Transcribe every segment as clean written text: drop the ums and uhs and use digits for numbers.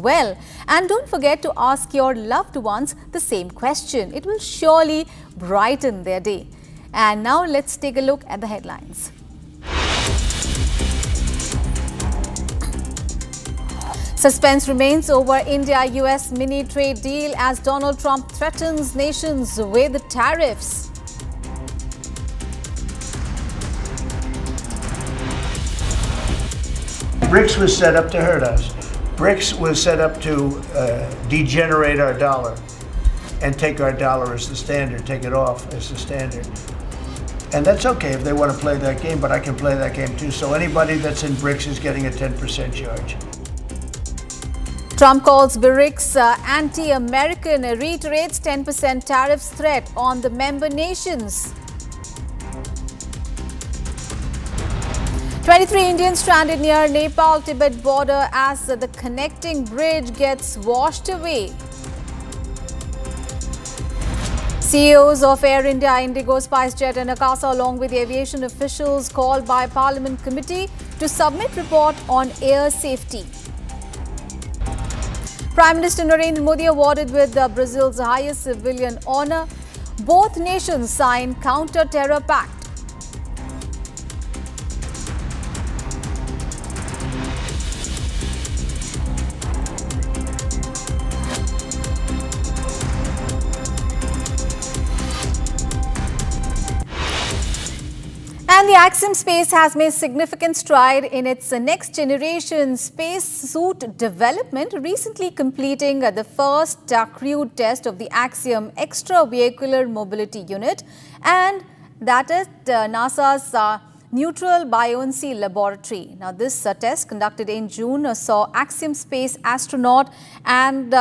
well. And don't forget to ask your loved ones the same question. It will surely brighten their day. And now let's take a look at the headlines. Suspense remains over India-US mini trade deal as Donald Trump threatens nations with tariffs. BRICS was set up to hurt us. BRICS was set up to degenerate our dollar and take our dollar as the standard, take it off as the standard. And that's okay if they want to play that game, but I can play that game too. So anybody that's in BRICS is getting a 10% charge. Trump calls BRICS anti-American, reiterates 10% tariffs threat on the member nations. 23 Indians stranded near Nepal-Tibet border as the connecting bridge gets washed away. CEOs of Air India, Indigo, SpiceJet and Akasa along with aviation officials called by Parliament Committee to submit report on air safety. Prime Minister Narendra Modi awarded with Brazil's highest civilian honor. Both nations signed counter-terror pact. And the Axiom Space has made significant stride in its next generation space suit development, recently completing the first crewed test of the Axiom Extravehicular Mobility Unit, and that is NASA's Neutral Buoyancy Laboratory. Now, this test conducted in June saw Axiom Space astronaut and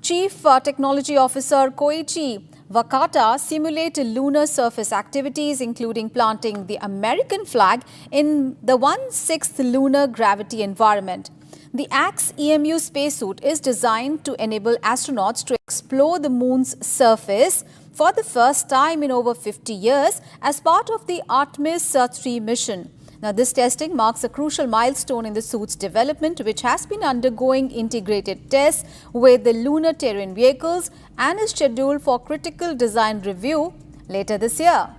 Chief Technology Officer Koichi Wakata simulate lunar surface activities, including planting the American flag in the 1/6 lunar gravity environment. The AX-EMU spacesuit is designed to enable astronauts to explore the moon's surface for the first time in over 50 years as part of the Artemis 3 mission. Now, this testing marks a crucial milestone in the suit's development, which has been undergoing integrated tests with the lunar terrain vehicles and is scheduled for critical design review later this year.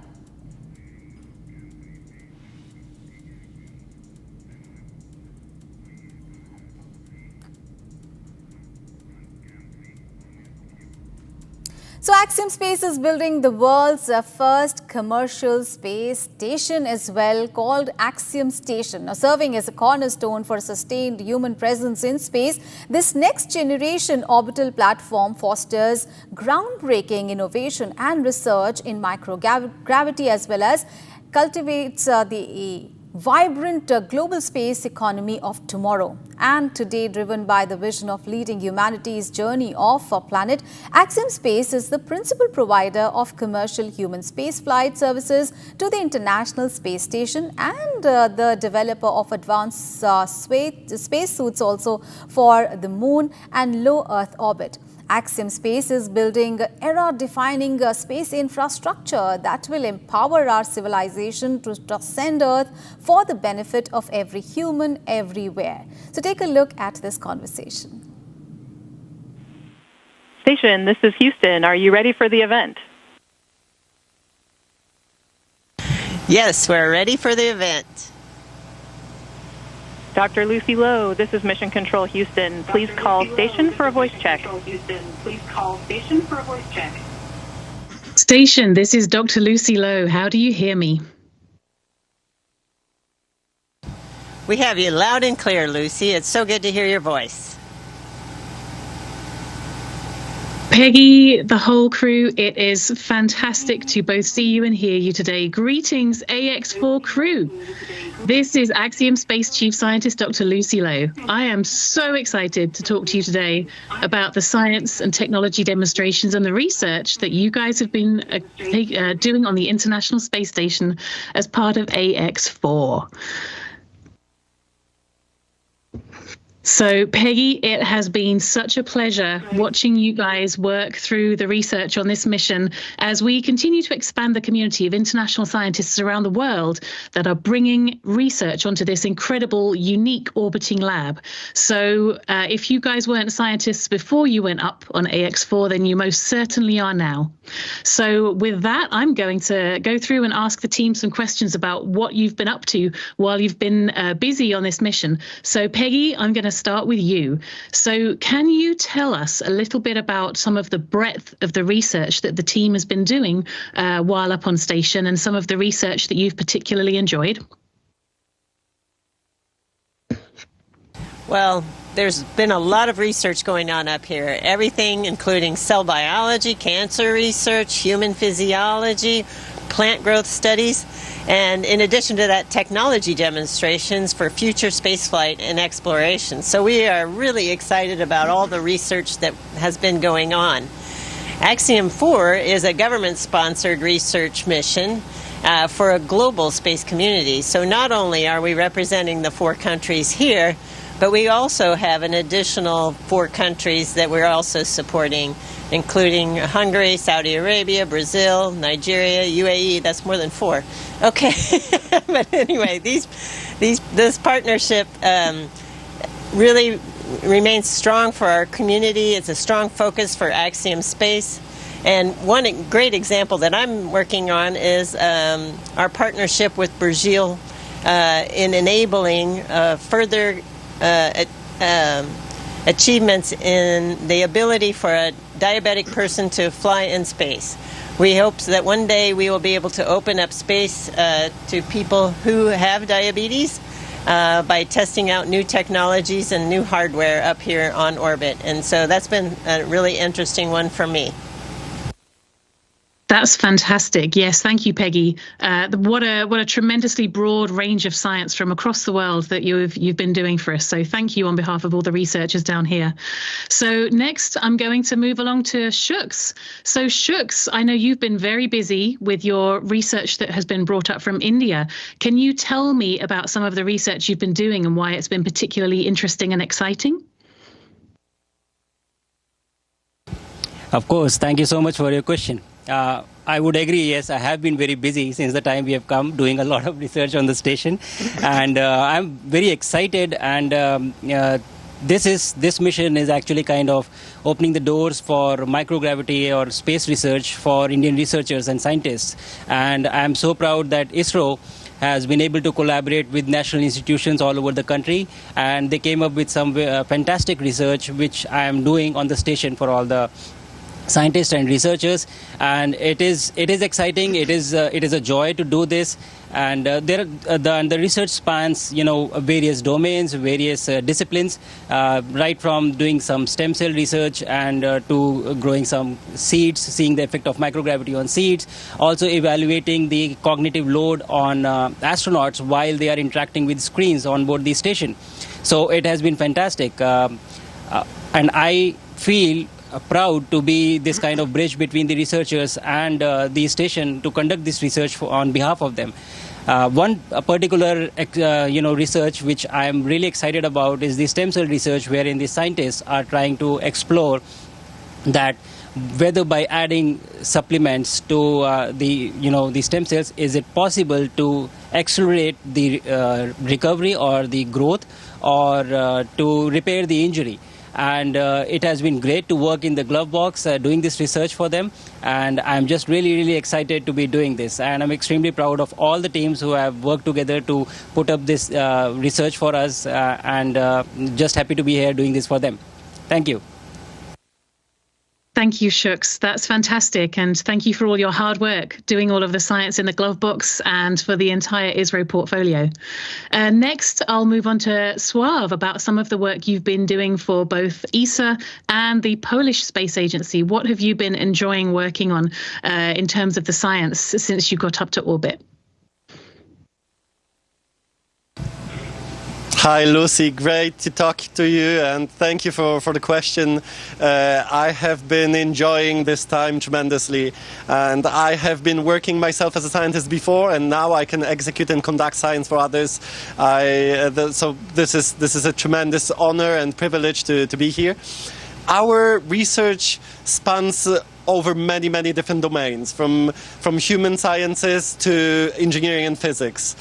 So Axiom Space is building the world's first commercial space station as well, called Axiom Station. Now, serving as a cornerstone for sustained human presence in space, this next generation orbital platform fosters groundbreaking innovation and research in microgravity as well as cultivates the vibrant global space economy of tomorrow. And today, driven by the vision of leading humanity's journey off our planet, Axiom Space is the principal provider of commercial human spaceflight services to the International Space Station and the developer of advanced spacesuits also for the moon and low Earth orbit. Axiom Space is building era-defining space infrastructure that will empower our civilization to transcend Earth for the benefit of every human everywhere. So take a look at this conversation. Station, this is Houston. Are you ready for the event? Yes, we're ready for the event. Dr. Lucy Lowe, this is Mission Control Houston. Please call station for a voice check. Station, this is Dr. Lucy Lowe. How do you hear me? We have you loud and clear, Lucy. It's so good to hear your voice. Peggy, the whole crew, it is fantastic to both see you and hear you today. Greetings, AX4 crew. This is Axiom Space Chief Scientist Dr. Lucy Lowe. I am so excited to talk to you today about the science and technology demonstrations and the research that you guys have been doing on the International Space Station as part of AX4. So, Peggy, it has been such a pleasure watching you guys work through the research on this mission as we continue to expand the community of international scientists around the world that are bringing research onto this incredible, unique orbiting lab. So, if you guys weren't scientists before you went up on AX4, then you most certainly are now. So, with that, I'm going to go through and ask the team some questions about what you've been up to while you've been busy on this mission. So, Peggy, I'm going to start with you. So can you tell us a little bit about some of the breadth of the research that the team has been doing while up on station and some of the research that you've particularly enjoyed? Well, there's been a lot of research going on up here. Everything including cell biology, cancer research, human physiology, plant growth studies, and in addition to that, technology demonstrations for future spaceflight and exploration. So we are really excited about all the research that has been going on. Axiom 4 is a government-sponsored research mission for a global space community. So not only are we representing the 4 countries here, but we also have an additional 4 countries that we're also supporting, including Hungary, Saudi Arabia, Brazil, Nigeria, UAE. That's more than 4. Okay, but anyway, this partnership really remains strong for our community. It's a strong focus for Axiom Space. And one great example that I'm working on is our partnership with Brazil in enabling further achievements in the ability for a diabetic person to fly in space. We hope that one day we will be able to open up space to people who have diabetes by testing out new technologies and new hardware up here on orbit. And so that's been a really interesting one for me. That's fantastic. Yes, thank you, Peggy. What a tremendously broad range of science from across the world that you've been doing for us. So thank you on behalf of all the researchers down here. So next, I'm going to move along to Shooks. So Shooks, I know you've been very busy with your research that has been brought up from India. Can you tell me about some of the research you've been doing and why it's been particularly interesting and exciting? Of course. Thank you so much for your question. I would agree, yes, I have been very busy since the time we have come, doing a lot of research on the station. And I'm very excited, and this mission is actually kind of opening the doors for microgravity or space research for Indian researchers and scientists. And I'm so proud that ISRO has been able to collaborate with national institutions all over the country, and they came up with some fantastic research which I am doing on the station for all the scientists and researchers, and it is exciting. It is a joy to do this, and the research spans various domains, various disciplines, right from doing some stem cell research and to growing some seeds, seeing the effect of microgravity on seeds, also evaluating the cognitive load on astronauts while they are interacting with screens on board the station. So it has been fantastic, and I feel proud to be this kind of bridge between the researchers and the station to conduct this research on behalf of them. One particular research which I am really excited about is the stem cell research, wherein the scientists are trying to explore that whether by adding supplements to the stem cells, is it possible to accelerate the recovery or the growth, or to repair the injury. And it has been great to work in the glove box doing this research for them, and I'm just really excited to be doing this, and I'm extremely proud of all the teams who have worked together to put up this research for us, and just happy to be here doing this for them. Thank you. Thank you, Shooks. That's fantastic. And thank you for all your hard work doing all of the science in the glove box and for the entire ISRO portfolio. Next, I'll move on to Suave about some of the work you've been doing for both ESA and the Polish Space Agency. What have you been enjoying working on in terms of the science since you got up to orbit? Hi, Lucy. Great to talk to you, and thank you for the question. I have been enjoying this time tremendously, and I have been working myself as a scientist before, and now I can execute and conduct science for others. So this is a tremendous honor and privilege to be here. Our research spans over many different domains, from human sciences to engineering and physics.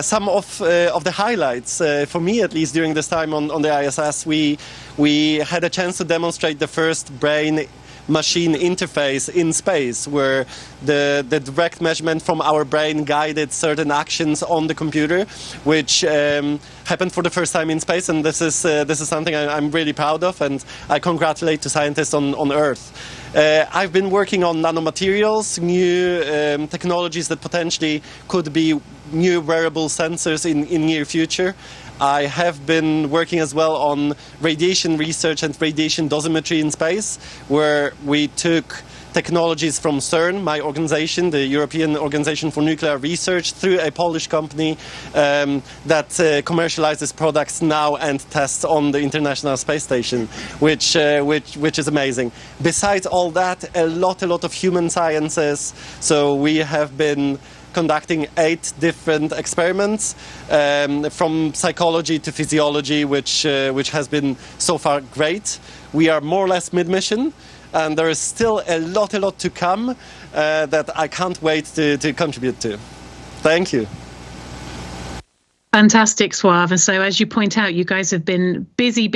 Some of the highlights, for me at least, during this time on the ISS, we had a chance to demonstrate the first brain-machine interface in space, where the direct measurement from our brain guided certain actions on the computer, which happened for the first time in space, and this is something I'm really proud of, and I congratulate the scientists on Earth. I've been working on nanomaterials, new technologies that potentially could be new wearable sensors in near future. I have been working as well on radiation research and radiation dosimetry in space, where we took technologies from CERN, my organization, the European Organization for Nuclear Research, through a Polish company that commercializes products now and tests on the International Space Station, which is amazing. Besides all that, a lot of human sciences. So we have been conducting 8 different experiments, from psychology to physiology, which has been so far great. We are more or less mid-mission, and there is still a lot to come that I can't wait to contribute to. Thank you. Fantastic, Suave. And so, as you point out, you guys have been busy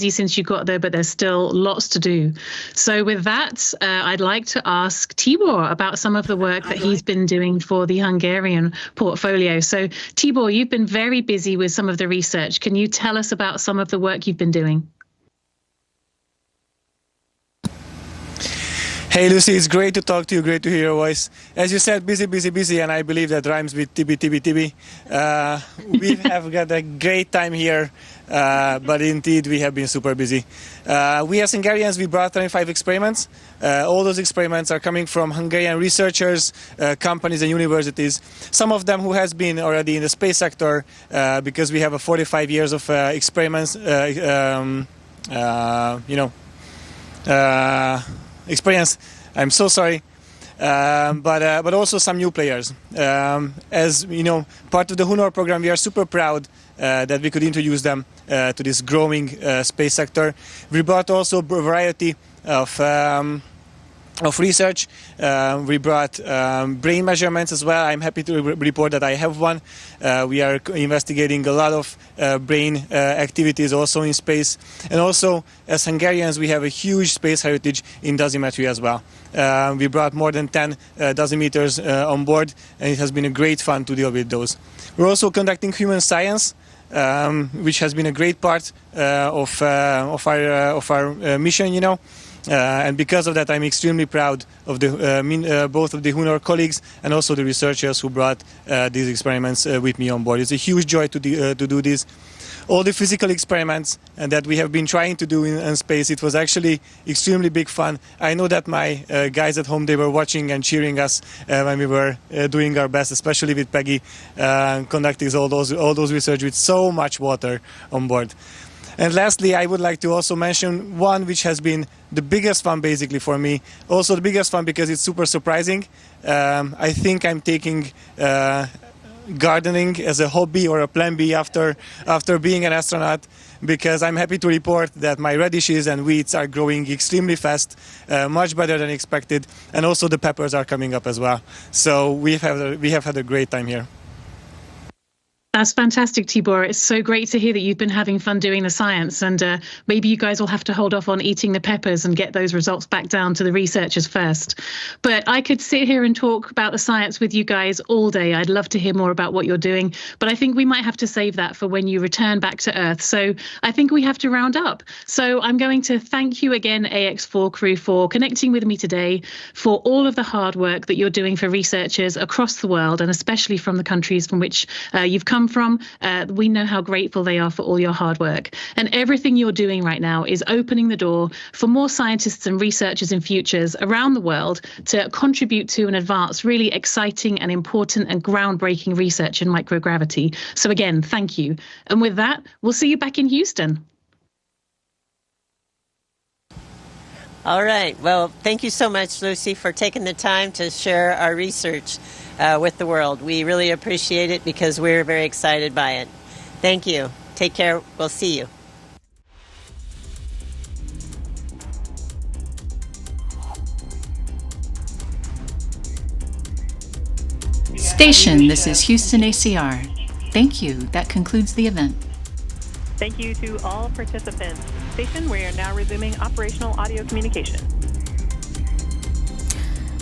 since you got there, but there's still lots to do. So with that, I'd like to ask Tibor about some of the work that he's been doing for the Hungarian portfolio. So Tibor, you've been very busy with some of the research. Can you tell us about some of the work you've been doing? Hey Lucy, it's great to talk to you, great to hear your voice. As you said, busy, and I believe that rhymes with TB. We have got a great time here, but indeed we have been super busy. We as Hungarians, we brought 25 experiments. All those experiments are coming from Hungarian researchers, companies and universities. Some of them who has been already in the space sector, because we have a 45 years of experiments, experience. I'm so sorry, but also some new players. As you know, part of the Honor program, we are super proud that we could introduce them to this growing space sector. We brought also a variety of research. We brought brain measurements as well. I'm happy to report that I have one. We are investigating a lot of brain activities also in space. And also, as Hungarians, we have a huge space heritage in dosimetry as well. We brought more than 10 dosimeters on board, and it has been a great fun to deal with those. We're also conducting human science, which has been a great part of our mission, you know. And because of that, I'm extremely proud of both of the Honor colleagues and also the researchers who brought these experiments with me on board. It's a huge joy to do this. All the physical experiments that we have been trying to do in space, it was actually extremely big fun. I know that my guys at home, they were watching and cheering us when we were doing our best, especially with Peggy, conducting all those research with so much water on board. And lastly, I would like to also mention one which has been the biggest fun basically for me. Also the biggest fun because it's super surprising. I think I'm taking gardening as a hobby or a plan B after being an astronaut, because I'm happy to report that my radishes and weeds are growing extremely fast, much better than expected, and also the peppers are coming up as well. So we have had a great time here. That's fantastic, Tibor. It's so great to hear that you've been having fun doing the science, and maybe you guys will have to hold off on eating the peppers and get those results back down to the researchers first. But I could sit here and talk about the science with you guys all day. I'd love to hear more about what you're doing, but I think we might have to save that for when you return back to Earth. So I think we have to round up. So I'm going to thank you again, AX4 crew, for connecting with me today, for all of the hard work that you're doing for researchers across the world, and especially from the countries from which you've come come from. We know how grateful they are for all your hard work. And everything you're doing right now is opening the door for more scientists and researchers in futures around the world to contribute to and advance really exciting and important and groundbreaking research in microgravity. So again, thank you. And with that, we'll see you back in Houston. All right. Well, thank you so much, Lucy, for taking the time to share our research with the world. We really appreciate it because we're very excited by it. Thank you. Take care. We'll see you. Station, this is Houston ACR. Thank you. That concludes the event. Thank you to all participants. Station, we are now resuming operational audio communication.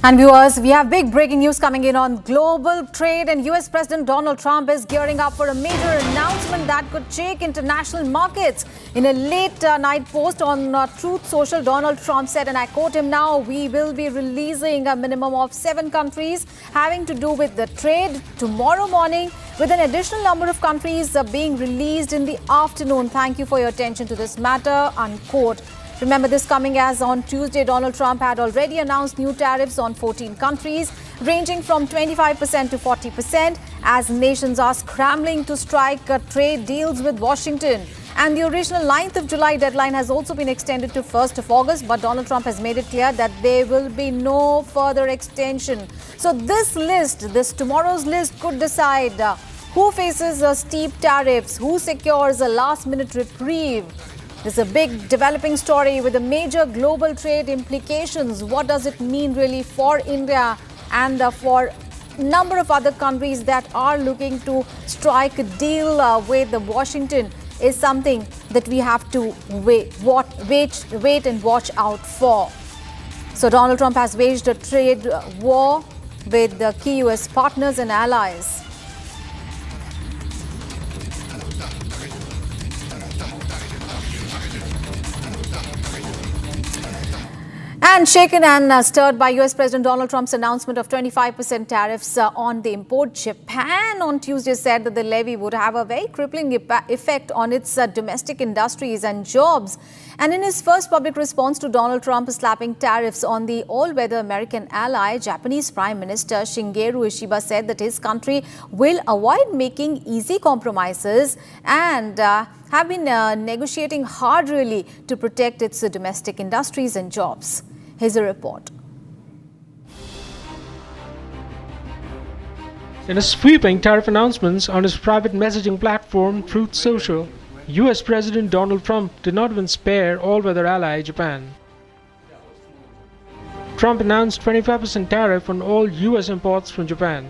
And viewers, we have big breaking news coming in on global trade, and US President Donald Trump is gearing up for a major announcement that could shake international markets. In a late night post on Truth Social, Donald Trump said, and I quote him now, "We will be releasing a minimum of 7 countries having to do with the trade tomorrow morning, with an additional number of countries being released in the afternoon. Thank you for your attention to this matter," unquote. Remember this coming as on Tuesday, Donald Trump had already announced new tariffs on 14 countries, ranging from 25% to 40%, as nations are scrambling to strike trade deals with Washington. And the original 9th of July deadline has also been extended to 1st of August, but Donald Trump has made it clear that there will be no further extension. So this tomorrow's list could decide who faces steep tariffs, who secures a last-minute reprieve. This is a big developing story with a major global trade implications. What does it mean really for India and for a number of other countries that are looking to strike a deal with Washington is something that we have to wait and watch out for. So Donald Trump has waged a trade war with the key US partners and allies. And shaken and stirred by US President Donald Trump's announcement of 25% tariffs on the import, Japan on Tuesday said that the levy would have a very crippling effect on its domestic industries and jobs. And in his first public response to Donald Trump slapping tariffs on the all-weather American ally, Japanese Prime Minister Shigeru Ishiba said that his country will avoid making easy compromises and have been negotiating hard really to protect its domestic industries and jobs. Here's a report. In a sweeping tariff announcements on his private messaging platform, Truth Social, US President Donald Trump did not even spare all-weather ally Japan. Trump announced 25% tariff on all US imports from Japan.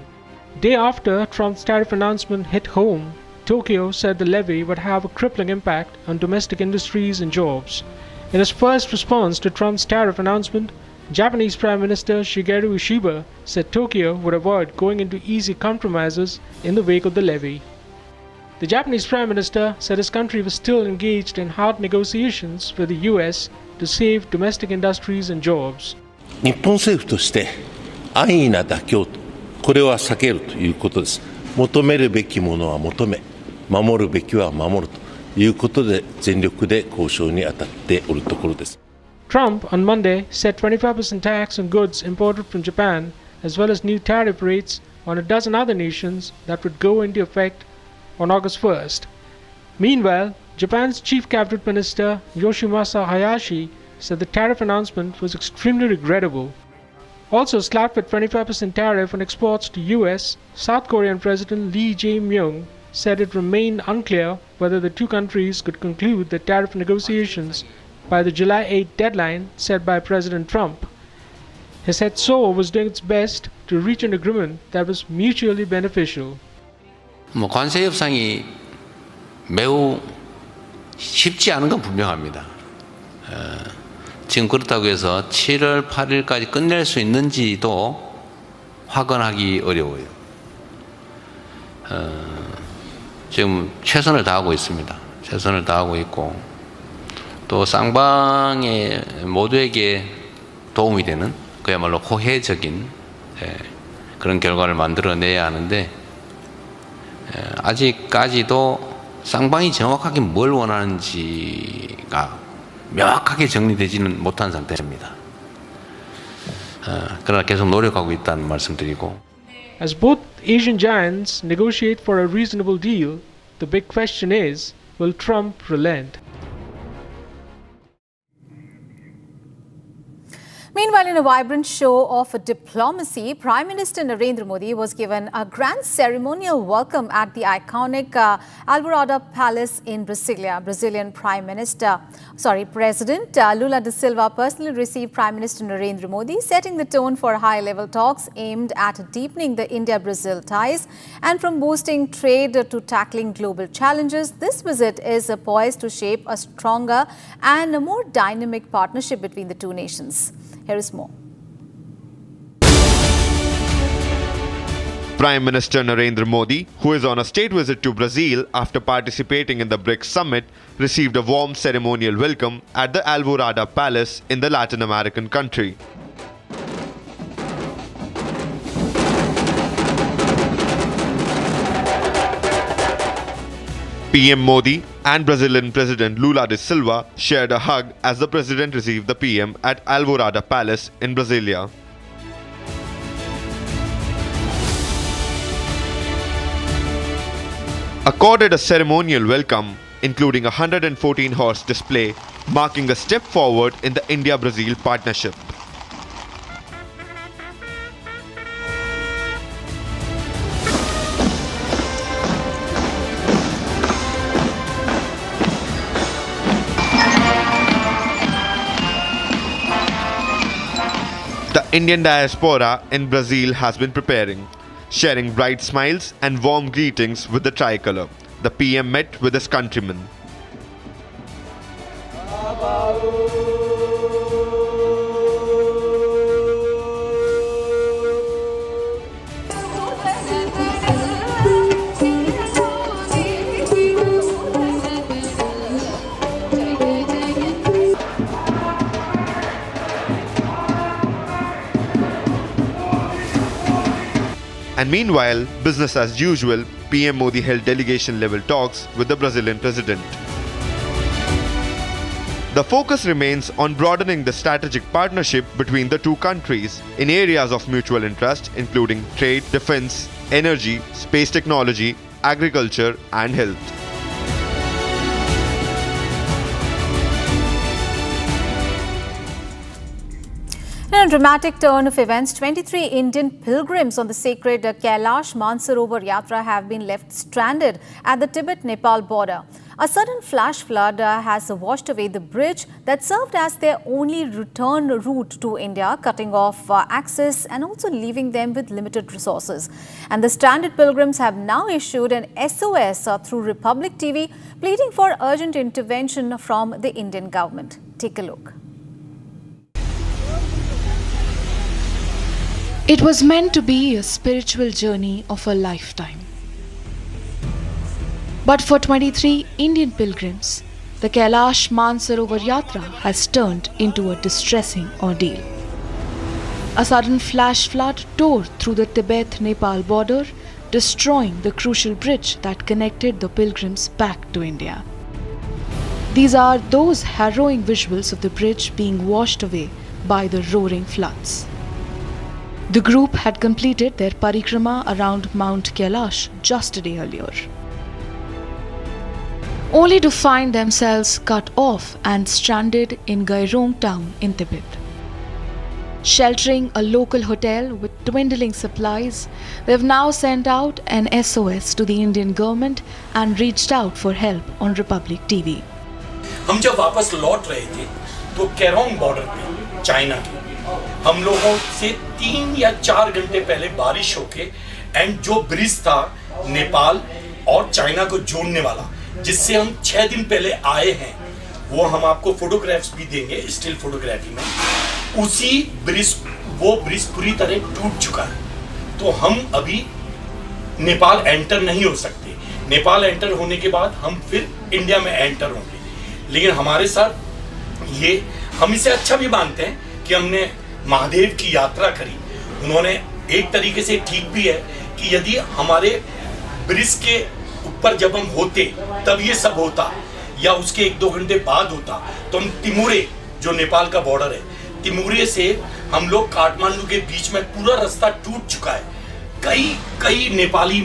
Day after Trump's tariff announcement hit home, Tokyo said the levy would have a crippling impact on domestic industries and jobs. In his first response to Trump's tariff announcement, Japanese Prime Minister Shigeru Ishiba said Tokyo would avoid going into easy compromises in the wake of the levy. The Japanese Prime Minister said his country was still engaged in hard negotiations with the US to save domestic industries and jobs. 日本政府として安易な妥協とこれは避けるということです。求めるべきものは求め、守るべきは守るということで全力で交渉に当たっておるところです。Trump on Monday set 25% tax on goods imported from Japan, as well as new tariff rates on a dozen other nations that would go into effect on August 1st. Meanwhile, Japan's Chief Cabinet Minister Yoshimasa Hayashi said the tariff announcement was extremely regrettable. Also slapped with 25% tariff on exports to US, South Korean President Lee Jae-myung said it remained unclear whether the two countries could conclude the tariff negotiations by the July 8 deadline set by President Trump. He said Seoul was doing its best to reach an agreement that was mutually beneficial. 관세 협상이 매우 쉽지 않은 건 분명합니다. 지금 그렇다고 해서 7월 8일까지 끝낼 수 있는지도 확언하기 어려워요. 지금 최선을 다하고 있습니다. 최선을 다하고 있고 또 쌍방의 모두에게 도움이 되는 그야말로 호혜적인 그런 결과를 만들어내야 하는데 아직까지도 쌍방이 정확하게 뭘 원하는지가 명확하게 정리되지는 못한 상태입니다. 그러나 계속 노력하고 있다는 말씀드리고. As both Asian giants negotiate for a reasonable deal, the big question is, will Trump relent? Meanwhile, in a vibrant show of diplomacy, Prime Minister Narendra Modi was given a grand ceremonial welcome at the iconic Alvorada Palace in Brasilia. Brazilian President Lula da Silva personally received Prime Minister Narendra Modi, setting the tone for high-level talks aimed at deepening the India-Brazil ties. And from boosting trade to tackling global challenges, this visit is poised to shape a stronger and a more dynamic partnership between the two nations. Here is more. Prime Minister Narendra Modi, who is on a state visit to Brazil after participating in the BRICS summit, received a warm ceremonial welcome at the Alvorada Palace in the Latin American country. PM Modi and Brazilian President Lula da Silva shared a hug as the president received the PM at Alvorada Palace in Brasilia. Accorded a ceremonial welcome, including a 114-horse display, marking a step forward in the India-Brazil partnership. The Indian diaspora in Brazil has been preparing, sharing bright smiles and warm greetings with the tricolour. The PM met with his countrymen. And meanwhile, business as usual, PM Modi held delegation-level talks with the Brazilian president. The focus remains on broadening the strategic partnership between the two countries in areas of mutual interest, including trade, defense, energy, space technology, agriculture, and health. In a dramatic turn of events, 23 Indian pilgrims on the sacred Kailash Mansarovar Yatra have been left stranded at the Tibet-Nepal border. A sudden flash flood has washed away the bridge that served as their only return route to India, cutting off access and also leaving them with limited resources. And the stranded pilgrims have now issued an SOS through Republic TV, pleading for urgent intervention from the Indian government. Take a look. It was meant to be a spiritual journey of a lifetime. But for 23 Indian pilgrims, the Kailash Mansarovar Yatra has turned into a distressing ordeal. A sudden flash flood tore through the Tibet-Nepal border, destroying the crucial bridge that connected the pilgrims back to India. These are those harrowing visuals of the bridge being washed away by the roaring floods. The group had completed their parikrama around Mount Kailash just a day earlier, only to find themselves cut off and stranded in Gairong town in Tibet. Sheltering a local hotel with dwindling supplies, they have now sent out an SOS to the Indian government and reached out for help on Republic TV. हम जब वापस लौट रहे थे तो कैरोंग border पे China के हम लोगों से 3 या 4 घंटे पहले बारिश होके एंड जो ब्रिज था नेपाल और चाइना को जोड़ने वाला, जिससे हम 6 दिन पहले आए हैं, वो हम आपको फोटोग्राफ्स भी देंगे स्टिल फोटोग्राफी में। उसी ब्रिज, वो ब्रिज पूरी तरह टूट चुका है, तो हम अभी नेपाल एंटर नहीं हो सकते। नेपाल एंटर होने के बाद हम फिर इंडिया में एंटर होंगे। लेकिन हमारे साथ ये, हम इसे अच्छा भी मानते हैं कि हमने महादेव की यात्रा करी। उन्होंने एक तरीके से ठीक भी है कि यदि हमारे ब्रिज के ऊपर जब हम होते तब ये सब होता, या उसके 1-2 घंटे बाद होता, तो हम तिमुरे, जो नेपाल का बॉर्डर है, तिमुरे से हम लोग काठमांडू के बीच में पूरा रास्ता टूट चुका है। कई नेपाली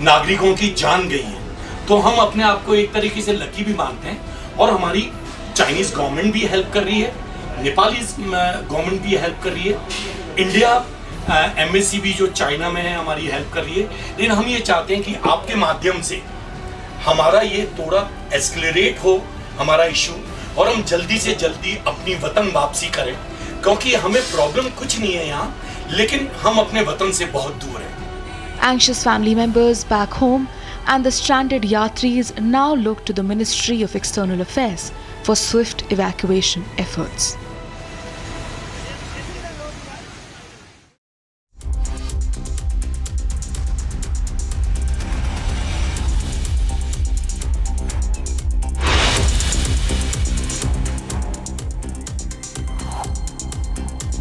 नागरिकों की जान गई है। तो हम अपने आप को एक तरीके से लकी भी मानते हैं, और हमारी चाइनीज गवर्नमेंट भी हेल्प कर रही है, नेपाली गवर्नमेंट भी हेल्प कर रही है, इंडिया एमएससी भी जो चाइना में है हमारी हेल्प कर रही है। लेकिन हम ये चाहते हैं कि आपके माध्यम से हमारा ये थोड़ा एस्केलेरेट हो हमारा इशू, और हम जल्दी से जल्दी अपनी वतन वापसी करें, क्योंकि हमें प्रॉब्लम कुछ नहीं है यहाँ, लेकिन हम अपने वतन से बहुत दूर हैं। Anxious family members back home and the stranded yatris now look to the Ministry of External Affairs for swift evacuation efforts.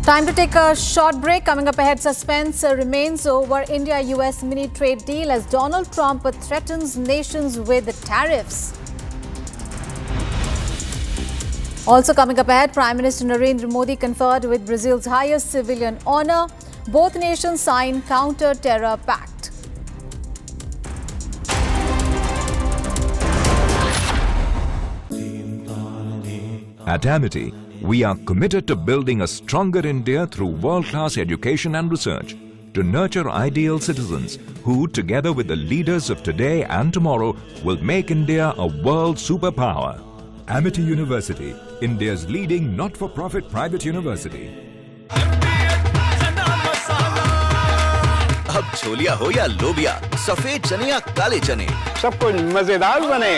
Time to take a short break. Coming up ahead, suspense remains over India-US mini trade deal as Donald Trump threatens nations with tariffs. Also coming up ahead, Prime Minister Narendra Modi conferred with Brazil's highest civilian honor. Both nations sign counter-terror pact. At Amity, we are committed to building a stronger India through world-class education and research to nurture ideal citizens who, together with the leaders of today and tomorrow, will make India a world superpower. Amity University, India's leading not-for-profit private university. अब छोलिया हो या लोबिया, सफेद चने या काले चने, सब कुछ मजेदार बने।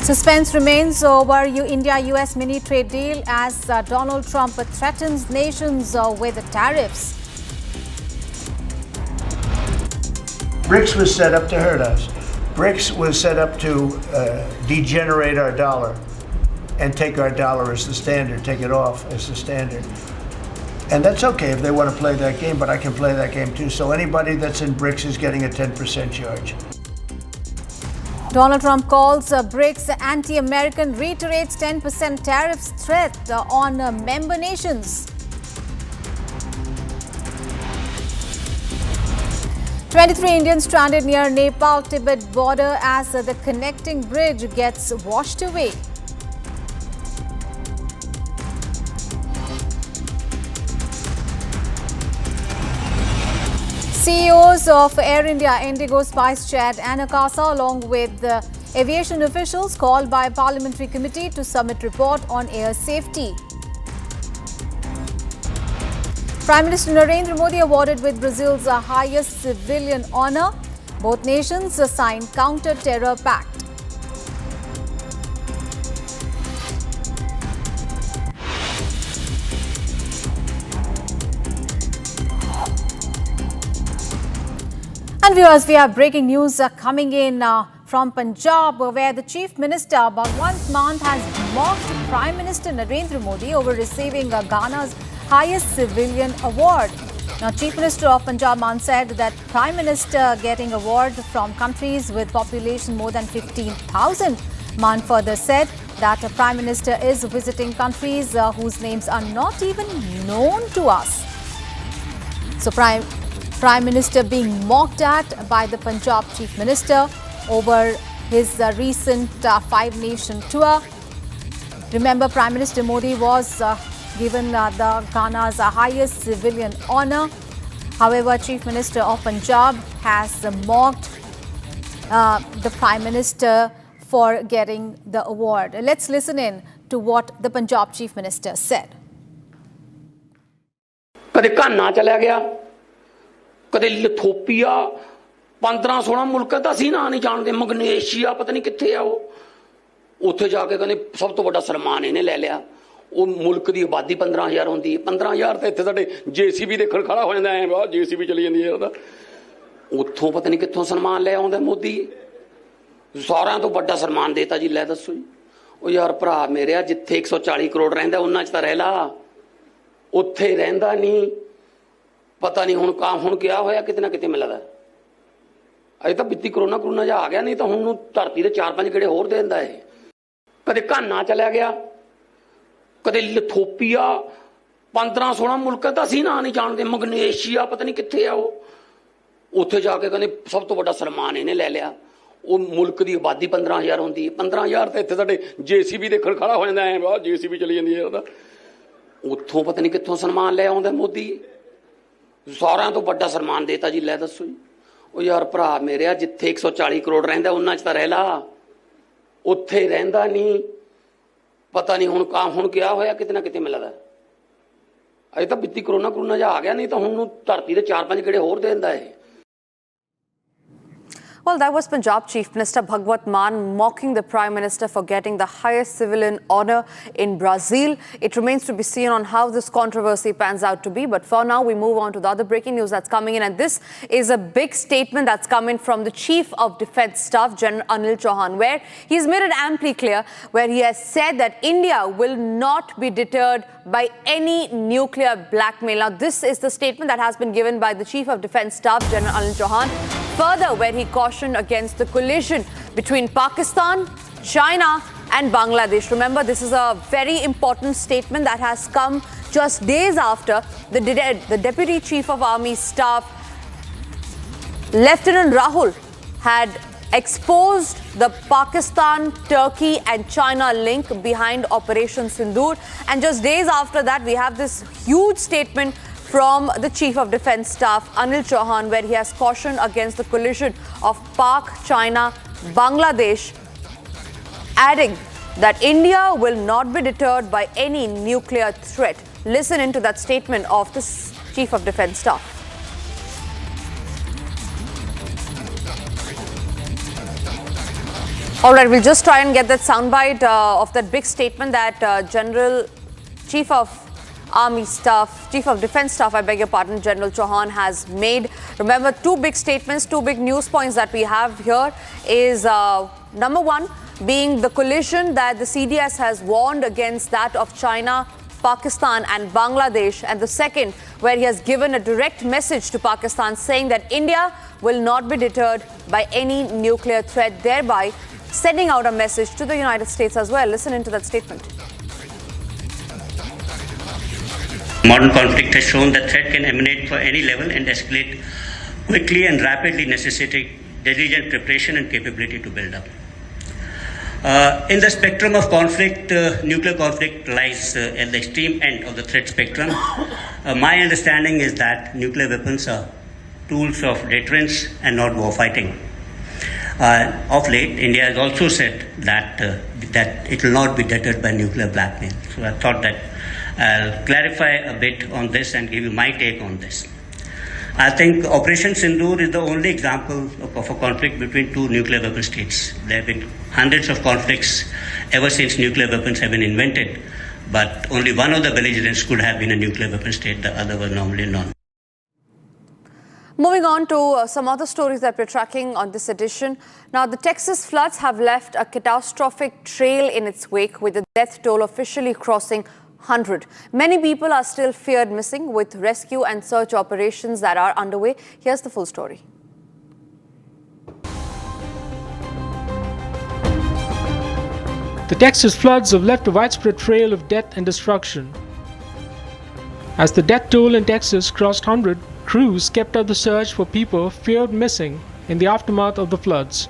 Suspense remains over India-US mini trade deal as Donald Trump threatens nations with tariffs. BRICS was set up to hurt us. BRICS was set up to degenerate our dollar and take our dollar as the standard, take it off as the standard. And that's okay if they want to play that game, but I can play that game too. So anybody that's in BRICS is getting a 10% charge. Donald Trump calls BRICS anti-American, reiterates 10% tariffs threat on member nations. 23 Indians stranded near Nepal-Tibet border as the connecting bridge gets washed away. CEOs of Air India, Indigo, SpiceJet and Akasa, along with aviation officials, called by a parliamentary committee to submit report on air safety. Prime Minister Narendra Modi awarded with Brazil's highest civilian honor. Both nations signed counter-terror pact. And viewers, we have breaking news coming in from Punjab, where the Chief Minister Bhagwant Mann has mocked Prime Minister Narendra Modi over receiving Ghana's highest civilian award. Now, Chief Minister of Punjab Mann said that Prime Minister getting award from countries with population more than 15,000. Mann further said that a Prime Minister is visiting countries whose names are not even known to us. So, Prime Minister being mocked at by the Punjab Chief Minister over his recent 5-nation tour. Remember, Prime Minister Modi was given the Ghana's highest civilian honor. However, Chief Minister of Punjab has mocked the Prime Minister for getting the award. Let's listen in to what the Punjab Chief Minister said. कदे घाना चला गया, कदे लिथोपिया, 15-16 मुल्क दा असीं नां नहीं जानदे, मगनेशिया पता नहीं कित्थे आ वो, उत्थे जाके कहंदे सब तो बड़ा सन्मान इहने ले लिया। वो मुल्क की आबादी 15,000 होंदी है, 15,000 तो इत्थे साडे JCB देखण खड़ा हो जांदा है, वाह JCB चली जांदी है ओदा, उत्थों पता नहीं कित्थों सन्मान ले आउंदा मोदी, सारिਆਂ ਤੋਂ ਵੱਡਾ सन्मान देता जी। लै दसो जी, ਉਹ यार भरा मेरे जिथे 140 करोड़ रहिंदा उन्हां च तां रह ला, उत्थे रहिंदा नहीं, पता नहीं हुण क्या होया, किते ना किते मिलदा अजे तां बित्ती करोना जा आ गया, नहीं तां हुण धरती दे 4-5 गेड़े होर दे दिंदा है। कदे घाना चला गया, कदे लिथोपिया, 15-16 मुल्क दा असीं नां नहीं जानदे, मगनेशिया पता नहीं कित्थे आ वो, उत्थे जाके कहंदे सब तो बड़ा सन्मान इहने ले लिया। वो मुल्क की आबादी 15,000 होंदी है, 15,000 तो इत्थे साडे JCB देखण खड़ा हो जांदा है, वाह JCB चली जांदी है ओदा, उत्थों पता नहीं कित्थों सन्मान ले आउंदा मोदी, सारिਆਂ ਤੋਂ ਵੱਡਾ सन्मान देता जी। लै दसो जी, ਉਹ यार भरा मेरे जिथे 140 करोड़ रहिंदा उन्हां च तां रह ला, उत्थे रहिंदा नहीं, पता नहीं हुण क्या होया, किते ना किते मिलदा अजे तां बित्ती करोना जा आ गया, नहीं तां हुण धरती दे 4-5 गेड़े होर दे दिंदा है। Well, that was Punjab Chief Minister Bhagwat Mann mocking the Prime Minister for getting the highest civilian honor in Brazil. It remains to be seen on how this controversy pans out to be. But for now, we move on to the other breaking news that's coming in. And this is a big statement that's coming from the Chief of Defence Staff, General Anil Chauhan, where he's made it amply clear, where he has said that India will not be deterred by any nuclear blackmail. Now, this is the statement that has been given by the Chief of Defence Staff, General Anil Chauhan. Further, where he cautioned against the collision between Pakistan, China and Bangladesh. Remember, this is a very important statement that has come just days after the Deputy Chief of Army Staff, Lieutenant Rahul, had exposed the Pakistan, Turkey and China link behind Operation Sindoor. And just days after that, we have this huge statement from the Chief of Defence Staff, Anil Chauhan, where he has cautioned against the collision of Pak, China, Bangladesh, adding that India will not be deterred by any nuclear threat. Listen into that statement of the Chief of Defence Staff. All right, we'll just try and get that soundbite of that big statement that General Chief of Army Staff, Chief of Defence Staff, I beg your pardon, General Chauhan has made. Remember, two big statements, two big news points that we have here is number one being the collision that the CDS has warned against, that of China, Pakistan and Bangladesh. And the second, where he has given a direct message to Pakistan saying that India will not be deterred by any nuclear threat, thereby sending out a message to the United States as well. Listen into that statement. Modern conflict has shown that threat can emanate for any level and escalate quickly and rapidly, necessitating diligent preparation and capability to build up. In the spectrum of conflict, nuclear conflict lies at the extreme end of the threat spectrum. My understanding is that nuclear weapons are tools of deterrence and not war fighting. Of late, India has also said that it will not be deterred by nuclear blackmail. So I thought that I'll clarify a bit on this and give you my take on this. I think Operation Sindoor is the only example of a conflict between two nuclear weapon states. There have been hundreds of conflicts ever since nuclear weapons have been invented, but only one of the belligerents could have been a nuclear weapon state, the other was normally none. Moving on to some other stories that we're tracking on this edition. Now, the Texas floods have left a catastrophic trail in its wake, with the death toll officially crossing 100. Many people are still feared missing, with rescue and search operations that are underway. Here's the full story. The Texas floods have left a widespread trail of death and destruction. As the death toll in Texas crossed 100, crews kept up the search for people feared missing in the aftermath of the floods.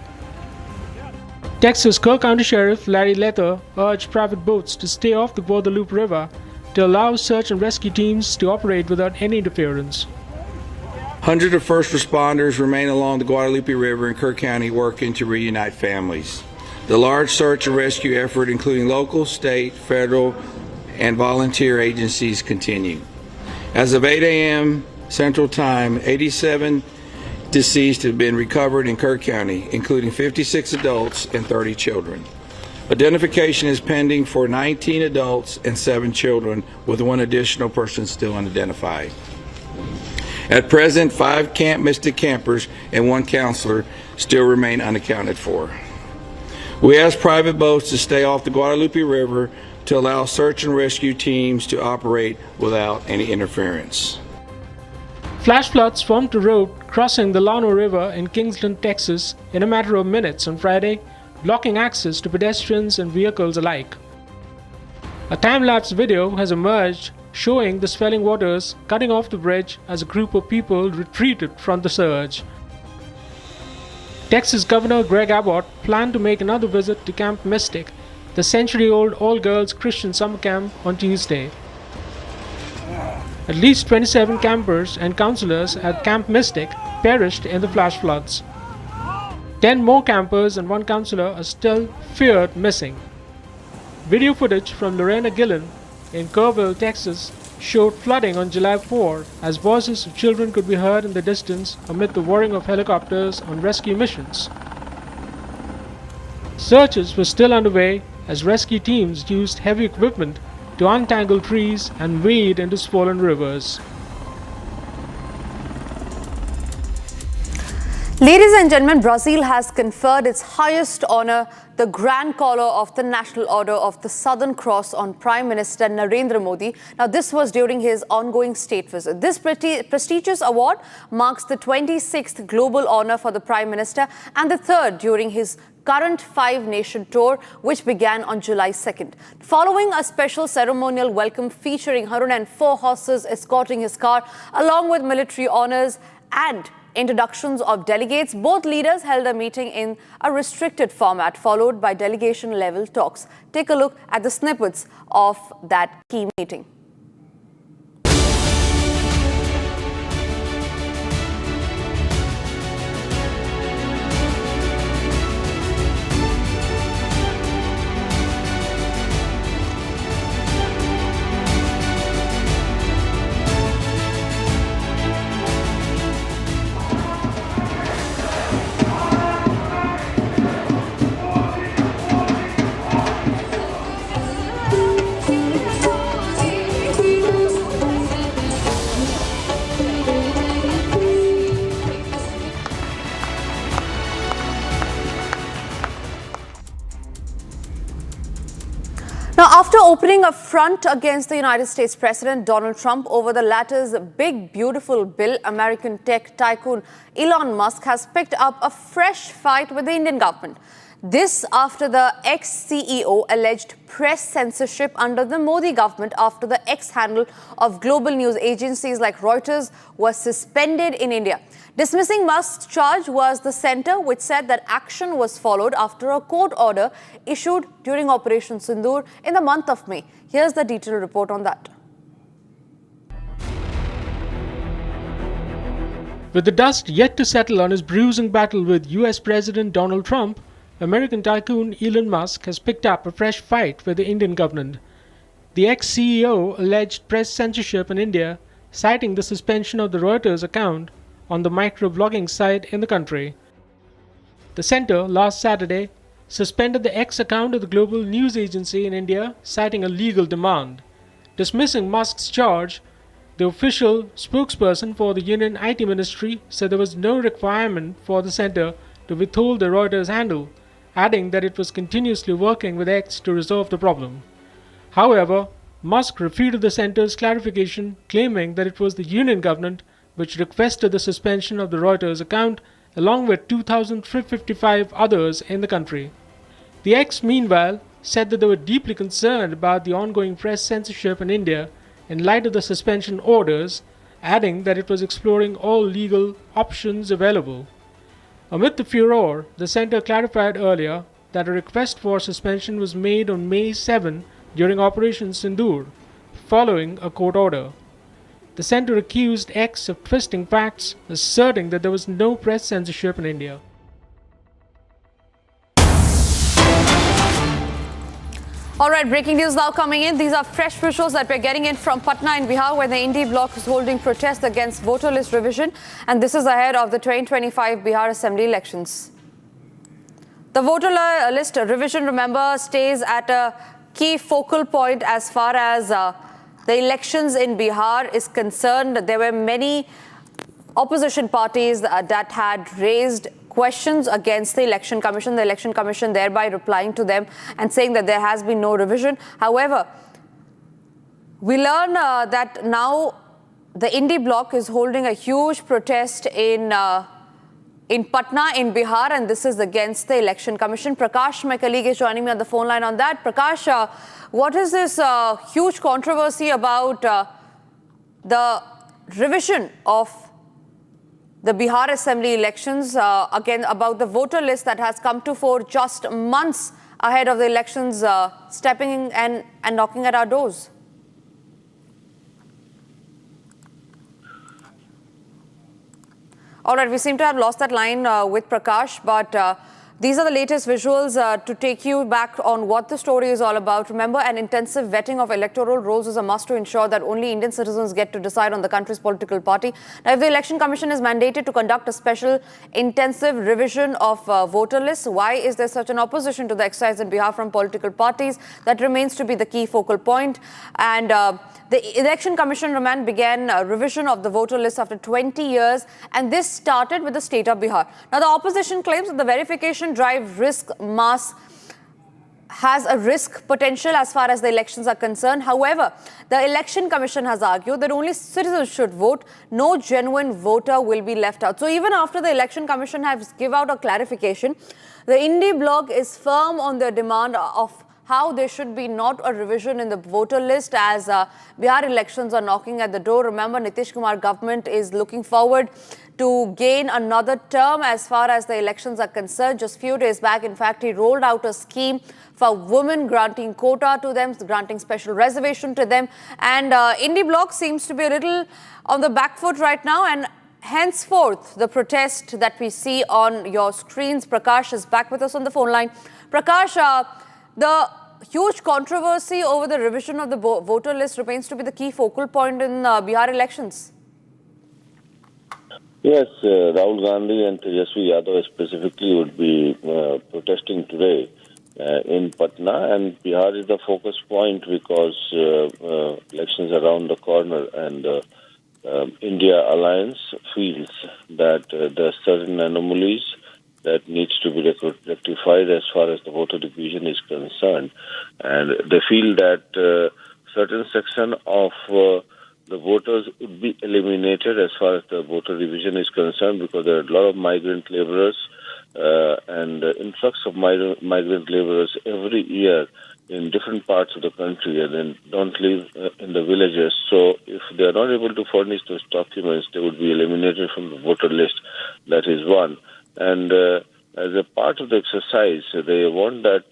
Texas Cook County Sheriff Larry Lether urged private boats to stay off the Guadalupe River to allow search and rescue teams to operate without any interference. Hundreds of first responders remain along the Guadalupe River in Kirk County working to reunite families. The large search and rescue effort, including local, state, federal, and volunteer agencies, continue. As of 8 a.m. Central Time, 87 deceased have been recovered in Kirk County, including 56 adults and 30 children. Identification is pending for 19 adults and 7 children, with 1 additional person still unidentified. At present, 5 Camp Mystic campers and 1 counselor still remain unaccounted for. We ask private boats to stay off the Guadalupe River to allow search and rescue teams to operate without any interference. Flash floods formed the road crossing the Llano River in Kingston, Texas in a matter of minutes on Friday, blocking access to pedestrians and vehicles alike. A time-lapse video has emerged showing the swelling waters cutting off the bridge as a group of people retreated from the surge. Texas Governor Greg Abbott planned to make another visit to Camp Mystic, the century-old all-girls Christian summer camp, on Tuesday. At least 27 campers and counselors at Camp Mystic perished in the flash floods. 10 more campers and 1 counselor are still feared missing. Video footage from Lorena Gillen in Kerrville, Texas, showed flooding on July 4 as voices of children could be heard in the distance amid the whirring of helicopters on rescue missions. Searches were still underway as rescue teams used heavy equipment to untangle trees and wade into swollen rivers. Ladies and gentlemen, Brazil has conferred its highest honor, the Grand Collar of the National Order of the Southern Cross, on Prime Minister Narendra Modi. Now, this was during his ongoing state visit. This prestigious award marks the 26th global honor for the Prime Minister and the 3rd during his current 5-nation tour, which began on July 2nd. Following a special ceremonial welcome featuring 104 horses escorting his car, along with military honors and introductions of delegates, both leaders held a meeting in a restricted format, followed by delegation-level talks. Take a look at the snippets of that key meeting. Now, after opening a front against the United States President Donald Trump over the latter's big, beautiful bill, American tech tycoon Elon Musk has picked up a fresh fight with the Indian government. This after the ex-CEO alleged press censorship under the Modi government after the ex-handle of global news agencies like Reuters was suspended in India. Dismissing Musk's charge was the centre, which said that action was followed after a court order issued during Operation Sindoor in the month of May. Here's the detailed report on that. With the dust yet to settle on his bruising battle with US President Donald Trump, American tycoon Elon Musk has picked up a fresh fight with the Indian government. The ex-CEO alleged press censorship in India, citing the suspension of the Reuters account on the microblogging site in the country. The centre last Saturday suspended the ex-account of the global news agency in India, citing a legal demand. Dismissing Musk's charge, the official spokesperson for the Union IT Ministry said there was no requirement for the centre to withhold the Reuters handle, adding that it was continuously working with X to resolve the problem. However, Musk refuted the centre's clarification, claiming that it was the Union government which requested the suspension of the Reuters account, along with 2,355 others in the country. The X, meanwhile, said that they were deeply concerned about the ongoing press censorship in India in light of the suspension orders, adding that it was exploring all legal options available. Amid the furor, the centre clarified earlier that a request for suspension was made on May 7 during Operation Sindoor, following a court order. The center accused X of twisting facts, asserting that there was no press censorship in India. All right, breaking news now coming in. These are fresh visuals that we're getting in from Patna in Bihar, where the Indie bloc is holding protests against voter list revision. And this is ahead of the 2025 Bihar Assembly elections. The voter list revision, remember, stays at a key focal point as far as the elections in Bihar is concerned. There were many opposition parties that had raised questions against the Election Commission. The Election Commission thereby replying to them and saying that there has been no revision. However, we learn that now the Indie bloc is holding a huge protest in Patna in Bihar, and this is against the Election Commission. Prakash, my colleague, is joining me on the phone line on that. Prakash, what is this huge controversy about the revision of the Bihar Assembly elections, again about the voter list that has come to fore just months ahead of the elections stepping in and knocking at our doors? All right, we seem to have lost that line with Prakash, but these are the latest visuals to take you back on what the story is all about. Remember, an intensive vetting of electoral rolls is a must to ensure that only Indian citizens get to decide on the country's political party. Now, if the Election Commission is mandated to conduct a special intensive revision of voter lists, why is there such an opposition to the exercise in Bihar from political parties? That remains to be the key focal point. And the Election Commission began a revision of the voter list after 20 years, and this started with the state of Bihar. Now, the opposition claims that the verification drive risk mass has a risk potential as far as the elections are concerned. However, the Election Commission has argued that only citizens should vote. No genuine voter will be left out. So even after the Election Commission has given out a clarification, the Indie bloc is firm on their demand of how there should be not a revision in the voter list as Bihar elections are knocking at the door. Remember, Nitish Kumar government is looking forward to gain another term as far as the elections are concerned. Just few days back, in fact, he rolled out a scheme for women, granting quota to them, granting special reservation to them. And Indie bloc seems to be a little on the back foot right now, and henceforth the protest that we see on your screens. Prakash is back with us on the phone line. Prakash, the huge controversy over the revision of the voter list remains to be the key focal point in Bihar elections. Yes, Rahul Gandhi and Tejasvi Yadav specifically would be protesting today in Patna, and Bihar is the focus point because elections are around the corner, and India Alliance feels that there are certain anomalies that needs to be rectified as far as the voter division is concerned. And they feel that certain section of the voters would be eliminated as far as the voter division is concerned, because there are a lot of migrant laborers and influx of migrant laborers every year in different parts of the country, and then don't live in the villages. So if they are not able to furnish those documents, they would be eliminated from the voter list. That is one. And as a part of the exercise, they want that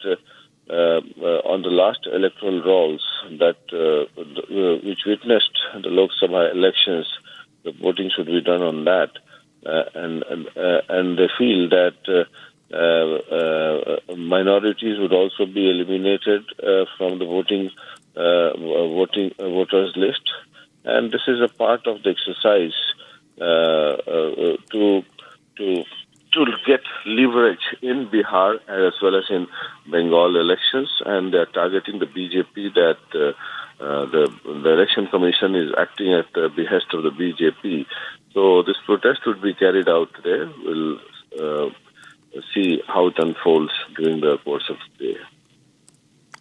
on the last electoral rolls that which witnessed the Lok Sabha elections, the voting should be done on that, and they feel that minorities would also be eliminated from the voters list, and this is a part of the exercise to get leverage in Bihar as well as in Bengal elections, and they are targeting the BJP that the Election Commission is acting at the behest of the BJP. So this protest would be carried out today. We'll see how it unfolds during the course of the day.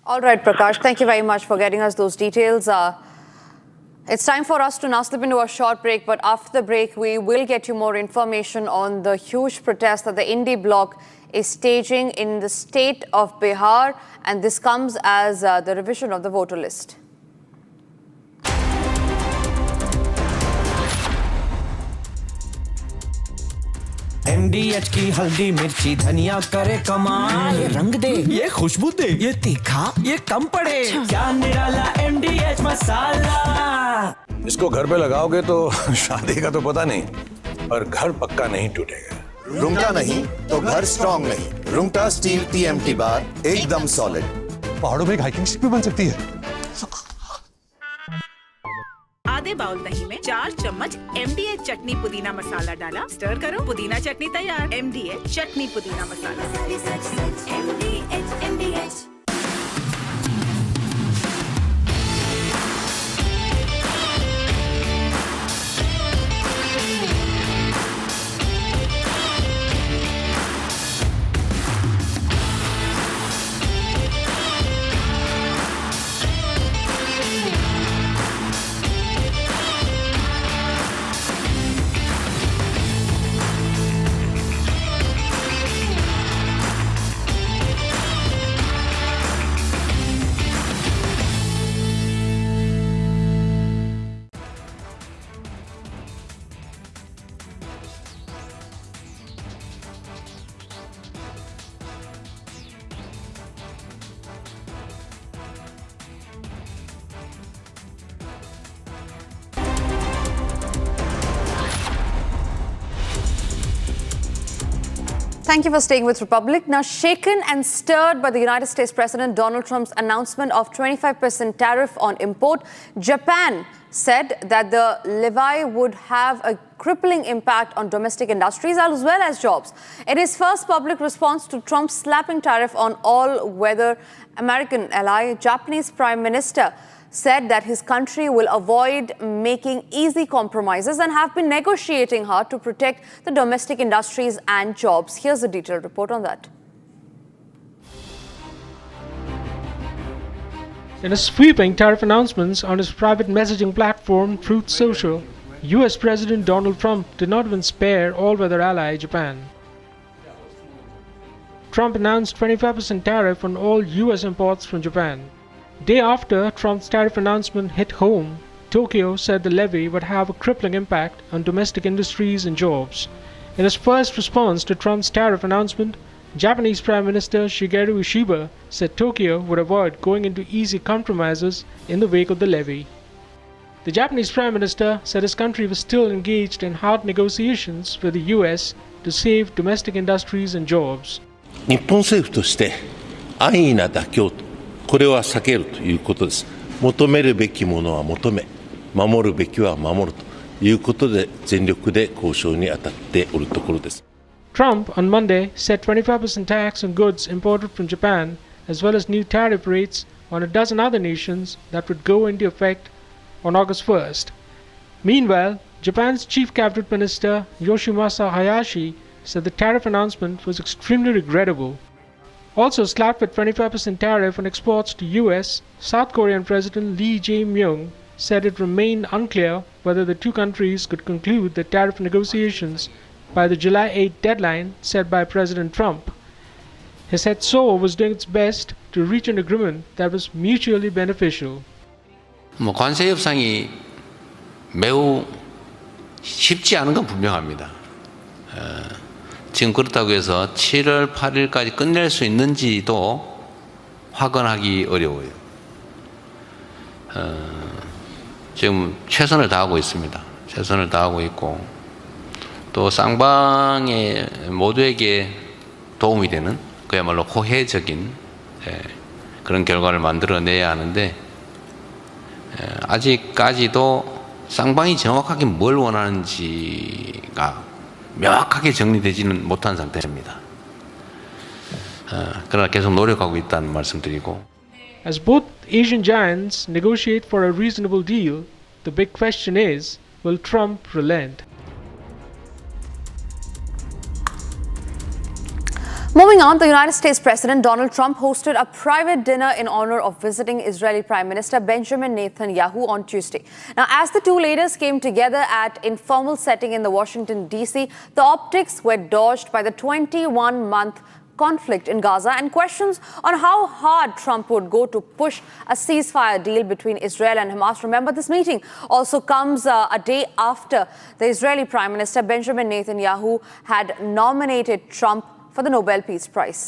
All right, Prakash, thank you very much for getting us those details. It's time for us to now slip into a short break, but after the break, we will get you more information on the huge protest that the Indie bloc is staging in the state of Bihar, and this comes as the revision of the voter list. MDH की हल्दी मिर्ची धनिया करे कमाल, ये रंग दे, ये खुशबू दे, ये तीखा, ये कम पड़े, क्या निराला MDH मसाला। इसको घर पे लगाओगे तो शादी का तो पता नहीं, पर घर पक्का नहीं टूटेगा। रुंगटा नहीं तो घर स्ट्रॉन्ग नहीं। रुंगटा स्टील TMT बार एकदम सॉलिड। पहाड़ों में एक हाइकिंग शिप भी बन सकती है। आधे बाउल दही में 4 चम्मच MDH चटनी पुदीना मसाला डाला, स्टर करो, पुदीना चटनी तैयार। MDH चटनी पुदीना मसाला। MDH। Thank you for staying with Republic. Now, shaken and stirred by the United States President Donald Trump's announcement of 25% tariff on import, Japan said that the levy would have a crippling impact on domestic industries as well as jobs. In his first public response to Trump's slapping tariff on all-weather American ally, Japanese Prime Minister said that his country will avoid making easy compromises and have been negotiating hard to protect the domestic industries and jobs. Here's a detailed report on that. In a sweeping tariff announcements on his private messaging platform Truth Social, US President Donald Trump did not even spare all-weather ally Japan. Trump announced 25% tariff on all US imports from Japan. Day after Trump's tariff announcement hit home, Tokyo said the levy would have a crippling impact on domestic industries and jobs. In his first response to Trump's tariff announcement, Japanese Prime Minister Shigeru Ishiba said Tokyo would avoid going into easy compromises in the wake of the levy. The Japanese Prime Minister said his country was still engaged in hard negotiations with the US to save domestic industries and jobs. 日本政府として安易な妥協とこれは避けるということです。求めるべきものは求め、守るべきは守るということで全力で交渉に当たっておるところです。Trump on Monday set 25% tax on goods imported from Japan, as well as new tariff rates on a dozen other nations that would go into effect on August 1st. Meanwhile, Japan's Chief Cabinet Minister Yoshimasa Hayashi said the tariff announcement was extremely regrettable. Also slapped with 25% tariff on exports to US, South Korean President Lee Jae-myung said it remained unclear whether the two countries could conclude the tariff negotiations by the July 8 deadline set by President Trump. He said Seoul was doing its best to reach an agreement that was mutually beneficial. 관세 협상이 매우 쉽지 않은 건 분명합니다. 지금 그렇다고 해서 7월 8일까지 끝낼 수 있는지도 확언하기 어려워요. 지금 최선을 다하고 있습니다. 최선을 다하고 있고 또 쌍방의 모두에게 도움이 되는 그야말로 호혜적인 그런 결과를 만들어내야 하는데 아직까지도 쌍방이 정확하게 뭘 원하는지가 명확하게 정리되지는 못한 상태입니다. 그러나 계속 노력하고 있다는 말씀드리고. As both Asian giants negotiate for a reasonable deal, the big question is, will Trump relent? Moving on, the United States President Donald Trump hosted a private dinner in honor of visiting Israeli Prime Minister Benjamin Netanyahu on Tuesday. Now, as the two leaders came together at informal setting in the Washington, D.C., the optics were dodged by the 21-month conflict in Gaza and questions on how hard Trump would go to push a ceasefire deal between Israel and Hamas. Remember, this meeting also comes a day after the Israeli Prime Minister Benjamin Netanyahu had nominated Trump for the Nobel Peace Prize.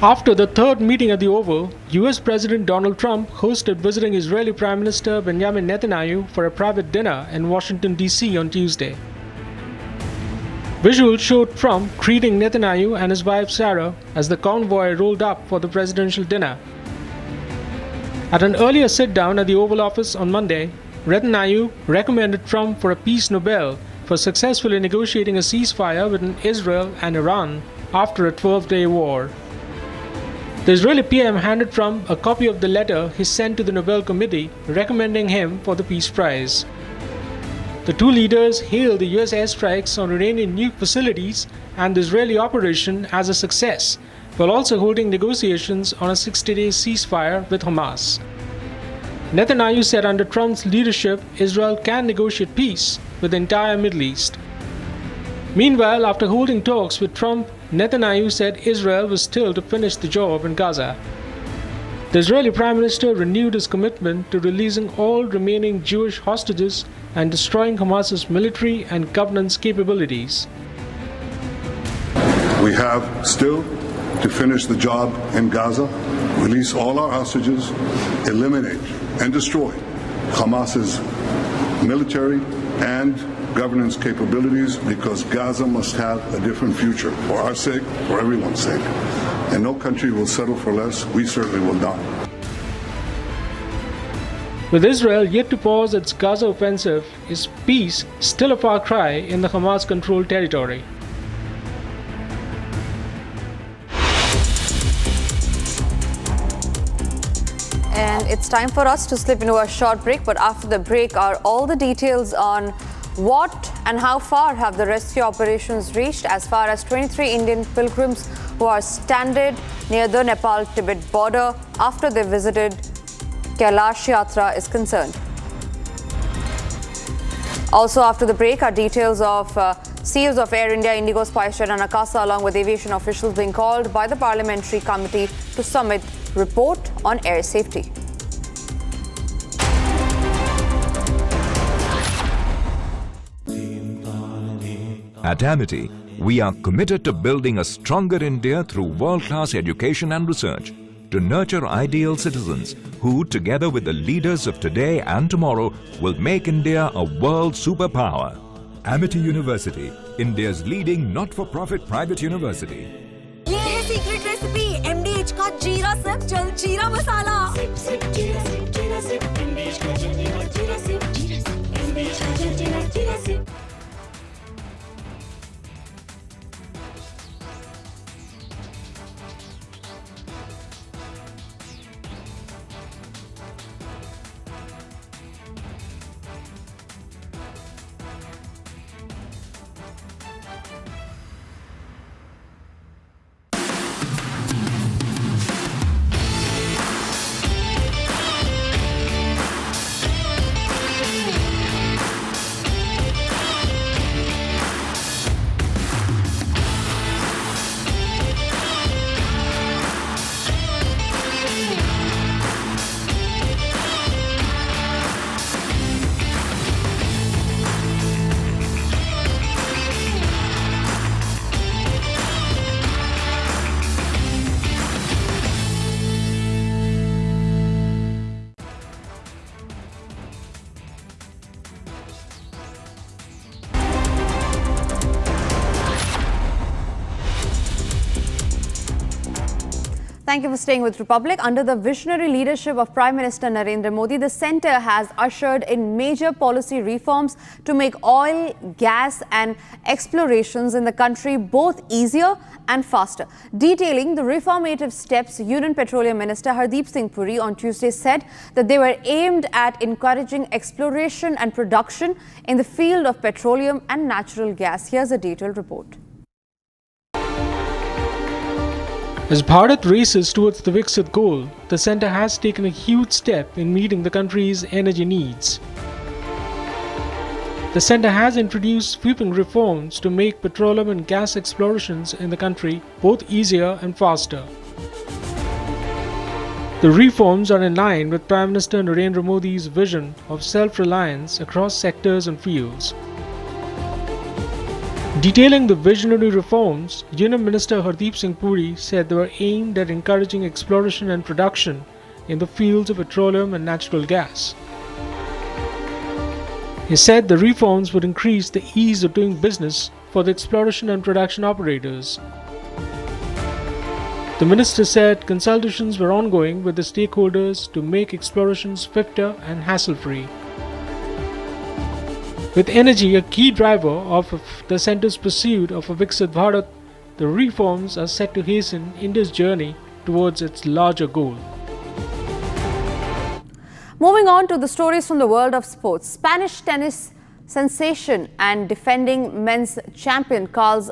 After the third meeting at the Oval, US President Donald Trump hosted visiting Israeli Prime Minister Benjamin Netanyahu for a private dinner in Washington, D.C. on Tuesday. Visuals showed Trump greeting Netanyahu and his wife Sarah as the convoy rolled up for the presidential dinner. At an earlier sit-down at the Oval Office on Monday, Netanyahu recommended Trump for a Peace Nobel for successfully negotiating a ceasefire between Israel and Iran after a 12-day war. The Israeli PM handed Trump a copy of the letter he sent to the Nobel Committee recommending him for the Peace Prize. The two leaders hailed the US airstrikes on Iranian nuke facilities and the Israeli operation as a success, while also holding negotiations on a 60-day ceasefire with Hamas. Netanyahu said under Trump's leadership, Israel can negotiate peace with the entire Middle East. Meanwhile, after holding talks with Trump, Netanyahu said Israel was still to finish the job in Gaza. The Israeli Prime Minister renewed his commitment to releasing all remaining Jewish hostages and destroying Hamas's military and governance capabilities. We have still to finish the job in Gaza, release all our hostages, eliminate and destroy Hamas's military and governance capabilities, because Gaza must have a different future for our sake, for everyone's sake. And no country will settle for less. We certainly will not. With Israel yet to pause its Gaza offensive, is peace still a far cry in the Hamas-controlled territory? And it's time for us to slip into a short break, but after the break are all the details on what and how far have the rescue operations reached as far as 23 Indian pilgrims who are stranded near the Nepal-Tibet border after they visited Kailash Yatra is concerned. Also after the break are details of CEOs of Air India, Indigo, SpiceJet and Akasa along with aviation officials being called by the Parliamentary Committee to submit report on air safety. At Amity, we are committed to building a stronger India through world-class education and research to nurture ideal citizens who, together with the leaders of today and tomorrow, will make India a world superpower. Amity University, India's leading not-for-profit private university. ये है secret recipe MDH का जीरा SIP जल जीरा मसाला SIP SIP जीरा SIP MDH का जल जीरा सिप MDH का जल जीरा SIP Thank you for staying with Republic. Under the visionary leadership of Prime Minister Narendra Modi, the centre has ushered in major policy reforms to make oil, gas and explorations in the country both easier and faster. Detailing the reformative steps, Union Petroleum Minister Hardeep Singh Puri on Tuesday said that they were aimed at encouraging exploration and production in the field of petroleum and natural gas. Here's a detailed report. As Bharat races towards the Viksit goal, the centre has taken a huge step in meeting the country's energy needs. The centre has introduced sweeping reforms to make petroleum and gas explorations in the country both easier and faster. The reforms are in line with Prime Minister Narendra Modi's vision of self-reliance across sectors and fields. Detailing the visionary reforms, Union Minister Hardeep Singh Puri said they were aimed at encouraging exploration and production in the fields of petroleum and natural gas. He said the reforms would increase the ease of doing business for the exploration and production operators. The minister said consultations were ongoing with the stakeholders to make explorations swifter and hassle-free. With energy a key driver of the centre's pursuit of a Viksit Bharat, the reforms are set to hasten India's journey towards its larger goal. Moving on to the stories from the world of sports. Spanish tennis sensation and defending men's champion Carlos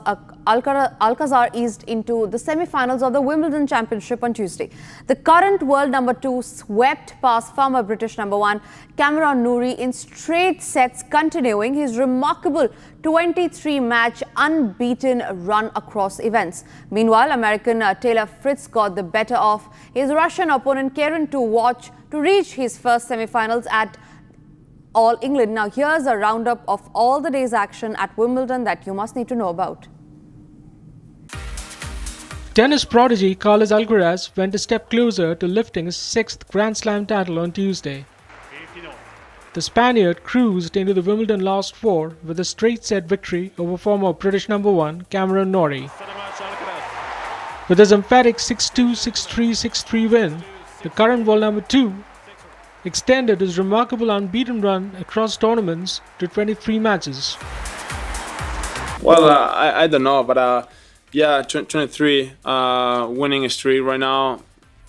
Alcaraz eased into the semi-finals of the Wimbledon Championship on Tuesday. The current world number 2 swept past former British number 1 Kumaran in straight sets, continuing his remarkable 23-match unbeaten run across events. Meanwhile, American Taylor Fritz got the better of his Russian opponent Karen to reach his first semi-finals at All England. Now here's a roundup of all the day's action at Wimbledon that you must need to know about. Tennis prodigy Carlos Alcaraz went a step closer to lifting his 6th Grand Slam title on Tuesday. The Spaniard cruised into the Wimbledon last 4 with a straight-set victory over former British number 1 Cameron Norrie. With his emphatic 6-2, 6-3, 6-3 win, the current world number 2 extended his remarkable unbeaten run across tournaments to 23 matches. Well, I don't know, but yeah, 23 winning streak right now.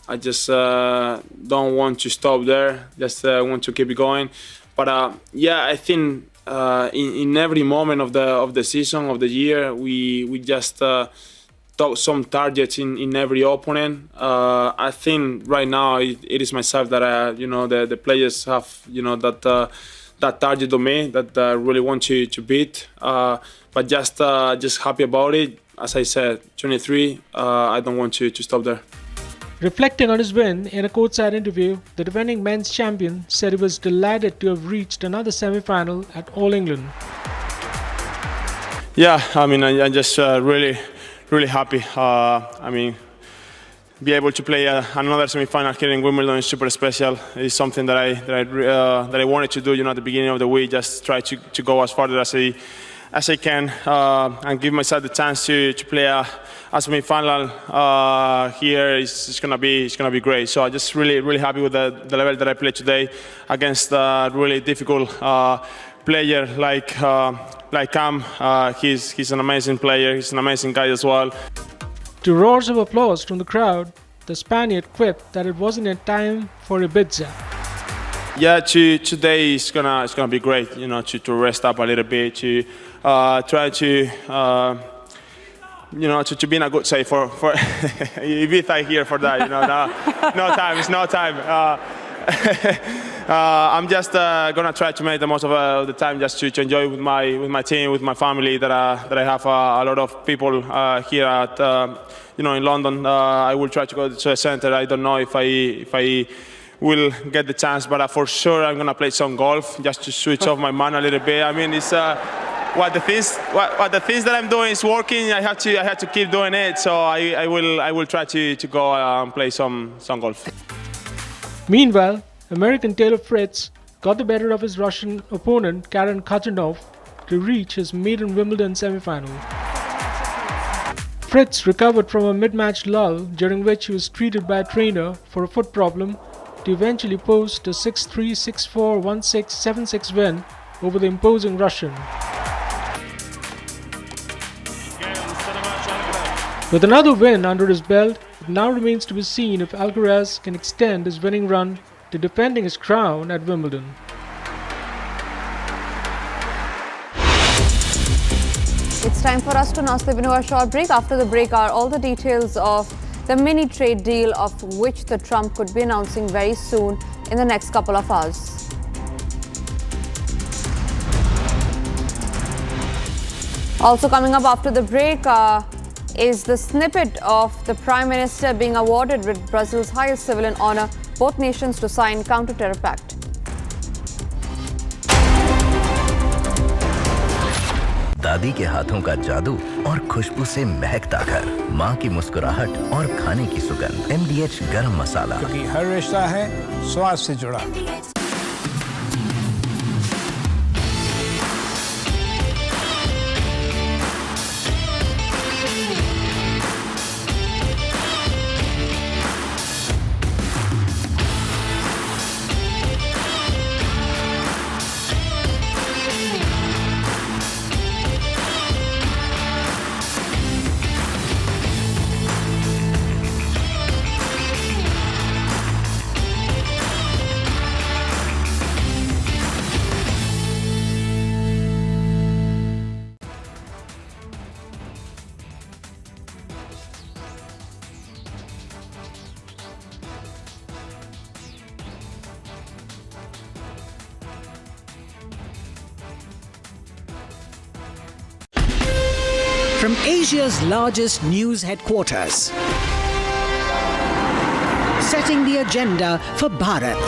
I just don't want to stop there. Just want to keep it going. But yeah, I think in every moment of the season of the year, we just took some targets in every opponent. I think right now it is myself that the players have that target on me that I really want to beat. But just happy about it. As I said, 23, I don't want to stop there. Reflecting on his win in a courtside interview, the defending men's champion said he was delighted to have reached another semi-final at All England. Yeah, I mean, I'm just really happy. I mean, be able to play another semi-final here in Wimbledon is super special. It's something that I wanted to do, at the beginning of the week, just try to go as far as I can and give myself the chance to play a semi-final here. It's gonna be great. So I'm just really happy with the level that I played today against a really difficult player like Cam. He's an amazing player. He's an amazing guy as well. To roars of applause from the crowd, the Spaniard quipped that it wasn't a time for Ibiza. Yeah, today is gonna be great. To rest up a little bit, to try to to be in a good shape for Ibiza here for that. No time. It's no time. I'm just gonna try to make the most of the time, just to enjoy with my team, with my family. That I have a lot of people here at in London. I will try to go to the center. I don't know if I will get the chance, but for sure I'm gonna play some golf just to switch off my mind a little bit. I mean, it's what the things that I'm doing is working. I have to keep doing it. So I will try to go and play some golf. Meanwhile, American Taylor Fritz got the better of his Russian opponent Karen Khachanov to reach his maiden Wimbledon semi-final. Fritz recovered from a mid-match lull during which he was treated by a trainer for a foot problem to eventually post a 6-3, 6-4, 1-6, 7-6 win over the imposing Russian. With another win under his belt, it now remains to be seen if Alcaraz can extend his winning run to defending his crown at Wimbledon. It's time for us to now slip into a short break. After the break are all the details of the mini trade deal, of which the Trump could be announcing very soon in the next couple of hours. Also coming up after the break is the snippet of the Prime Minister being awarded with Brazil's highest civilian honor, both nations to sign counter-terror pact. दादी के हाथों का जादू और खुशबू से महकता घर, माँ की मुस्कुराहट और खाने की सुगंध। MDH गरम मसाला, क्योंकि हर रिश्ता है स्वाद से जुड़ा। From Asia's largest news headquarters, setting the agenda for Bharat.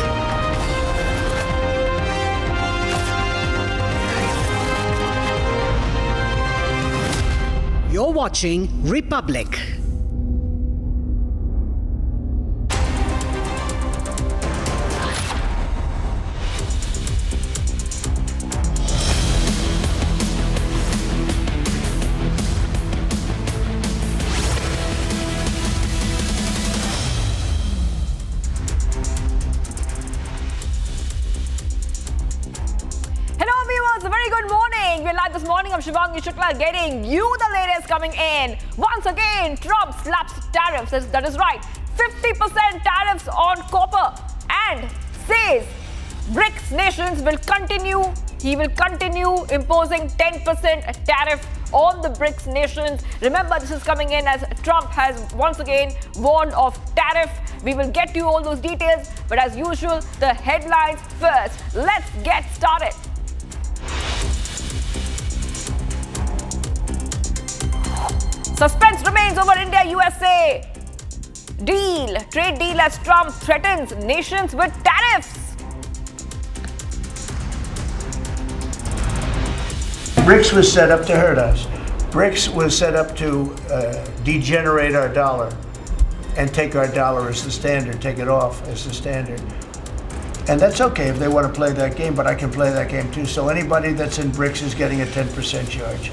You're watching Republic. This morning, I'm Shivangi Shukla getting you the latest coming in. Once again, Trump slaps tariffs. That is right, 50% tariffs on copper, and says BRICS nations will continue. He will continue imposing 10% tariff on the BRICS nations. Remember, this is coming in as Trump has once again warned of tariff. We will get you all those details, but as usual, the headlines first. Let's get started. Suspense remains over India-USA trade deal as Trump threatens nations with tariffs. BRICS was set up to hurt us. BRICS was set up to degenerate our dollar and take our dollar as the standard, take it off as the standard. And that's okay if they want to play that game, but I can play that game too. So anybody that's in BRICS is getting a 10% charge.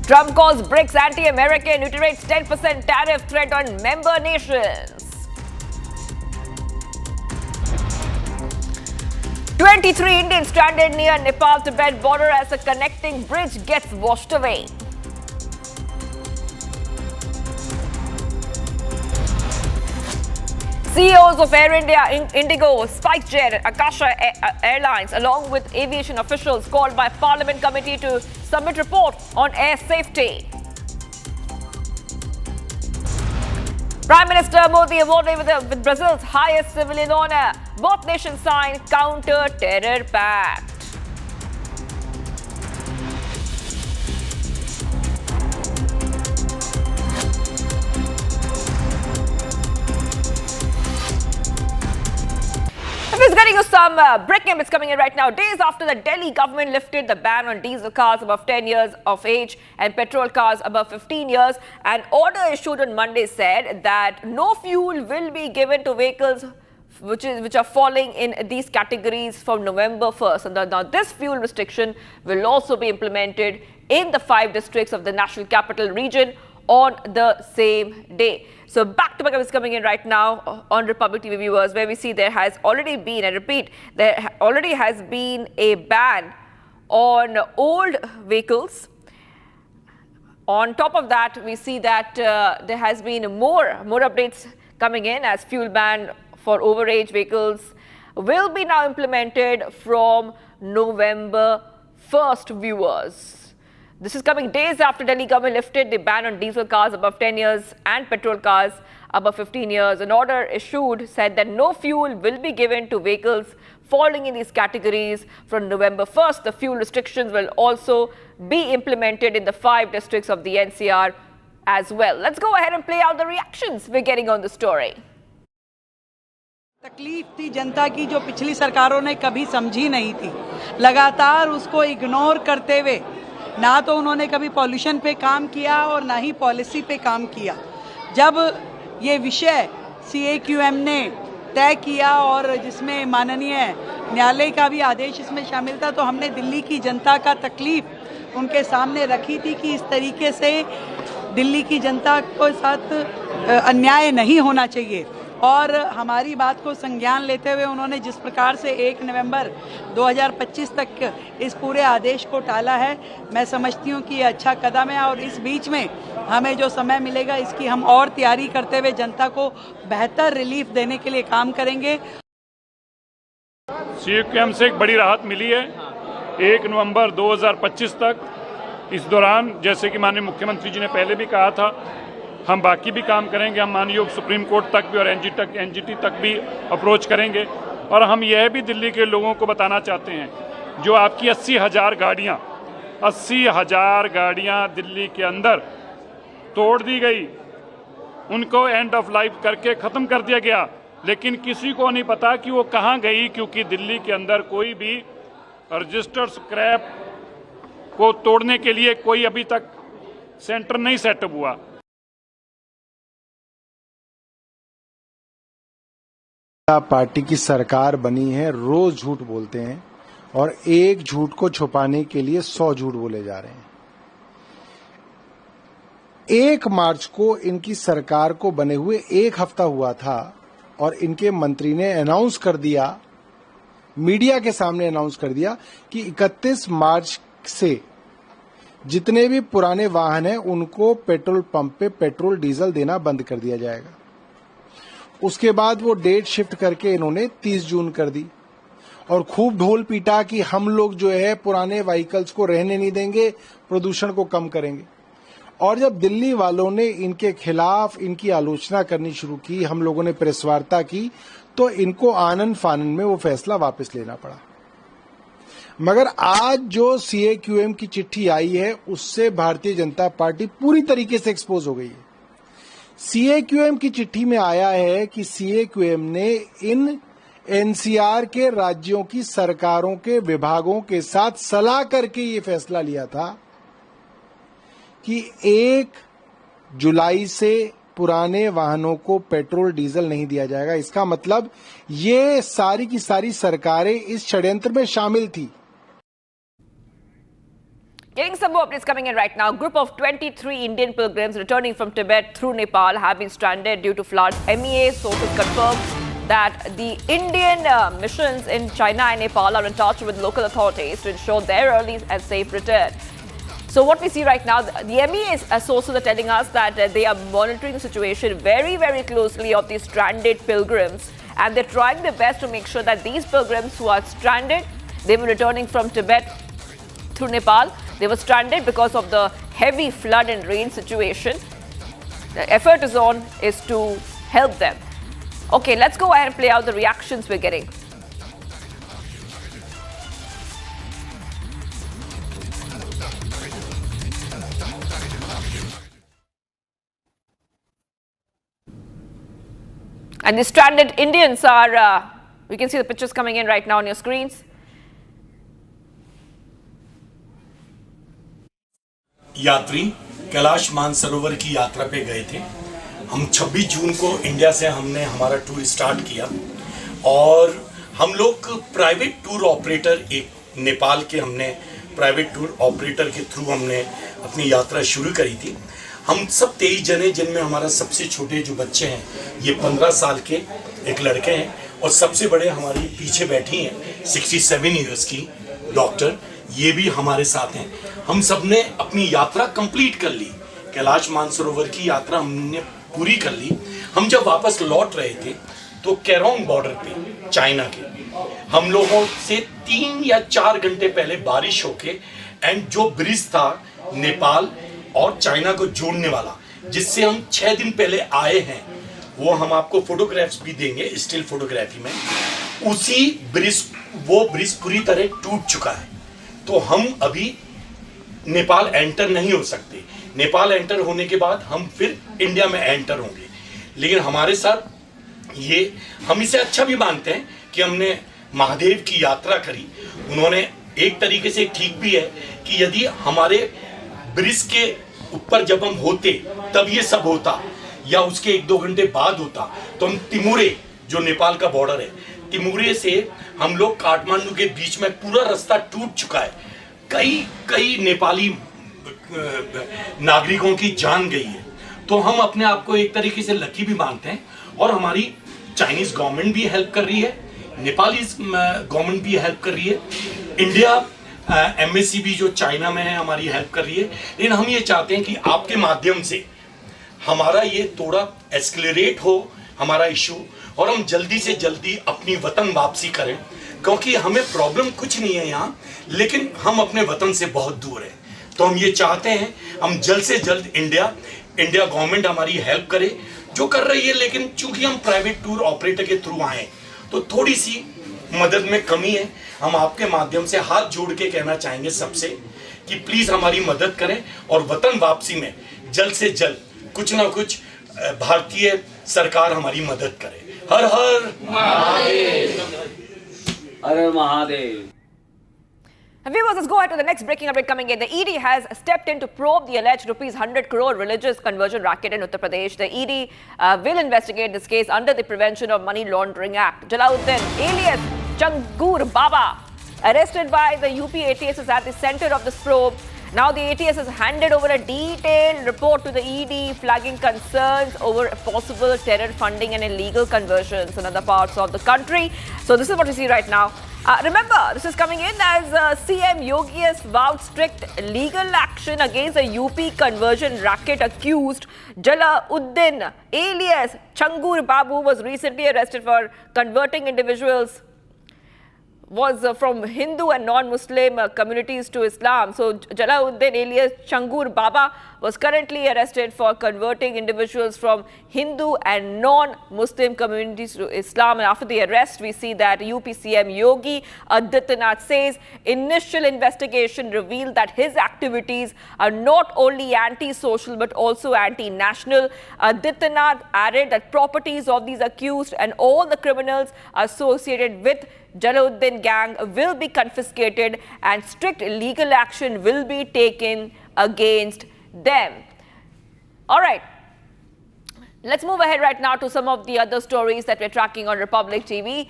Trump calls BRICS anti-American, reiterates 10% tariff threat on member nations. 23 Indians stranded near Nepal-Tibet border as a connecting bridge gets washed away. CEOs of Air India, Indigo, SpiceJet, Akasha Airlines, along with aviation officials called by Parliament Committee to submit report on air safety. Prime Minister Modi awarded with Brazil's highest civilian honor. Both nations signed counter-terror pact. Just getting you some breaking news coming in right now. Days after the Delhi government lifted the ban on diesel cars above 10 years of age and petrol cars above 15 years, an order issued on Monday said that no fuel will be given to vehicles which are falling in these categories from November 1st. And now this fuel restriction will also be implemented in the 5 districts of the National Capital Region on the same day. So back-to-back is coming in right now on Republic TV viewers, where we see there has already been, I repeat, there already has been a ban on old vehicles. On top of that, we see that there has been more updates coming in as fuel ban for overage vehicles will be now implemented from November 1st, viewers. This is coming days after Delhi government lifted the ban on diesel cars above 10 years and petrol cars above 15 years. An order issued said that no fuel will be given to vehicles falling in these categories from November 1st. The fuel restrictions will also be implemented in the 5 districts of the NCR as well. Let's go ahead and play out the reactions we're getting on the story. तकलीफ थी जनता की जो पिछली सरकारों ने कभी समझी नहीं थी, लगातार उसको इग्नोर करते हुए ना तो उन्होंने कभी पॉल्यूशन पे काम किया और ना ही पॉलिसी पे काम किया। जब ये विषय CAQM ने तय किया और जिसमें माननीय न्यायालय का भी आदेश इसमें शामिल था, तो हमने दिल्ली की जनता का तकलीफ उनके सामने रखी थी कि इस तरीके से दिल्ली की जनता को साथ अन्याय नहीं होना चाहिए। और हमारी बात को संज्ञान लेते हुए उन्होंने जिस प्रकार से 1 नवंबर 2025 तक इस पूरे आदेश को टाला है, मैं समझती हूँ कि ये अच्छा कदम है और इस बीच में हमें जो समय मिलेगा इसकी हम और तैयारी करते हुए जनता को बेहतर रिलीफ देने के लिए काम करेंगे। CAQM से एक बड़ी राहत मिली है 1 नवंबर 2025 तक। इस दौरान जैसे कि माननीय मुख्यमंत्री जी ने पहले भी कहा था, हम बाकी भी काम करेंगे। हम माननीय सुप्रीम कोर्ट तक भी और NGT तक भी अप्रोच करेंगे। और हम यह भी दिल्ली के लोगों को बताना चाहते हैं, जो आपकी 80,000 गाड़ियाँ दिल्ली के अंदर तोड़ दी गई, उनको एंड ऑफ लाइफ करके ख़त्म कर दिया गया, लेकिन किसी को नहीं पता कि वो कहाँ गई, क्योंकि दिल्ली के अंदर कोई भी रजिस्टर्ड स्क्रैप को तोड़ने के लिए कोई अभी तक सेंटर नहीं सेटअप हुआ। पार्टी की सरकार बनी है, रोज झूठ बोलते हैं और एक झूठ को छुपाने के लिए 100 झूठ बोले जा रहे हैं। 1 मार्च को इनकी सरकार को बने हुए 1 हफ्ता हुआ था और इनके मंत्री ने अनाउंस कर दिया, मीडिया के सामने अनाउंस कर दिया कि 31 मार्च से जितने भी पुराने वाहन हैं उनको पेट्रोल पंप पे पेट्रोल डीजल देना बंद कर दिया जाएगा। उसके बाद वो डेट शिफ्ट करके इन्होंने 30 जून कर दी और खूब ढोल पीटा कि हम लोग जो है पुराने व्हीकल्स को रहने नहीं देंगे, प्रदूषण को कम करेंगे। और जब दिल्ली वालों ने इनके खिलाफ इनकी आलोचना करनी शुरू की, हम लोगों ने प्रेस वार्ता की, तो इनको आनन फानन में वो फैसला वापस लेना पड़ा। मगर आज जो CAQM की चिट्ठी आई है उससे भारतीय जनता पार्टी पूरी तरीके से एक्सपोज हो गई है। CAQM की चिट्ठी में आया है कि CAQM ने इन NCR के राज्यों की सरकारों के विभागों के साथ सलाह करके ये फैसला लिया था कि 1 जुलाई से पुराने वाहनों को पेट्रोल डीजल नहीं दिया जाएगा। इसका मतलब ये सारी की सारी सरकारें इस षड्यंत्र में शामिल थी। Getting some more updates coming in right now. A group of 23 Indian pilgrims returning from Tibet through Nepal have been stranded due to floods. MEA sources confirm that the Indian missions in China and Nepal are in touch with local authorities to ensure their early and safe return. So what we see right now, the MEA sources are telling us that they are monitoring the situation very, very closely of these stranded pilgrims, and they're trying their best to make sure that these pilgrims who are stranded, they were returning from Tibet through Nepal. They were stranded because of the heavy flood and rain situation. The effort is to help them. Okay, let's go ahead and play out the reactions we're getting. And the stranded Indians are, we can see the pictures coming in right now on your screens. यात्री कैलाश मानसरोवर की यात्रा पे गए थे। हम 26 जून को India से हमने हमारा टूर स्टार्ट किया और हम लोग प्राइवेट टूर ऑपरेटर, एक नेपाल के हमने प्राइवेट टूर ऑपरेटर के थ्रू हमने अपनी यात्रा शुरू करी थी। हम सब 23 जने, जिनमें हमारा सबसे छोटे जो बच्चे हैं ये 15 साल के एक लड़के हैं और सबसे बड़े हमारी पीछे बैठी हैं 67 ईयर्स की डॉक्टर, ये भी हमारे साथ हैं। हम सब ने अपनी यात्रा कंप्लीट कर ली, कैलाश मानसरोवर की यात्रा हमने पूरी कर ली। हम जब वापस लौट रहे थे तो केरोंग बॉर्डर पे चाइना के हम लोगों से 3 या 4 घंटे पहले बारिश होके एंड जो ब्रिज था नेपाल और चाइना को जोड़ने वाला, जिससे हम 6 दिन पहले आए हैं, वो हम आपको फोटोग्राफ्स भी देंगे स्टिल फोटोग्राफी में। उसी ब्रिज, वो ब्रिज पूरी तरह टूट चुका है। तो हम अभी नेपाल एंटर नहीं हो सकते। नेपाल एंटर होने के बाद हम फिर इंडिया में एंटर होंगे। लेकिन हमारे साथ ये हम इसे अच्छा भी मानते हैं कि हमने महादेव की यात्रा करी। उन्होंने एक तरीके से ठीक भी है कि यदि हमारे ब्रिज के ऊपर जब हम होते तब ये सब होता, या उसके 1-2 घंटे बाद होता, तो हम तिमुरे, जो नेपाल का बॉर्डर है, तिमुरे से हम लोग काठमांडू के बीच में पूरा रास्ता टूट चुका है। कई नेपाली नागरिकों की जान गई है। तो हम अपने आप को एक तरीके से लकी भी मानते हैं, और हमारी चाइनीज गवर्नमेंट भी हेल्प कर रही है, नेपाली गवर्नमेंट भी हेल्प कर रही है, इंडिया एमएससी भी जो चाइना में है हमारी हेल्प कर रही है। लेकिन हम ये चाहते हैं कि आपके माध्यम से हमारा ये थोड़ा एस्केलेरेट हो हमारा इशू, और हम जल्दी से जल्दी अपनी वतन वापसी करें, क्योंकि हमें प्रॉब्लम कुछ नहीं है यहाँ, लेकिन हम अपने वतन से बहुत दूर हैं। तो हम ये चाहते हैं हम जल्द से जल्द इंडिया गवर्नमेंट हमारी हेल्प करे, जो कर रही है। लेकिन चूंकि हम प्राइवेट टूर ऑपरेटर के थ्रू आए तो थोड़ी सी मदद में कमी है। हम आपके माध्यम से हाथ जोड़ के कहना चाहेंगे सबसे कि प्लीज हमारी मदद करें, और वतन वापसी में जल्द से जल्द कुछ ना कुछ भारतीय सरकार हमारी मदद करे। हर हर महादेव। हर Mahadev. And viewers, let's go ahead to the next breaking update coming in. The ED has stepped in to probe the alleged rupees 100 crore religious conversion racket in Uttar Pradesh. The ED will investigate this case under the Prevention of Money Laundering Act. Jalauddin, alias Changur Baba, arrested by the UP ATS, is at the center of this probe. Now the ATS has handed over a detailed report to the ED, flagging concerns over possible terror funding and illegal conversions in other parts of the country. So this is what we see right now. Remember, this is coming in as CM Yogi has vowed strict legal action against a UP conversion racket accused. Jalauddin, alias Changur Babu, was recently arrested for converting individuals was from Hindu and non-Muslim communities to Islam. So Jalauddin alias Changur Baba was currently arrested for converting individuals from Hindu and non-Muslim communities to Islam. And after the arrest, we see that UP CM Yogi Adityanath says initial investigation revealed that his activities are not only anti-social but also anti-national. Adityanath added that properties of these accused and all the criminals associated with Jalauddin gang will be confiscated and strict legal action will be taken against them. All right. Let's move ahead right now to some of the other stories that we're tracking on Republic TV.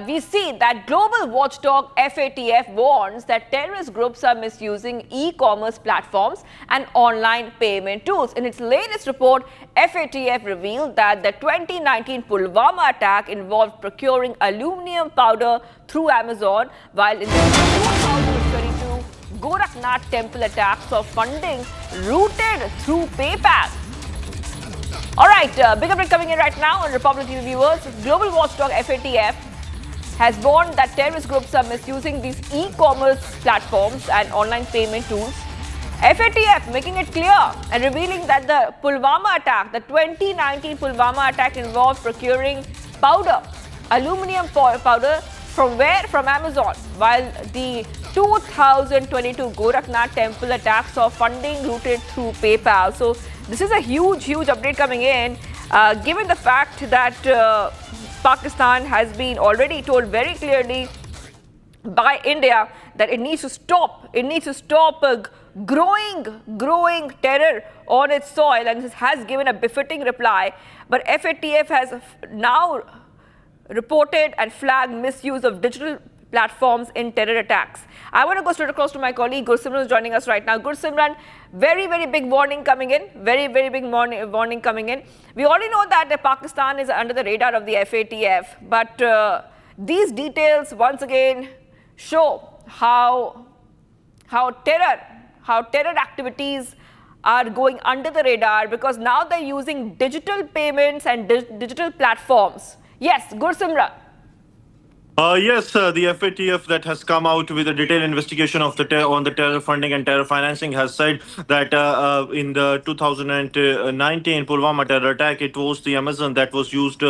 We see that global watchdog FATF warns that terrorist groups are misusing e-commerce platforms and online payment tools. In its latest report, FATF revealed that the 2019 Pulwama attack involved procuring aluminum powder through Amazon, while in the 2022 Gorakhnath temple attack saw funding routed through PayPal. All right, big update coming in right now on Republic TV viewers. Global watchdog FATF has warned that terrorist groups are misusing these e-commerce platforms and online payment tools. FATF making it clear and revealing that the Pulwama attack, the 2019 Pulwama attack, involved procuring powder, aluminum powder, from where? From Amazon, while the 2022 Gorakhnath temple attack saw funding routed through PayPal. So this is a huge update coming in, given the fact that Pakistan has been already told very clearly by India that it needs to stop. It needs to stop growing terror on its soil, and this has given a befitting reply. But FATF has now reported and flagged misuse of digital platforms in terror attacks. I want to go straight across to my colleague Gursimran, who's joining us right now. Gursimran, very big warning coming in. Very big warning coming in. We already know that Pakistan is under the radar of the FATF, but these details once again show how terror activities are going under the radar, because now they're using digital payments and digital platforms. Yes, Gursimran. Yes, the FATF that has come out with a detailed investigation of on the terror funding and terror financing has said that in the 2019 Pulwama terror attack, it was the Amazon that was used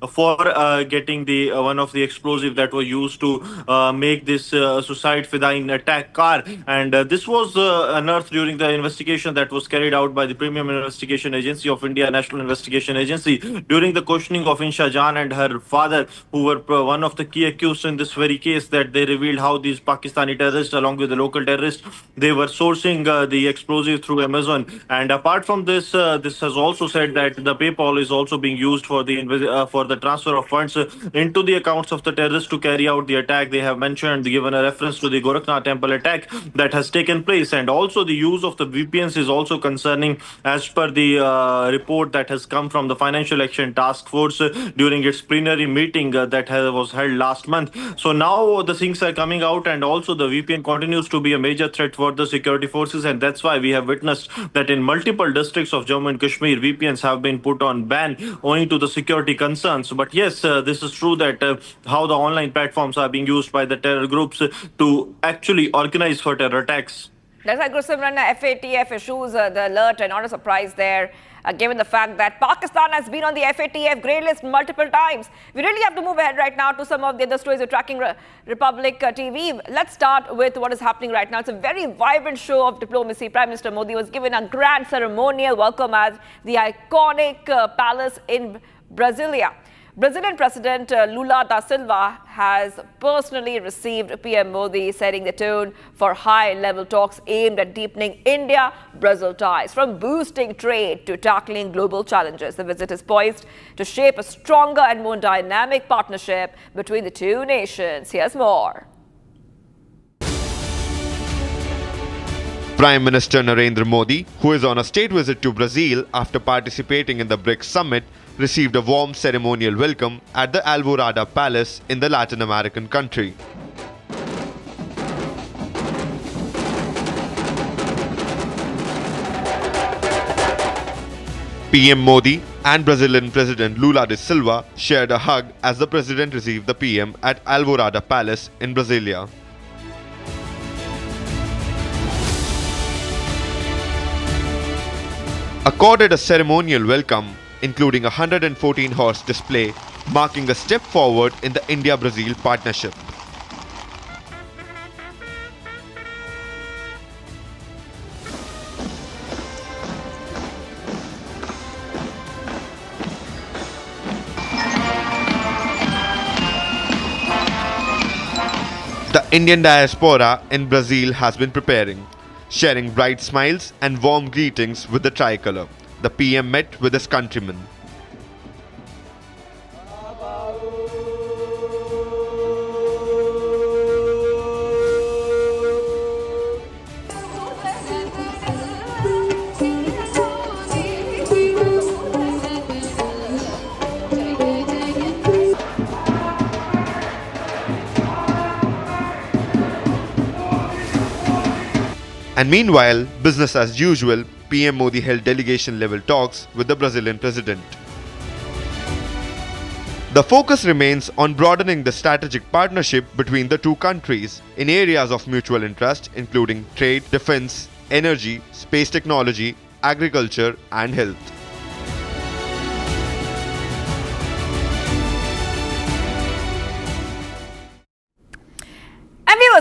for getting the one of the explosive that were used to make this suicide fidine attack car, and this was unearthed during the investigation that was carried out by the Premium Investigation Agency of India, National Investigation Agency, during the questioning of Insha Jan and her father, who were one of the key accused in this very case, that they revealed how these Pakistani terrorists, along with the local terrorists, they were sourcing the explosive through Amazon. And apart from this, this has also said that the PayPal is also being used for the transfer of funds into the accounts of the terrorists to carry out the attack. They have mentioned, given a reference to the Gorakhnath temple attack that has taken place, and also the use of the VPNs is also concerning, as per the report that has come from the Financial Action Task Force during its plenary meeting that was held last month. So now the things are coming out, and also the VPN continues to be a major threat for the security forces, and that's why we have witnessed that in multiple districts of Jammu and Kashmir, VPNs have been put on ban owing to the security concerns. But yes, this is true that how the online platforms are being used by the terror groups to actually organize for terror attacks. That's like Simran, FATF issues the alert, and not a surprise there, given the fact that Pakistan has been on the FATF grey list multiple times. We really have to move ahead right now to some of the other stories we're tracking Republic TV. Let's start with what is happening right now. It's a very vibrant show of diplomacy. Prime Minister Modi was given a grand ceremonial welcome at the iconic palace in Brasilia. Brazilian President Lula da Silva has personally received PM Modi, setting the tone for high-level talks aimed at deepening India-Brazil ties, from boosting trade to tackling global challenges. The visit is poised to shape a stronger and more dynamic partnership between the two nations. Here's more. Prime Minister Narendra Modi, who is on a state visit to Brazil after participating in the BRICS summit, received a warm ceremonial welcome at the Alvorada Palace in the Latin American country. PM Modi and Brazilian President Lula da Silva shared a hug as the president received the PM at Alvorada Palace in Brasilia. Accorded a ceremonial welcome, including a 114-horse display, marking a step forward in the India-Brazil partnership. The Indian diaspora in Brazil has been preparing, sharing bright smiles and warm greetings with the tricolour. The PM met with his countrymen. And meanwhile, business as usual, PM Modi held delegation-level talks with the Brazilian president. The focus remains on broadening the strategic partnership between the two countries in areas of mutual interest, including trade, defense, energy, space technology, agriculture, and health.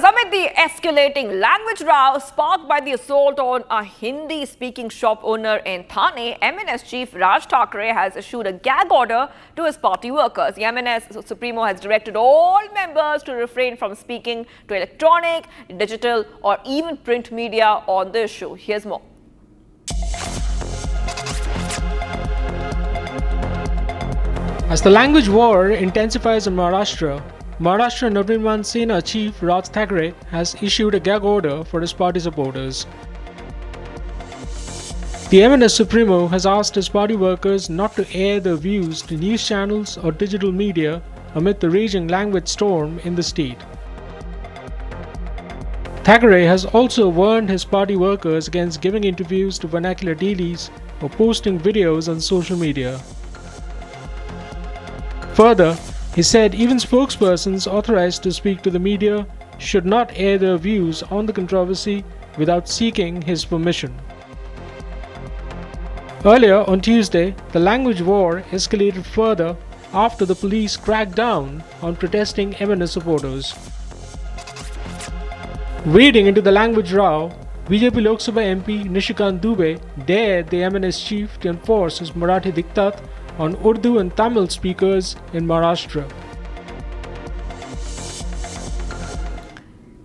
Amid the escalating language row sparked by the assault on a Hindi-speaking shop owner in Thane, MNS chief Raj Thackeray has issued a gag order to his party workers. The MNS Supremo has directed all members to refrain from speaking to electronic, digital, or even print media on the issue. Here's more. As the language war intensifies in Maharashtra Navin Sena chief Raj Thackeray has issued a gag order for his party supporters. The MNS Supremo has asked his party workers not to air their views to news channels or digital media amid the raging language storm in the state. Thackeray has also warned his party workers against giving interviews to vernacular dailies or posting videos on social media. Further, He said even spokespersons authorized to speak to the media should not air their views on the controversy without seeking his permission. Earlier on Tuesday, the language war escalated further after the police cracked down on protesting MNS supporters. Wading into the language row, BJP Lok Sabha MP Nishikant Dubey dared the MNS chief to enforce his Marathi diktat on Urdu and Tamil speakers in Maharashtra.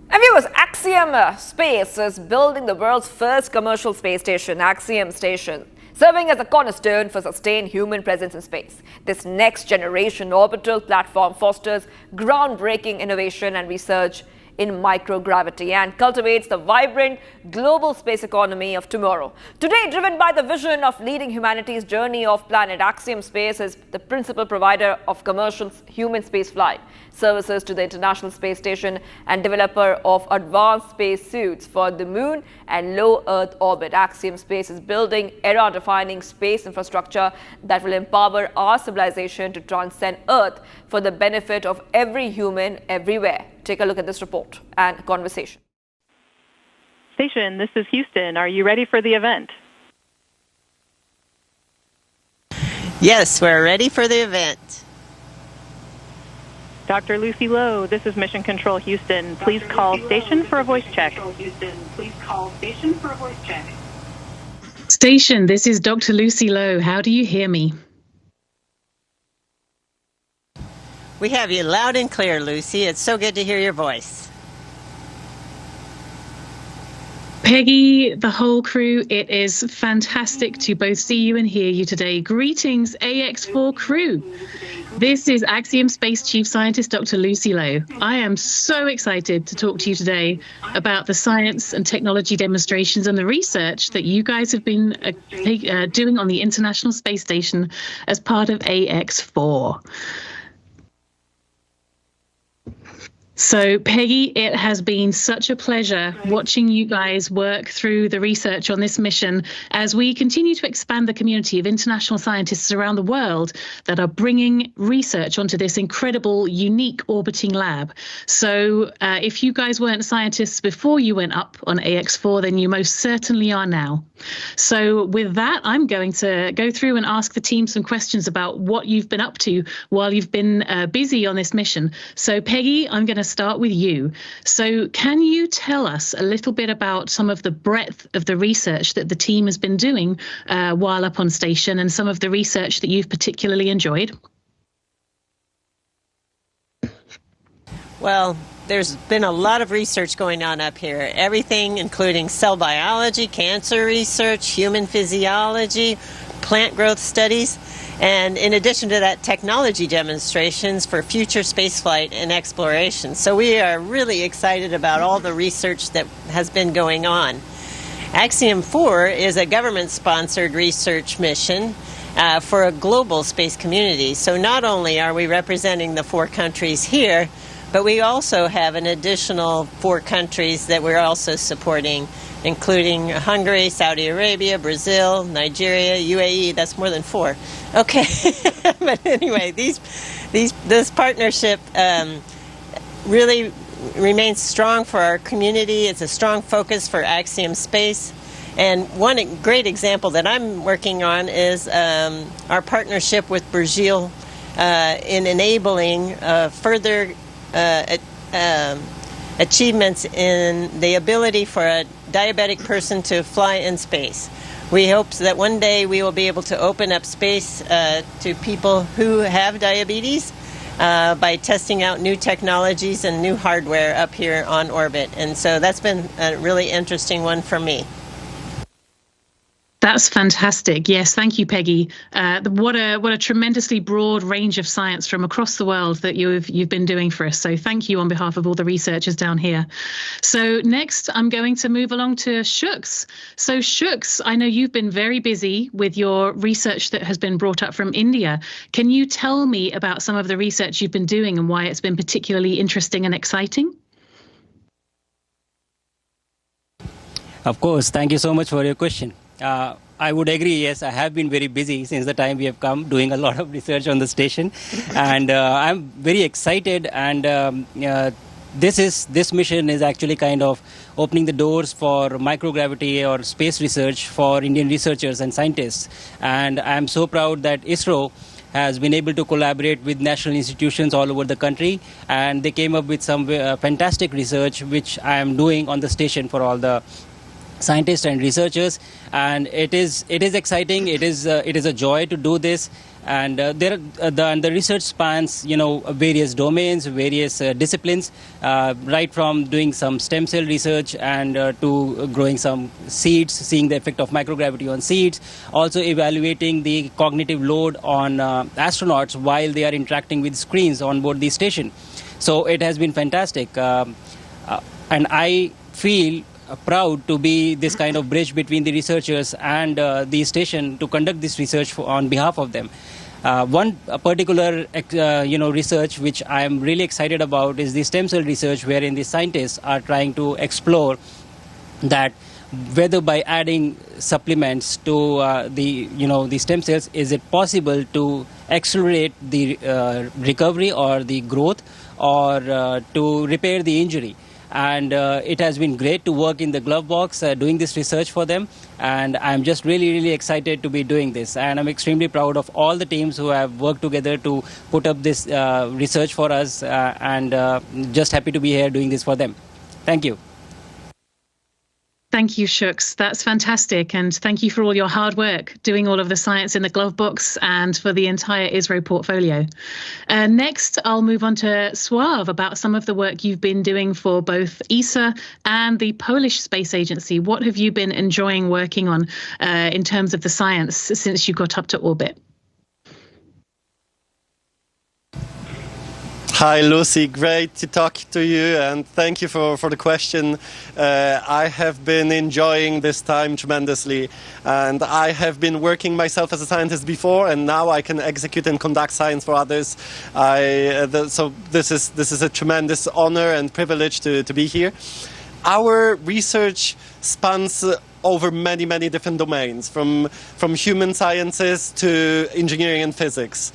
And viewers, Axiom Space is building the world's first commercial space station, Axiom Station, serving as a cornerstone for sustained human presence in space. This next-generation orbital platform fosters groundbreaking innovation and research in microgravity and cultivates the vibrant global space economy of tomorrow. Today, driven by the vision of leading humanity's journey off planet, Axiom Space is the principal provider of commercial human spaceflight services to the International Space Station and developer of advanced space suits for the Moon and low Earth orbit. Axiom Space is building era-defining space infrastructure that will empower our civilization to transcend Earth for the benefit of every human everywhere. Take a look at this report and conversation. Station, this is Houston. Are you ready for the event? Yes, we're ready for the event. Dr. Lucy Lowe, this is Mission Control Houston. Please call station for a voice check. Station, this is Dr. Lucy Lowe. How do you hear me? We have you loud and clear, Lucy. It's so good to hear your voice. Peggy, the whole crew, it is fantastic to both see you and hear you today. Greetings, AX4 crew. This is Axiom Space Chief Scientist Dr. Lucy Lowe. I am so excited to talk to you today about the science and technology demonstrations and the research that you guys have been doing on the International Space Station as part of AX4. So, Peggy, it has been such a pleasure watching you guys work through the research on this mission as we continue to expand the community of international scientists around the world that are bringing research onto this incredible, unique orbiting lab. So, if you guys weren't scientists before you went up on AX4, then you most certainly are now. So, with that, I'm going to go through and ask the team some questions about what you've been up to while you've been busy on this mission. So, Peggy, I'm going to start with you. So can you tell us a little bit about some of the breadth of the research that the team has been doing while up on station and some of the research that you've particularly enjoyed? Well, there's been a lot of research going on up here. Everything including cell biology, cancer research, human physiology, plant growth studies. And in addition to that, technology demonstrations for future spaceflight and exploration. So we are really excited about all the research that has been going on. Axiom 4 is a government-sponsored research mission for a global space community. So not only are we representing the 4 countries here, but we also have an additional 4 countries that we're also supporting, including Hungary, Saudi Arabia, Brazil, Nigeria, UAE. That's more than 4. Okay, but anyway, this partnership really remains strong for our community. It's a strong focus for Axiom Space. And one great example that I'm working on is our partnership with Brazil in enabling further achievements in the ability for a diabetic person to fly in space. We hope that one day we will be able to open up space to people who have diabetes by testing out new technologies and new hardware up here on orbit. And so that's been a really interesting one for me. That's fantastic. Yes, thank you, Peggy. What a tremendously broad range of science from across the world that you've been doing for us. So thank you on behalf of all the researchers down here. So next, I'm going to move along to Shooks. So Shooks, I know you've been very busy with your research that has been brought up from India. Can you tell me about some of the research you've been doing and why it's been particularly interesting and exciting? Of course. Thank you so much for your question. I would agree, yes, I have been very busy since the time we have come, doing a lot of research on the station. And I'm very excited, and this mission is actually kind of opening the doors for microgravity or space research for Indian researchers and scientists. And I'm so proud that ISRO has been able to collaborate with national institutions all over the country, and they came up with some fantastic research which I am doing on the station for all the scientists and researchers, and it is exciting. It is a joy to do this, and the research spans various domains, various disciplines, right from doing some stem cell research and to growing some seeds, seeing the effect of microgravity on seeds, also evaluating the cognitive load on astronauts while they are interacting with screens on board the station. So it has been fantastic, and I feel proud to be this kind of bridge between the researchers and the station to conduct this research on behalf of them. One particular research which I am really excited about is the stem cell research, wherein the scientists are trying to explore that whether by adding supplements to the stem cells, is it possible to accelerate the recovery or the growth, or to repair the injury. And it has been great to work in the glove box doing this research for them, and I'm just really excited to be doing this, and I'm extremely proud of all the teams who have worked together to put up this research for us, and just happy to be here doing this for them. Thank you. Thank you, Shuks. That's fantastic. And thank you for all your hard work doing all of the science in the glove box and for the entire ISRO portfolio. Next, I'll move on to Suave about some of the work you've been doing for both ESA and the Polish Space Agency. What have you been enjoying working on in terms of the science since you got up to orbit? Hi, Lucy. Great to talk to you, and thank you for the question. I have been enjoying this time tremendously, and I have been working myself as a scientist before, and now I can execute and conduct science for others. So this is a tremendous honor and privilege to be here. Our research spans over many different domains, from human sciences to engineering and physics.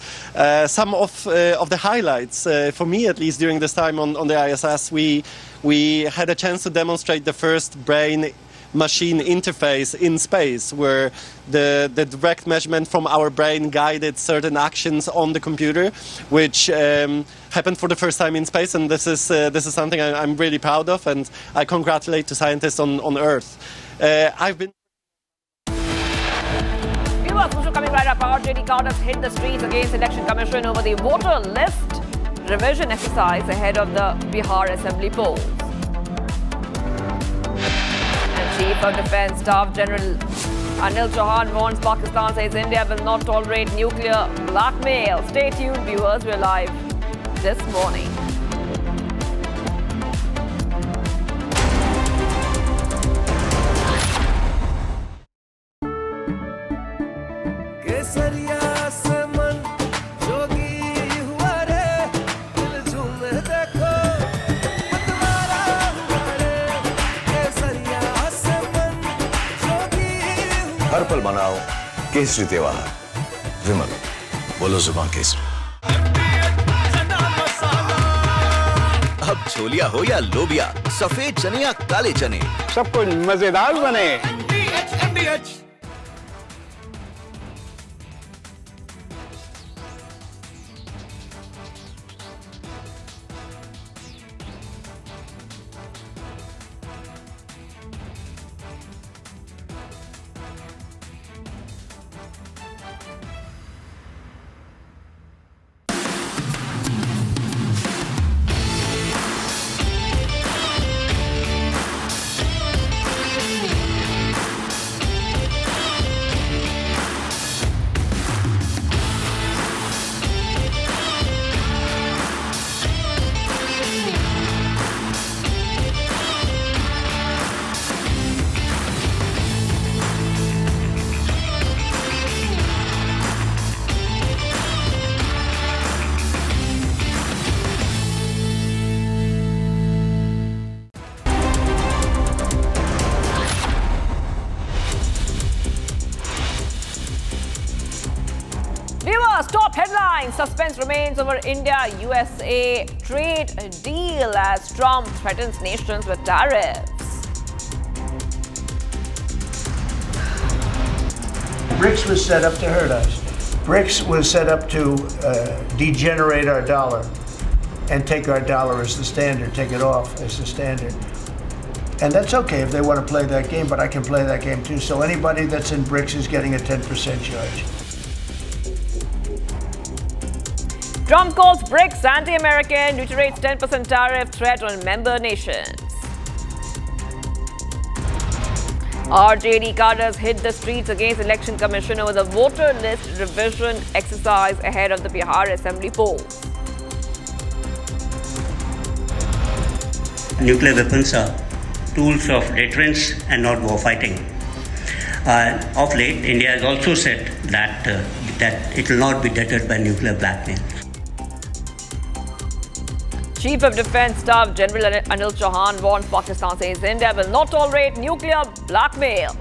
Some of the highlights, for me at least, during this time on the ISS, we had a chance to demonstrate the first brain-machine interface in space, where the direct measurement from our brain guided certain actions on the computer, which happened for the first time in space, and this is something I'm really proud of, and I congratulate the scientists on Earth. I've been... Viewers, also coming right up, our JD Carter's hit the streets against Election Commission over the voter list revision exercise ahead of the Bihar Assembly polls. And Chief of Defence Staff General Anil Chauhan warns Pakistan, says India will not tolerate nuclear blackmail. Stay tuned, viewers, we're live this morning. हर पल मनाओ केसरी त्योहार। विमल, बोलो जुबान केसरी। अब छोलिया हो या लोबिया, सफेद चने या काले चने, सब कुछ मजेदार बने। India's top headline: suspense remains over India-USA trade deal as Trump threatens nations with tariffs. BRICS was set up to hurt us. BRICS was set up to degenerate our dollar and take our dollar as the standard, take it off as the standard. And that's okay if they want to play that game, but I can play that game too. So anybody that's in BRICS is getting a 10% charge. Trump calls BRICS anti-American, reiterates 10% tariff threat on member nations. RJD cadres hit the streets against Election Commission over the voter list revision exercise ahead of the Bihar Assembly polls. Nuclear weapons are tools of deterrence and not war fighting. Of late, India has also said that it will not be deterred by nuclear blackmail. Chief of Defence Staff General Anil Chauhan warned Pakistan, says India will not tolerate nuclear blackmail.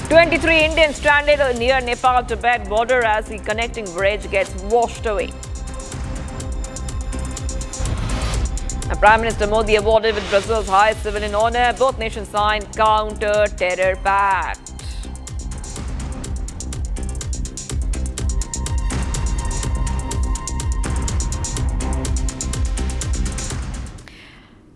23 Indians stranded near Nepal-Tibet border as the connecting bridge gets washed away. And Prime Minister Modi awarded with Brazil's highest civilian honour. Both nations signed counter-terror pact.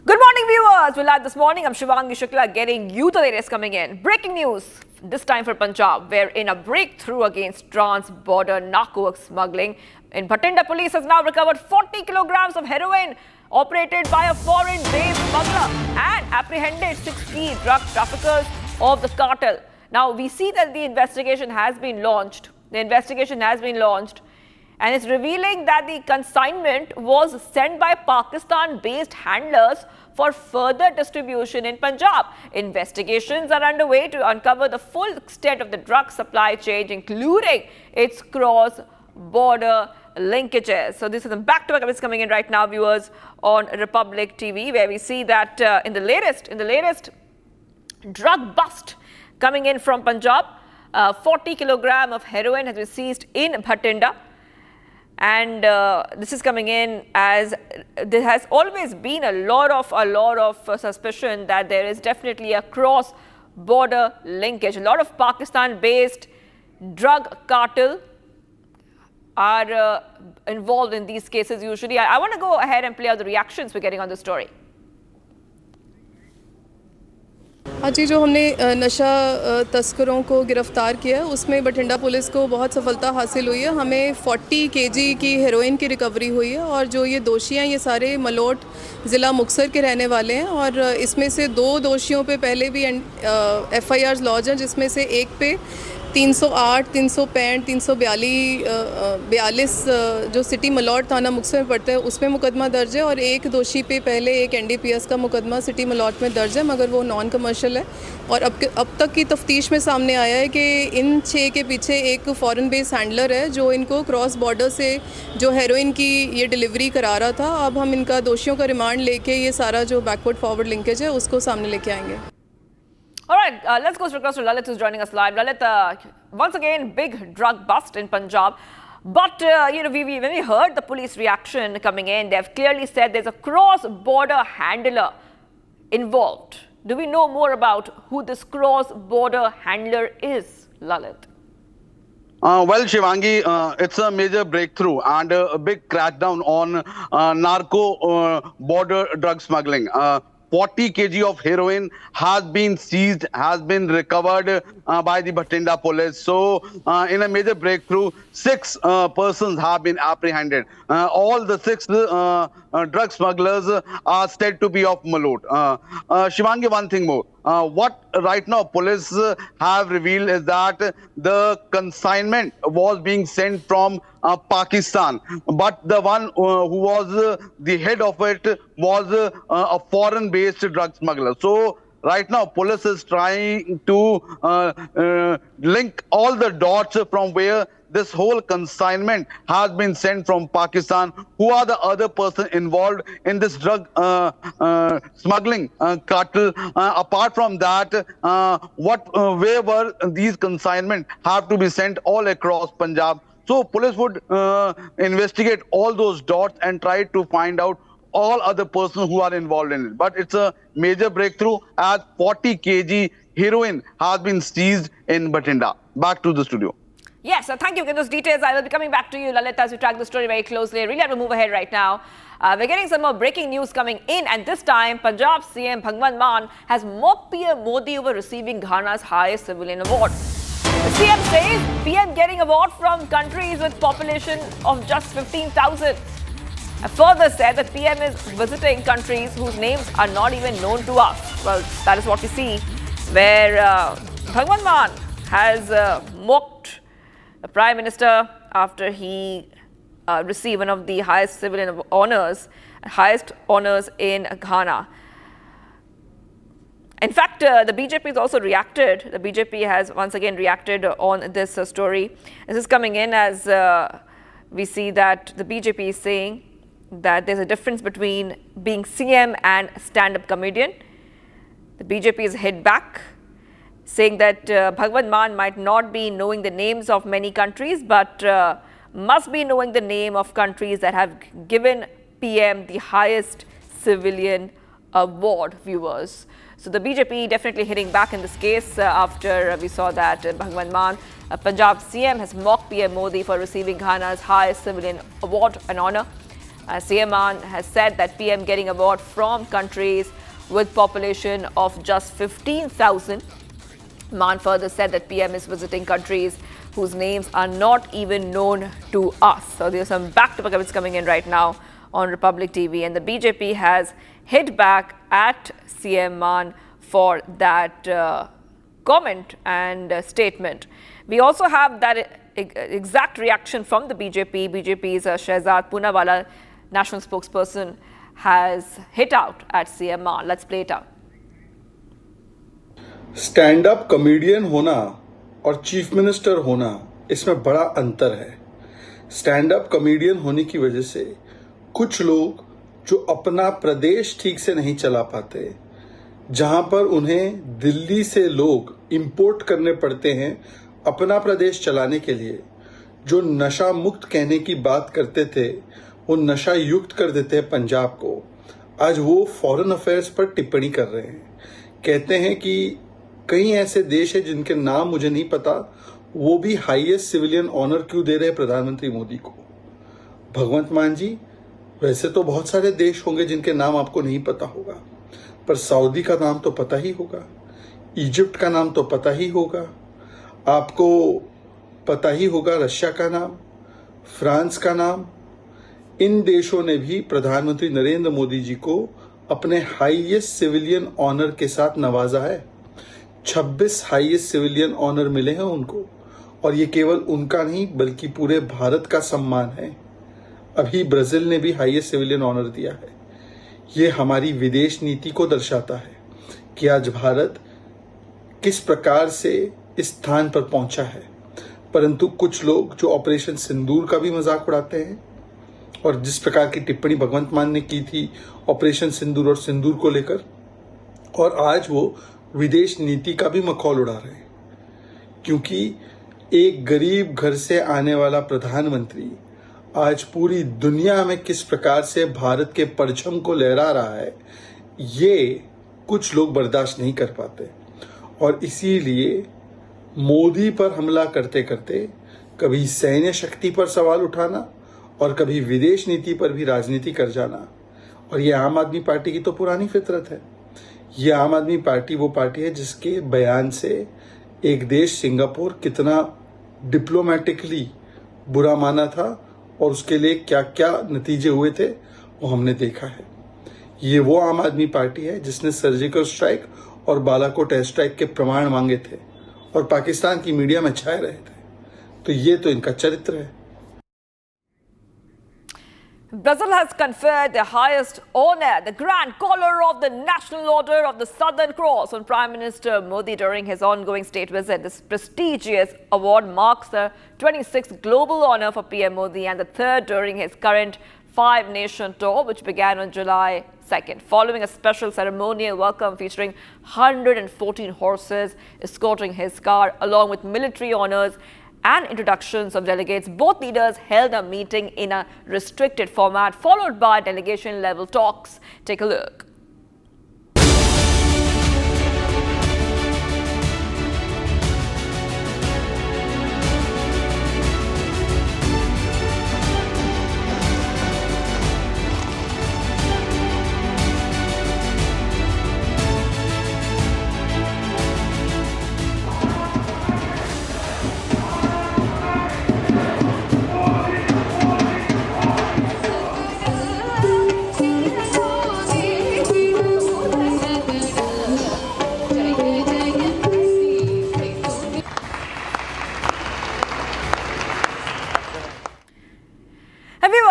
Good morning, viewers. We're live this morning. I'm Shivangi Shukla, getting you the latest coming in. Breaking news, this time for Punjab, where in a breakthrough against trans-border narco smuggling, in Bhatinda, police has now recovered 40 kilograms of heroin operated by a foreign-based smuggler and apprehended 60 drug traffickers of the cartel. Now, we see that the investigation has been launched. And it's revealing that the consignment was sent by Pakistan-based handlers for further distribution in Punjab. Investigations are underway to uncover the full extent of the drug supply chain, including its cross-border linkages. So this is a back-to-back events coming in right now, viewers, on Republic TV, where we see that in the latest drug bust coming in from Punjab, 40 kilogram of heroin has been seized in Bhatinda. And this is coming in as there has always been a lot of suspicion that there is definitely a cross-border linkage. A lot of Pakistan-based drug cartel are involved in these cases usually. I want to go ahead and play out the reactions we're getting on this story. आज जो हमने नशा तस्करों को गिरफ्तार किया है उसमें बठिंडा पुलिस को बहुत सफलता हासिल हुई है। हमें 40 केजी की हेरोइन की रिकवरी हुई है और जो ये दोषी हैं ये सारे मलोट ज़िला मुक्तसर के रहने वाले हैं और इसमें से 2 दोषियों पे पहले भी FIRs लॉन्च हैं, जिसमें से एक पे 308, 365, 342 जो सिटी मलौट थाना मुक्तसर में पड़ता है उसमें मुकदमा दर्ज है और एक दोषी पे पहले एक NDPS का मुकदमा सिटी मलौट में दर्ज है, मगर वो नॉन कमर्शियल है। और अब तक की तफ्तीश में सामने आया है कि इन 6 के पीछे एक फॉरेन बेस्ड हैंडलर है जो इनको क्रॉस बॉर्डर से जो हेरोइन की ये डिलीवरी करा रहा था। अब हम इनका दोषियों का रिमांड लेके ये सारा जो बैकवर्ड फॉरवर्ड लिंकेज है उसको सामने लेके आएंगे। All right, let's go across to Lalit, who's joining us live. Lalit, once again, big drug bust in Punjab. But, when we heard the police reaction coming in, they've clearly said there's a cross-border handler involved. Do we know more about who this cross-border handler is, Lalit? Well, Shivangi, it's a major breakthrough and a big crackdown on narco border drug smuggling. 40 kg of heroin has been seized, has been recovered by the Bhatinda police. So, in a major breakthrough, 6 persons have been apprehended. All the 6 drug smugglers are said to be of Malot. Shivangi, one thing more. What right now police have revealed is that the consignment was being sent from Pakistan, but the one who was the head of it was a foreign-based drug smuggler. So right now police is trying to link all the dots from where this whole consignment has been sent from Pakistan. Who are the other person involved in this drug smuggling cartel? Apart from that, where were these consignment have to be sent all across Punjab? So police would investigate all those dots and try to find out all other persons who are involved in it. But it's a major breakthrough as 40 kg heroin has been seized in Bathinda. Back to the studio. Yes, thank you for those details. I will be coming back to you, Lalit, as we track the story very closely. I really have to move ahead right now. We're getting some more breaking news coming in, and this time, Punjab CM Bhagwant Mann has mocked PM Modi over receiving Ghana's highest civilian award. The CM says PM getting award from countries with population of just 15,000. Further said that PM is visiting countries whose names are not even known to us. Well, that is what we see, where Bhagwant Mann has mocked the Prime Minister after he received one of the highest civilian honours, in Ghana. In fact, the BJP has also reacted. The BJP has once again reacted on this story. This is coming in as we see that the BJP is saying that there's a difference between being CM and stand-up comedian. The BJP is hit back, saying that Bhagwant Mann might not be knowing the names of many countries, but must be knowing the name of countries that have given PM the highest civilian award, viewers. So the BJP definitely hitting back in this case after we saw that Bhagwant Mann, Punjab CM, has mocked PM Modi for receiving Ghana's highest civilian award and honour. CM Mann has said that PM getting award from countries with population of just 15,000. Mann further said that PM is visiting countries whose names are not even known to us. So there's some back-to-back comments coming in right now on Republic TV, and the BJP has hit back at CM Mann for that comment and statement. We also have that exact reaction from the BJP. BJP's Shehzad Poonawala, national spokesperson, has hit out at CM Mann. Let's play it out. Stand up comedian होना और chief minister होना, इसमें बड़ा अंतर है। Stand up comedian होने की वजह से कुछ लोग जो अपना प्रदेश ठीक से नहीं चला पाते, जहां पर उन्हें दिल्ली से लोग इंपोर्ट करने पड़ते हैं अपना प्रदेश चलाने के लिए, जो नशा मुक्त कहने की बात करते थे वो नशा युक्त कर देते हैं पंजाब को। आज वो फॉरेन अफेयर्स पर टिप्पणी कर रहे हैं, कहते हैं कि कई ऐसे देश है जिनके नाम मुझे नहीं पता, वो भी हाईएस्ट सिविलियन ऑनर क्यों दे रहे हैं प्रधानमंत्री मोदी को। भगवंत मान जी, वैसे तो बहुत सारे देश होंगे जिनके नाम आपको नहीं पता होगा, पर सऊदी का नाम तो पता ही होगा, इजिप्ट का नाम तो पता ही होगा, आपको पता ही होगा रशिया का नाम, फ्रांस का नाम। इन देशों ने भी प्रधानमंत्री नरेंद्र मोदी जी को अपने हाईएस्ट सिविलियन ऑनर के साथ नवाजा है। 26 हाईएस्ट सिविलियन ऑनर मिले हैं उनको, और ये केवल उनका नहीं बल्कि पूरे भारत का सम्मान है। अभी ब्राजील ने भी हाईएस्ट सिविलियन ऑनर दिया है। ये हमारी विदेश नीति को दर्शाता है कि आज भारत किस प्रकार से इस स्थान पर पहुंचा है। परंतु कुछ लोग जो ऑपरेशन सिंदूर का भी मजाक उड़ाते हैं, और जिस प्रकार की टिप्पणी भगवंत मान ने की थी ऑपरेशन सिंदूर और सिंदूर को लेकर, और आज वो विदेश नीति का भी मखौल उड़ा रहे हैं, क्योंकि एक गरीब घर से आने वाला प्रधानमंत्री आज पूरी दुनिया में किस प्रकार से भारत के परचम को लहरा रहा है, ये कुछ लोग बर्दाश्त नहीं कर पाते। और इसीलिए मोदी पर हमला करते करते कभी सैन्य शक्ति पर सवाल उठाना और कभी विदेश नीति पर भी राजनीति कर जाना, और ये आम आदमी पार्टी की तो पुरानी फितरत है। ये आम आदमी पार्टी वो पार्टी है जिसके बयान से एक देश सिंगापुर कितना डिप्लोमेटिकली बुरा माना था और उसके लिए क्या क्या नतीजे हुए थे वो हमने देखा है। ये वो आम आदमी पार्टी है जिसने सर्जिकल स्ट्राइक और बालाकोट एयर स्ट्राइक के प्रमाण मांगे थे और पाकिस्तान की मीडिया में छाए रहे थे। तो ये तो इनका चरित्र है। Brazil has conferred the highest honor, the Grand Collar of the National Order of the Southern Cross, on Prime Minister Modi during his ongoing state visit. This prestigious award marks the 26th global honor for PM Modi and the third during his current 5-nation tour, which began on July 2nd. Following a special ceremonial welcome featuring 114 horses escorting his car, along with military honors and introductions of delegates, both leaders held a meeting in a restricted format, followed by delegation-level talks. Take a look.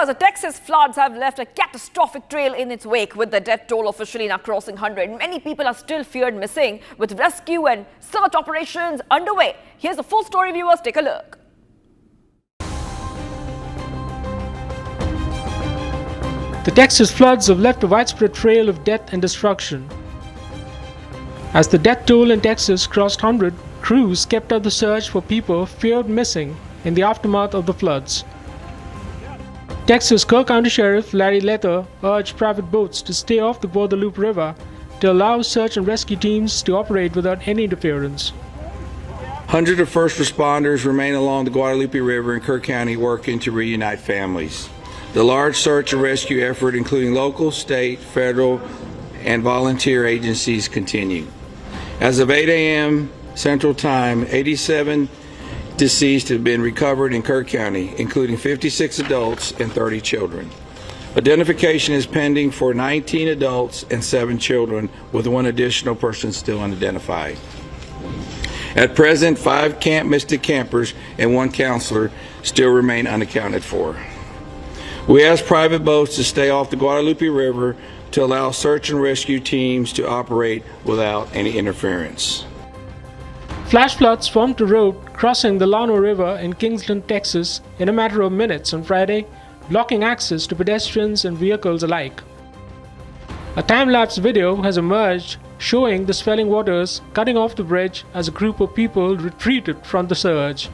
The Texas floods have left a catastrophic trail in its wake, with the death toll officially now crossing 100. Many people are still feared missing, with rescue and search operations underway. Here's the full story, viewers. Take a look. The Texas floods have left a widespread trail of death and destruction. As the death toll in Texas crossed 100, crews kept up the search for people feared missing in the aftermath of the floods. Texas Kerr County Sheriff Larry Lether urged private boats to stay off the Guadalupe River to allow search and rescue teams to operate without any interference. Hundreds of first responders remain along the Guadalupe River in Kerr County working to reunite families. The large search and rescue effort, including local, state, federal, and volunteer agencies, continue. As of 8 a.m. Central Time, 87 deceased have been recovered in Kerr County, including 56 adults and 30 children. Identification is pending for 19 adults and 7 children, with 1 additional person still unidentified. At present, 5 Camp Mystic campers and 1 counselor still remain unaccounted for. We ask private boats to stay off the Guadalupe River to allow search and rescue teams to operate without any interference. Flash floods swamped a road crossing the Llano River in Kingsland, Texas, in a matter of minutes on Friday, blocking access to pedestrians and vehicles alike. A time-lapse video has emerged showing the swelling waters cutting off the bridge as a group of people retreated from the surge.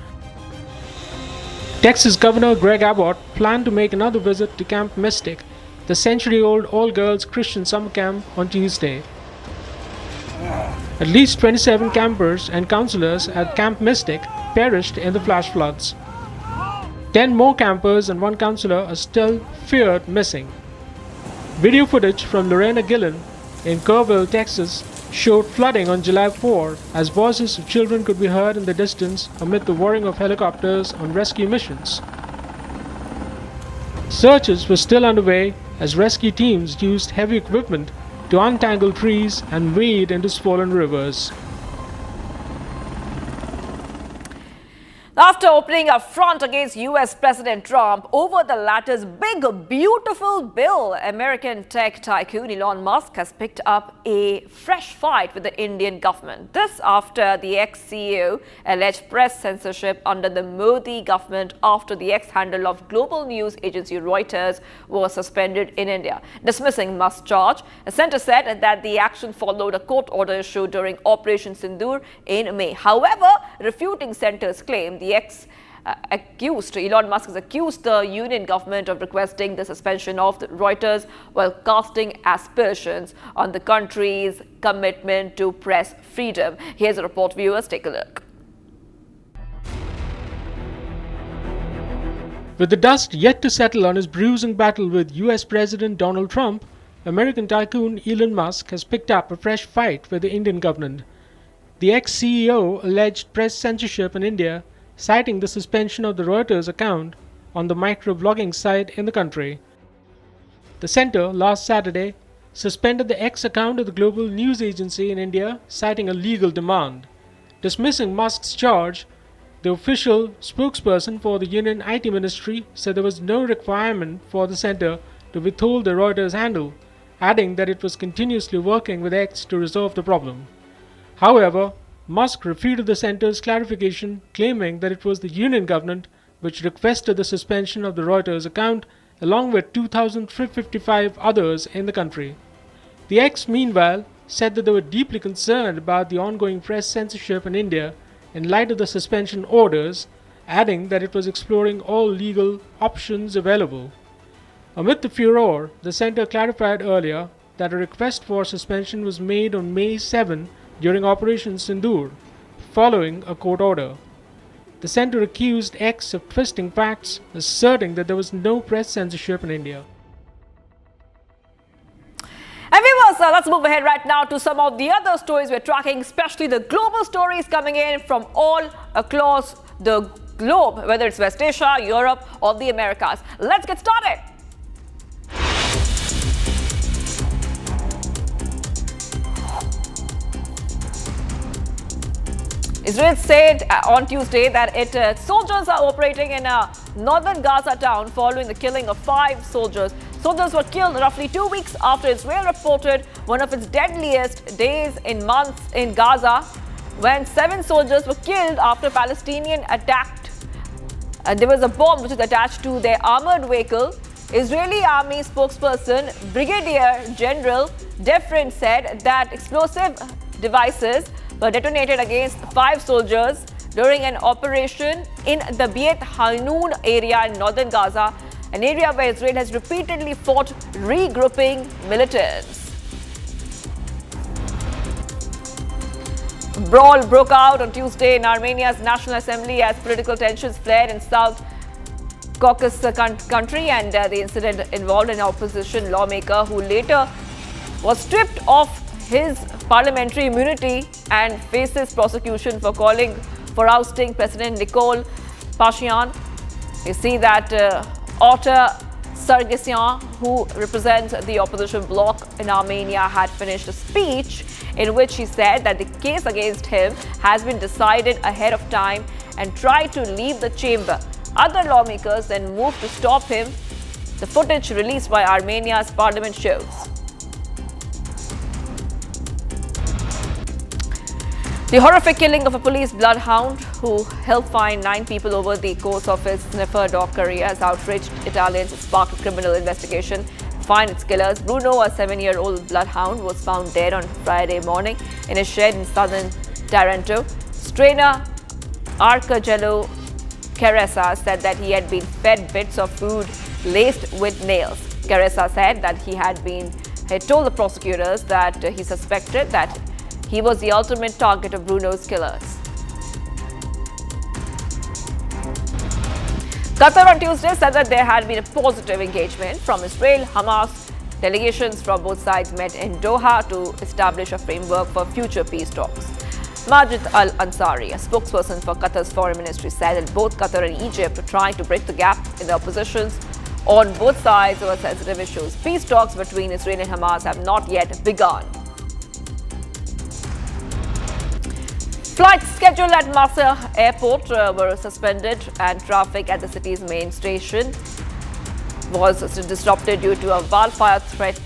Texas Governor Greg Abbott planned to make another visit to Camp Mystic, the century-old all-girls Christian summer camp, on Tuesday. At least 27 campers and counselors at Camp Mystic perished in the flash floods. 10 more campers and 1 counselor are still feared missing. Video footage from Lorena Gillen in Kerrville, Texas, showed flooding on July 4 as voices of children could be heard in the distance amid the whirring of helicopters on rescue missions. Searches were still underway as rescue teams used heavy equipment to untangle trees and wade into swollen rivers. After opening a front against US President Trump over the latter's big, beautiful bill, American tech tycoon Elon Musk has picked up a fresh fight with the Indian government. This after the ex-CEO alleged press censorship under the Modi government after the ex-handle of global news agency Reuters was suspended in India. Dismissing Musk's charge, the centre said that the action followed a court order issued during Operation Sindoor in May. However, refuting centre's claim, the Elon Musk has accused the union government of requesting the suspension of the Reuters while casting aspersions on the country's commitment to press freedom. Here's a report, viewers. Take a look. With the dust yet to settle on his bruising battle with US President Donald Trump, American tycoon Elon Musk has picked up a fresh fight with the Indian government. The ex-CEO alleged press censorship in India, citing the suspension of the Reuters account on the microblogging site in the country. The centre, last Saturday, suspended the X account of the global news agency in India, citing a legal demand. Dismissing Musk's charge, The official spokesperson for the Union IT Ministry said there was no requirement for the center to withhold the Reuters handle, adding that it was continuously working with X to resolve the problem. However, Musk refuted the center's clarification, claiming that it was the Union government which requested the suspension of the Reuters account along with 2,355 others in the country. The X, meanwhile, said that they were deeply concerned about the ongoing press censorship in India in light of the suspension orders, adding that it was exploring all legal options available. Amid the furor, the center clarified earlier that a request for suspension was made on May 7 during Operation Sindoor, following a court order. The center accused X of twisting facts, asserting that there was no press censorship in India. And viewers, let's move ahead right now to some of the other stories we're tracking, especially the global stories coming in from all across the globe, whether it's West Asia, Europe, or the Americas. Let's get started. Israel said on Tuesday that its soldiers are operating in a northern Gaza town following the killing of 5 soldiers. Soldiers were killed roughly 2 weeks after Israel reported one of its deadliest days in months in Gaza, when 7 soldiers were killed after Palestinian attacked. There was a bomb which was attached to their armored vehicle. Israeli army spokesperson Brigadier General Defrin said that explosive devices were detonated against 5 soldiers during an operation in the Beit Hanoun area in northern Gaza, an area where Israel has repeatedly fought regrouping militants. Brawl broke out on Tuesday in Armenia's National Assembly as political tensions flared in South Caucasus country, and the incident involved an opposition lawmaker who later was stripped of his parliamentary immunity and faces prosecution for calling for ousting President Nikol Pashinyan. You see that Otter Sargsyan, who represents the opposition bloc in Armenia, had finished a speech in which he said that the case against him has been decided ahead of time and tried to leave the chamber. Other lawmakers then moved to stop him. The footage released by Armenia's parliament shows. The horrific killing of a police bloodhound who helped find 9 people over the course of his sniffer dog career has outraged Italians. It sparked a criminal investigation to find its killers. Bruno, a 7-year-old bloodhound, was found dead on Friday morning in a shed in southern Taranto. Strainer Arcangelo Caressa said that he had been fed bits of food laced with nails. Caressa said that he had told the prosecutors that he suspected that he was the ultimate target of Bruno's killers. Qatar on Tuesday said that there had been a positive engagement from Israel, Hamas. Delegations from both sides met in Doha to establish a framework for future peace talks. Majid Al-Ansari, a spokesperson for Qatar's foreign ministry, said that both Qatar and Egypt are trying to bridge the gap in their positions on both sides over sensitive issues. Peace talks between Israel and Hamas have not yet begun. Flights scheduled at Marseille Airport were suspended, and traffic at the city's main station was disrupted due to a wildfire threat,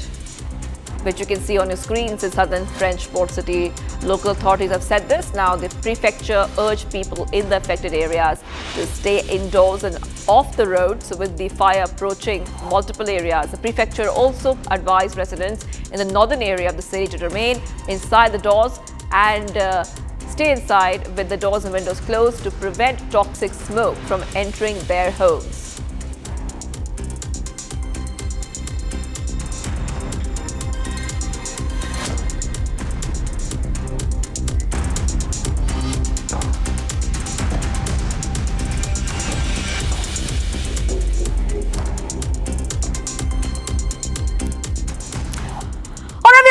which you can see on your screens in southern French port city. Local authorities have said this. Now, the prefecture urged people in the affected areas to stay indoors and off the road. So with the fire approaching multiple areas, the prefecture also advised residents in the northern area of the city to remain inside the doors and stay inside with the doors and windows closed to prevent toxic smoke from entering their homes.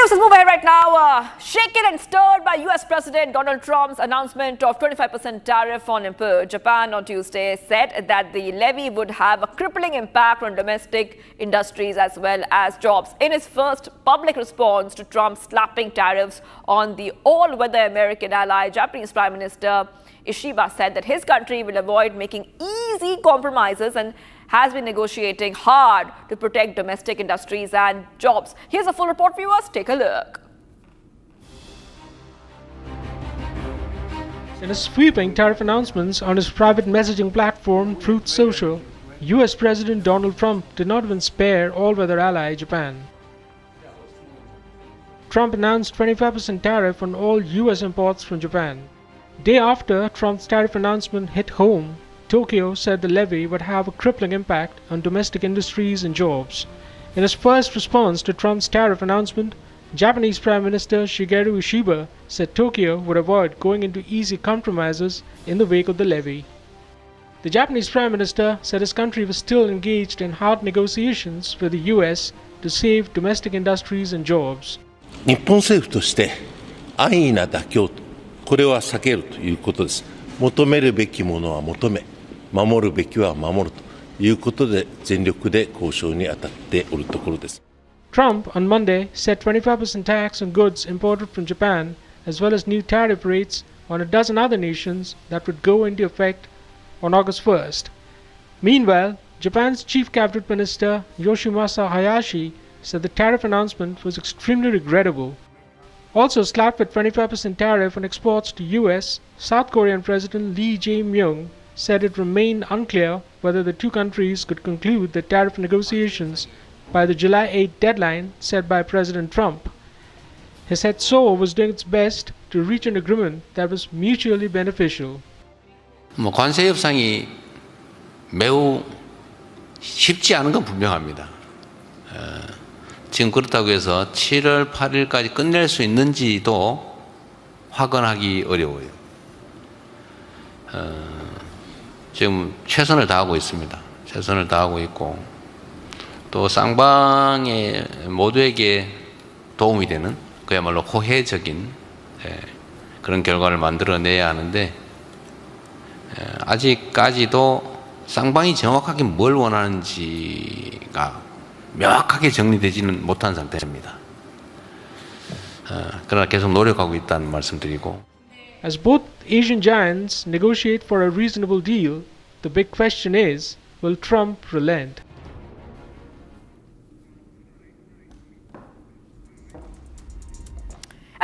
Let's move ahead right now. Shaken and stirred by US President Donald Trump's announcement of 25% tariff on import, Japan on Tuesday said that the levy would have a crippling impact on domestic industries as well as jobs. In his first public response to Trump's slapping tariffs on the all-weather American ally, Japanese Prime Minister Ishiba said that his country will avoid making easy compromises and has been negotiating hard to protect domestic industries and jobs. Here's a full report, viewers. Take a look. In his sweeping tariff announcements on his private messaging platform Truth Social, US President Donald Trump did not even spare all-weather ally Japan. Trump announced 25% tariff on all US imports from Japan. Day after Trump's tariff announcement hit home, Tokyo said the levy would have a crippling impact on domestic industries and jobs. In his first response to Trump's tariff announcement, Japanese Prime Minister Shigeru Ishiba said Tokyo would avoid going into easy compromises in the wake of the levy. The Japanese Prime Minister said his country was still engaged in hard negotiations with the US to save domestic industries and jobs. 日本政府として安易な妥協、これは避けるということです。求めるべきものは求め、守るべきは守るということで全力で交渉に当たっておるところです。Trump on Monday set 25% tax on goods imported from Japan, as well as new tariff rates on a dozen other nations that would go into effect on August 1st. Meanwhile, Japan's Chief Cabinet Minister Yoshimasa Hayashi said the tariff announcement was extremely regrettable. Also slapped with 25% tariff on exports to US, South Korean President Lee Jae-myung said it remained unclear whether the two countries could conclude the tariff negotiations by the July 8 deadline set by President Trump. He said Seoul was doing its best to reach an agreement that was mutually beneficial. 관세 협상이 매우 쉽지 않은 건 분명합니다. 지금 그렇다고 해서 7월 8일까지 끝낼 수 있는지도 확언하기 어려워요. 지금 최선을 다하고 있습니다. 최선을 다하고 있고 또 쌍방의 모두에게 도움이 되는 그야말로 호혜적인 그런 결과를 만들어내야 하는데 아직까지도 쌍방이 정확하게 뭘 원하는지가 명확하게 정리되지는 못한 상태입니다. 그러나 계속 노력하고 있다는 말씀드리고. As both Asian giants negotiate for a reasonable deal, the big question is, will Trump relent?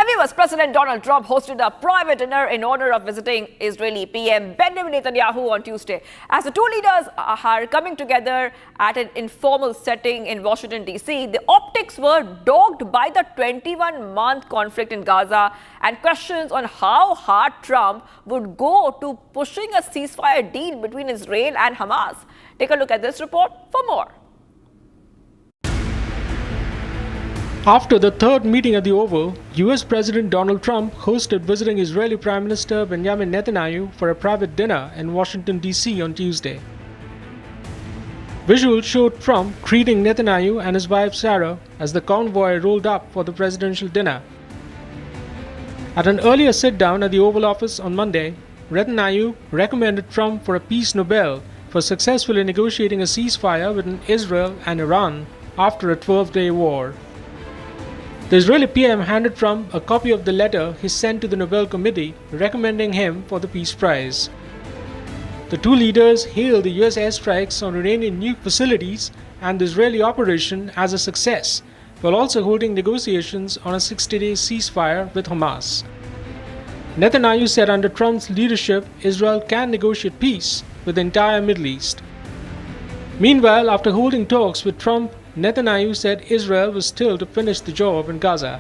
And viewers, President Donald Trump hosted a private dinner in honor of visiting Israeli PM Benjamin Netanyahu on Tuesday. As the two leaders are coming together at an informal setting in Washington, D.C., the optics were dogged by the 21-month conflict in Gaza and questions on how hard Trump would go to pushing a ceasefire deal between Israel and Hamas. Take a look at this report for more. After the third meeting at the Oval, US President Donald Trump hosted visiting Israeli Prime Minister Benjamin Netanyahu for a private dinner in Washington, D.C. on Tuesday. Visuals showed Trump greeting Netanyahu and his wife Sarah as the convoy rolled up for the presidential dinner. At an earlier sit-down at the Oval Office on Monday, Netanyahu recommended Trump for a Peace Nobel for successfully negotiating a ceasefire between Israel and Iran after a 12-day war. The Israeli PM handed Trump a copy of the letter he sent to the Nobel Committee recommending him for the Peace Prize. The two leaders hailed the US airstrikes on Iranian nuke facilities and the Israeli operation as a success, while also holding negotiations on a 60-day ceasefire with Hamas. Netanyahu said under Trump's leadership, Israel can negotiate peace with the entire Middle East. Meanwhile, after holding talks with Trump, Netanyahu said Israel was still to finish the job in Gaza.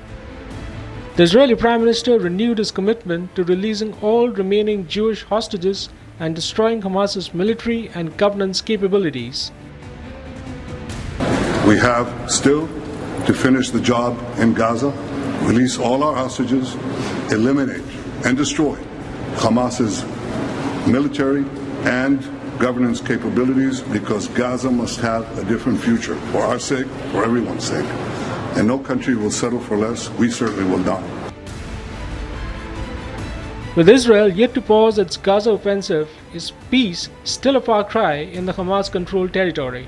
The Israeli Prime Minister renewed his commitment to releasing all remaining Jewish hostages and destroying Hamas's military and governance capabilities. We have still to finish the job in Gaza, release all our hostages, eliminate and destroy Hamas's military and governance capabilities, because Gaza must have a different future for our sake, for everyone's sake. And no country will settle for less. We certainly will not. With Israel yet to pause its Gaza offensive, is peace still a far cry in the Hamas-controlled territory?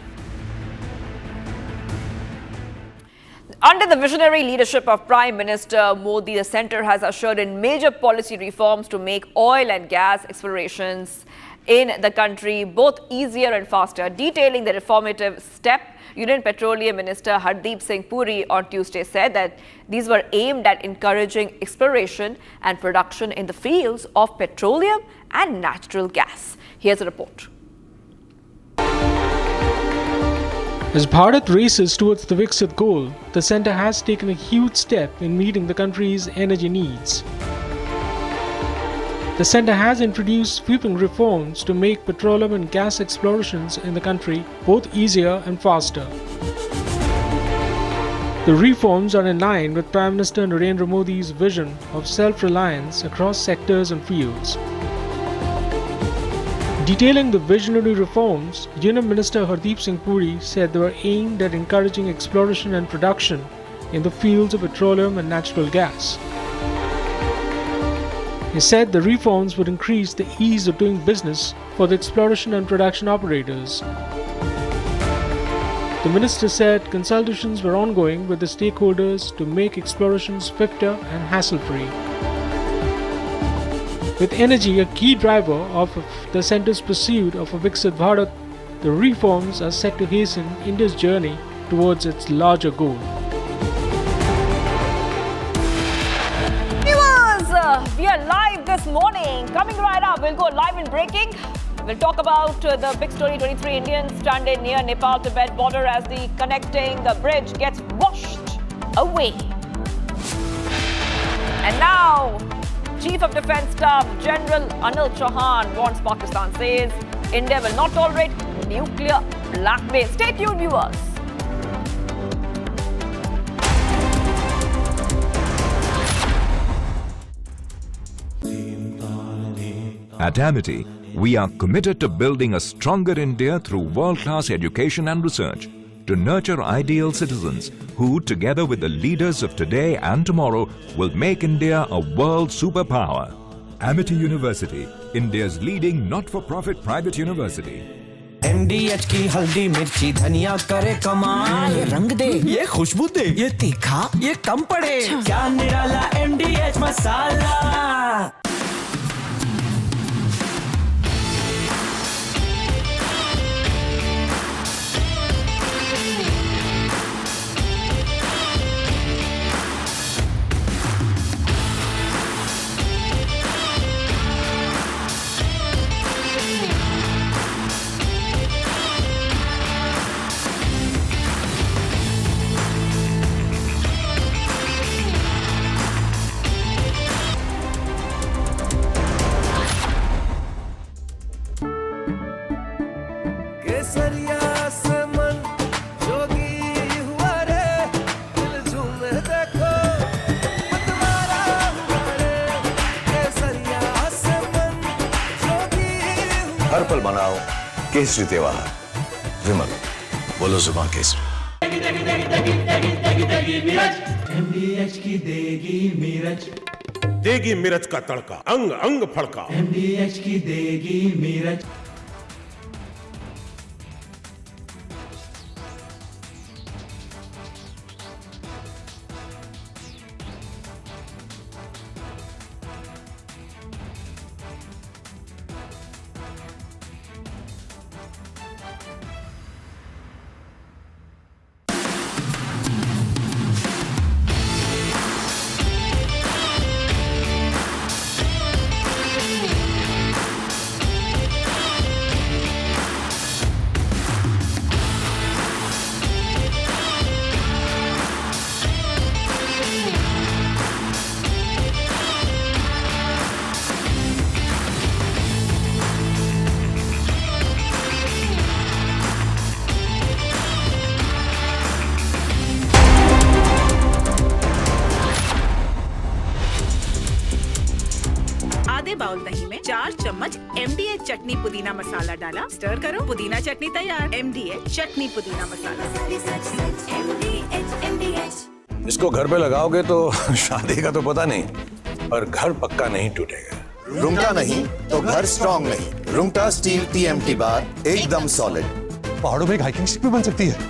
Under the visionary leadership of Prime Minister Modi, the centre has ushered in major policy reforms to make oil and gas explorations in the country both easier and faster. Detailing the reformative step, Union Petroleum Minister Hardeep Singh Puri on Tuesday said that these were aimed at encouraging exploration and production in the fields of petroleum and natural gas. Here's a report. As Bharat races towards the Viksit goal, the centre has taken a huge step in meeting the country's energy needs. The centre has introduced sweeping reforms to make petroleum and gas explorations in the country both easier and faster. The reforms are in line with Prime Minister Narendra Modi's vision of self-reliance across sectors and fields. Detailing the visionary reforms, Union Minister Hardeep Singh Puri said they were aimed at encouraging exploration and production in the fields of petroleum and natural gas. He said the reforms would increase the ease of doing business for the exploration and production operators. The minister said consultations were ongoing with the stakeholders to make explorations swifter and hassle-free. With energy a key driver of the centre's pursuit of a Viksit Bharat, the reforms are set to hasten India's journey towards its larger goal. We are live this morning. Coming right up, we'll go live and breaking. We'll talk about the big story. 23 Indians stranded near Nepal-Tibet border as the connecting bridge gets washed away. And now, Chief of Defence Staff General Anil Chauhan warns Pakistan, says India will not tolerate nuclear blackmail. Stay tuned, viewers. At Amity, we are committed to building a stronger India through world-class education and research, to nurture ideal citizens who, together with the leaders of today and tomorrow, will make India a world superpower. Amity University, India's leading not-for-profit private university. MDH की हल्दी मिर्ची धनिया करे कमाल, ये रंग दे, ये खुशबू दे, ये तीखा, ये कम पड़े, क्या निराला MDH मसाला। हर पल मनाओ केसरी त्योहार। विमल, बोलो जुबान केसरी। MDH की देगी मिर्च, देगी मिर्च का तड़का, अंग अंग फड़का। MDH की देगी मिर्च। बाउल दही में 4 चम्मच MDH चटनी पुदीना मसाला डाला, स्टर करो, पुदीना चटनी तैयार। MDH चटनी पुदीना मसाला। इसको घर पे लगाओगे तो शादी का तो पता नहीं, पर घर पक्का नहीं टूटेगा। रुंगटा नहीं तो घर स्ट्रॉन्ग नहीं। रुंगटा स्टील TMT बार एकदम सॉलिड। पहाड़ों में एक हाइकिंग शिप भी बन सकती है।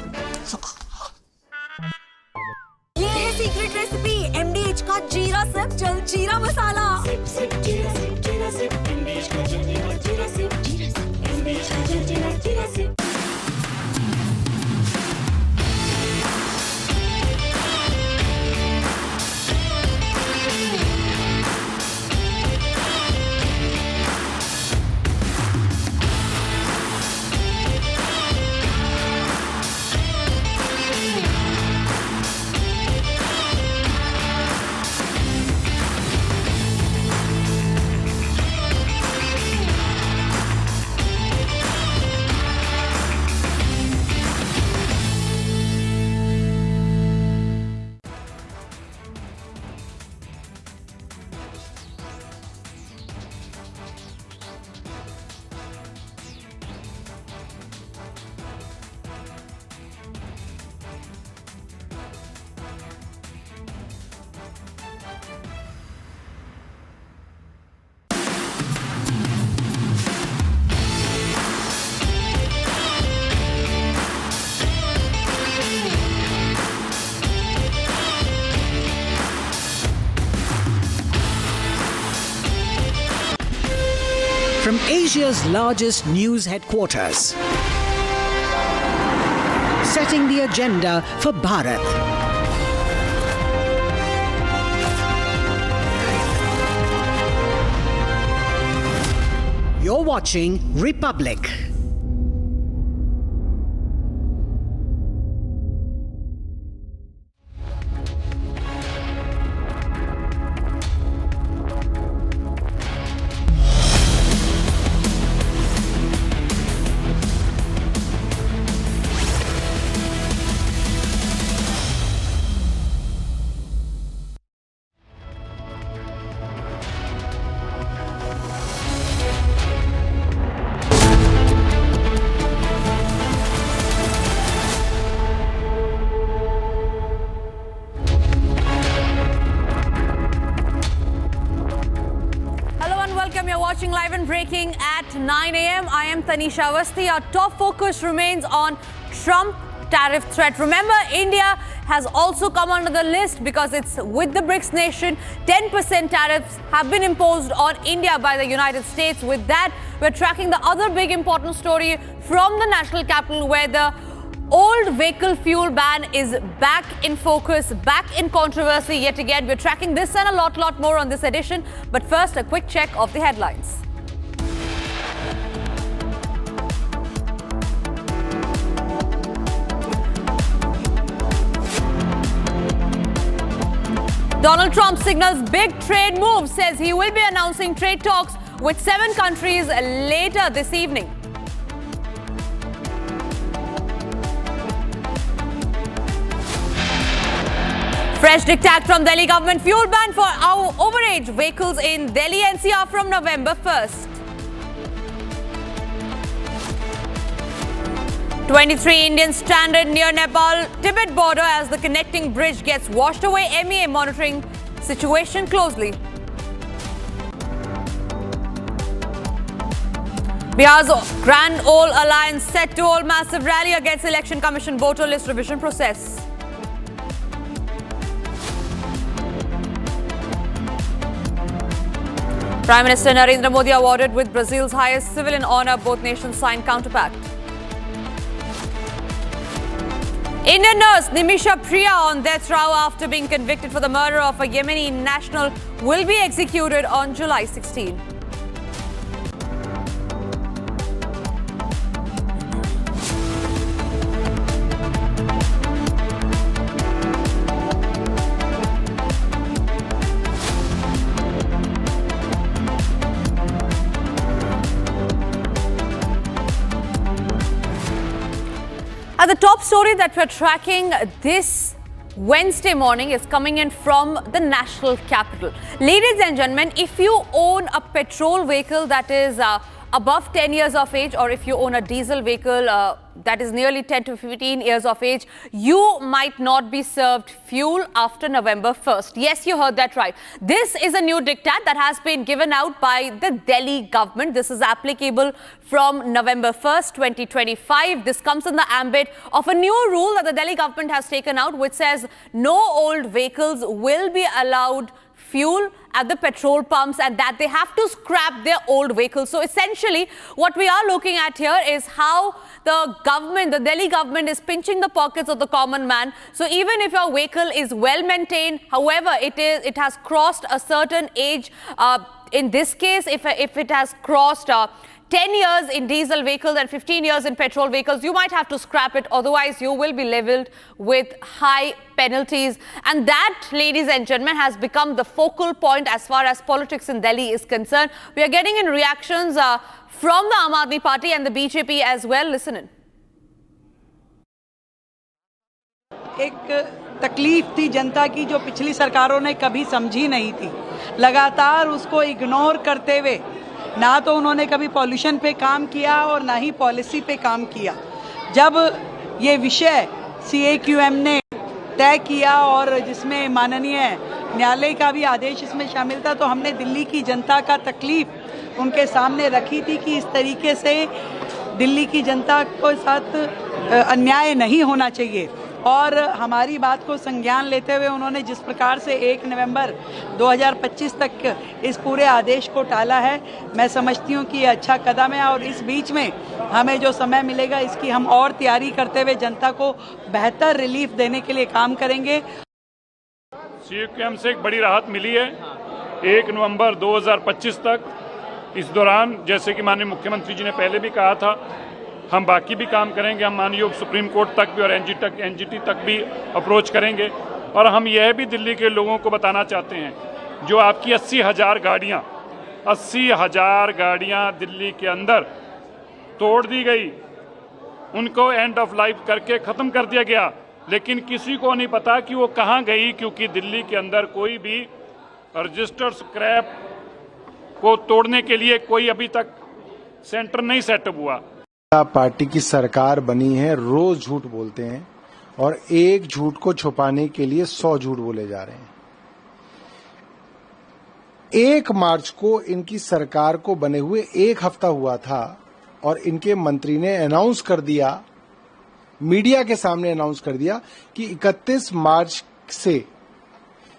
Asia's largest news headquarters, setting the agenda for Bharat. You're watching Republic. Watching live and breaking at 9 a.m. I am Tanisha Awasthi. Our top focus remains on Trump tariff threat. Remember, India has also come under the list because it's with the BRICS nation. 10% tariffs have been imposed on India by the United States. With that, we're tracking the other big important story from the national capital, where the old vehicle fuel ban is back in focus, back in controversy yet again. We're tracking this and a lot more on this edition. But first, a quick check of the headlines. Donald Trump signals big trade move, says he will be announcing trade talks with 7 countries later this evening. Fresh diktat from Delhi government, fuel ban for our overage vehicles in Delhi NCR from November 1st. 23 Indians stranded near Nepal-Tibet border as the connecting bridge gets washed away. MEA monitoring situation closely. Bihar's Grand Ole Alliance set to hold massive rally against Election Commission voter list revision process. Prime Minister Narendra Modi awarded with Brazil's highest civilian honor. Both nations signed counterpact. Indian nurse Nimisha Priya on death row after being convicted for the murder of a Yemeni national will be executed on July 16. The top story that we're tracking this Wednesday morning is coming in from the national capital. Ladies and gentlemen, if you own a petrol vehicle that is above 10 years of age, or if you own a diesel vehicle that is nearly 10 to 15 years of age, you might not be served fuel after November 1st. Yes, you heard that right. This is a new diktat that has been given out by the Delhi government. This is applicable from November 1st, 2025. This comes in the ambit of a new rule that the Delhi government has taken out, which says no old vehicles will be allowed fuel at the petrol pumps, and that they have to scrap their old vehicles. So essentially, what we are looking at here is how the government, the Delhi government, is pinching the pockets of the common man. So even if your vehicle is well maintained, however, it has crossed a certain age, in this case, if it has crossed 10 years in diesel vehicles and 15 years in petrol vehicles, you might have to scrap it. Otherwise, you will be leveled with high penalties. And that, ladies and gentlemen, has become the focal point as far as politics in Delhi is concerned. We are getting in reactions from the Aam Aadmi Party and the BJP as well. Listen in. एक तकलीफ थी जनता की जो पिछली सरकारों ने कभी समझी नहीं थी। लगातार उसको इग्नोर करते हुए ना तो उन्होंने कभी पॉल्यूशन पे काम किया और ना ही पॉलिसी पे काम किया। जब ये विषय CAQM ने तय किया और जिसमें माननीय न्यायालय का भी आदेश इसमें शामिल था, तो हमने दिल्ली की जनता का तकलीफ उनके सामने रखी थी कि इस तरीके से दिल्ली की जनता को साथ अन्याय नहीं होना चाहिए। और हमारी बात को संज्ञान लेते हुए उन्होंने जिस प्रकार से 1 नवंबर 2025 तक इस पूरे आदेश को टाला है, मैं समझती हूँ कि ये अच्छा कदम है और इस बीच में हमें जो समय मिलेगा इसकी हम और तैयारी करते हुए जनता को बेहतर रिलीफ देने के लिए काम करेंगे। CQM से एक बड़ी राहत मिली है 1 नवंबर 2025 तक। इस दौरान जैसे कि माननीय मुख्यमंत्री जी ने पहले भी कहा था, हम बाकी भी काम करेंगे। हम माननीय सुप्रीम कोर्ट तक भी और NGT तक भी अप्रोच करेंगे। और हम यह भी दिल्ली के लोगों को बताना चाहते हैं, जो आपकी 80,000 गाड़ियाँ दिल्ली के अंदर तोड़ दी गई, उनको एंड ऑफ लाइफ करके ख़त्म कर दिया गया, लेकिन किसी को नहीं पता कि वो कहाँ गई, क्योंकि दिल्ली के अंदर कोई भी रजिस्टर्ड स्क्रैप को तोड़ने के लिए कोई अभी तक सेंटर नहीं सेटअप हुआ। पार्टी की सरकार बनी है, रोज झूठ बोलते हैं और एक झूठ को छुपाने के लिए 100 झूठ बोले जा रहे हैं। 1 मार्च को इनकी सरकार को बने हुए 1 हफ्ता हुआ था और इनके मंत्री ने अनाउंस कर दिया, मीडिया के सामने अनाउंस कर दिया कि 31 मार्च से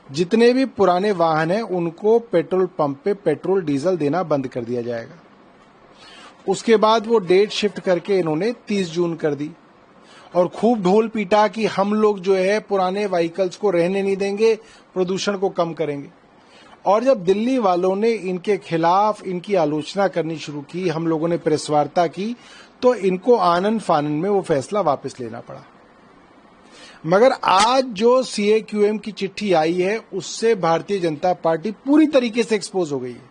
जितने भी पुराने वाहन हैं उनको पेट्रोल पंप पे पेट्रोल डीजल देना बंद कर दिया जाएगा। उसके बाद वो डेट शिफ्ट करके इन्होंने 30 जून कर दी और खूब ढोल पीटा कि हम लोग जो है पुराने व्हीकल्स को रहने नहीं देंगे, प्रदूषण को कम करेंगे। और जब दिल्ली वालों ने इनके खिलाफ इनकी आलोचना करनी शुरू की, हम लोगों ने प्रेस वार्ता की, तो इनको आनन फानन में वो फैसला वापस लेना पड़ा। मगर आज जो CAQM की चिट्ठी आई है उससे भारतीय जनता पार्टी पूरी तरीके से एक्सपोज हो गई है।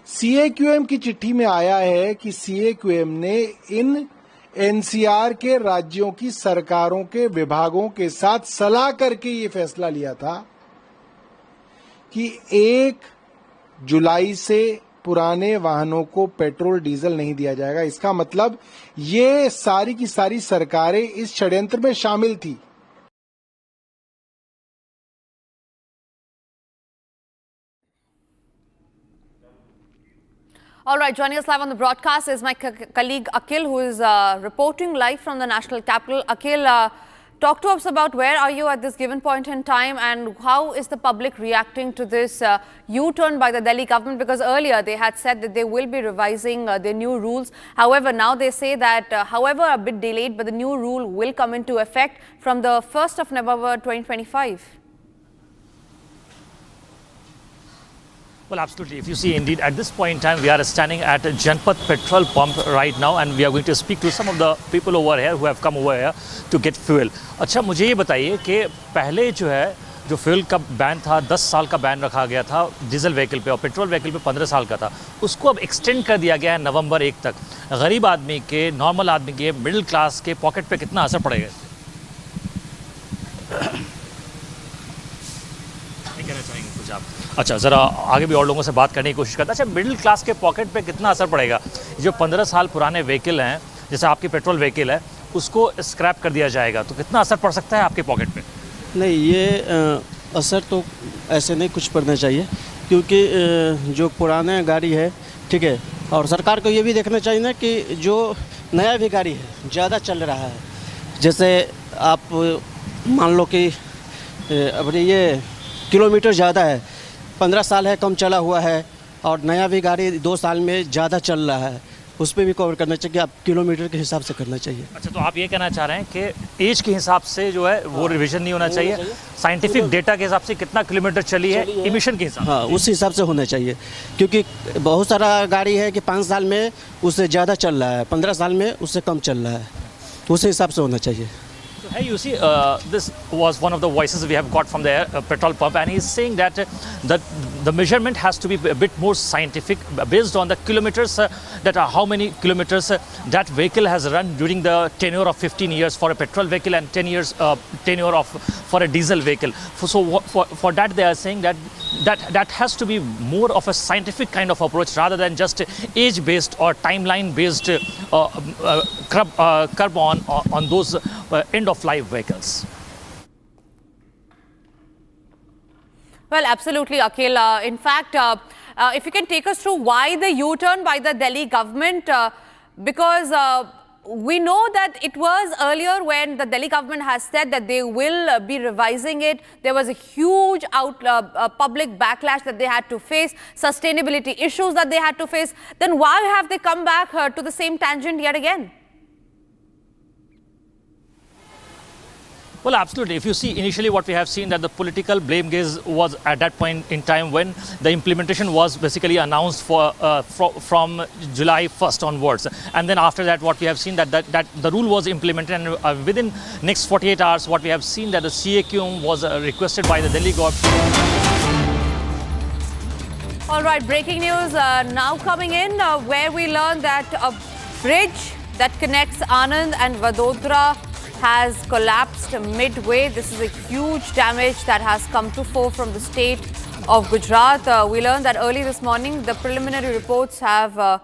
CAQM की चिट्ठी में आया है कि CAQM ने इन NCR के राज्यों की सरकारों के विभागों के साथ सलाह करके ये फैसला लिया था कि 1 जुलाई से पुराने वाहनों को पेट्रोल डीजल नहीं दिया जाएगा। इसका मतलब ये सारी की सारी सरकारें इस षड्यंत्र में शामिल थी। All right, joining us live on the broadcast is my colleague Akhil, who is reporting live from the national capital. Akhil, talk to us about where are you at this given point in time and how is the public reacting to this U-turn by the Delhi government? Because earlier they had said that they will be revising their new rules. However, now they say that, however a bit delayed, but the new rule will come into effect from the 1st of November 2025. Well, absolutely. If you see, indeed, at this point in time, we are standing at a Janpat petrol pump right now, and we are going to speak to some of the people over here who have come over here to get fuel. अच्छा, मुझे ये बताइए कि पहले जो है जो fuel का बैन था, 10 साल का बैन रखा गया था डीजल व्हीकल पे और पेट्रोल व्हीकल पे 15 साल का था, उसको अब एक्सटेंड कर दिया गया है नवंबर 1 तक। गरीब आदमी के, नॉर्मल आदमी के, मिडिल क्लास के पॉकेट पे कितना असर पड़ेगा? कहना चाहेंगे कुछ आप? अच्छा, ज़रा आगे भी और लोगों से बात करने की कोशिश करता है। अच्छा, मिडिल क्लास के पॉकेट पे कितना असर पड़ेगा? जो 15 साल पुराने व्हीकल हैं, जैसे आपकी पेट्रोल व्हीकल है, उसको स्क्रैप कर दिया जाएगा, तो कितना असर पड़ सकता है आपके पॉकेट पे? नहीं, ये असर तो ऐसे नहीं कुछ पड़ना चाहिए, क्योंकि जो पुराना गाड़ी है, ठीक है, और सरकार को ये भी देखना चाहिए ना कि जो नया भी गाड़ी है ज़्यादा चल रहा है। जैसे आप मान लो कि अब ये किलोमीटर ज़्यादा है, 15 साल है कम चला हुआ है, और नया भी गाड़ी 2 साल में ज़्यादा चल रहा है, उस पर भी कवर करना चाहिए। आप किलोमीटर के हिसाब से करना चाहिए। अच्छा, तो आप ये कहना चाह रहे हैं कि एज के हिसाब से जो है वो रिवीजन नहीं होना चाहिए, साइंटिफिक डेटा के हिसाब से कितना किलोमीटर चली है, इमिशन के हिसाब से? हाँ, उस हिसाब से होना चाहिए, क्योंकि बहुत सारा गाड़ी है कि 5 साल में उससे ज़्यादा चल रहा है, 15 साल में उससे कम चल रहा है, उस हिसाब से होना चाहिए। Hey, you see, this was one of the voices we have got from the petrol pump, and he's saying that the measurement has to be a bit more scientific based on the kilometers, that are how many kilometers that vehicle has run during the tenure of 15 years for a petrol vehicle and 10 years tenure for a diesel vehicle. So for that they are saying that has to be more of a scientific kind of approach rather than just age-based or timeline-based curb on those end-of-life vehicles. Well, absolutely, Akhil. In fact, if you can take us through why the U-turn by the Delhi government, because we know that it was earlier when the Delhi government has said that they will be revising it. There was a huge public backlash that they had to face, sustainability issues that they had to face. Then why have they come back to the same tangent yet again? Well, absolutely. If you see initially what we have seen that the political blame game was at that point in time when the implementation was basically announced from July 1st onwards. And then after that, what we have seen that the rule was implemented, and within next 48 hours, what we have seen that the CAQM was requested by the Delhi government. All right, breaking news now coming in where we learn that a bridge that connects Anand and Vadodara has collapsed midway. This is a huge damage that has come to fore from the state of Gujarat. We learned that early this morning the preliminary reports were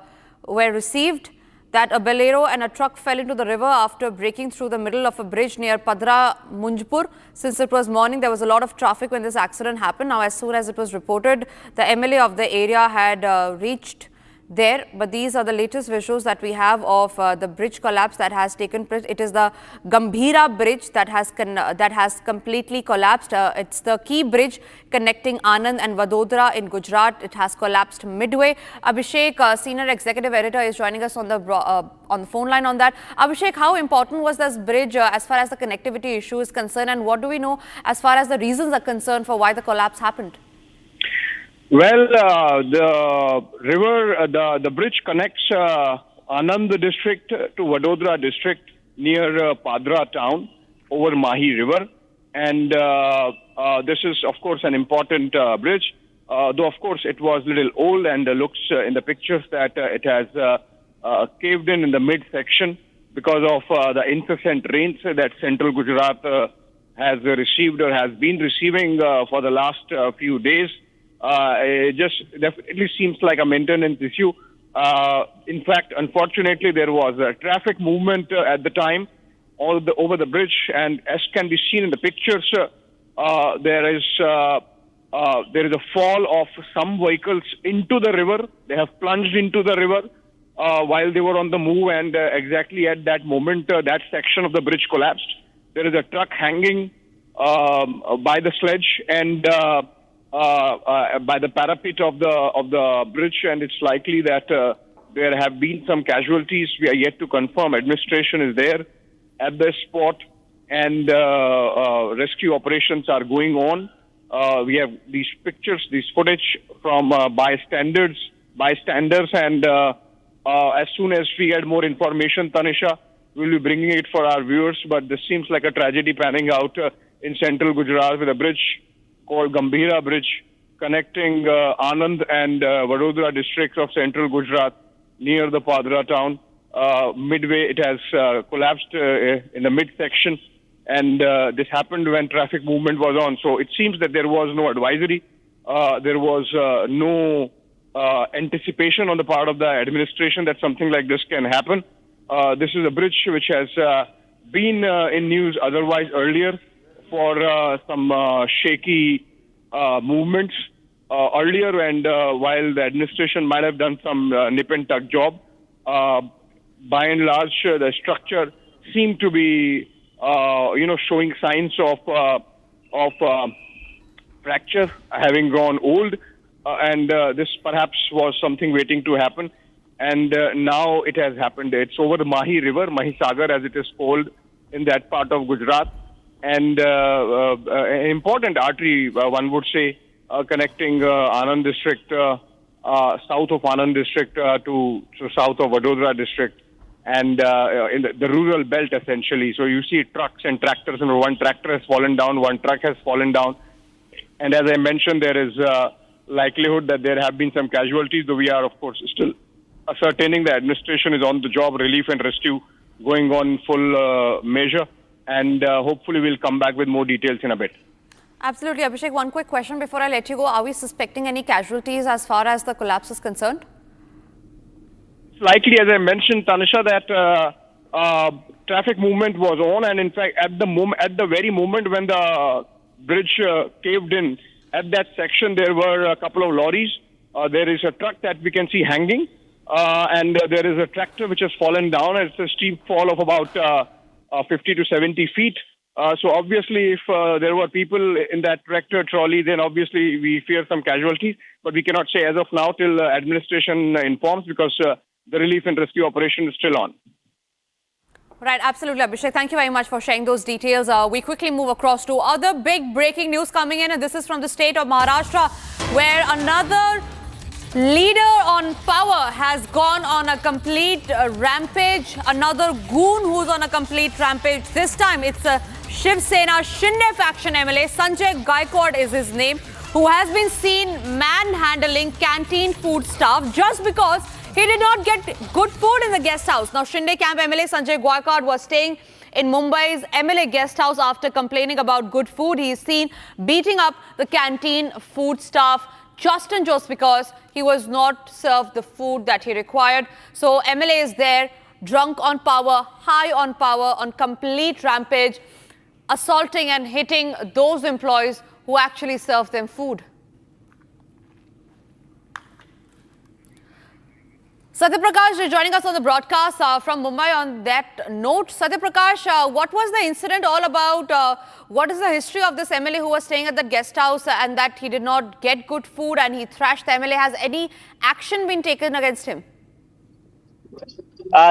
received that a bolero and a truck fell into the river after breaking through the middle of a bridge near Padra Munjpur. Since it was morning, there was a lot of traffic when this accident happened. Now, as soon as it was reported, the MLA of the area had reached there, but these are the latest visuals that we have of the bridge collapse that has taken place. It is the Gambhira bridge that has completely collapsed. It's the key bridge connecting Anand and Vadodara in Gujarat. It has collapsed midway. Abhishek, senior executive editor, is joining us on the phone line on that. Abhishek, how important was this bridge as far as the connectivity issue is concerned, and what do we know as far as the reasons are concerned for why the collapse happened? Well, the river, the bridge connects Anand district to Vadodara district near Padra town over Mahi river. And this is, of course, an important bridge, though, of course, it was a little old and looks in the pictures that it has caved in the midsection because of the incessant rains that central Gujarat has received or has been receiving for the last few days. It just definitely seems like a maintenance issue. In fact, unfortunately, there was a traffic movement at the time over the bridge, and as can be seen in the pictures, there is a fall of some vehicles into the river. They have plunged into the river while they were on the move, and exactly at that moment, that section of the bridge collapsed. There is a truck hanging by the sledge and by the parapet of the bridge, and it's likely that there have been some casualties. We are yet to confirm. Administration is there at the spot, and rescue operations are going on. We have these pictures, this footage from bystanders, and as soon as we get more information, Tanisha, we'll be bringing it for our viewers. But this seems like a tragedy panning out in central Gujarat with a bridge called Gambhira Bridge connecting Anand and Vadodara districts of central Gujarat near the Padra town. Midway, it has collapsed in the midsection, and this happened when traffic movement was on. So it seems that there was no advisory. There was no anticipation on the part of the administration that something like this can happen. This is a bridge which has been in news otherwise earlier for some shaky movements earlier, and while the administration might have done some nip and tuck job, by and large the structure seemed to be showing signs of fracture, having grown old, and this perhaps was something waiting to happen, and now it has happened. It's over the Mahi river, Mahi Sagar as it is called in that part of Gujarat, and an important artery, one would say, connecting Anand district, south of Anand district to south of Vadodara district, and in the rural belt essentially. So you see trucks and tractors, and one tractor has fallen down, one truck has fallen down, and as I mentioned, there is likelihood that there have been some casualties, though we are of course still ascertaining the administration is on the job, relief and rescue going on full measure. And hopefully we'll come back with more details in a bit. Absolutely. Abhishek, one quick question before I let you go. Are we suspecting any casualties as far as the collapse is concerned? It's likely, as I mentioned, Tanisha, that traffic movement was on. And in fact, at the very moment when the bridge caved in, at that section, there were a couple of lorries. There is a truck that we can see hanging. and there is a tractor which has fallen down. It's a steep fall of about 50 to 70 feet. So obviously, if there were people in that tractor trolley, then obviously we fear some casualties. But we cannot say as of now till administration informs, because the relief and rescue operation is still on. Right, absolutely, Abhishek. Thank you very much for sharing those details. We quickly move across to other big breaking news coming in, and this is from the state of Maharashtra, where another leader on power has gone on a complete rampage. Another goon who's on a complete rampage. This time it's a Shiv Sena Shinde faction MLA, Sanjay Gaikwad is his name, who has been seen manhandling canteen food staff just because he did not get good food in the guest house. Now, Shinde camp MLA Sanjay Gaikwad was staying in Mumbai's MLA guest house after complaining about good food. He is seen beating up the canteen food staff just because he was not served the food that he required. So MLA is there, drunk on power, high on power, on complete rampage, assaulting and hitting those employees who actually serve them food. Satyaprakash is joining us on the broadcast from Mumbai on that note. Satyaprakash, what was the incident all about? What is the history of this MLA who was staying at that guest house and that he did not get good food and he thrashed the MLA? Has any action been taken against him?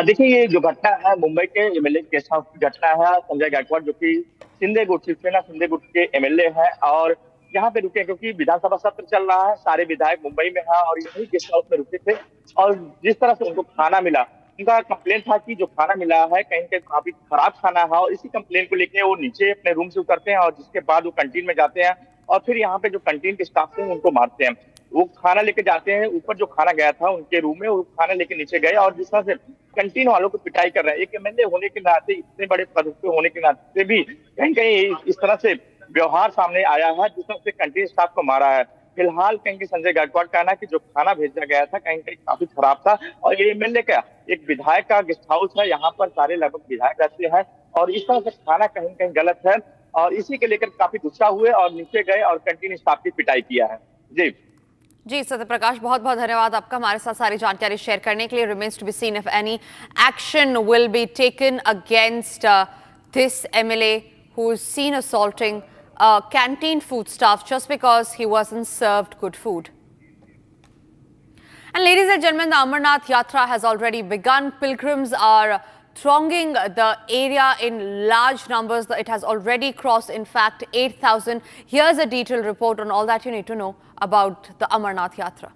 देखिए, ये जो घटना है मुंबई के MLA guest house की घटना है। संजय गायकवाड़ जो कि शिंदे गुट, शिवसेना शिंदे गुट के एमएलए हैं और यहाँ पे रुके क्योंकि विधानसभा सत्र चल रहा है। सारे विधायक मुंबई में हैं और यही गेस्ट हाउस में रुके थे और जिस तरह से उनको खाना मिला, उनका कंप्लेंट था कि जो खाना मिला है कहीं कहीं काफी खराब खाना है और इसी कंप्लेंट को लेके वो नीचे अपने रूम से उतरते हैं और जिसके बाद वो कैंटीन में जाते हैं और फिर यहाँ पे जो कैंटीन के स्टाफ थे उनको मारते हैं। वो खाना लेके जाते हैं, ऊपर जो खाना गया था उनके रूम में, वो खाना लेके नीचे गए और जिस तरह से कैंटीन वालों को पिटाई कर रहे हैं। एक एमएलए होने के नाते, इतने बड़े पद पे होने के नाते भी कहीं कहीं इस तरह से व्यवहार सामने आया है जिस तरह से कैंटीन स्टाफ को मारा है। फिलहाल कहीं संजय गायकवाड़ का कहना है कि जो खाना भेजा गया था कहीं कहीं काफी खराब था और ये एमएलए का एक विधायक का गेस्ट हाउस है, यहाँ पर सारे लगभग विधायक रहते हैं और इस तरह से खाना कहीं कहीं गलत है और इसी के लेकर काफी गुस्सा हुए और नीचे गए और कैंटीन स्टाफ की पिटाई किया है। जी सत्यप्रकाश, बहुत बहुत धन्यवाद आपका हमारे साथ सारी जानकारी शेयर करने के लिए। Remains to be seen if any action will be taken against this MLA who is seen assaulting canteen food staff just because he wasn't served good food. And ladies and gentlemen, the Amarnath Yatra has already begun. Pilgrims are thronging the area in large numbers. It has already crossed, in fact, 8,000. Here's a detailed report on all that you need to know about the Amarnath Yatra.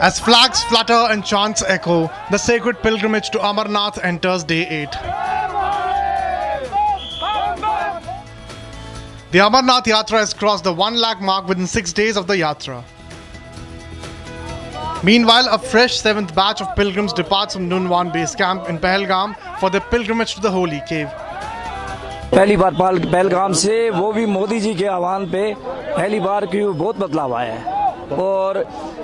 As flags flutter and chants echo, the sacred pilgrimage to Amarnath enters day 8. The Amarnath Yatra has crossed the 1 lakh mark within 6 days of the Yatra. Meanwhile, a fresh 7th batch of pilgrims departs from Nunwan base camp in Pahalgam for their pilgrimage to the holy cave. पहली बार पहलगाम से, वो भी मोदी जी के आह्वान पे, पहली बार क्यों बहुत बदलाव आया है। और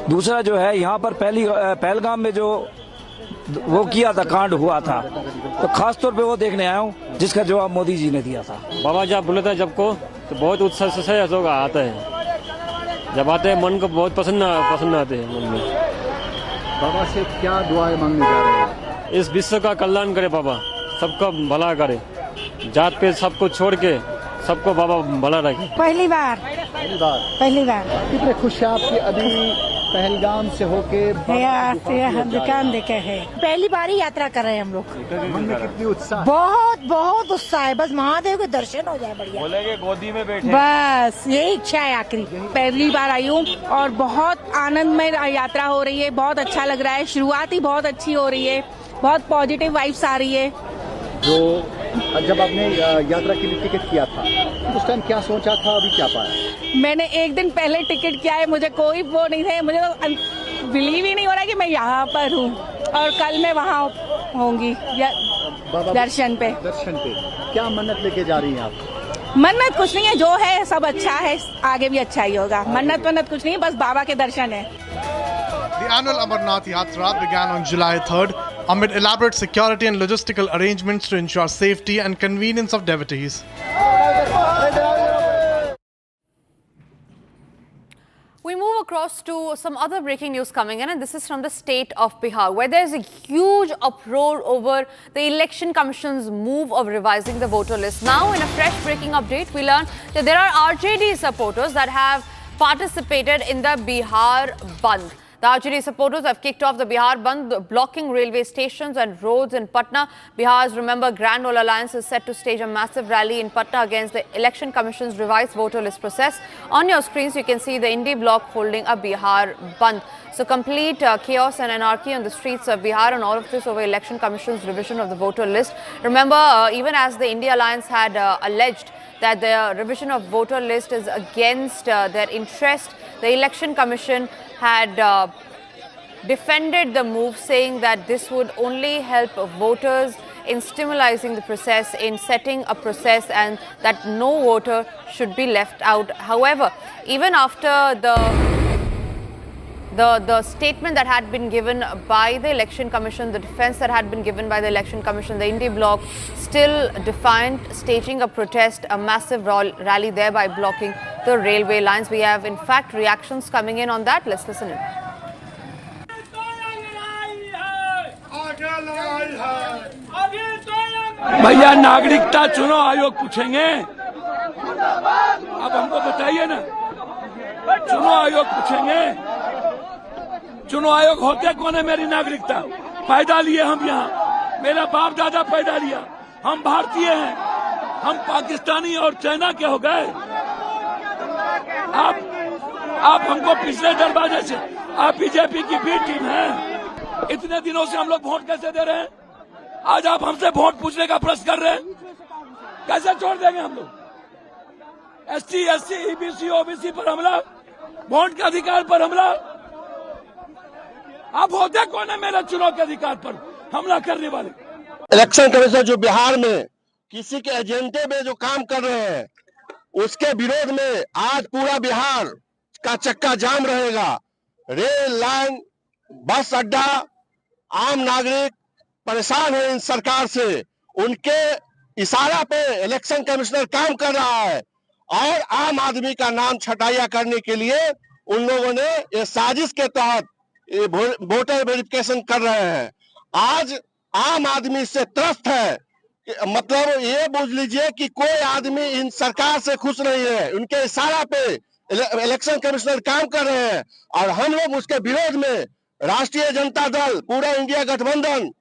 दूसरा जो है, यहाँ पर पहलगाम में जो वो किया था, कांड हुआ था, तो खास तौर पे वो देखने आया हूँ जिसका जवाब मोदी जी ने दिया था। बाबा जब बोले था जब को तो बहुत उत्साह से लोग आते हैं, जब आते हैं मन को बहुत पसंद आते हैं मन में। बाबा से क्या दुआएं मांगने जा रहे हैं? इस विश्व का कल्याण करे बाबा, सबका भला करे, जात पे सबको छोड़ के सबको बाबा भला रखे। पहली बार कितने खुश हैं आपकी अभी पहलगाम से होके दुकान देखे है। पहली बार ही यात्रा कर रहे हैं हम लोग। मन में कितनी उत्साह? बहुत उत्साह है, बस महादेव के दर्शन हो जाए बढ़िया। बोलेंगे गोदी में बैठे, बस यही इच्छा है आखिरी। पहली बार आई हूँ और बहुत आनंदमय यात्रा हो रही है, बहुत अच्छा लग रहा है। शुरुआत ही बहुत अच्छी हो रही है, बहुत पॉजिटिव वाइब्स आ रही है। जो जब आपने यात्रा के लिए टिकट किया था उस टाइम क्या सोचा था, अभी क्या पाया? मैंने एक दिन पहले टिकट किया है, मुझे कोई वो नहीं थे, मुझे तो बिलीव ही नहीं हो रहा कि मैं यहाँ पर हूँ और कल मैं वहाँ होंगी दर्शन पे। क्या मन्नत लेके जा रही हैं आप? मन्नत कुछ नहीं है, जो है सब अच्छा है, आगे भी अच्छा ही होगा। मन्नत कुछ नहीं है, बस बाबा के दर्शन है। The annual Amarnath Yatra began on July 3rd amid elaborate security and logistical arrangements to ensure safety and convenience of devotees. across to some other breaking news coming in, and this is from the state of Bihar, where there's a huge uproar over the Election Commission's move of revising the voter list. Now, in a fresh breaking update, we learn that there are RJD supporters that have participated in the Bihar Bandh. The RJD supporters have kicked off the Bihar Bandh, blocking railway stations and roads in Patna. Bihar's Remember Grand Old Alliance is set to stage a massive rally in Patna against the Election Commission's revised voter list process. On your screens, you can see the Indie bloc holding a Bihar Bandh. So complete chaos and anarchy on the streets of Bihar, and all of this over Election Commission's revision of the voter list. Remember, even as the India Alliance had alleged that the revision of voter list is against their interest, the Election Commission had defended the move, saying that this would only help voters in stimulating the process, in setting a process, and that no voter should be left out. However, even after the statement that had been given by the Election Commission, the defense that had been given by the Election Commission, the Indie bloc still defiant, staging a protest, a massive rally, thereby blocking the railway lines. We have, in fact, reactions coming in on that. Let's listen in. भैया नागरिकता चुनाव आयोग पूछेंगे, अब हमको बताइए ना, चुनाव आयोग पूछेंगे, चुनाव आयोग होते कौन है? मेरी नागरिकता पैदा लिए हम यहाँ, मेरा बाप दादा पैदा लिया, हम भारतीय हैं, हम पाकिस्तानी और चाइना के हो गए। आप हमको पिछले दरवाजे से, आप बीजेपी की बी टीम है, इतने दिनों से हम लोग वोट कैसे दे रहे हैं? आज आप हमसे वोट पूछने का प्रश्न कर रहे हैं, कैसे छोड़ देंगे हम लोग? एसटी, एससी, ईबीसी, ओबीसी पर हमला, वोट के अधिकार पर हमला। आप होते कौन है मेरे चुनाव के अधिकार पर हमला करने वाले? इलेक्शन कमीशन जो बिहार में किसी के एजेंडे में जो काम कर रहे हैं, उसके विरोध में आज पूरा बिहार का चक्का जाम रहेगा। रेल लाइन, बस अड्डा, आम नागरिक परेशान है इन सरकार से। उनके इशारा पे इलेक्शन कमिश्नर काम कर रहा है और आम आदमी का नाम छटाइया करने के लिए उन लोगों ने ये साजिश के तहत वोटर वेरिफिकेशन कर रहे हैं। आज आम आदमी से त्रस्त है, मतलब ये बुझ लीजिए कि कोई आदमी इन सरकार से खुश नहीं है। उनके इशारा पे इलेक्शन कमिश्नर काम कर रहे हैं और हम लोग उसके विरोध में राष्ट्रीय जनता दल, पूरा इंडिया गठबंधन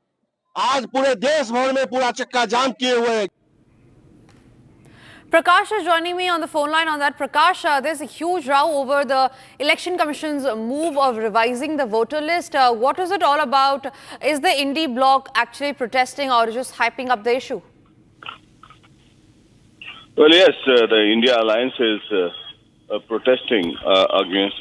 आज पूरे देश भर में पूरा चक्का जाम किए हुए हैं। Prakash is joining me on the phone line on that. Prakash, there's a huge row over the Election Commission's move of revising the voter list. What is it all about? Is the Indie bloc actually protesting or just hyping up the issue? Well, yes, the India Alliance is protesting against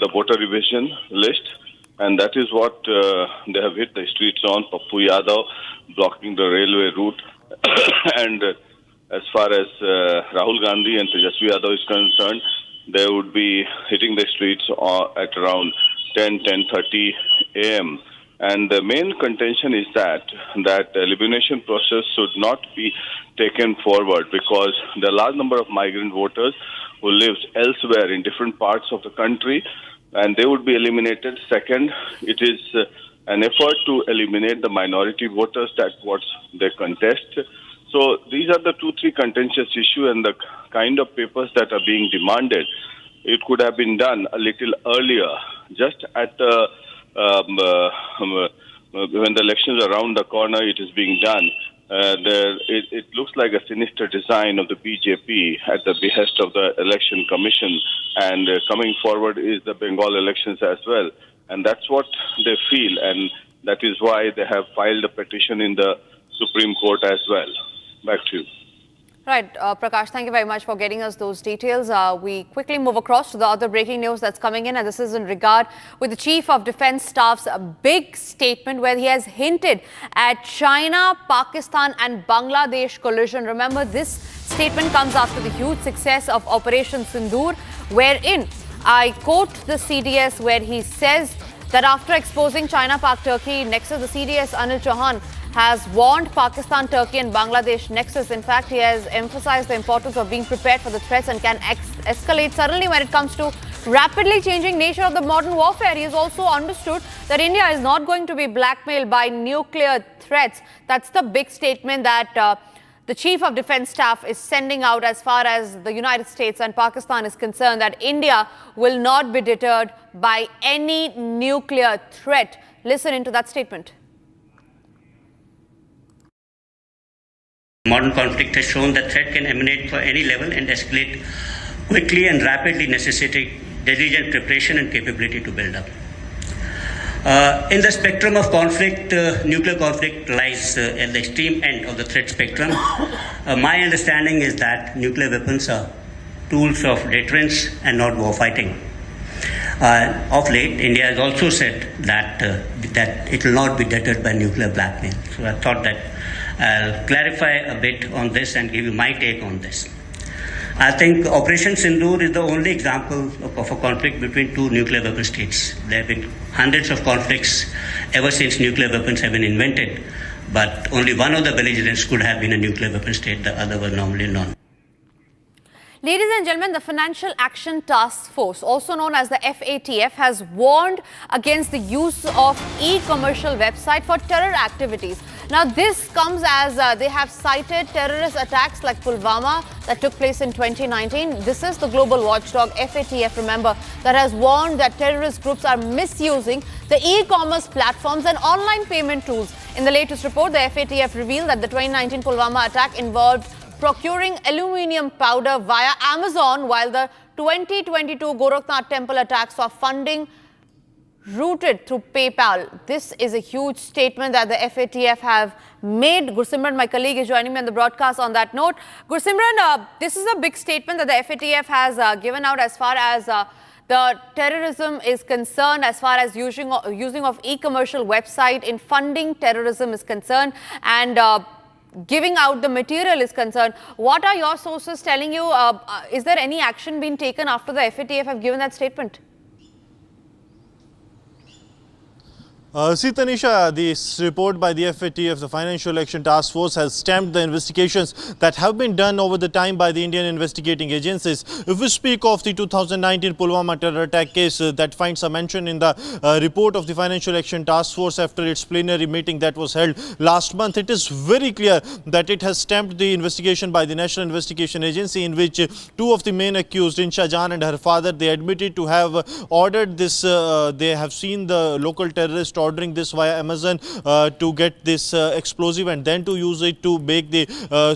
the voter revision list, and that is what they have hit the streets on. Pappu Yadav blocking the railway route. And as far as Rahul Gandhi and Tejasvi Yadav is concerned, they would be hitting the streets at around 10:30 a.m. And the main contention is that the elimination process should not be taken forward because there are a large number of migrant voters who live elsewhere in different parts of the country, and they would be eliminated. Second, it is an effort to eliminate the minority voters, that's what they contest. So these are the 2-3 contentious issues, and the kind of papers that are being demanded. It could have been done a little earlier, just at the when the elections are around the corner. It is being done. It looks like a sinister design of the BJP at the behest of the Election Commission, and coming forward is the Bengal elections as well. And that's what they feel, and that is why they have filed a petition in the Supreme Court as well. Back to you. Right, Prakash, thank you very much for getting us those details. We quickly move across to the other breaking news that's coming in, and this is in regard with the Chief of Defence Staff's big statement where he has hinted at China, Pakistan and Bangladesh collision. Remember, this statement comes after the huge success of Operation Sindoor, wherein I quote the CDS where he says that after exposing China-Pak-Turkey nexus, the CDS Anil Chauhan has warned Pakistan, Turkey and Bangladesh nexus. In fact, he has emphasized the importance of being prepared for the threats and can escalate suddenly when it comes to rapidly changing nature of the modern warfare. He has also understood that India is not going to be blackmailed by nuclear threats. That's the big statement that the Chief of Defence Staff is sending out as far as the United States and Pakistan is concerned, that India will not be deterred by any nuclear threat. Listen into that statement. Modern conflict has shown that threat can emanate for any level and escalate quickly and rapidly, necessitating diligent preparation and capability to build up. In the spectrum of conflict, nuclear conflict lies at the extreme end of the threat spectrum. My understanding is that nuclear weapons are tools of deterrence and not war fighting. Of late, India has also said that it will not be deterred by nuclear blackmail. So I thought that I'll clarify a bit on this and give you my take on this. I think Operation Sindoor is the only example of a conflict between two nuclear weapon states. There have been hundreds of conflicts ever since nuclear weapons have been invented, but only one of the belligerents could have been a nuclear weapon state, the other was normally none. Ladies and gentlemen, the Financial Action Task Force, also known as the FATF, has warned against the use of e-commercial website for terror activities. Now, this comes as they have cited terrorist attacks like Pulwama that took place in 2019. This is the global watchdog FATF, remember, that has warned that terrorist groups are misusing the e-commerce platforms and online payment tools. In the latest report, the FATF revealed that the 2019 Pulwama attack involved procuring aluminium powder via Amazon, while the 2022 Gorakhnath temple attacks saw funding routed through PayPal. This is a huge statement that the FATF have made. Gursimran, my colleague, is joining me on the broadcast on that note. Gursimran, this is a big statement that the FATF has given out as far as the terrorism is concerned, as far as using of e-commercial website in funding terrorism is concerned, and giving out the material is concerned. What are your sources telling you? Is there any action being taken after the FATF have given that statement? See, Tanisha, this report by the FATF, the Financial Action Task Force, has stamped the investigations that have been done over the time by the Indian investigating agencies. If we speak of the 2019 Pulwama terror attack case that finds a mention in the report of the Financial Action Task Force after its plenary meeting that was held last month, it is very clear that it has stamped the investigation by the National Investigation Agency, in which two of the main accused, Insha Jan and her father, they admitted to have ordered this, they have seen the local terrorist ordering this via Amazon to get this explosive and then to use it to make the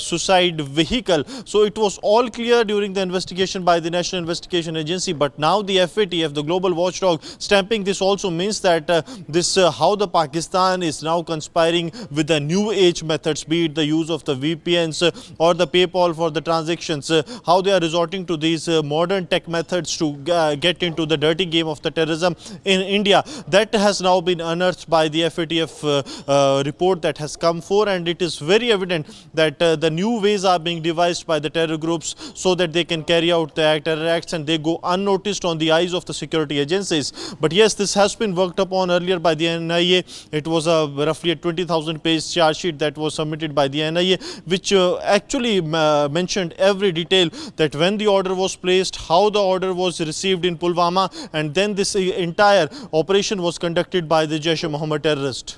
suicide vehicle. So it was all clear during the investigation by the National Investigation Agency, but now the FATF, the global watchdog, stamping this also means that how the Pakistan is now conspiring with the new age methods, be it the use of the VPNs or the PayPal for the transactions, how they are resorting to these modern tech methods to get into the dirty game of the terrorism in India. That has now been unearthed by the FATF report that has come forth, and it is very evident that the new ways are being devised by the terror groups so that they can carry out the terror acts and they go unnoticed on the eyes of the security agencies. But yes, this has been worked upon earlier by the NIA. It was roughly a 20,000-page charge sheet that was submitted by the NIA, which actually mentioned every detail, that when the order was placed, how the order was received in Pulwama, and then this entire operation was conducted by the Jaish-e-Mohammed terrorist.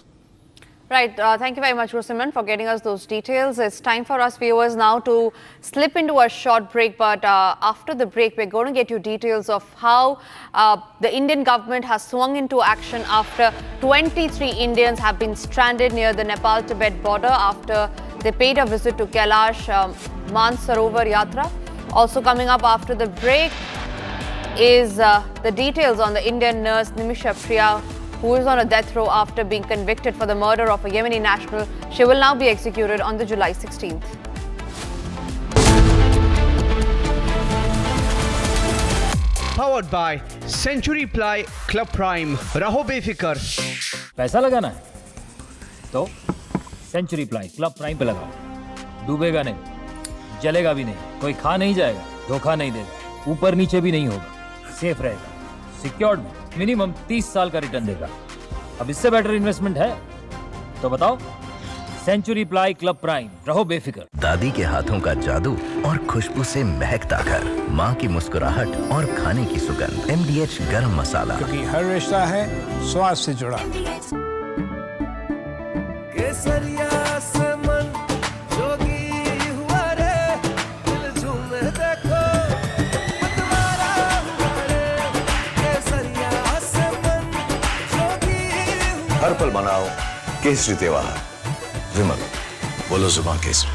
Right. Thank you very much, Gursimran, for getting us those details. It's time for us viewers now to slip into a short break. But after the break, we're going to get you details of how the Indian government has swung into action after 23 Indians have been stranded near the Nepal-Tibet border after they paid a visit to Kailash Mansarovar Yatra. Also coming up after the break is the details on the Indian nurse Nimisha Priya, who is on a death row after being convicted for the murder of a Yemeni national. She will now be executed on the July 16th. Powered by Century Ply Club Prime. Raho befikar. पैसा लगाना है तो century ply club prime पे लगाओ। डूबेगा नहीं, जलेगा भी नहीं, कोई खा नहीं जाएगा, धोखा नहीं देगा, ऊपर नीचे भी नहीं होगा, सेफ रहेगा, सिक्योर्ड में मिनिमम 30 साल का रिटर्न देगा। अब इससे बेटर इन्वेस्टमेंट है तो बताओ। सेंचुरी प्लाई क्लब प्राइम, रहो बेफिक्र। दादी के हाथों का जादू और खुशबू से महकता घर। माँ की मुस्कुराहट और खाने की सुगंध। MDH गरम मसाला, क्योंकि हर रिश्ता है स्वाद से जुड़ा। केसरिया से मन जोगी हुआ रे, दिल झूमे देखो मतवारा हुआ रे। केसरिया से मन जोगी हुआ। हर पल मनाओ केसरी त्योहार। विमल, बोलो जुबान Kesari.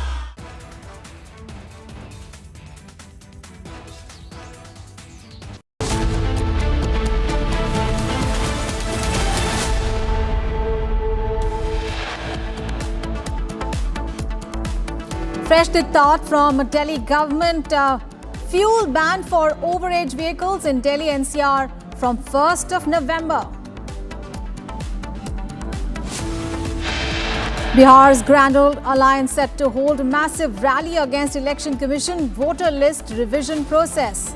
Fresh diktat from Delhi government. Fuel ban for overage vehicles in Delhi NCR from 1st of November. Bihar's Grand Old Alliance set to hold a massive rally against Election Commission voter list revision process.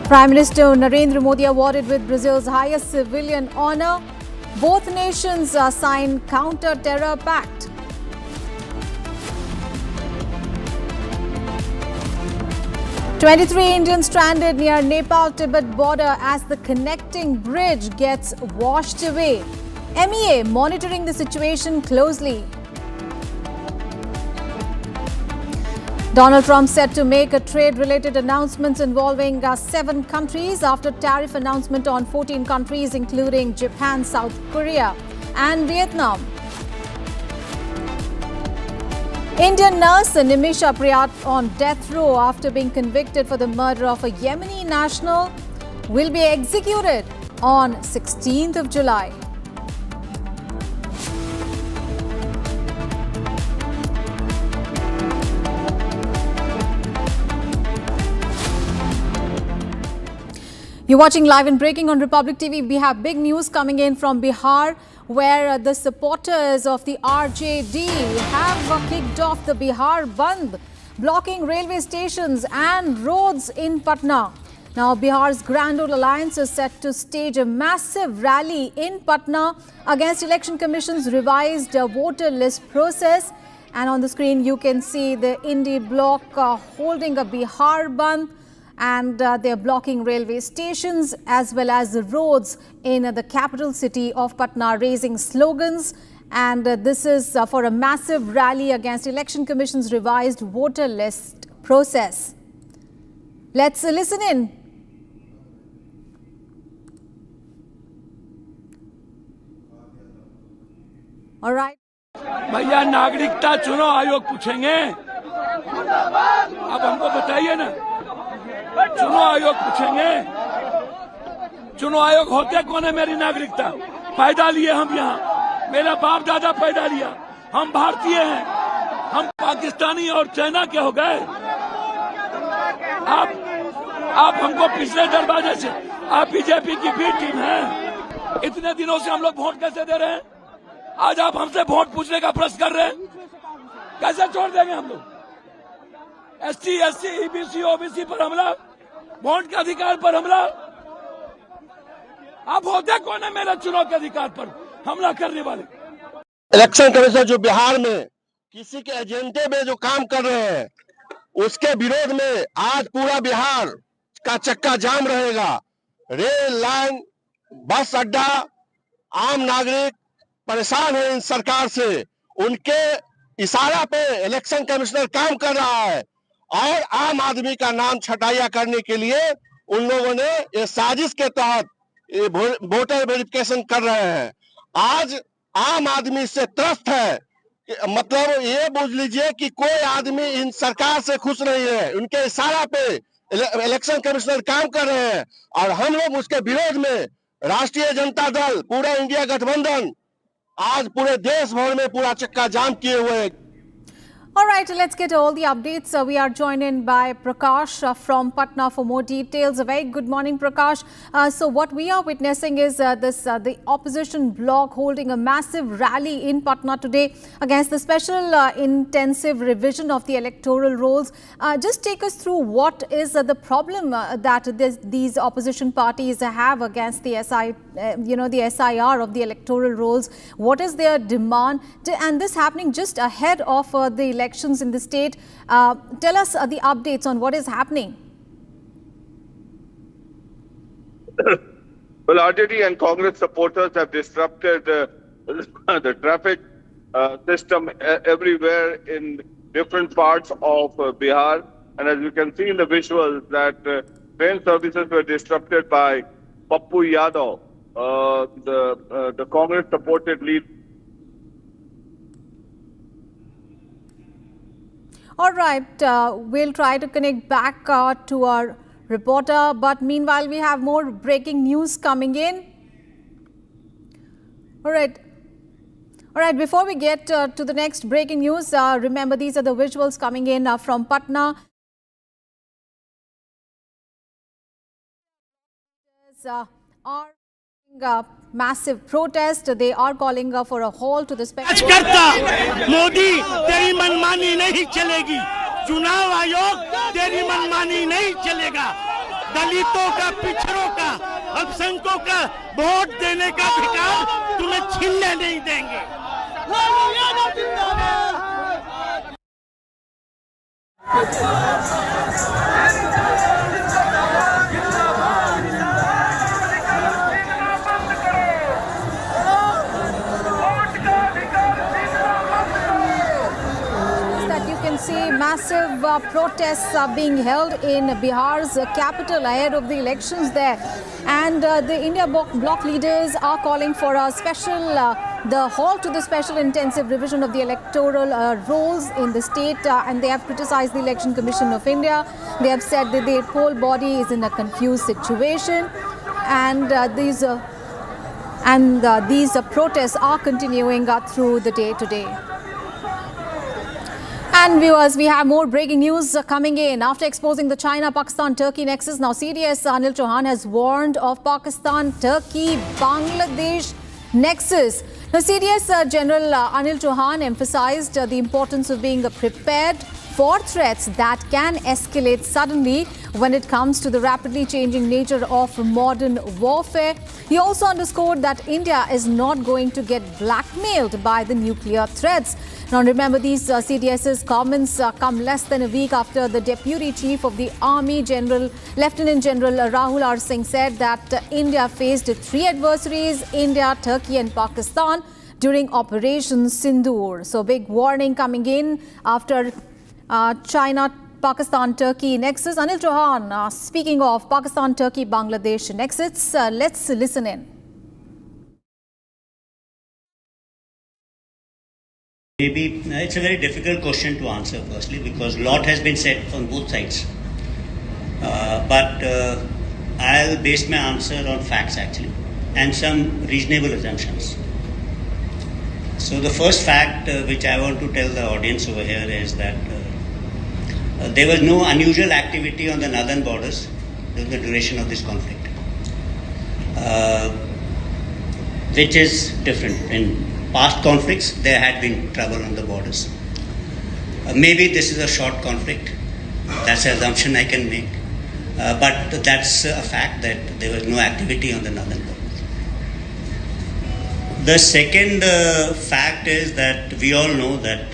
Prime Minister Narendra Modi awarded with Brazil's highest civilian honor. Both nations signed counter-terror pact. "23 Indians stranded near Nepal-Tibet border as the connecting bridge gets washed away. MEA monitoring the situation closely." Donald Trump set to make a trade-related announcements involving 7 countries after tariff announcement on 14 countries including Japan, South Korea and Vietnam. Indian nurse Nimisha Priyat on death row after being convicted for the murder of a Yemeni national will be executed on 16th of July. You're watching Live and Breaking on Republic TV. We have big news coming in from Bihar, where the supporters of the RJD have kicked off the Bihar Bandh, blocking railway stations and roads in Patna. Now, Bihar's Grand Old Alliance is set to stage a massive rally in Patna against Election Commission's revised voter list process. And on the screen, you can see the Indie bloc holding a Bihar Bandh. And they're blocking railway stations as well as the roads in the capital city of Patna, raising slogans. And this is for a massive rally against Election Commission's revised voter list process. Let's listen in. All right. भैया नागरिकता चुनाव आयोग पूछेंगे, अब हमको बताइए ना। चुनाव आयोग पूछेंगे, चुनाव आयोग होते कौन है? मेरी नागरिकता पैदा लिए हम यहाँ, मेरा बाप दादा पैदा लिया, हम भारतीय हैं, हम पाकिस्तानी और चाइना के हो गए। आप हमको पिछले दरवाजे से, आप बीजेपी की बी टीम है, इतने दिनों से हम लोग वोट कैसे दे रहे हैं? आज आप हमसे वोट पूछने का प्रश्न कर रहे हैं, कैसे छोड़ देंगे हम लोग? ST, SC, EBC, OBC पर हमला, वोट के अधिकार पर हमला। आप होते कौन है मेरे चुनाव के अधिकार पर हमला करने वाले? इलेक्शन कमीशन जो बिहार में किसी के एजेंडे में जो काम कर रहे हैं, उसके विरोध में आज पूरा बिहार का चक्का जाम रहेगा। रेल लाइन, बस अड्डा, आम नागरिक परेशान है इन सरकार से। उनके इशारा पे इलेक्शन कमिश्नर काम कर रहा है और आम आदमी का नाम छटाइया करने के लिए उन लोगों ने ये साजिश के तहत वोटर वेरिफिकेशन कर रहे हैं। आज आम आदमी इससे त्रस्त है, मतलब ये बुझ लीजिए कि कोई आदमी इन सरकार से खुश नहीं है। उनके इशारा पे इलेक्शन कमिश्नर काम कर रहे हैं और हम लोग उसके विरोध में राष्ट्रीय जनता दल, पूरा इंडिया गठबंधन आज पूरे देश भर में पूरा चक्का जाम किए हुए हैं। All right, let's get all the updates. We are joined in by Prakash from Patna for more details. A very good morning, Prakash. So what we are witnessing is the opposition bloc holding a massive rally in Patna today against the special intensive revision of the electoral rolls. Just take us through what is the problem that these opposition parties have against the the SIR of the electoral rolls. What is their demand? And this happening just ahead of the election elections in the state. Tell us the updates on what is happening. Well, RJD and Congress supporters have disrupted the traffic system everywhere in different parts of Bihar. And as you can see in the visuals, that train services were disrupted by Pappu Yadav, the Congress-supported lead. All right, we'll try to connect back to our reporter, but meanwhile we have more breaking news coming in. All right, before we get to the next breaking news, remember these are the visuals coming in from Patna. Are massive protest. They are calling for a halt to the special. Modi तेरी मनमानी नहीं चलेगी, चुनाव आयोग तेरी मनमानी नहीं चलेगा, दलितों का, पिछड़ों का, अल्पसंख्यकों का वोट देने का अधिकार तुम्हें छीनने नहीं देंगे। See massive protests are being held in Bihar's capital ahead of the elections there, and the India bloc leaders are calling for a special the halt to the special intensive revision of the electoral rolls in the state, and they have criticized the Election Commission of India. They have said that the poll body is in a confused situation, and these protests are continuing through the day today. And viewers, we have more breaking news coming in. After exposing the China-Pakistan-Turkey nexus, now CDS Anil Chauhan has warned of Pakistan-Turkey-Bangladesh nexus. Now CDS General Anil Chauhan emphasized the importance of being prepared for threats that can escalate suddenly when it comes to the rapidly changing nature of modern warfare. He also underscored that India is not going to get blackmailed by the nuclear threats. Now remember, these CDS's comments come less than a week after the Deputy Chief of the Army, Lieutenant General Rahul R. Singh, said that India faced three adversaries, India, Turkey and Pakistan, during Operation Sindoor. So big warning coming in after China-Pakistan-Turkey nexus. Anil Chauhan, speaking of Pakistan-Turkey-Bangladesh nexus, let's listen in. Maybe it's a very difficult question to answer, firstly, because a lot has been said on both sides. But I'll base my answer on facts, actually, and some reasonable assumptions. So the first fact which I want to tell the audience over here is that there was no unusual activity on the northern borders during the duration of this conflict, which is different. In past conflicts, there had been trouble on the borders. Maybe this is a short conflict. That's an assumption I can make. But that's a fact that there was no activity on the northern borders. The second fact is that we all know that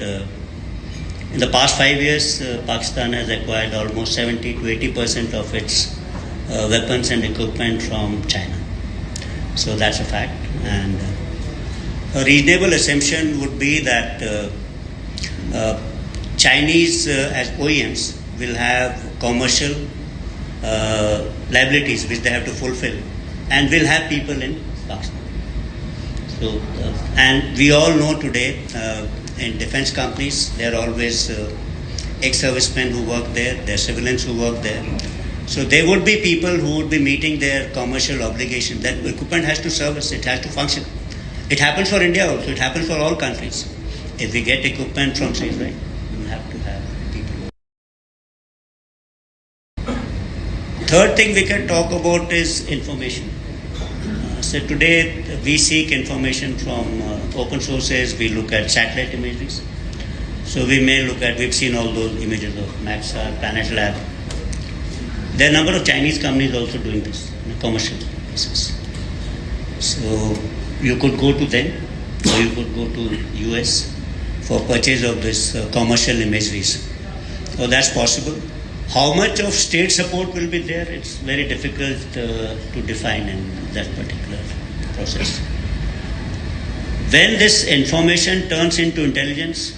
in the past 5 years, Pakistan has acquired almost 70 to 80% of its weapons and equipment from China. So that's a fact. And a reasonable assumption would be that Chinese as OEMs will have commercial liabilities which they have to fulfill, and will have people in Pakistan. So, and we all know today in defense companies, there are always ex-servicemen who work there, there are civilians who work there. So there would be people who would be meeting their commercial obligation. That equipment has to service, it has to function. It happens for India also, it happens for all countries. If we get equipment from Israel, we have to have people. Third thing we can talk about is information. So today we seek information from open sources, we look at satellite images. So we may look at, we've seen all those images of Maxar, Planet Lab. There are a number of Chinese companies also doing this on a commercial basis. So you could go to them, or you could go to US, for purchase of this commercial imageries. So that's possible. How much of state support will be there? It's very difficult to define in that particular process. When this information turns into intelligence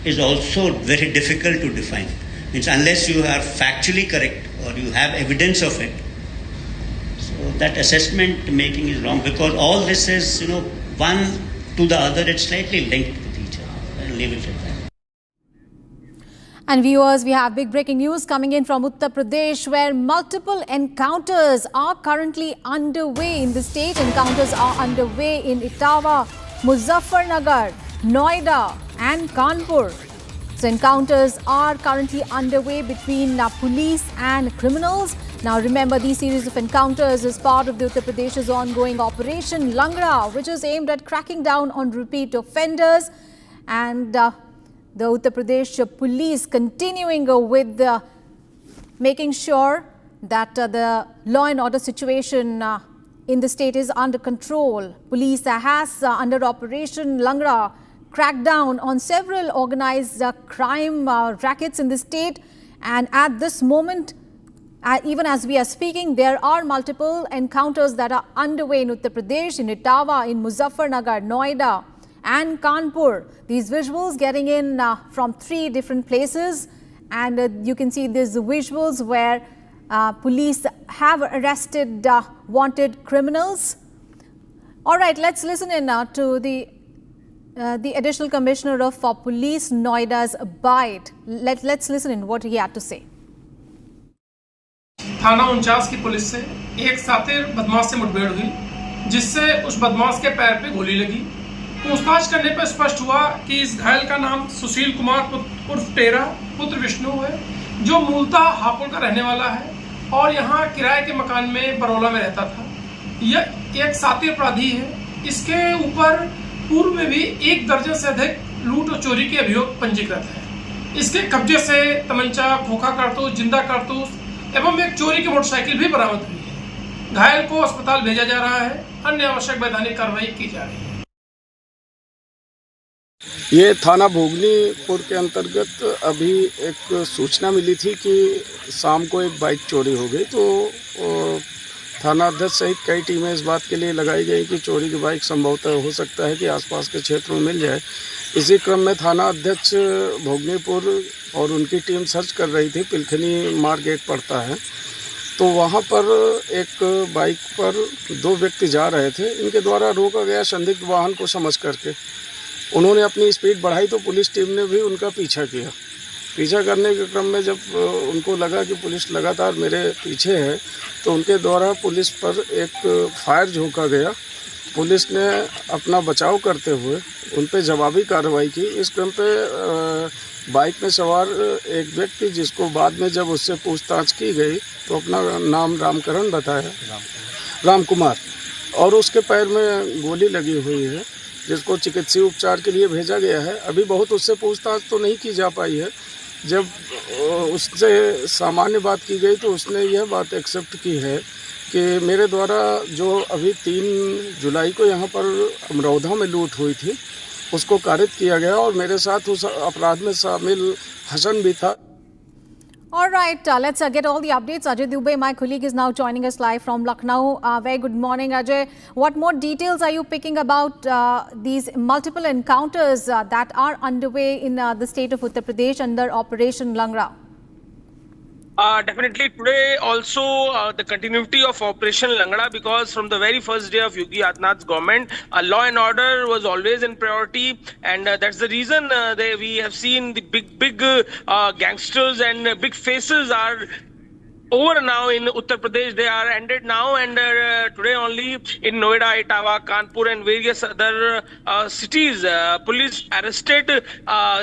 is also very difficult to define. Means unless you are factually correct or you have evidence of it. So that assessment making is wrong because all this is, one to the other, it's slightly linked with each other. I'll leave it at that. And viewers, we have big breaking news coming in from Uttar Pradesh where multiple encounters are currently underway in the state. Encounters are underway in Etawah, Muzaffarnagar, Noida and Kanpur. So encounters are currently underway between police and criminals. Now remember, these series of encounters is part of the Uttar Pradesh's ongoing Operation Langra, which is aimed at cracking down on repeat offenders. And the Uttar Pradesh police continuing with making sure that the law and order situation in the state is under control. Police has under Operation Langra cracked down on several organized crime rackets in the state, and at this moment, even as we are speaking, there are multiple encounters that are underway in Uttar Pradesh, in Etawah, in Muzaffarnagar, Noida and Kanpur. These visuals getting in from 3 different places, and you can see these visuals where police have arrested wanted criminals. All right, let's listen in now to the Additional Commissioner of Police, Noida's Abide. Let's listen in what he had to say. थाना 49 की police से एक सातिर बदमाश से मुठभेड़ हुई, जिससे उस बदमाश के पैर पे गोली लगी। पूछताछ करने पर स्पष्ट हुआ कि इस घायल का नाम सुशील कुमार उर्फ टेरा पुत्र विष्णु है, जो मूलतः हापुड़ का रहने वाला है और यहाँ किराए के मकान में बरौला में रहता था। यह एक सातिर अपराधी है। इसके ऊपर पूर्व में भी 1 दर्जन से अधिक लूट और चोरी के अभियोग पंजीकृत है। इसके कब्जे से तमंचा, खोखा कारतूस, जिंदा कारतूस एवं एक चोरी की मोटरसाइकिल भी बरामद हुई है। घायल को अस्पताल भेजा जा रहा है, अन्य आवश्यक वैधानिक कार्रवाई की जा रही है। ये थाना भोगनीपुर के अंतर्गत अभी एक सूचना मिली थी कि शाम को एक बाइक चोरी हो गई, तो थाना अध्यक्ष सहित कई टीमें इस बात के लिए लगाई गई कि चोरी की बाइक संभवतः हो सकता है कि आसपास के क्षेत्र में मिल जाए। इसी क्रम में थाना अध्यक्ष भोगनीपुर और उनकी टीम सर्च कर रही थी। पिलखनी मार्केट पड़ता है, तो वहाँ पर एक बाइक पर 2 व्यक्ति जा रहे थे। इनके द्वारा रोका गया संदिग्ध वाहन को समझ करके उन्होंने अपनी स्पीड बढ़ाई, तो पुलिस टीम ने भी उनका पीछा किया। पीछा करने के क्रम में जब उनको लगा कि पुलिस लगातार मेरे पीछे है, तो उनके द्वारा पुलिस पर एक फायर झोंका गया। पुलिस ने अपना बचाव करते हुए उन पर जवाबी कार्रवाई की। इस क्रम पे बाइक में सवार एक व्यक्ति, जिसको बाद में जब उससे पूछताछ की गई तो अपना नाम रामकरण बताया, राम कुमार, और उसके पैर में गोली लगी हुई है, जिसको चिकित्सीय उपचार के लिए भेजा गया है। अभी बहुत उससे पूछताछ तो नहीं की जा पाई है। जब उससे सामान्य बात की गई तो उसने यह बात एक्सेप्ट की है कि मेरे द्वारा जो अभी 3 जुलाई को यहाँ पर अमरौधा में लूट हुई थी, उसको कारित किया गया और मेरे साथ उस अपराध में शामिल हसन भी था। All right, let's get all the updates. Ajay Dubey, my colleague, is now joining us live from Lucknow. Very good morning, Ajay. What more details are you picking about these multiple encounters that are underway in the state of Uttar Pradesh under Operation Langra? Definitely today also the continuity of Operation Langra, because from the very first day of Yogi Adityanath's government, law and order was always in priority, and that's the reason we have seen the big gangsters and big faces are over now in Uttar Pradesh. They are ended now, and today only in Noida, Etawah, Kanpur and various other cities, police arrested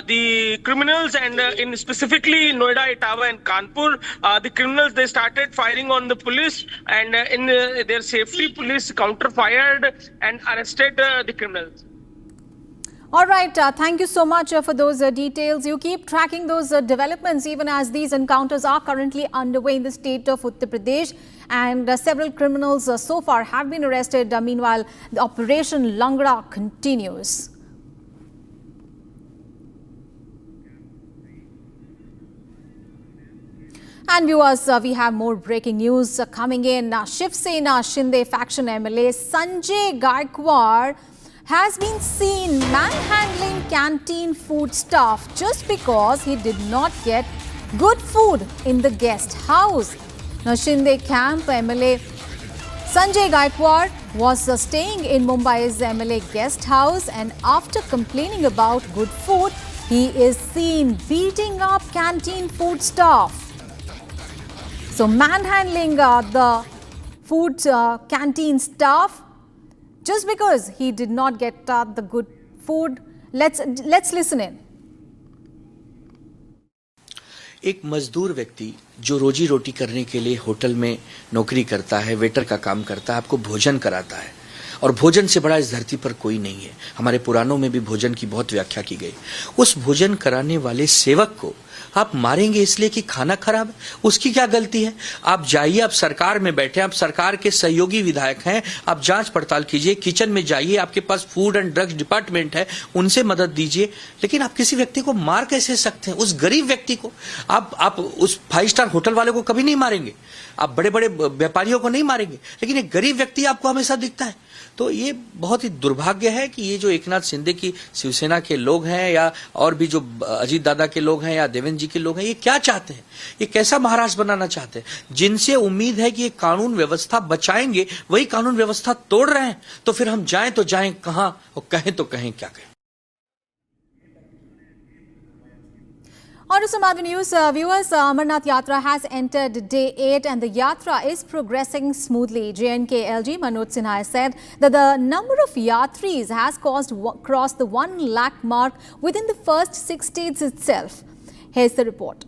the criminals, and in specifically Noida, Etawah and Kanpur, the criminals, they started firing on the police, and in their safety, police counter-fired and arrested the criminals. All right, thank you so much for those details. You keep tracking those developments even as these encounters are currently underway in the state of Uttar Pradesh, and several criminals so far have been arrested. Meanwhile, the Operation Langra continues. And viewers, we have more breaking news coming in. Shiv Sena Shinde faction MLA Sanjay Gaikwad has been seen manhandling canteen food staff just because he did not get good food in the guest house. Now, Shinde camp MLA Sanjay Gaikwad was staying in Mumbai's MLA guest house, and after complaining about good food, he is seen beating up canteen food staff. So, manhandling the food canteen staff just because he did not get the good food. Let's listen in. एक मजदूर व्यक्ति जो रोजी रोटी करने के लिए hotel में नौकरी करता है, वेटर का काम करता है, आपको भोजन कराता है, और भोजन से बड़ा इस धरती पर कोई नहीं है। हमारे पुराणों में भी भोजन की बहुत व्याख्या की गई। उस भोजन कराने वाले सेवक को आप मारेंगे इसलिए कि खाना खराब है? उसकी क्या गलती है? आप जाइए, आप सरकार में बैठे, आप सरकार के सहयोगी विधायक हैं, आप जांच पड़ताल कीजिए, किचन में जाइए, आपके पास फूड एंड ड्रग्स डिपार्टमेंट है, उनसे मदद दीजिए। लेकिन आप किसी व्यक्ति को मार कैसे सकते हैं? उस गरीब व्यक्ति को आप उस 5 स्टार होटल वाले को कभी नहीं मारेंगे, आप बड़े बड़े व्यापारियों को नहीं मारेंगे, लेकिन एक गरीब व्यक्ति आपको हमेशा दिखता है। तो ये बहुत ही दुर्भाग्य है कि ये जो एकनाथ शिंदे की शिवसेना के लोग हैं, या और भी जो अजीत दादा के लोग हैं, या देवेंद्र जी के लोग हैं, ये क्या चाहते हैं? ये कैसा महाराष्ट्र बनाना चाहते हैं? जिनसे उम्मीद है कि ये कानून व्यवस्था बचाएंगे, वही कानून व्यवस्था तोड़ रहे हैं। तो फिर हम जाएं तो जाएं कहां, और कहें तो कहें क्या कहें? On to some other news, viewers, Amarnath Yatra has entered day 8 and the Yatra is progressing smoothly. JNK LG Manoj Sinha said that the number of Yatris has crossed the 1 lakh mark within the first 6 days itself. Here's the report.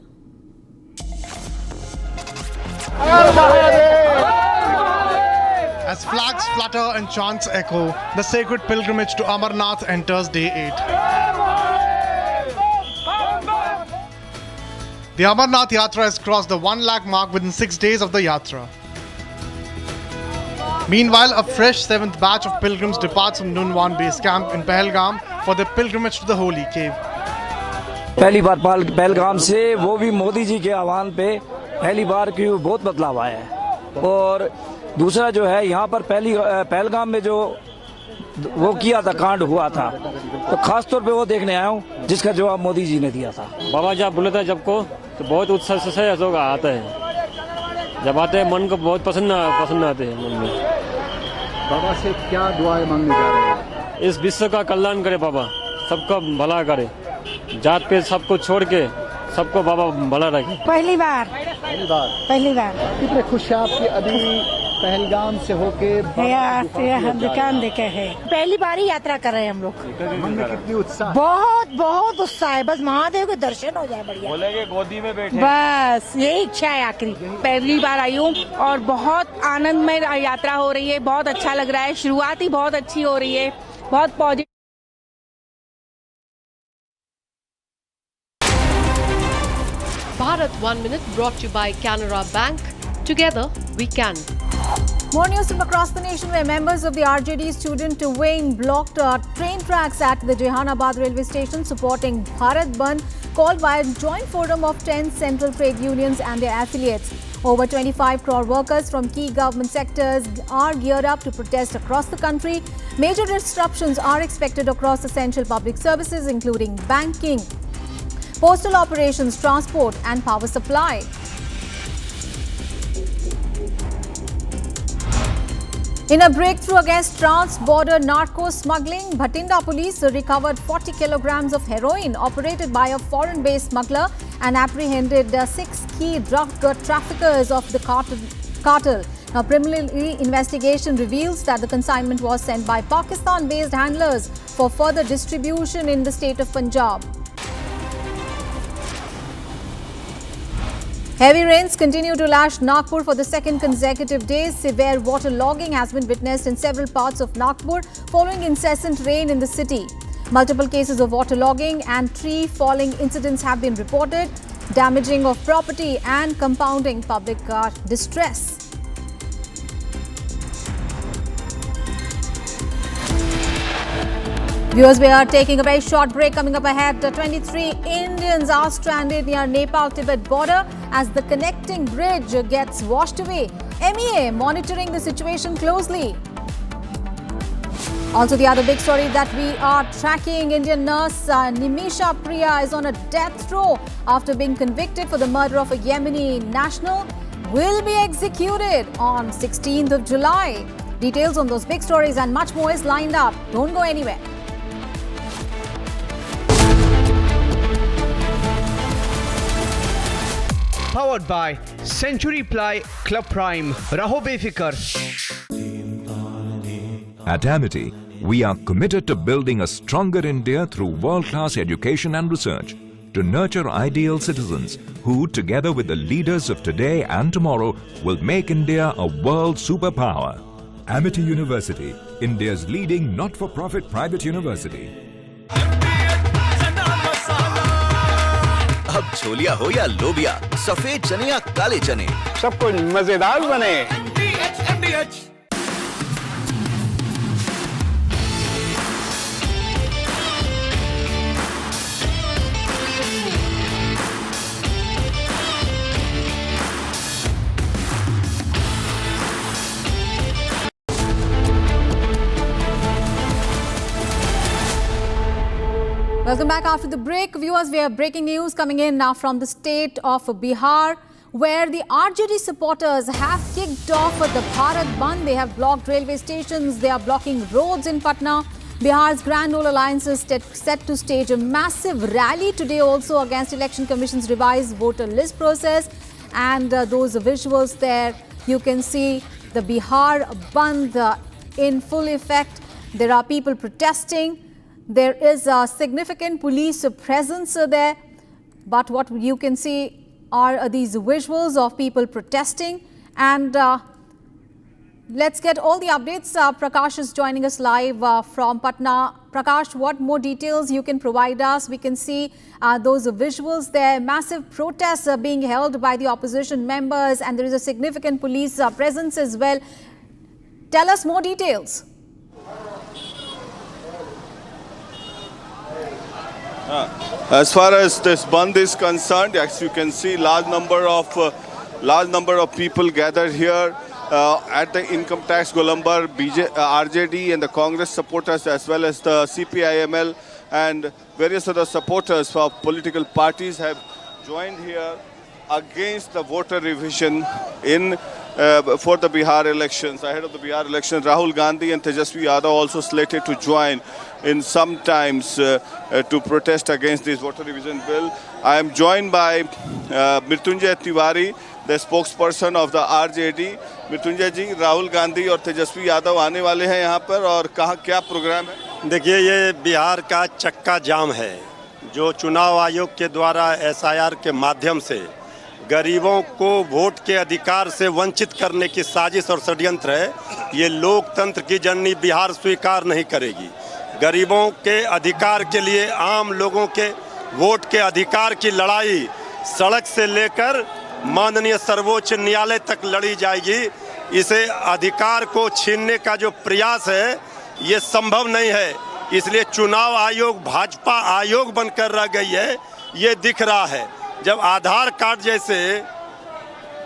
As flags flutter and chants echo, the sacred pilgrimage to Amarnath enters day 8. The Amarnath Yatra has crossed the 1 lakh mark within 6 days of the Yatra. Meanwhile, a fresh 7th batch of pilgrims departs from Nunwan base camp in Pahalgam for their pilgrimage to the holy cave. पहली बार पहलगाम से, वो भी मोदी जी के आह्वान पे पहली बार की बहुत बदलाव आया है। और दूसरा जो है, यहाँ पर पहलगाम में जो वो किया था, कांड हुआ था, तो खास तौर पे वो देखने आया हूँ जिसका जवाब मोदी जी ने दिया था। बाबा जब बोले थे जब को, तो बहुत उत्साह से लोग आते हैं। जब आते हैं मन को बहुत पसंद आते हैं मन में। बाबा से क्या दुआएं मांगने जा रहे हैं? इस विश्व का कल्याण करे बाबा, सबका भला करे, जात पे सबको छोड़ के सबको बाबा भला रखे। पहली बार कितने खुश हैं आपकी? अभी पहलगाम से होके दुकान देखे है, पहली बार ही यात्रा कर रहे हैं हम लोग। मन में कितनी उत्साह? बहुत उत्साह है। बस महादेव के दर्शन हो जाए, बढ़िया बोलेंगे गोदी में बैठे, बस यही इच्छा है आखिरी। पहली बार आई हूँ और बहुत आनंदमय यात्रा हो रही है, बहुत अच्छा लग रहा है। शुरुआत ही बहुत अच्छी हो रही है, बहुत positive. Bharat 1 Minute brought to you by Canara Bank. Together we can. More news from across the nation, where members of the RJD student wing blocked train tracks at the Jehanabad railway station supporting Bharat Bandh, called by a joint forum of 10 central trade unions and their affiliates. Over 25 crore workers from key government sectors are geared up to protest across the country. Major disruptions are expected across essential public services, including banking, postal operations, transport and power supply. In a breakthrough against trans-border narco smuggling, Bhatinda police recovered 40 kilograms of heroin operated by a foreign-based smuggler and apprehended 6 key drug traffickers of the cartel. Now, preliminary investigation reveals that the consignment was sent by Pakistan-based handlers for further distribution in the state of Punjab. Heavy rains continue to lash Nagpur for the second consecutive day. Severe waterlogging has been witnessed in several parts of Nagpur following incessant rain in the city. Multiple cases of waterlogging and tree falling incidents have been reported, damaging of property and compounding public distress. Viewers, we are taking a very short break. Coming up ahead, 23 Indians are stranded near Nepal-Tibet border as the connecting bridge gets washed away. MEA monitoring the situation closely. Also, the other big story that we are tracking, Indian nurse Nimisha Priya is on a death row after being convicted for the murder of a Yemeni national, will be executed on 16th of July. Details on those big stories and much more is lined up. Don't go anywhere. Powered by Century Ply Club Prime. Raho befikar. At Amity, we are committed to building a stronger India through world-class education and research to nurture ideal citizens who, together with the leaders of today and tomorrow, will make India a world superpower. Amity University, India's leading not-for-profit private university. अब छोलिया हो या लोबिया, सफेद चने या काले चने, सब कुछ मजेदार बने। Welcome back after the break. Viewers, we have breaking news coming in now from the state of Bihar, where the RJD supporters have kicked off the Bharat Bandh. They have blocked railway stations. They are blocking roads in Patna. Bihar's Grand Ole Alliance is set to stage a massive rally today also against Election Commission's revised voter list process. And those visuals there, you can see the Bihar Bandh in full effect. There are people protesting. There is a significant police presence there, but what you can see are these visuals of people protesting. And let's get all the updates. Prakash is joining us live from Patna. Prakash, what more details you can provide us? We can see those visuals there. Massive protests are being held by the opposition members, and there is a significant police presence as well. Tell us more details. As far as this Bandh is concerned, as you can see, large number of people gathered here at the income tax Golambar, RJD and the Congress supporters, as well as the CPIML and various other supporters of political parties have joined here against the voter revision for the Bihar elections. Ahead of the Bihar elections, Rahul Gandhi and Tejasvi Yadav also slated to join in some times to protest against this voter revision bill. I am joined by Mrityunjay Tiwari, the spokesperson of the RJD. Mrityunjay ji, Rahul Gandhi और तेजस्वी यादव आने वाले हैं यहाँ पर, और कहाँ क्या programme है? देखिए, ये बिहार का चक्का जाम है जो चुनाव आयोग के द्वारा SIR के माध्यम से गरीबों को वोट के अधिकार से वंचित करने की साजिश और षड्यंत्र है। ये लोकतंत्र की जननी बिहार स्वीकार नहीं करेगी। गरीबों के अधिकार के लिए, आम लोगों के वोट के अधिकार की लड़ाई सड़क से लेकर माननीय सर्वोच्च न्यायालय तक लड़ी जाएगी। इसे अधिकार को छीनने का जो प्रयास है ये संभव नहीं है। इसलिए चुनाव आयोग भाजपा आयोग बनकर रह गई है, ये दिख रहा है। जब आधार कार्ड जैसे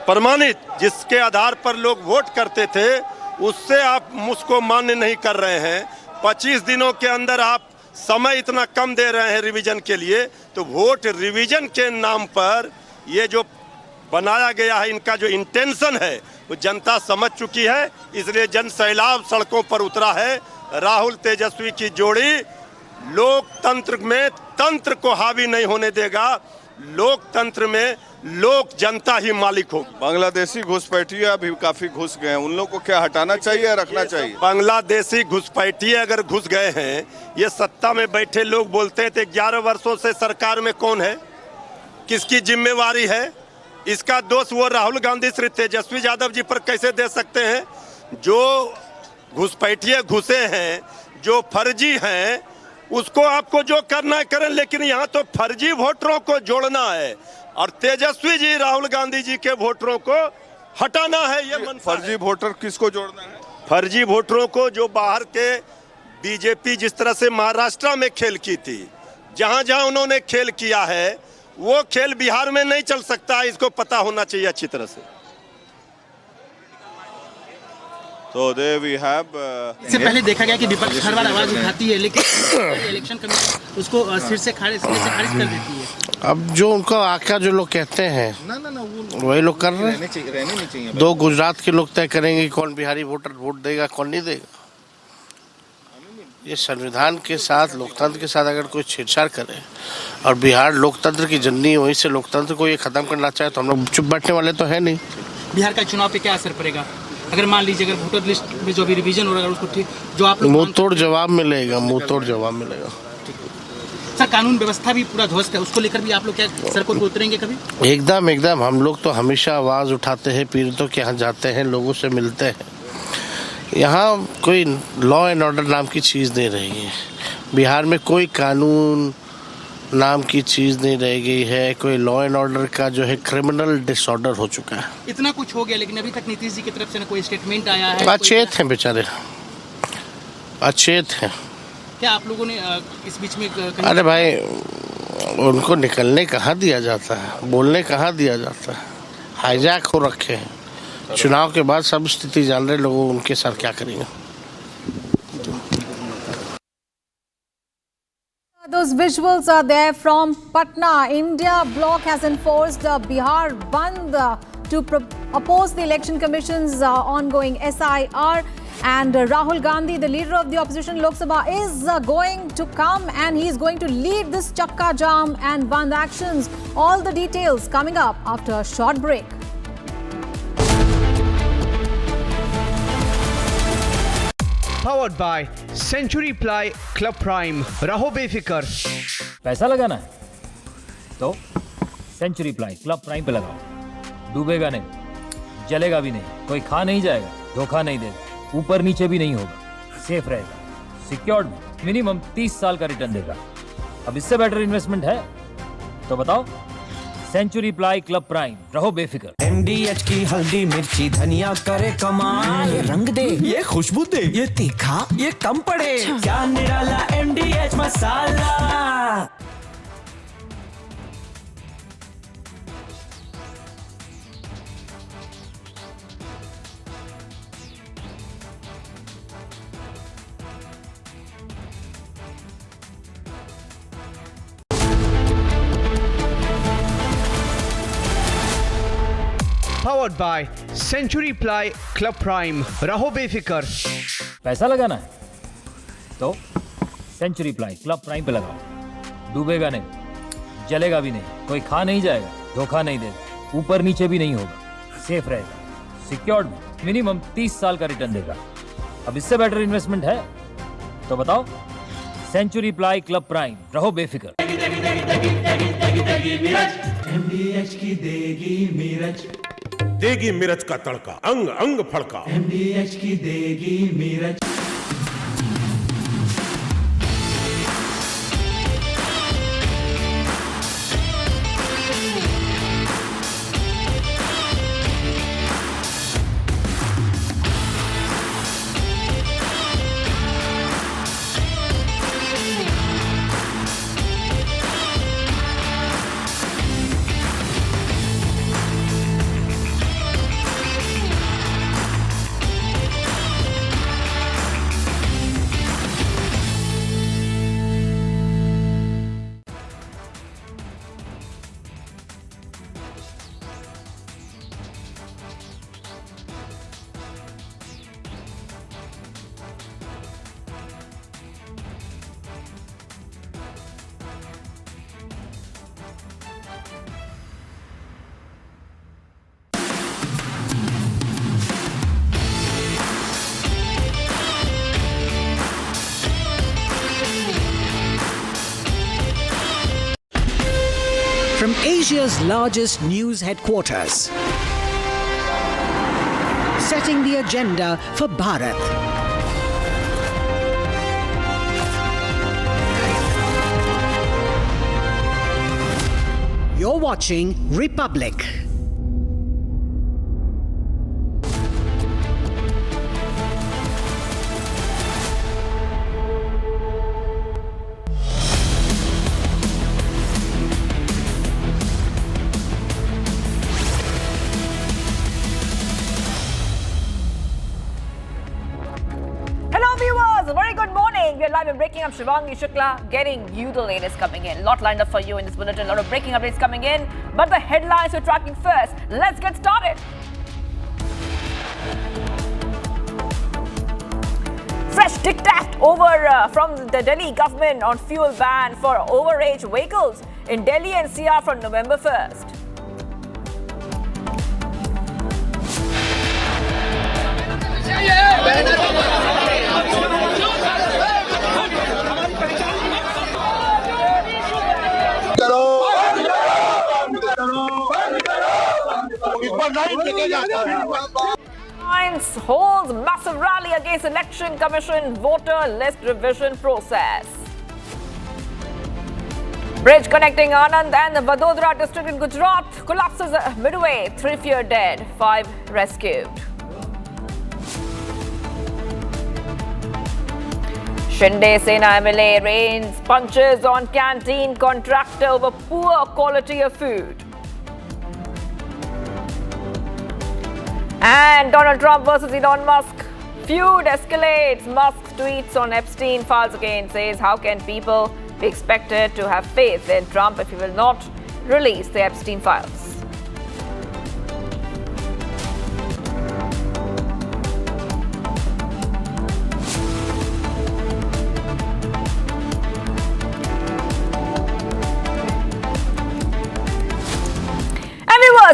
प्रमाणित, जिसके आधार पर लोग वोट करते थे, उससे आप उसको मान्य नहीं कर रहे हैं। 25 दिनों के अंदर आप समय इतना कम दे रहे हैं रिवीजन के लिए, तो वोट रिवीजन के नाम पर ये जो बनाया गया है, इनका जो इंटेंशन है वो जनता समझ चुकी है। इसलिए जन सैलाब सड़कों पर उतरा है। राहुल तेजस्वी की जोड़ी लोकतंत्र में तंत्र को हावी नहीं होने देगा। लोकतंत्र में लोक जनता ही मालिक होगी। बांग्लादेशी घुसपैठिया भी काफी घुस गए हैं, उन लोगों को क्या हटाना चाहिए या रखना चाहिए? बांग्लादेशी घुसपैठिए अगर घुस गए हैं, ये सत्ता में बैठे लोग बोलते थे 11 वर्षों से सरकार में कौन है, किसकी जिम्मेवारी है? इसका दोष वो राहुल गांधी श्री तेजस्वी यादव जी पर कैसे दे सकते हैं? जो घुसपैठिए घुसे हैं, जो फर्जी हैं, उसको आपको जो करना है करें, लेकिन यहाँ तो फर्जी वोटरों को जोड़ना है और तेजस्वी जी राहुल गांधी जी के वोटरों को हटाना है। ये फर्जी वोटर किसको जोड़ना है? फर्जी वोटरों को जो बाहर के बीजेपी जिस तरह से महाराष्ट्र में खेल की थी, जहां जहां उन्होंने खेल किया है वो खेल बिहार में नहीं चल सकता, इसको पता होना चाहिए अच्छी तरह से। So there we have. इससे पहले देखा गया कि विपक्ष हर बार आवाज उठाती है, लेकिन इलेक्शन कमीशन उसको सिर से खारिज कर देती है। अब जो उनको आका जो लोग कहते हैं वही लोग कर रहे हैं। रहने नहीं चाहिए। 2 गुजरात के लोग तय करेंगे कि कौन बिहारी वोटर वोट देगा कौन नहीं देगा। ये संविधान के साथ लोकतंत्र के साथ अगर कोई छेड़छाड़ करे और बिहार लोकतंत्र की जननी है, वहीं से लोकतंत्र को ये खत्म करना चाहे तो हम लोग चुप बैठने वाले तो है नहीं। बिहार का चुनाव पे क्या असर पड़ेगा अगर मान लीजिए अगर वोटर लिस्ट में जो भी रिवीजन हो रहा है उसको ठीक जो आप लोग मुंह तोड़ जवाब मिलेगा, मुंह तोड़ जवाब मिलेगा। सर कानून व्यवस्था भी पूरा ध्वस्त है, उसको लेकर भी आप लोग क्या सड़कों पर उतरेंगे कभी? एकदम हम लोग तो हमेशा आवाज उठाते हैं, पीड़ितों के यहाँ जाते हैं, लोगों से मिलते हैं। यहाँ कोई लॉ एंड ऑर्डर नाम की चीज़ नहीं रही है। बिहार में कोई कानून नाम की चीज़ नहीं रह गई है। कोई लॉ एंड ऑर्डर का जो है क्रिमिनल डिसऑर्डर हो चुका है। इतना कुछ हो गया लेकिन अभी तक नीतीश जी की तरफ से ना कोई स्टेटमेंट आया है। अचेत हैं बेचारे, अचेत हैं। क्या आप लोगों ने इस बीच में अरे भाई उनको निकलने कहाँ दिया जाता है, बोलने कहाँ दिया जाता है, हाईजैक हो रखे हैं। चुनाव के बाद सब स्थिति जान रहे लोगों, उनके साथ क्या करेंगे। Those visuals are there from Patna. India bloc has enforced Bihar Bandh to oppose the Election Commission's ongoing SIR. And Rahul Gandhi, the leader of the opposition Lok Sabha, is going to come and he is going to lead this Chakka Jam and Bandh actions. All the details coming up after a short break. Powered by Century Ply Club Prime. रहो बेफिक्र। पैसा लगाना है तो century ply club prime पे लगाओ। डूबेगा नहीं, जलेगा भी नहीं, कोई खा नहीं जाएगा, धोखा नहीं देगा, ऊपर नीचे भी नहीं होगा, सेफ रहेगा, सिक्योर्ड, मिनिमम 30 साल का रिटर्न देगा। अब इससे बेटर इन्वेस्टमेंट है तो बताओ। सेंचुरी प्लाई क्लब प्राइम, रहो बेफिक्र। MDH की हल्दी मिर्ची धनिया करे कमाल, ये रंग दे, ये खुशबू दे, ये तीखा, ये कम पड़े, क्या निराला MDH masala. Powered by Century Ply Club Prime. रहो बेफिक्र। पैसा लगाना है तो सेंचुरी प्लाई क्लब प्राइम पे लगाओ। डूबेगा नहीं, जलेगा भी नहीं, कोई खा नहीं जाएगा, धोखा नहीं देगा, ऊपर नीचे भी नहीं होगा, सेफ रहेगा, सिक्योर्ड, मिनिमम 30 साल का रिटर्न देगा। अब इससे बेटर इन्वेस्टमेंट है तो बताओ। सेंचुरी प्लाई क्लब प्राइम, रहो बेफिक्र। MDH की देगी मिर्च, देगी मिर्च का तड़का, अंग अंग फड़का। MDH की देगी मिर्च। From Asia's largest news headquarters, setting the agenda for Bharat. You're watching Republic. morning. We're live and breaking up. Shivangi Shukla getting you the latest coming in. A lot lined up for you in this bulletin. A lot of breaking updates coming in. But the headlines we're tracking first. Let's get started. Fresh diktat over from the Delhi government on fuel ban for overage vehicles in Delhi NCR from November 1st. Science holds massive rally against Election Commission voter list revision process. Bridge connecting Anand and the Vadodara district in Gujarat collapses midway. 3 fewer dead, 5 rescued. Shinde Sena MLA rains punches on canteen contractor over poor quality of food. And Donald Trump versus Elon Musk. Feud escalates. Musk tweets on Epstein files again, says how can people be expected to have faith in Trump if he will not release the Epstein files.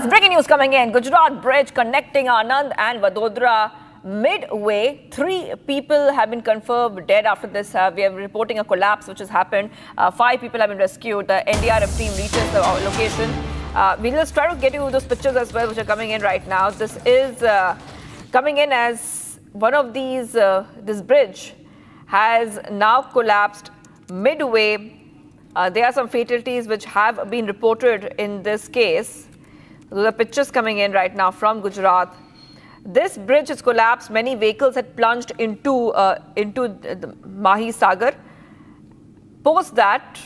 Breaking news coming in. Gujarat bridge connecting Anand and Vadodara midway. 3 people have been confirmed dead after this. We are reporting a collapse which has happened. 5 people have been rescued. The NDRF team reaches the location. We'll just try to get you those pictures as well which are coming in right now. This is coming in as one of these, this bridge has now collapsed midway. There are some fatalities which have been reported in this case. Those are pictures coming in right now from Gujarat. This bridge has collapsed. Many vehicles had plunged into the Mahi Sagar. Post that,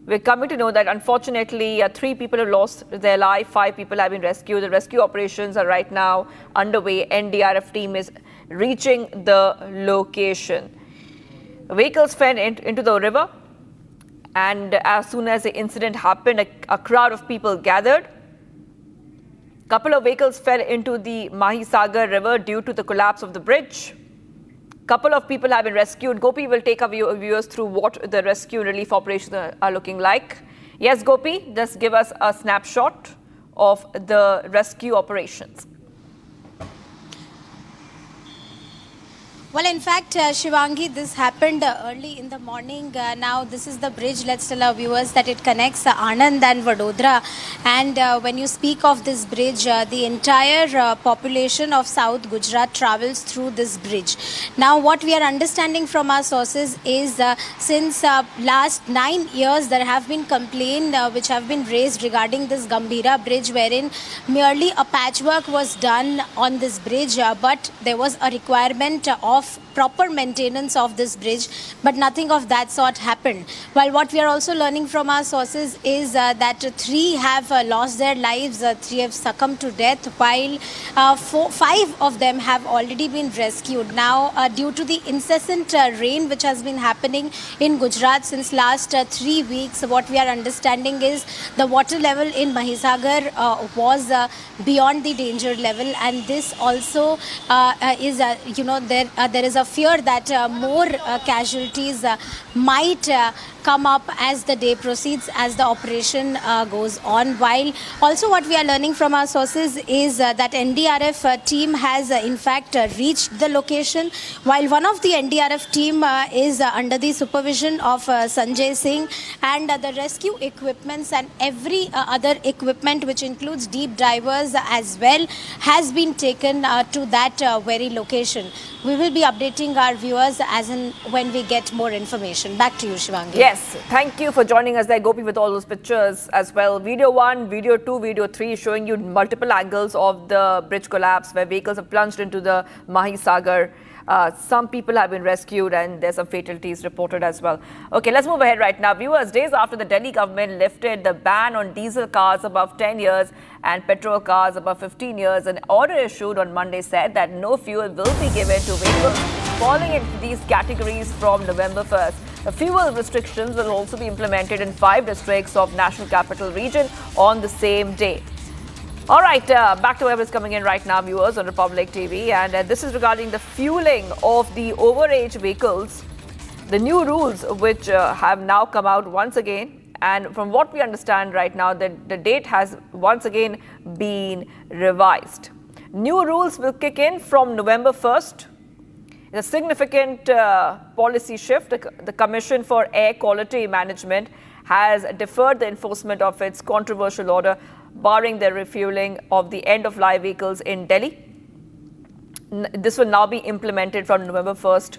we're coming to know that unfortunately 3 people have lost their life, 5 people have been rescued. The rescue operations are right now underway. NDRF team is reaching the location. Vehicles fell into the river, and as soon as the incident happened, a crowd of people gathered. Couple of vehicles fell into the Mahi Sagar river due to the collapse of the bridge. Couple of people have been rescued. Gopi will take our viewers through what the rescue and relief operations are looking like. Yes, Gopi, just give us a snapshot of the rescue operations. Well, in fact, Shivangi, this happened early in the morning. Now, this is the bridge. Let's tell our viewers that it connects Anand and Vadodara. And when you speak of this bridge, the entire population of South Gujarat travels through this bridge. Now, what we are understanding from our sources is since last 9 years, there have been complaints which have been raised regarding this Gambhira bridge, wherein merely a patchwork was done on this bridge, but there was a requirement of proper maintenance of this bridge, but nothing of that sort happened. While what we are also learning from our sources is that 3 have lost their lives, 3 have succumbed to death, while 5 of them have already been rescued. Now, due to the incessant rain which has been happening in Gujarat since last 3 weeks, what we are understanding is the water level in Mahisagar was beyond the danger level, and this also is, there is a fear that more casualties might come up as the day proceeds, as the operation goes on. While also what we are learning from our sources is that NDRF team has in fact reached the location, while one of the NDRF team is under the supervision of Sanjay Singh, and the rescue equipments and every other equipment which includes deep divers as well has been taken to that very location. We will be updating our viewers as in when we get more information. Back to you, Shivangi. Yes, thank you for joining us there, Gopi, with all those pictures as well. Video 1, video 2, video 3 showing you multiple angles of the bridge collapse where vehicles have plunged into the Mahi Sagar. Some people have been rescued and there's some fatalities reported as well. Okay, let's move ahead right now. Viewers, days after the Delhi government lifted the ban on diesel cars above 10 years and petrol cars above 15 years, an order issued on Monday said that no fuel will be given to vehicles falling into these categories from November 1st. The fuel restrictions will also be implemented in 5 districts of National Capital Region on the same day. All right, back to whatever is coming in right now, viewers, on Republic TV. And this is regarding the fueling of the overage vehicles. The new rules which have now come out once again. And from what we understand right now, the date has once again been revised. New rules will kick in from November 1st. It's a significant policy shift. The Commission for Air Quality Management has deferred the enforcement of its controversial order barring the refueling of the end-of-life vehicles in Delhi. This will now be implemented from November 1st,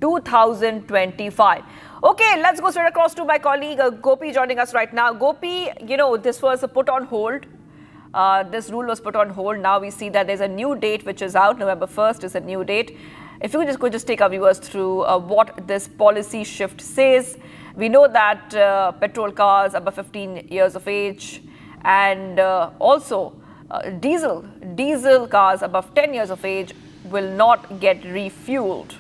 2025. Okay, let's go straight across to my colleague Gopi joining us right now. Gopi, this was put on hold. This rule was put on hold. Now we see that there's a new date which is out. November 1st is a new date. If you could just take our viewers through what this policy shift says. We know that petrol cars above 15 years of age and also diesel cars above 10 years of age will not get refueled.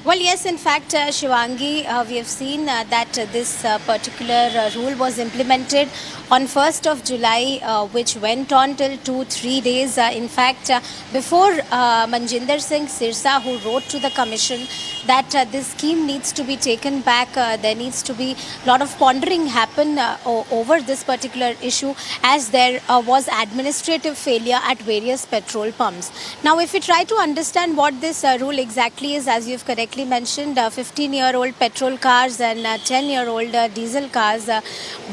Well, yes, in fact, Shivangi, we have seen that this particular rule was implemented on 1st of July, which went on till 2-3 days. In fact, before Manjinder Singh Sirsa, who wrote to the Commission that this scheme needs to be taken back, there needs to be a lot of pondering happen over this particular issue, as there was administrative failure at various petrol pumps. Now, if we try to understand what this rule exactly is, as you've correctly mentioned, 15-year-old petrol cars and 10-year-old diesel cars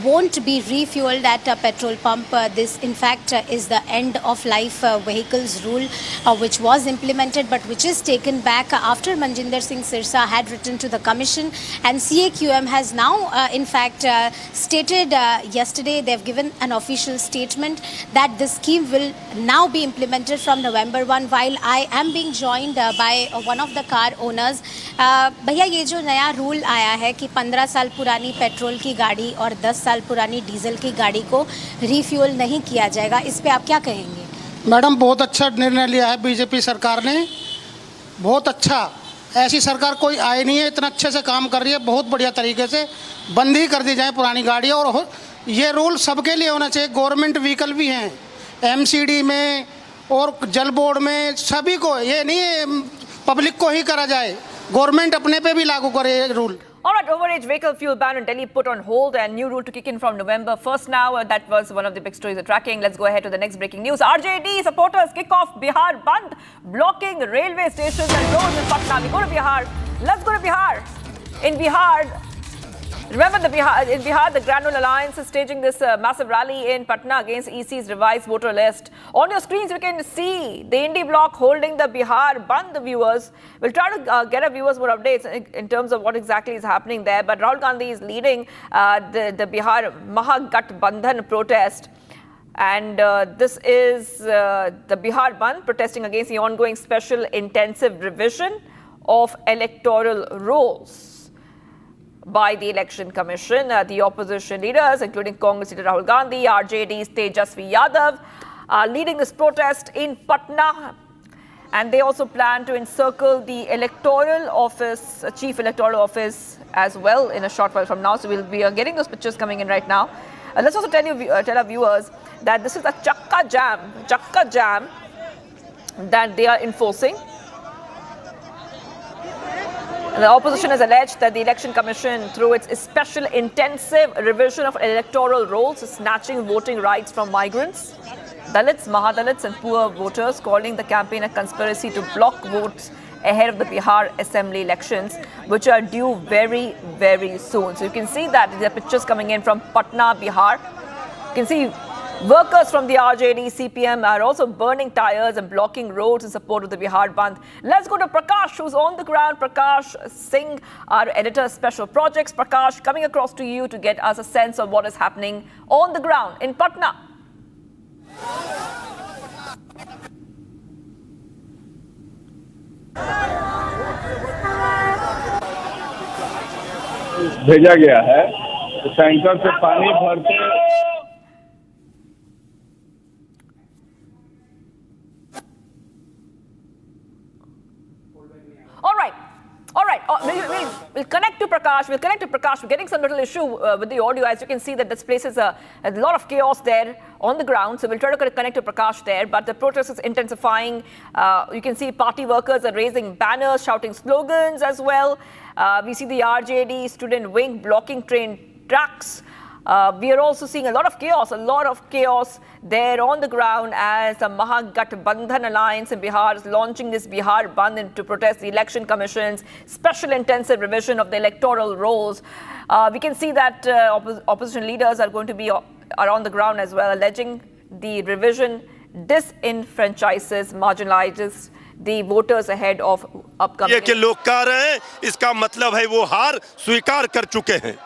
won't be refueled at a petrol pump. This, in fact, is the end-of-life vehicles rule, which was implemented but which is taken back after Manjinder Singh Sirsa had written to the Commission, and CAQM has now, in fact, stated yesterday, they've given an official statement that the scheme will now be implemented from November 1, while I am being joined by one of the car owners. भैया, ये जो नया rule आया है कि 15 साल पुरानी petrol की गाड़ी और 10 साल पुरानी डीजल की गाड़ी को रिफ्यूल नहीं किया जाएगा, इस पे आप क्या कहेंगे? मैडम, बहुत अच्छा निर्णय लिया है बीजेपी सरकार ने, बहुत अच्छा। ऐसी सरकार कोई आई नहीं है, इतना अच्छे से काम कर रही है, बहुत बढ़िया तरीके से। बंद ही कर दी जाए पुरानी गाड़ी, और ये रूल सबके लिए होना चाहिए। गवर्नमेंट व्हीकल भी हैं, एमसीडी में और जल बोर्ड में, सभी को, ये नहीं पब्लिक को ही करा जाए, गवर्नमेंट अपने पे भी लागू करे ये rule. All right, overage vehicle fuel ban in Delhi put on hold and new rule to kick in from November 1st now. That was one of the big stories we're tracking. Let's go ahead to the next breaking news. RJD supporters kick off Bihar Bandh, blocking railway stations and roads in Patna. We go to Bihar. Let's go to Bihar. In Bihar, remember in Bihar, the Granular Alliance is staging this massive rally in Patna against EC's revised voter list. On your screens, you can see the Indie bloc holding the Bihar Bandh, the viewers. We'll try to get our viewers more updates in terms of what exactly is happening there. But Rahul Gandhi is leading the Bihar Mahagathbandhan protest. And this is the Bihar Bandh protesting against the ongoing special intensive revision of electoral rolls by the Election Commission. The opposition leaders, including Congress leader Rahul Gandhi, RJD's Tejasvi Yadav, are leading this protest in Patna. And they also plan to encircle the electoral office, chief electoral office as well in a short while from now. So we'll be getting those pictures coming in right now. Let's also tell our viewers that this is a chakka jam that they are enforcing. The opposition has alleged that the Election Commission, through its special intensive revision of electoral rolls, is snatching voting rights from migrants, Dalits, Mahadalits and poor voters, calling the campaign a conspiracy to block votes ahead of the Bihar Assembly elections, which are due very, very soon. So you can see that there are pictures coming in from Patna, Bihar. You can see workers from the RJD, CPM are also burning tires and blocking roads in support of the Bihar Bandh. Let's go to Prakash, who's on the ground. Prakash Singh, our editor of special projects. Prakash, coming across to you to get us a sense of what is happening on the ground in Patna. भेजा गया है तो tanker से पानी भरते we'll connect to Prakash. We're getting some little issue with the audio. As you can see, that this place is a lot of chaos there on the ground. So we'll try to connect to Prakash there. But the protest is intensifying. You can see party workers are raising banners, shouting slogans as well. We see the RJD student wing blocking train tracks. We are also seeing a lot of chaos there on the ground as the Mahagathbandhan Alliance in Bihar is launching this Bihar Bandh to protest the Election Commission's special intensive revision of the electoral rolls. We can see that opposition leaders are going to be on the ground as well, alleging the revision disenfranchises, marginalizes the voters ahead of upcoming. ये कि लोग कह रहे हैं, इसका मतलब है वो हार स्वीकार कर चुके हैं.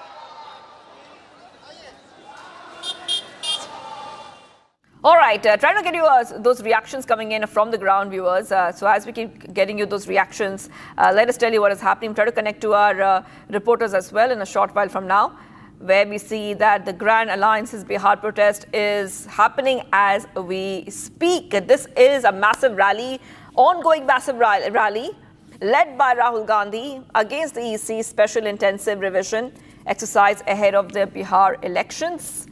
All right, trying to get you those reactions coming in from the ground, viewers. So as we keep getting you those reactions, let us tell you what is happening. Try to connect to our reporters as well in a short while from now, where we see that the Grand Alliance's Bihar protest is happening as we speak. This is a massive rally, ongoing massive rally, led by Rahul Gandhi against the EC's special intensive revision exercise ahead of the Bihar elections.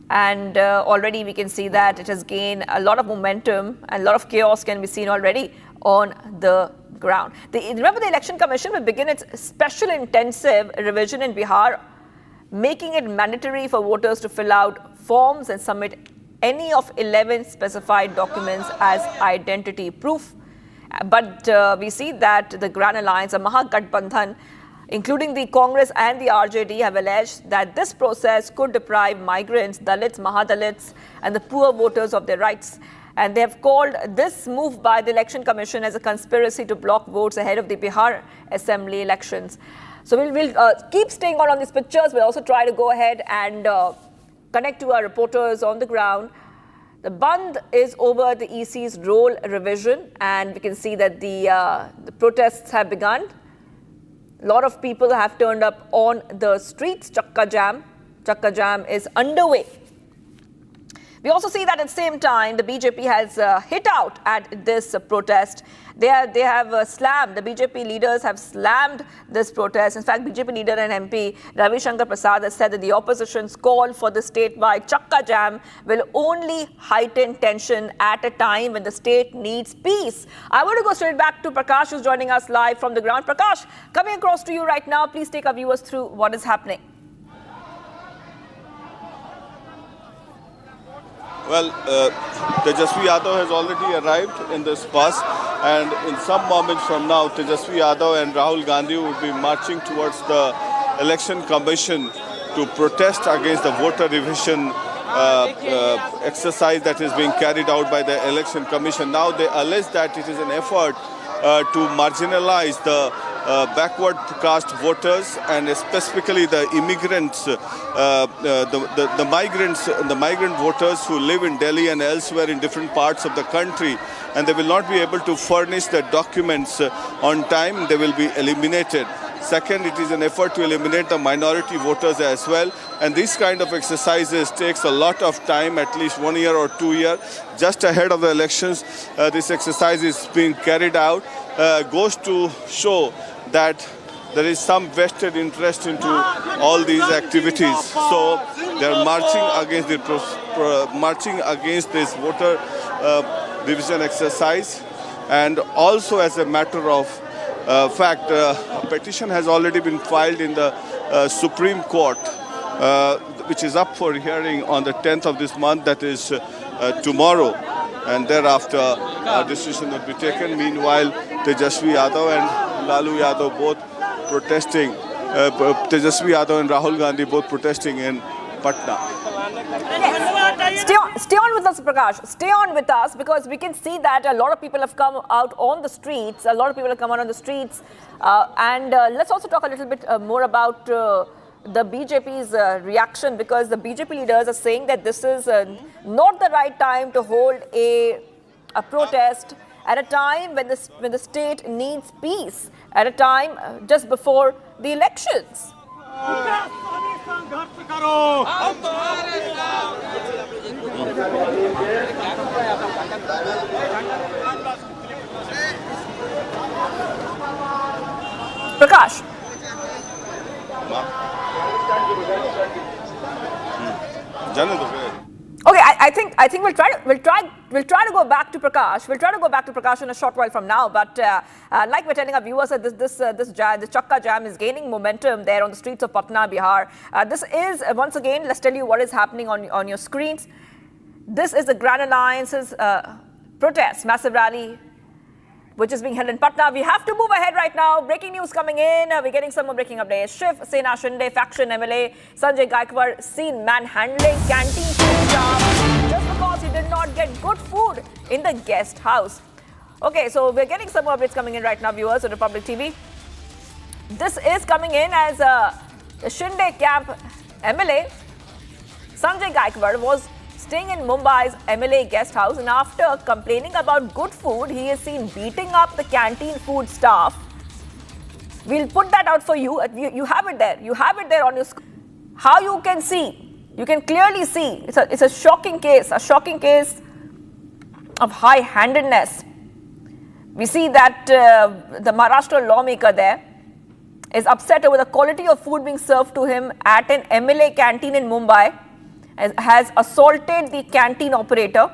And already we can see that it has gained a lot of momentum and a lot of chaos can be seen already on the ground. Remember, the Election Commission will begin its special intensive revision in Bihar, making it mandatory for voters to fill out forms and submit any of 11 specified documents as identity proof. But we see that the Grand Alliance, the Mahagathbandhan, including the Congress and the RJD, have alleged that this process could deprive migrants, Dalits, Mahadalits, and the poor voters of their rights. And they have called this move by the Election Commission as a conspiracy to block votes ahead of the Bihar Assembly elections. So we'll keep staying on these pictures. We'll also try to go ahead and connect to our reporters on the ground. The Bandh is over the EC's role revision, and we can see that the protests have begun. A lot of people have turned up on the streets. Chakka Jam is underway. We also see that at the same time, the BJP has hit out at this protest. They have slammed, the BJP leaders have slammed this protest. In fact, BJP leader and MP Ravi Shankar Prasad has said that the opposition's call for the statewide Chakka Jam will only heighten tension at a time when the state needs peace. I want to go straight back to Prakash, who's joining us live from the ground. Prakash, coming across to you right now, please take our viewers through what is happening. Well, Tejasvi Yadav has already arrived in this bus, and in some moments from now, Tejasvi Yadav and Rahul Gandhi will be marching towards the Election Commission to protest against the voter revision exercise that is being carried out by the Election Commission. Now they allege that it is an effort to marginalize the backward caste voters, and specifically the immigrants, the migrant voters who live in Delhi and elsewhere in different parts of the country, and they will not be able to furnish the documents on time. They will be eliminated. Second, it is an effort to eliminate the minority voters as well. And this kind of exercises takes a lot of time, at least 1 year or 2 years. Just ahead of the elections, this exercise is being carried out. Goes to show that there is some vested interest into all these activities. So they are marching against this voter revision exercise. And also, as a matter of fact, a petition has already been filed in the Supreme Court, which is up for hearing on the 10th of this month, that is tomorrow. And thereafter, a decision will be taken. Meanwhile, Tejasvi Yadav and Lalu Yadav both protesting, Tejasvi Yadav and Rahul Gandhi both protesting in Patna. Stay on with us, Prakash. Stay on with us, because we can see that a lot of people have come out on the streets. And let's also talk a little bit more about the BJP's reaction, because the BJP leaders are saying that this is not the right time to hold a protest at a time when the state needs peace, at a time just before the elections. Prakash. Prakash. Okay, I think we'll try to go back to Prakash. We'll try to go back to Prakash in a short while from now. But like we're telling our viewers, that this Chakka Jam is gaining momentum there on the streets of Patna, Bihar. This is once again. Let's tell you what is happening on your screens. This is the Grand Alliance's protest, massive rally, which is being held in Patna. We have to move ahead right now. Breaking news coming in. We're getting some more breaking updates. Shiv Sena Shinde faction MLA Sanjay Gaikwad seen manhandling canteen food staff just because he did not get good food in the guest house. Okay, so we're getting some more updates coming in right now, viewers on Republic TV. This is coming in as the Shinde camp MLA Sanjay Gaikwad was staying in Mumbai's MLA guest house, and after complaining about good food, he is seen beating up the canteen food staff. We'll put that out for you. You have it there. You have it there on your screen. How you can see, you can clearly see, it's a shocking case of high-handedness. We see that the Maharashtra lawmaker there is upset over the quality of food being served to him at an MLA canteen in Mumbai, has assaulted the canteen operator.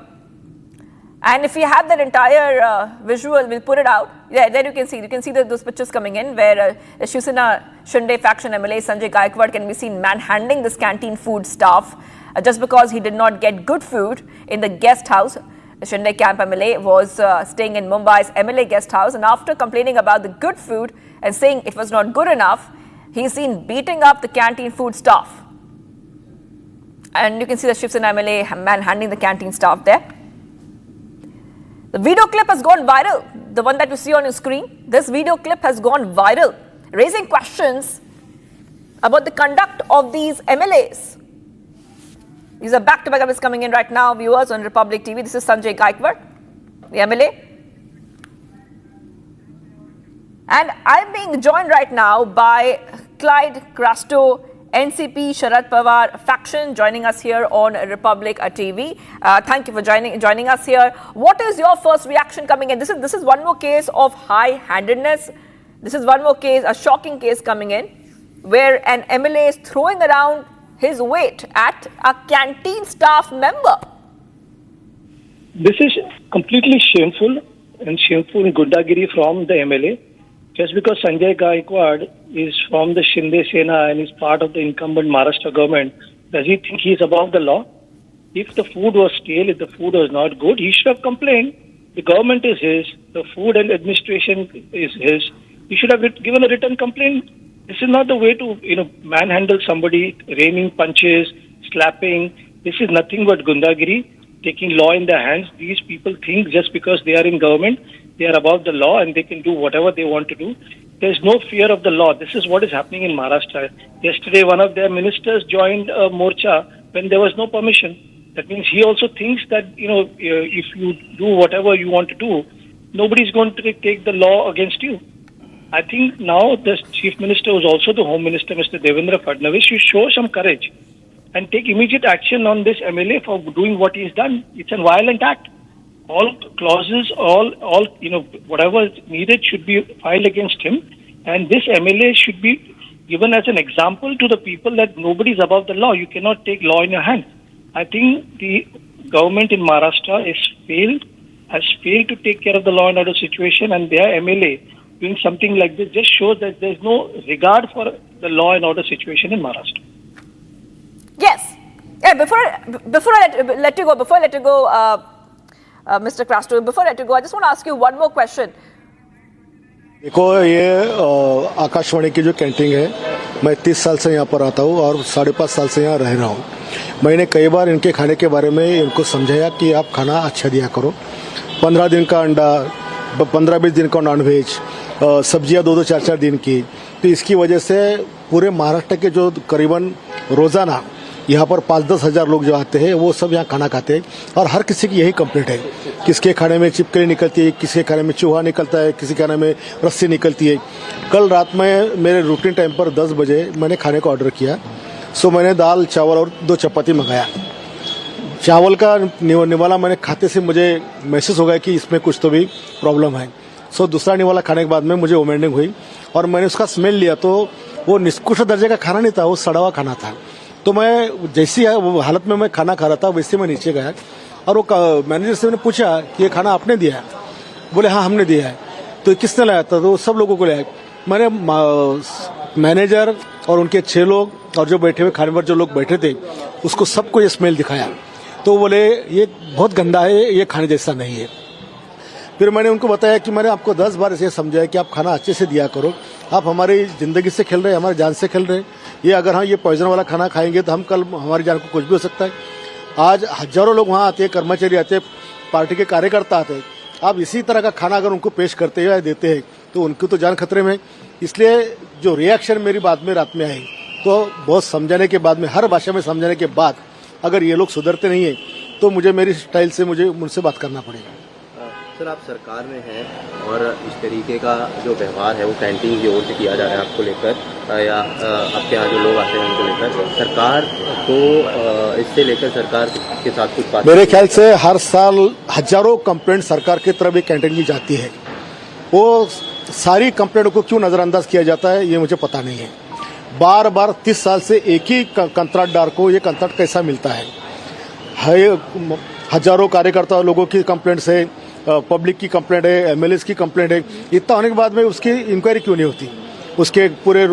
And if we have that entire visual, we'll put it out. Yeah, there you can see those pictures coming in where Shiv Sena Shinde faction MLA Sanjay Gaikwad can be seen manhandling this canteen food staff just because he did not get good food in the guest house. The Shinde camp MLA was staying in Mumbai's MLA guest house, and after complaining about the good food and saying it was not good enough, he's seen beating up the canteen food staff. And you can see the Shiv Sena MLA manhandling the canteen staff there. The video clip has gone viral, the one that you see on your screen. This video clip has gone viral, raising questions about the conduct of these MLAs. These are back-to-back updates coming in right now, viewers on Republic TV. This is Sanjay Gaikwad, the MLA. And I'm being joined right now by Clyde Crasto, NCP Sharad Pawar faction, joining us here on Republic TV. Thank you for joining us here. What is your first reaction coming in? This is one more case of high-handedness. This is one more case, a shocking case coming in, where an MLA is throwing around his weight at a canteen staff member. This is completely shameful gundagiri from the MLA. Just because Sanjay Gaikwad is from the Shinde Sena and is part of the incumbent Maharashtra government, does he think he is above the law? If the food was stale, if the food was not good, he should have complained. The government is his, the food and administration is his. He should have given a written complaint. This is not the way to, manhandle somebody, raining punches, slapping. This is nothing but gundagiri, taking law in their hands. These people think just because they are in government, they are above the law and they can do whatever they want to do. There is no fear of the law. This is what is happening in Maharashtra. Yesterday, one of their ministers joined a morcha when there was no permission. That means he also thinks that, if you do whatever you want to do, nobody is going to take the law against you. I think now the Chief Minister, who is also the Home Minister, Mr. Devendra Fadnavis, should show some courage and take immediate action on this MLA for doing what he has done. It's a violent act. All clauses, whatever is needed should be filed against him. And this MLA should be given as an example to the people that nobody is above the law. You cannot take law in your hands. I think the government in Maharashtra has failed to take care of the law and order situation, and their MLA doing something like this just shows that there is no regard for the law and order situation in Maharashtra. Yes. Yeah, before I let you go, Mr. Crasto, before I let you go, I just want to ask you one more question. देखो, ये आकाशवाणी की जो canteen है, मैं 30 साल से यहाँ पर आता हूँ और 5.5 साल से यहाँ रह रहा हूँ। मैंने कई बार इनके खाने के बारे में इनको समझाया कि आप खाना अच्छा दिया करो। 15 दिन का अंडा, 15-20 दिन का नॉनवेज, सब्जियाँ 2-2, 4-4 दिन की। तो इसकी वजह से पूरे महाराष्ट्र के जो करीबन रोजाना यहाँ पर 5-10 हज़ार लोग जो आते हैं वो सब यहाँ खाना खाते हैं और हर किसी की यही कंप्लेंट है। किसके खाने में छिपकली निकलती है, किसके खाने में चूहा निकलता है, किसी खाने में रस्सी निकलती है। कल रात में मेरे रूटीन टाइम पर 10 बजे मैंने खाने का ऑर्डर किया। सो मैंने दाल, चावल और 2 चपाती मंगाया। चावल का निवाला मैंने खाते से मुझे महसूस हो गया कि इसमें कुछ तो भी प्रॉब्लम है। सो दूसरा निवाला खाने के बाद में मुझे वोमिटिंग हुई और मैंने उसका स्मेल लिया तो वो निष्कृष्ट दर्जे का खाना नहीं था, वो सड़ा हुआ खाना था। तो मैं जैसी वो हालत में मैं खाना खा रहा था वैसे मैं नीचे गया और वो मैनेजर से मैंने पूछा कि ये खाना आपने दिया है? बोले हाँ हमने दिया है। तो किसने लाया था? तो सब लोगों को लाया। मैंने मैनेजर और उनके 6 लोग और जो बैठे हुए खाने पर जो लोग बैठे थे उसको सबको ये स्मेल दिखाया। तो बोले ये बहुत गंदा है, ये खाने जैसा नहीं है। फिर मैंने उनको बताया कि मैंने आपको 10 बार ऐसे समझाया कि आप खाना अच्छे से दिया करो, आप हमारी ज़िंदगी से खेल रहे हैं, हमारी जान से खेल रहे हैं। ये अगर हम ये पॉइजन वाला खाना खाएंगे तो हम कल हमारी जान को कुछ भी हो सकता है। आज हजारों लोग वहाँ आते हैं, कर्मचारी आते हैं, पार्टी के कार्यकर्ता आते हैं। आप इसी तरह का खाना अगर उनको पेश करते हैं या देते हैं तो उनकी तो जान खतरे में। इसलिए जो रिएक्शन मेरी बात में रात में आई तो बहुत समझाने के बाद में, हर भाषा में समझाने के बाद, अगर ये लोग सुधरते नहीं है तो मुझे मेरी स्टाइल से मुझे उनसे बात करना पड़ेगा। सर आप सरकार में हैं और इस तरीके का जो व्यवहार है वो कैंटीन की ओर से किया जा रहा है आपको लेकर या आपके यहाँ जो लोग आते हैं उनको लेकर, सरकार को इससे लेकर सरकार के साथ कुछ बात? मेरे ख्याल से हर साल हजारों कंप्लेंट सरकार की तरफ एक कैंटीन की जाती है। वो सारी कंप्लेंट को क्यों नज़रअंदाज किया जाता है ये मुझे पता नहीं है। बार बार 30 साल से एक ही कंत्राटदार को ये कंत्राट कैसा मिलता है? हजारों कार्यकर्ता लोगों की कंप्लेंट है, पब्लिक की कंप्लेंट है, एमएलएस की कंप्लेंट है। इतना होने के बाद में उसकी इंक्वायरी क्यों नहीं होती? उसके पूरे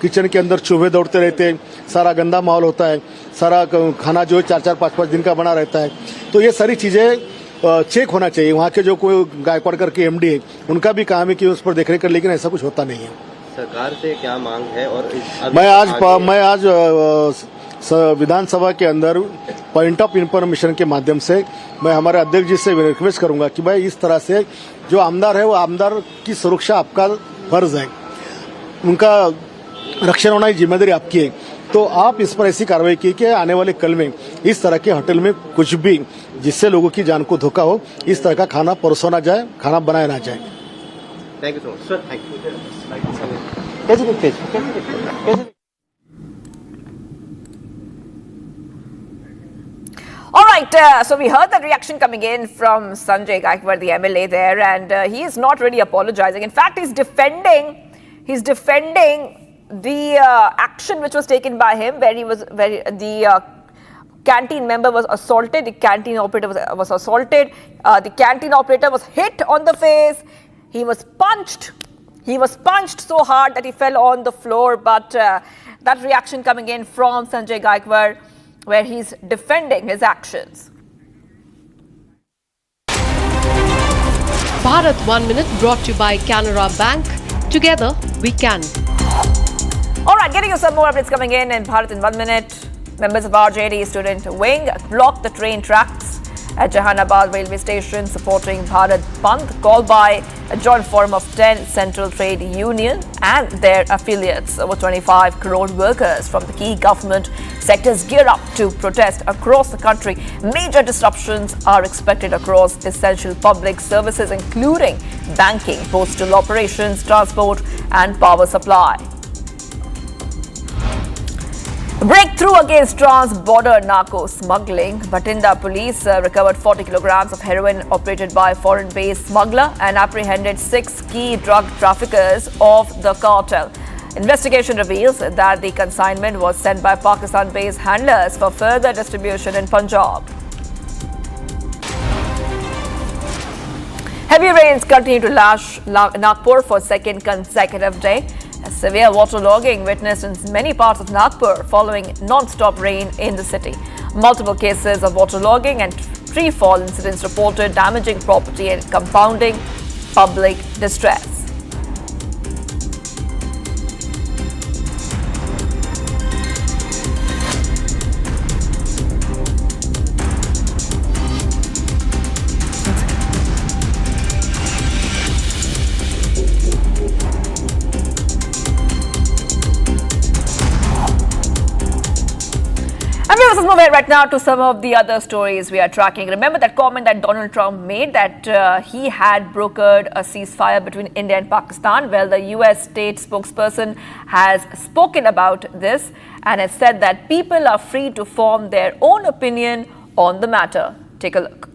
किचन के अंदर चूहे दौड़ते रहते हैं, सारा गंदा माहौल होता है, सारा खाना जो है 4-4, 5-5 दिन का बना रहता है। तो ये सारी चीज़ें चेक होना चाहिए। वहाँ के जो कोई गायकवाड़ करके एमडी है उनका भी काम है कि उस पर देखरेख कर, लेकिन ऐसा कुछ होता नहीं है। सरकार से क्या मांग है? और मैं आज विधानसभा के अंदर पॉइंट ऑफ इंफॉर्मेशन के माध्यम से मैं हमारे अध्यक्ष जी से रिक्वेस्ट करूंगा कि भाई इस तरह से जो आमदार है वो आमदार की सुरक्षा आपका फर्ज है, उनका रक्षण होना ही जिम्मेदारी आपकी है। तो आप इस पर ऐसी कार्रवाई की कि आने वाले कल में इस तरह के होटल में कुछ भी जिससे लोगों की जान को धोखा हो, इस तरह का खाना परोसा ना जाए, खाना बनाया ना जाए। Thank you so much sir. Thank you. All right, so we heard that reaction coming in from Sanjay Gaikwad, the MLA there, and he is not really apologizing. In fact, he's defending the action which was taken by him, where the canteen member was assaulted, the canteen operator was assaulted, the canteen operator was hit on the face, he was punched so hard that he fell on the floor. But that reaction coming in from Sanjay Gaikwad, where he's defending his actions. Bharat 1 Minute brought to you by Canara Bank. Together we can. All right, getting you some more updates coming in Bharat in 1 minute. Members of RJD student wing blocked the train tracks at Jahanabad railway station supporting Bharat Bandh, called by a joint forum of 10 Central Trade Union and their affiliates. Over 25 crore workers from the key government sectors gear up to protest across the country. Major disruptions are expected across essential public services, including banking, postal operations, transport and power supply. Breakthrough against trans-border narco smuggling. Bathinda police recovered 40 kilograms of heroin operated by foreign-based smuggler and apprehended 6 key drug traffickers of the cartel. Investigation reveals that the consignment was sent by Pakistan-based handlers for further distribution in Punjab. Heavy rains continue to lash Nagpur for second consecutive day. Severe waterlogging witnessed in many parts of Nagpur following non-stop rain in the city. Multiple cases of waterlogging and tree fall incidents reported, damaging property and compounding public distress. Let's move ahead right now to some of the other stories we are tracking. Remember that comment that Donald Trump made that he had brokered a ceasefire between India and Pakistan? Well, the US state spokesperson has spoken about this and has said that people are free to form their own opinion on the matter. Take a look.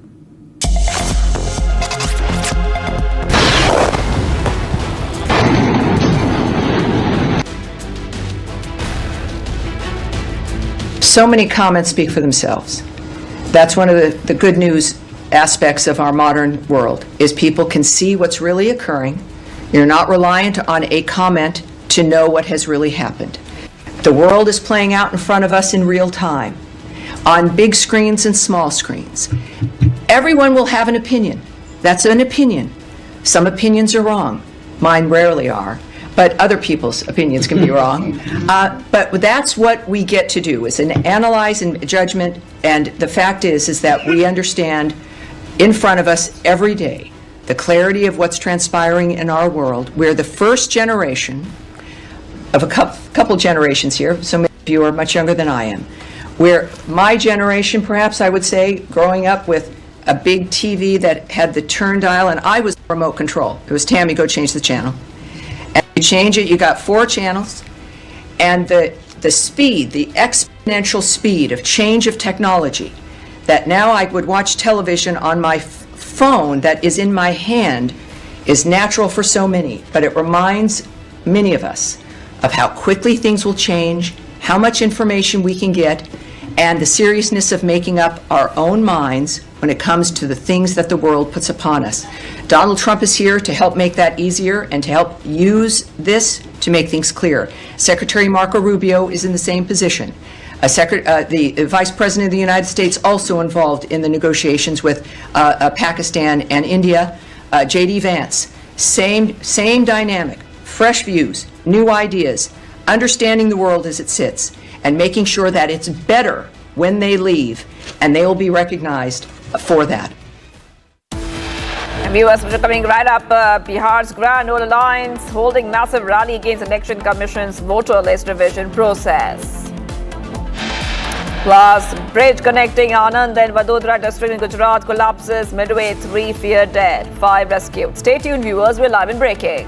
so many comments speak for themselves. That's one of the good news aspects of our modern world, is people can see what's really occurring. You're not reliant on a comment to know what has really happened. The world is playing out in front of us in real time, on big screens and small screens. Everyone will have an opinion. That's an opinion. Some opinions are wrong. Mine rarely are, but other people's opinions can be wrong. But that's what we get to do, is an analyze and judgment. And the fact is that we understand in front of us every day the clarity of what's transpiring in our world. We're the first generation of a couple generations here. So many of you are much younger than I am. Where my generation, perhaps I would say, growing up with a big TV that had the turn dial, and I was remote control. It was, Tammy, go change the channel. And you change it, you got 4 channels, and the speed, the exponential speed of change of technology, that now I would watch television on my phone that is in my hand, is natural for so many, but it reminds many of us of how quickly things will change, how much information we can get, and the seriousness of making up our own minds when it comes to the things that the world puts upon us. Donald Trump is here to help make that easier and to help use this to make things clear. Secretary Marco Rubio is in the same position. The Vice President of the United States also involved in the negotiations with Pakistan and India. J.D. Vance, same dynamic, fresh views, new ideas, understanding the world as it sits, and making sure that it's better when they leave, and they will be recognized for that. And viewers, which are coming right up, Bihar's Grand Old Alliance holding massive rally against the Election Commission's voter list revision process. Plus, bridge connecting Anand and Vadodara district in Gujarat collapses midway, 3 feared dead, 5 rescued. Stay tuned, viewers, we're live in breaking.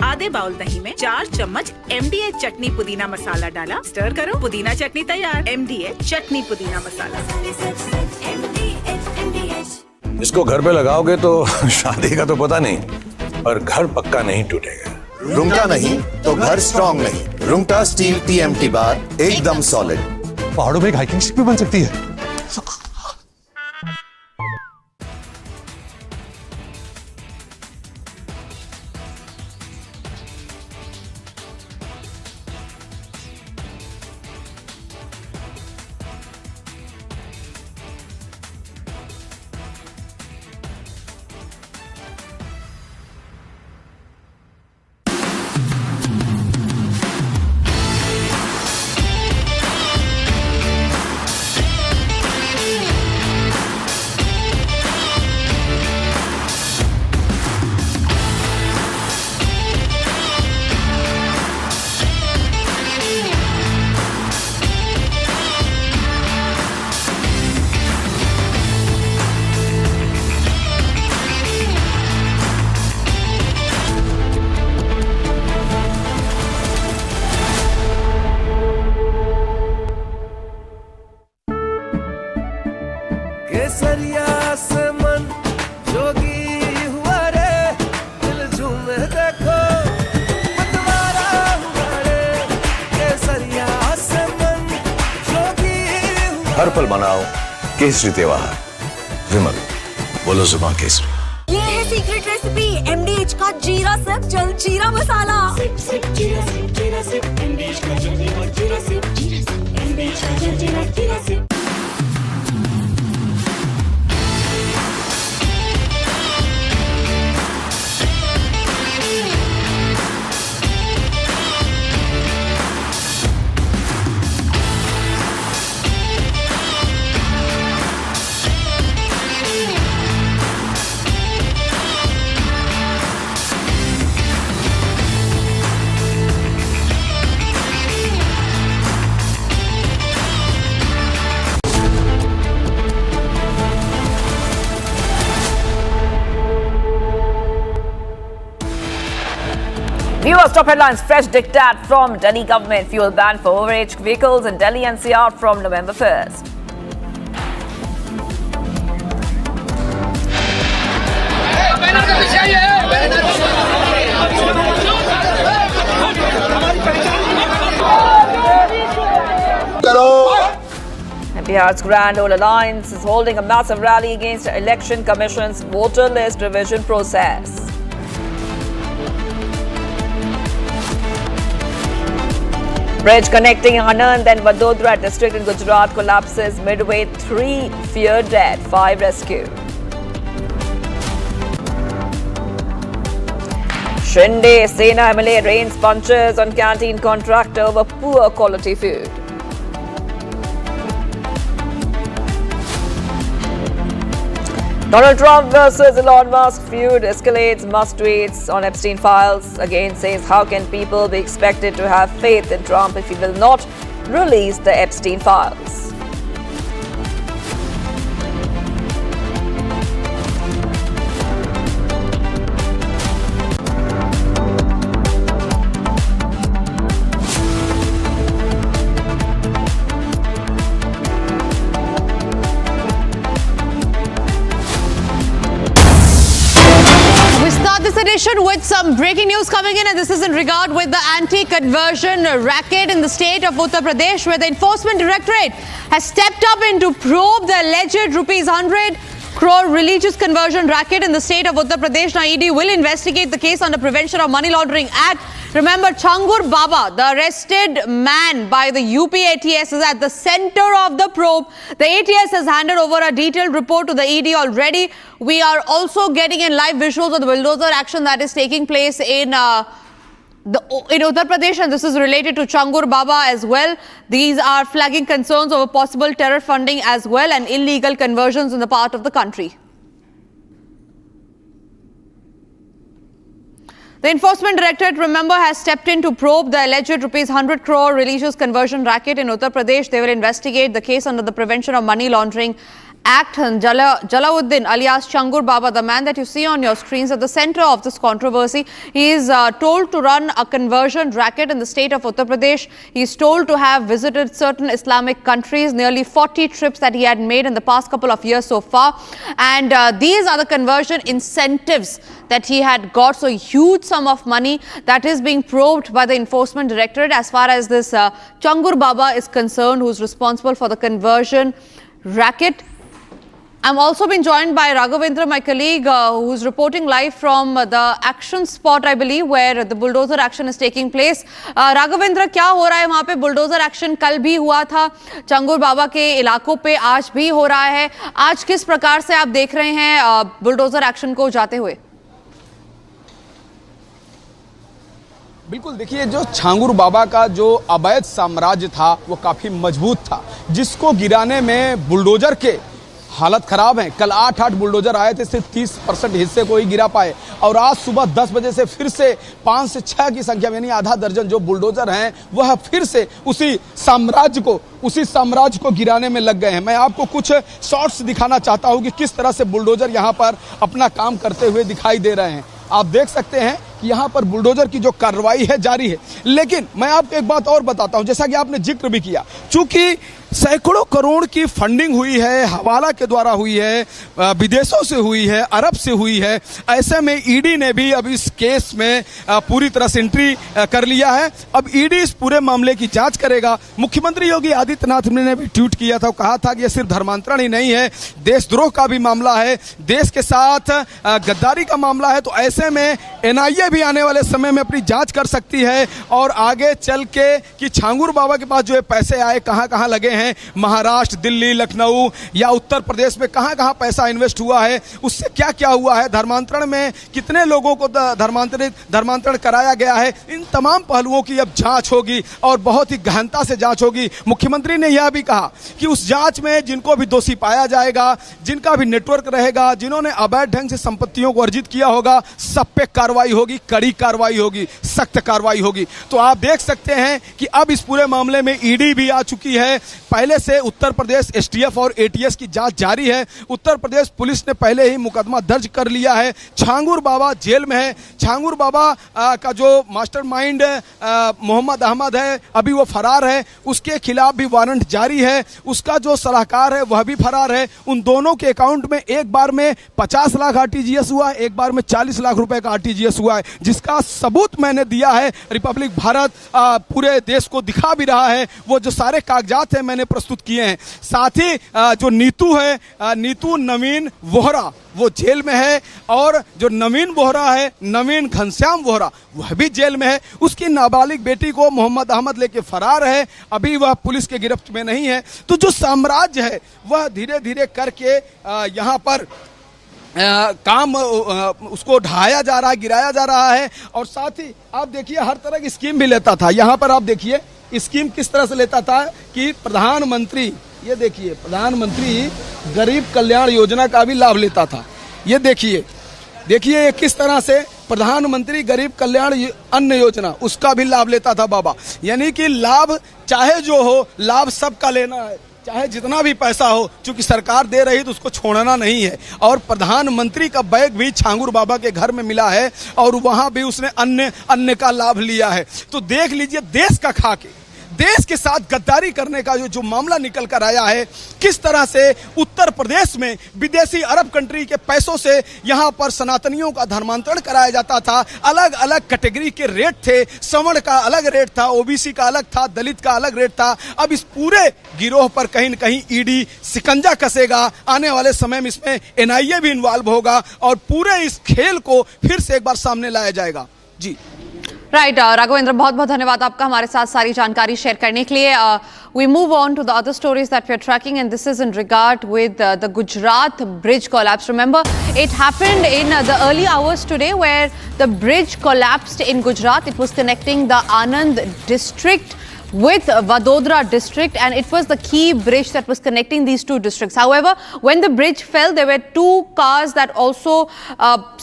आधे bowl दही में 4 चम्मच MDA चटनी पुदीना मसाला डाला, stir करो, पुदीना चटनी तैयार। MDA चटनी पुदीना मसाला। इसको घर पे लगाओगे तो शादी का तो पता नहीं, पर घर पक्का नहीं टूटेगा। रुंगटा नहीं तो घर स्ट्रॉन्ग नहीं। रुंगटा स्टील TMT बार एकदम सॉलिड। पहाड़ों में एक हाइकिंग शिप भी बन सकती है। हर पल मनाओ केसरी त्योहार। विमल, बोलो जुबान केसरी। ये है सीक्रेट रेसिपी MDH का जीरा सिप जल जीरा मसाला। सिप सिप जीरा सिप MDH का जल जीरा सिप MDH का जल जीरा SIP. Viewers, top headlines. Fresh diktat from Delhi government. Fuel ban for overage vehicles in Delhi NCR from November 1st. And Bihar's Grand Old Alliance is holding a massive rally against the Election Commission's voter list revision process. Bridge connecting Anand and Vadodara district in Gujarat collapses midway. 3 feared dead, 5 rescued. Shinde Sena MLA rains punches on canteen contractor over poor quality food. Donald Trump versus Elon Musk feud escalates. Musk tweets on Epstein files. Again says, how can people be expected to have faith in Trump if he will not release the Epstein files? Edition with some breaking news coming in, and this is in regard with the anti-conversion racket in the state of Uttar Pradesh, where the Enforcement Directorate has stepped up in to probe the alleged rupees 100 crore religious conversion racket in the state of Uttar Pradesh. Now, ED will investigate the case under Prevention of Money Laundering Act. Remember, Changur Baba, the arrested man by the UP ATS, is at the center of the probe. The ATS has handed over a detailed report to the ED already. We are also getting in live visuals of the bulldozer action that is taking place in Uttar Pradesh, and this is related to Changur Baba as well. These are flagging concerns over possible terror funding as well and illegal conversions in the part of the country. The Enforcement Directorate, remember, has stepped in to probe the alleged rupees 100 crore religious conversion racket in Uttar Pradesh. They will investigate the case under the Prevention of Money Laundering Act. And Jalauddin alias Changur Baba, the man that you see on your screens at the center of this controversy, he is told to run a conversion racket in the state of Uttar Pradesh. He is told to have visited certain Islamic countries, nearly 40 trips that he had made in the past couple of years so far. And these are the conversion incentives that he had got. So a huge sum of money that is being probed by the Enforcement Directorate as far as this Changur Baba is concerned, who is responsible for the conversion racket. I'm also been joined by Raghavendra, my colleague, who's reporting live from the action spot, I believe, where the bulldozer action is taking place. Raghavendra, क्या हो रहा है वहाँ पे? Bulldozer action कल भी हुआ था चंगुर बाबा के इलाकों पे, आज भी हो रहा है. आज किस प्रकार से आप देख रहे हैं बुलडोजर एक्शन को जाते हुए? बिल्कुल, देखिए, जो छांगुर बाबा का जो अवैध साम्राज्य था वो काफी मजबूत था, जिसको गिराने में बुलडोजर के हालत खराब है. कल 8 बुलडोजर आए थे, सिर्फ 30% हिस्से को ही गिरा पाए, और आज सुबह 10 बजे से फिर से 5 से 6 की संख्या में, यानी आधा दर्जन जो बुलडोजर हैं वह फिर से उसी साम्राज्य को गिराने में लग गए हैं. मैं आपको कुछ शॉट्स दिखाना चाहता हूं कि किस तरह से बुलडोजर यहां पर अपना काम करते हुए दिखाई दे रहे हैं. आप देख सकते हैं कि यहाँ पर बुलडोजर की जो कार्रवाई है जारी है. लेकिन मैं आपको एक बात और बताता हूं, जैसा कि आपने जिक्र भी किया, चूंकि सैकड़ों करोड़ की फंडिंग हुई है, हवाला के द्वारा हुई है, विदेशों से हुई है, अरब से हुई है, ऐसे में ईडी ने भी अब इस केस में पूरी तरह से एंट्री कर लिया है. अब ईडी इस पूरे मामले की जांच करेगा. मुख्यमंत्री योगी आदित्यनाथ ने भी ट्वीट किया था, कहा था कि यह सिर्फ धर्मांतरण ही नहीं है, देशद्रोह का भी मामला है, देश के साथ गद्दारी का मामला है. तो ऐसे में एनआईए भी आने वाले समय में अपनी जांच कर सकती है और आगे चल के कि छांगुर बाबा के पास जो पैसे आए कहां कहां लगे हैं, महाराष्ट्र, दिल्ली, लखनऊ या उत्तर प्रदेश में कहां कहां पैसा इन्वेस्ट हुआ है, उससे क्या क्या हुआ है, धर्मांतरण में कितने लोगों को धर्मांतरण कराया गया है, इन तमाम पहलुओं की अब जांच होगी और बहुत ही गहनता से जांच होगी. मुख्यमंत्री ने यह भी कहा कि उस जांच में जिनको भी दोषी पाया जाएगा, जिनका भी नेटवर्क रहेगा, जिन्होंने अवैध ढंग से संपत्तियों को अर्जित किया होगा, सब पे कार्रवाई होगी, कड़ी कार्रवाई होगी, सख्त कार्रवाई होगी. तो आप देख सकते हैं कि अब इस पूरे मामले में ईडी भी आ चुकी है. पहले से उत्तर प्रदेश एसटीएफ और एटीएस की जांच जारी है। उत्तर प्रदेश पुलिस ने पहले ही मुकदमा दर्ज कर लिया है। छांगुर बाबा जेल में है। छांगुर बाबा का जो मास्टरमाइंड मोहम्मद अहमद है, अभी वो फरार है, उसके खिलाफ भी वारंट जारी है। उसका जो सलाहकार है वह भी फरार है। उन दोनों के अकाउंट में एक बार में 50 लाख आरटीजीएस हुआ है, एक बार में 40 लाख रुपए का आरटीजीएस हुआ है, जिसका सबूत मैंने दिया है। रिपब्लिक भारत पूरे देश को दिखा भी रहा है। वो जो सारे कागजात हैं मैंने प्रस्तुत किए हैं। साथ ही जो नीतू है, नीतू नवीन वोहरा, वो जेल में है। और जो नवीन वोहरा है, नवीन घनश्याम वोहरा, वह भी जेल में है। उसकी नाबालिग बेटी को मोहम्मद अहमद लेके फरार है, अभी वह पुलिस के गिरफ्त में नहीं है। तो जो साम्राज्य है वह धीरे धीरे करके यहाँ पर काम उसको ढाया जा रहा है, गिराया जा रहा है। और साथ ही आप देखिए हर तरह की स्कीम भी लेता था। यहाँ पर आप देखिए स्कीम किस तरह से लेता था कि प्रधानमंत्री, ये देखिए प्रधानमंत्री गरीब कल्याण योजना का भी लाभ लेता था। ये देखिए ये किस तरह से प्रधानमंत्री गरीब कल्याण अन्न योजना, उसका भी लाभ लेता था बाबा। यानी कि लाभ चाहे जो हो, लाभ सबका लेना है, चाहे जितना भी पैसा हो, क्योंकि सरकार दे रही तो उसको छोड़ना नहीं है। और प्रधानमंत्री का बैग भी छांगुर बाबा के घर में मिला है और वहां भी उसने अन्य का लाभ लिया है। तो देख लीजिए देश का खा के देश के साथ गद्दारी करने का जो मामला निकल कर आया है, किस तरह से उत्तर प्रदेश में विदेशी अरब कंट्री के पैसों से यहाँ पर सनातनियों का धर्मांतरण कराया जाता था। अलग अलग कैटेगरी के रेट थे, सवर्ण का अलग रेट था, ओबीसी का अलग था, दलित का अलग रेट था। अब इस पूरे गिरोह पर कहीं न कहीं ईडी शिकंजा कसेगा। आने वाले समय में इसमें एनआईए भी इन्वॉल्व होगा और पूरे इस खेल को फिर से एक बार सामने लाया जाएगा। जी राइट राघवेंद्र, बहुत बहुत धन्यवाद आपका हमारे साथ सारी जानकारी शेयर करने के लिए। We move on to the other stories that we are tracking, and this is in regard with the Gujarat bridge collapse. Remember, it happened in the early hours today where the bridge collapsed in Gujarat. It was connecting the Anand district with Vadodara district, and it was the key bridge that was connecting these two districts. However, when the bridge fell, there were two cars that also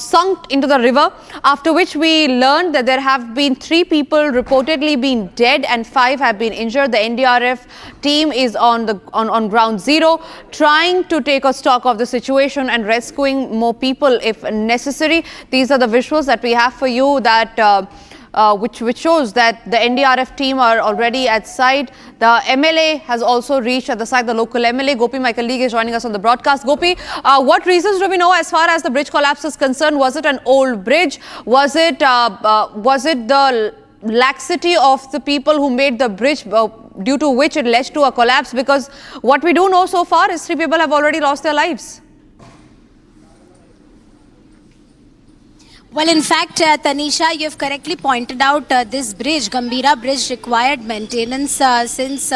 sunk into the river, after which we learned that there have been 3 people reportedly been dead and 5 have been injured. The NDRF team is on ground zero, trying to take a stock of the situation and rescuing more people if necessary. These are the visuals that we have for you that which shows that the NDRF team are already at site. The MLA has also reached at the site, the local MLA. Gopi, my colleague, is joining us on the broadcast. Gopi, what reasons do we know as far as the bridge collapse is concerned? Was it an old bridge? Was it the laxity of the people who made the bridge due to which it led to a collapse? Because what we do know so far is 3 people have already lost their lives. Well, in fact, Tanisha, you have correctly pointed out this bridge, Gambira Bridge, required maintenance since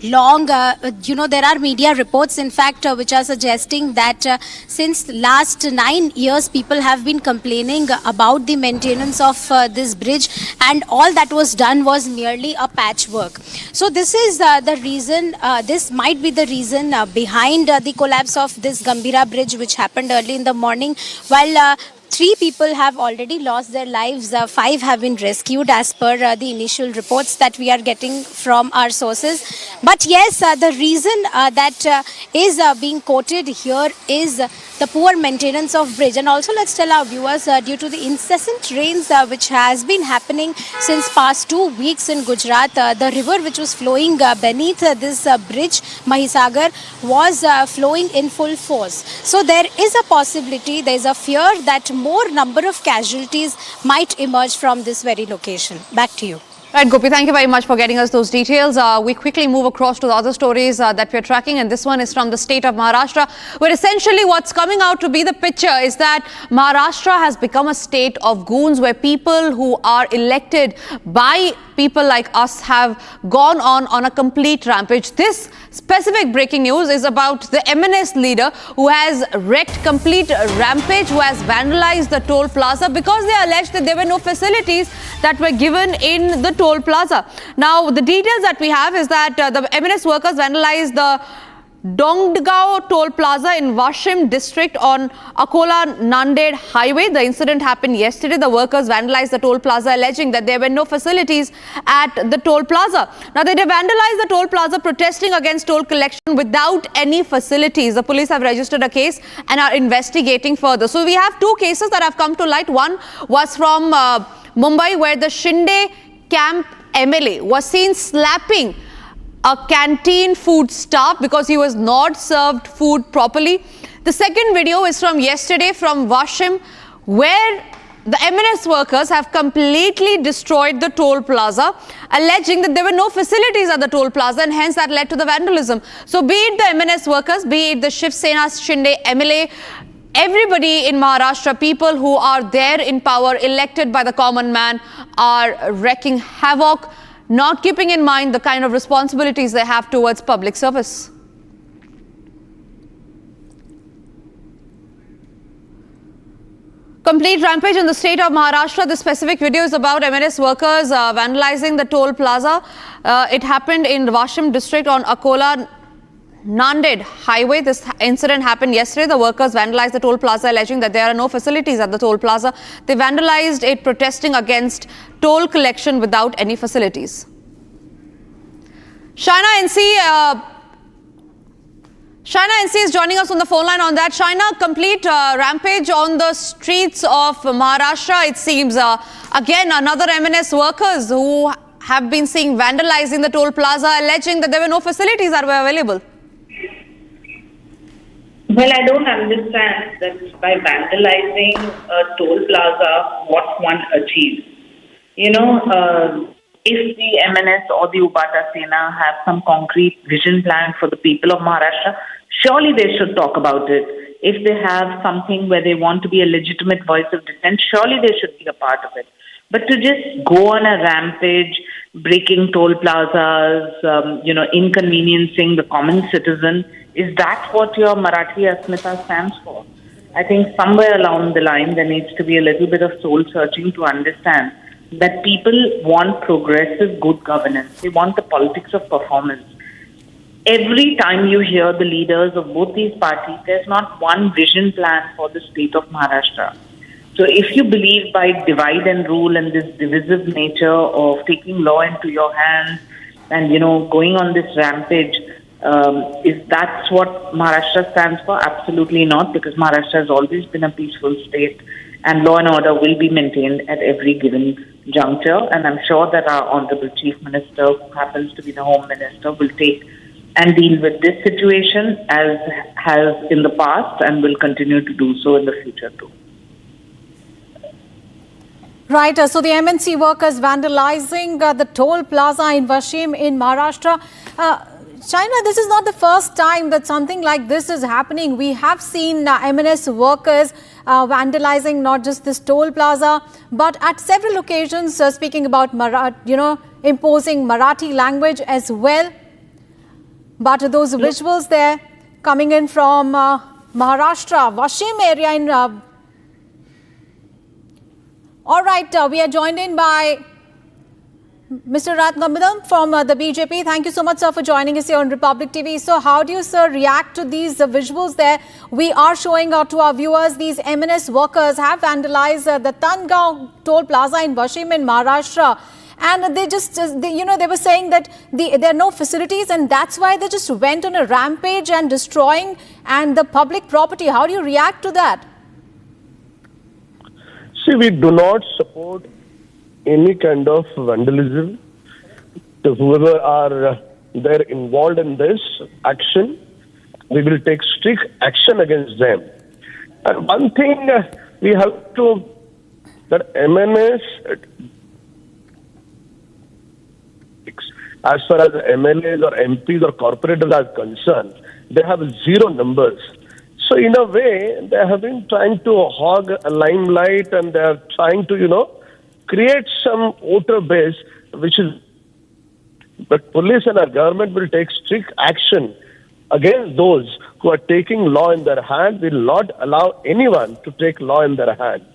long. There are media reports, in fact, which are suggesting that since last 9 years, people have been complaining about the maintenance of this bridge, and all that was done was merely a patchwork. So this is the reason, this might be the reason behind the collapse of this Gambira Bridge, which happened early in the morning, while 3 people have already lost their lives. 5 have been rescued as per the initial reports that we are getting from our sources. But yes, the reason that is being quoted here is the poor maintenance of bridge. And also let's tell our viewers, due to the incessant rains which has been happening since past 2 weeks in Gujarat, the river which was flowing beneath this bridge, Mahisagar, was flowing in full force. So there is a possibility, there is a fear that more number of casualties might emerge from this very location. Back to you. Right, Gopi, thank you very much for getting us those details. We quickly move across to the other stories that we're tracking, and this one is from the state of Maharashtra, where essentially what's coming out to be the picture is that Maharashtra has become a state of goons, where people who are elected by people like us have gone on a complete rampage. This specific breaking news is about the MNS leader who has wreaked complete rampage, who has vandalized the toll plaza because they alleged that there were no facilities that were given in the toll plaza. Now, the details that we have is that the MNS workers vandalized the Dongdgao Toll Plaza in Washim district on Akola-Nanded highway. The incident happened yesterday. The workers vandalized the toll plaza, alleging that there were no facilities at the toll plaza. Now, they vandalized the toll plaza, protesting against toll collection without any facilities. The police have registered a case and are investigating further. So, we have two cases that have come to light. One was from Mumbai, where the Shinde camp MLA was seen slapping a canteen food staff because he was not served food properly. The second video is from yesterday from Washim, where the MNS workers have completely destroyed the toll plaza, alleging that there were no facilities at the toll plaza, and hence that led to the vandalism. So be it the MNS workers, be it the Shiv Sena Shinde MLA, everybody in Maharashtra, people who are there in power, elected by the common man, are wreaking havoc, not keeping in mind the kind of responsibilities they have towards public service. Complete rampage in the state of Maharashtra. This specific video is about MNS workers vandalizing the toll plaza. It happened in Washim district on Akola-Nanded highway. This incident happened yesterday. The workers vandalized the toll plaza, alleging that there are no facilities at the toll plaza. They vandalized it, protesting against toll collection without any facilities. Shaina NC is joining us on the phone line on that. Shaina, complete rampage on the streets of Maharashtra. It seems again another MNS workers who have been seen vandalizing the toll plaza, alleging that there were no facilities that were available. Well, I don't understand that by vandalizing a toll plaza, what one achieves. You know, if the MNS or the Ubata Sena have some concrete vision plan for the people of Maharashtra, surely they should talk about it. If they have something where they want to be a legitimate voice of dissent, surely they should be a part of it. But to just go on a rampage, breaking toll plazas, inconveniencing the common citizen, is that what your Marathi Asmita stands for? I think somewhere along the line there needs to be a little bit of soul searching to understand that people want progressive good governance. They want the politics of performance. Every time you hear the leaders of both these parties, there's not one vision plan for the state of Maharashtra. So if you believe by divide and rule and this divisive nature of taking law into your hands and, going on this rampage, is that's what Maharashtra stands for? Absolutely not, because Maharashtra has always been a peaceful state and law and order will be maintained at every given juncture. And I'm sure that our Honorable Chief Minister, who happens to be the Home Minister, will take and deal with this situation as has in the past and will continue to do so in the future too. Right, so the MNC workers vandalizing the toll plaza in Washim in Maharashtra. China, this is not the first time that something like this is happening. We have seen MNS workers vandalizing not just this toll plaza, but at several occasions speaking about imposing Marathi language as well. But those visuals there coming in from Maharashtra, Washim area in... All right, we are joined in by Mr. Ratnabadam from the BJP. Thank you so much, sir, for joining us here on Republic TV. So how do you, sir, react to these visuals there? We are showing out to our viewers, these MNS workers have vandalized the Tandgaon toll plaza in Washim in Maharashtra. And they they were saying that there are no facilities, and that's why they just went on a rampage and destroying and the public property. How do you react to that? See, we do not support any kind of vandalism. So whoever are there involved in this action, we will take strict action against them. And one thing we have to, that MNS, as far as MLAs or MPs or corporators are concerned, they have zero numbers. So in a way, they have been trying to hog a limelight, and they are trying to, create some voter base, which is, but police and our government will take strict action against those who are taking law in their hand. Will not allow anyone to take law in their hand.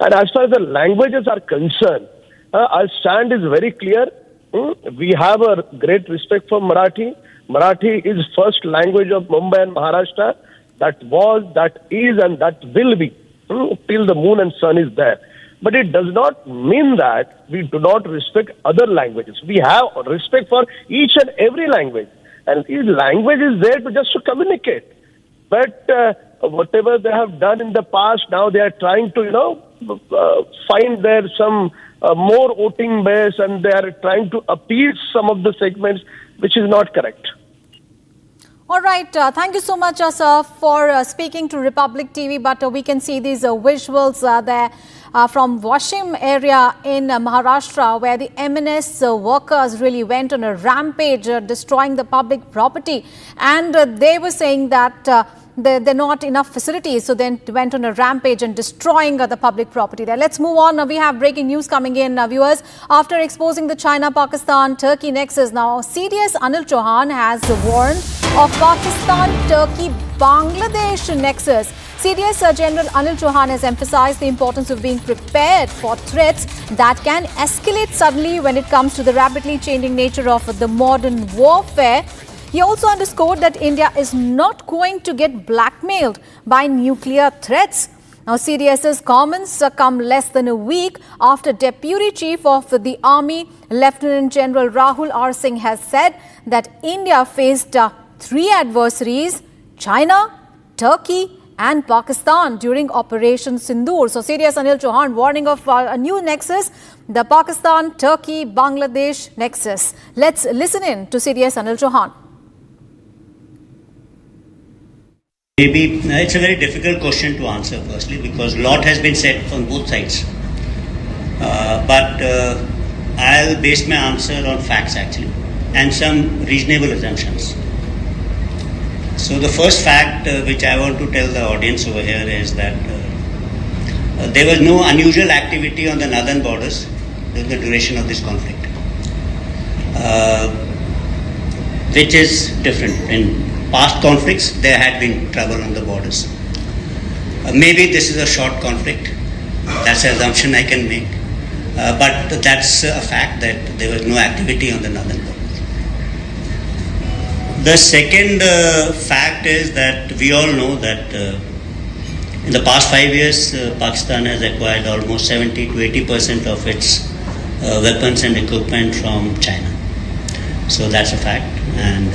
And as far as the languages are concerned, our stand is very clear. We have a great respect for Marathi. Marathi is first language of Mumbai and Maharashtra. That was, that is, and that will be till the moon and sun is there. But it does not mean that we do not respect other languages. We have respect for each and every language. And each language is there just to communicate. But whatever they have done in the past, now they are trying to, find there some more voting base, and they are trying to appease some of the segments, which is not correct. All right. Thank you so much, sir, for speaking to Republic TV. But we can see these visuals there from Washim area in Maharashtra, where the MNS workers really went on a rampage, destroying the public property. And they were saying that there are not enough facilities, so then went on a rampage and destroying the public property there. Let's move on. We have breaking news coming in, viewers. After exposing the China-Pakistan-Turkey nexus, now CDS Anil Chauhan has warned of Pakistan-Turkey-Bangladesh nexus. CDS General Anil Chauhan has emphasized the importance of being prepared for threats that can escalate suddenly when it comes to the rapidly changing nature of the modern warfare. He also underscored that India is not going to get blackmailed by nuclear threats. Now, CDS's comments come less than a week after Deputy Chief of the Army, Lieutenant General Rahul R. Singh, has said that India faced three adversaries: China, Turkey and Pakistan during Operation Sindoor. So, CDS Anil Chauhan warning of a new nexus, the Pakistan-Turkey-Bangladesh nexus. Let's listen in to CDS Anil Chauhan. Maybe it's a very difficult question to answer, firstly, because a lot has been said on both sides. But I'll base my answer on facts, actually, and some reasonable assumptions. So the first fact which I want to tell the audience over here is that there was no unusual activity on the northern borders during the duration of this conflict, which is different. In past conflicts, there had been trouble on the borders. Maybe this is a short conflict. That's an assumption I can make. But that's a fact that there was no activity on the northern borders. The second fact is that we all know that in the past 5 years, Pakistan has acquired almost 70 to 80% of its weapons and equipment from China. So that's a fact. And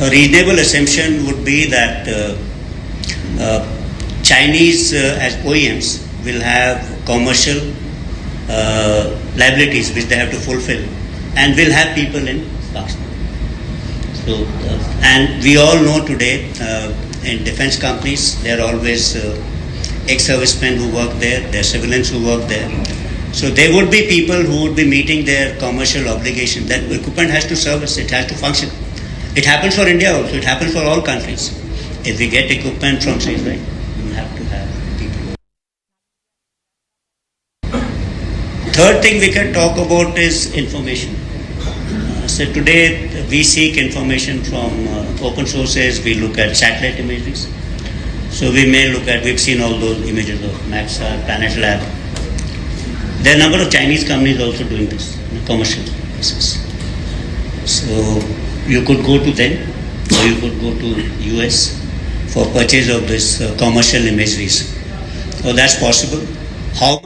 a reasonable assumption would be that Chinese as OEMs will have commercial liabilities which they have to fulfill, and will have people in Pakistan. So, and we all know today in defense companies, there are always ex-servicemen who work there, there are civilians who work there. So there would be people who would be meeting their commercial obligation. That equipment has to service, it has to function. It happens for India also, it happens for all countries. If we get equipment from Israel, we have to have people. Third thing we can talk about is information. So today we seek information from open sources, we look at satellite images. So we may look at, we've seen all those images of Maxar, Planet Lab. There are a number of Chinese companies also doing this on a commercial basis. So you could go to them, or you could go to US for purchase of this commercial imageries. So that's possible. How much?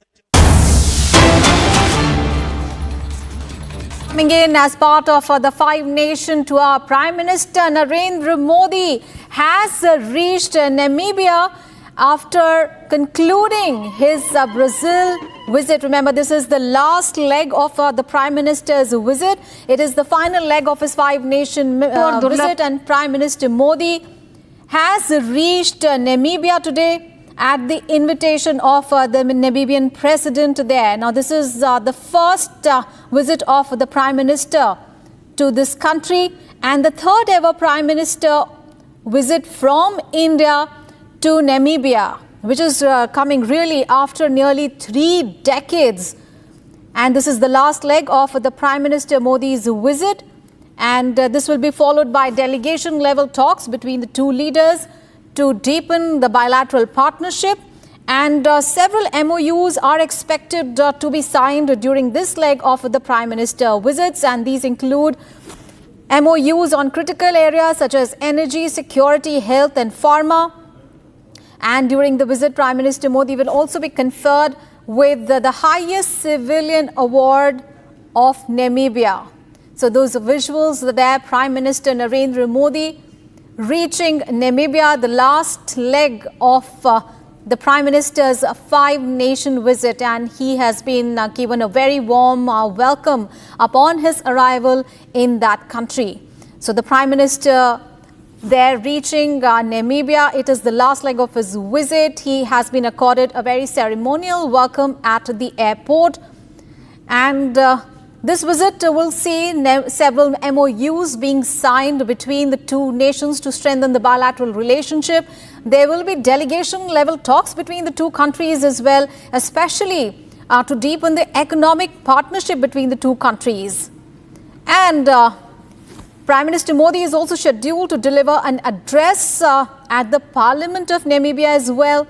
Coming in as part of the Five Nation tour, Prime Minister Narendra Modi has reached Namibia after concluding his Brazil visit. Remember, this is the last leg of the Prime Minister's visit. It is the final leg of his Five Nation visit, and Prime Minister Modi has reached Namibia today at the invitation of the Namibian president there. Now, this is the first visit of the Prime Minister to this country, and the third ever Prime Minister visit from India to Namibia, which is coming really after nearly 3 decades. And this is the last leg of the Prime Minister Modi's visit. And this will be followed by delegation level talks between the two leaders to deepen the bilateral partnership. And several MOUs are expected to be signed during this leg of the Prime Minister visits. And these include MOUs on critical areas such as energy, security, health and pharma. And during the visit, Prime Minister Modi will also be conferred with the highest civilian award of Namibia. So those visuals there, Prime Minister Narendra Modi reaching Namibia, the last leg of the Prime Minister's five-nation visit, and he has been given a very warm welcome upon his arrival in that country. So the Prime Minister there reaching Namibia, it is the last leg of his visit. He has been accorded a very ceremonial welcome at the airport, and this visit will see several MOUs being signed between the two nations to strengthen the bilateral relationship. There will be delegation-level talks between the two countries as well, especially to deepen the economic partnership between the two countries. And Prime Minister Modi is also scheduled to deliver an address at the Parliament of Namibia as well.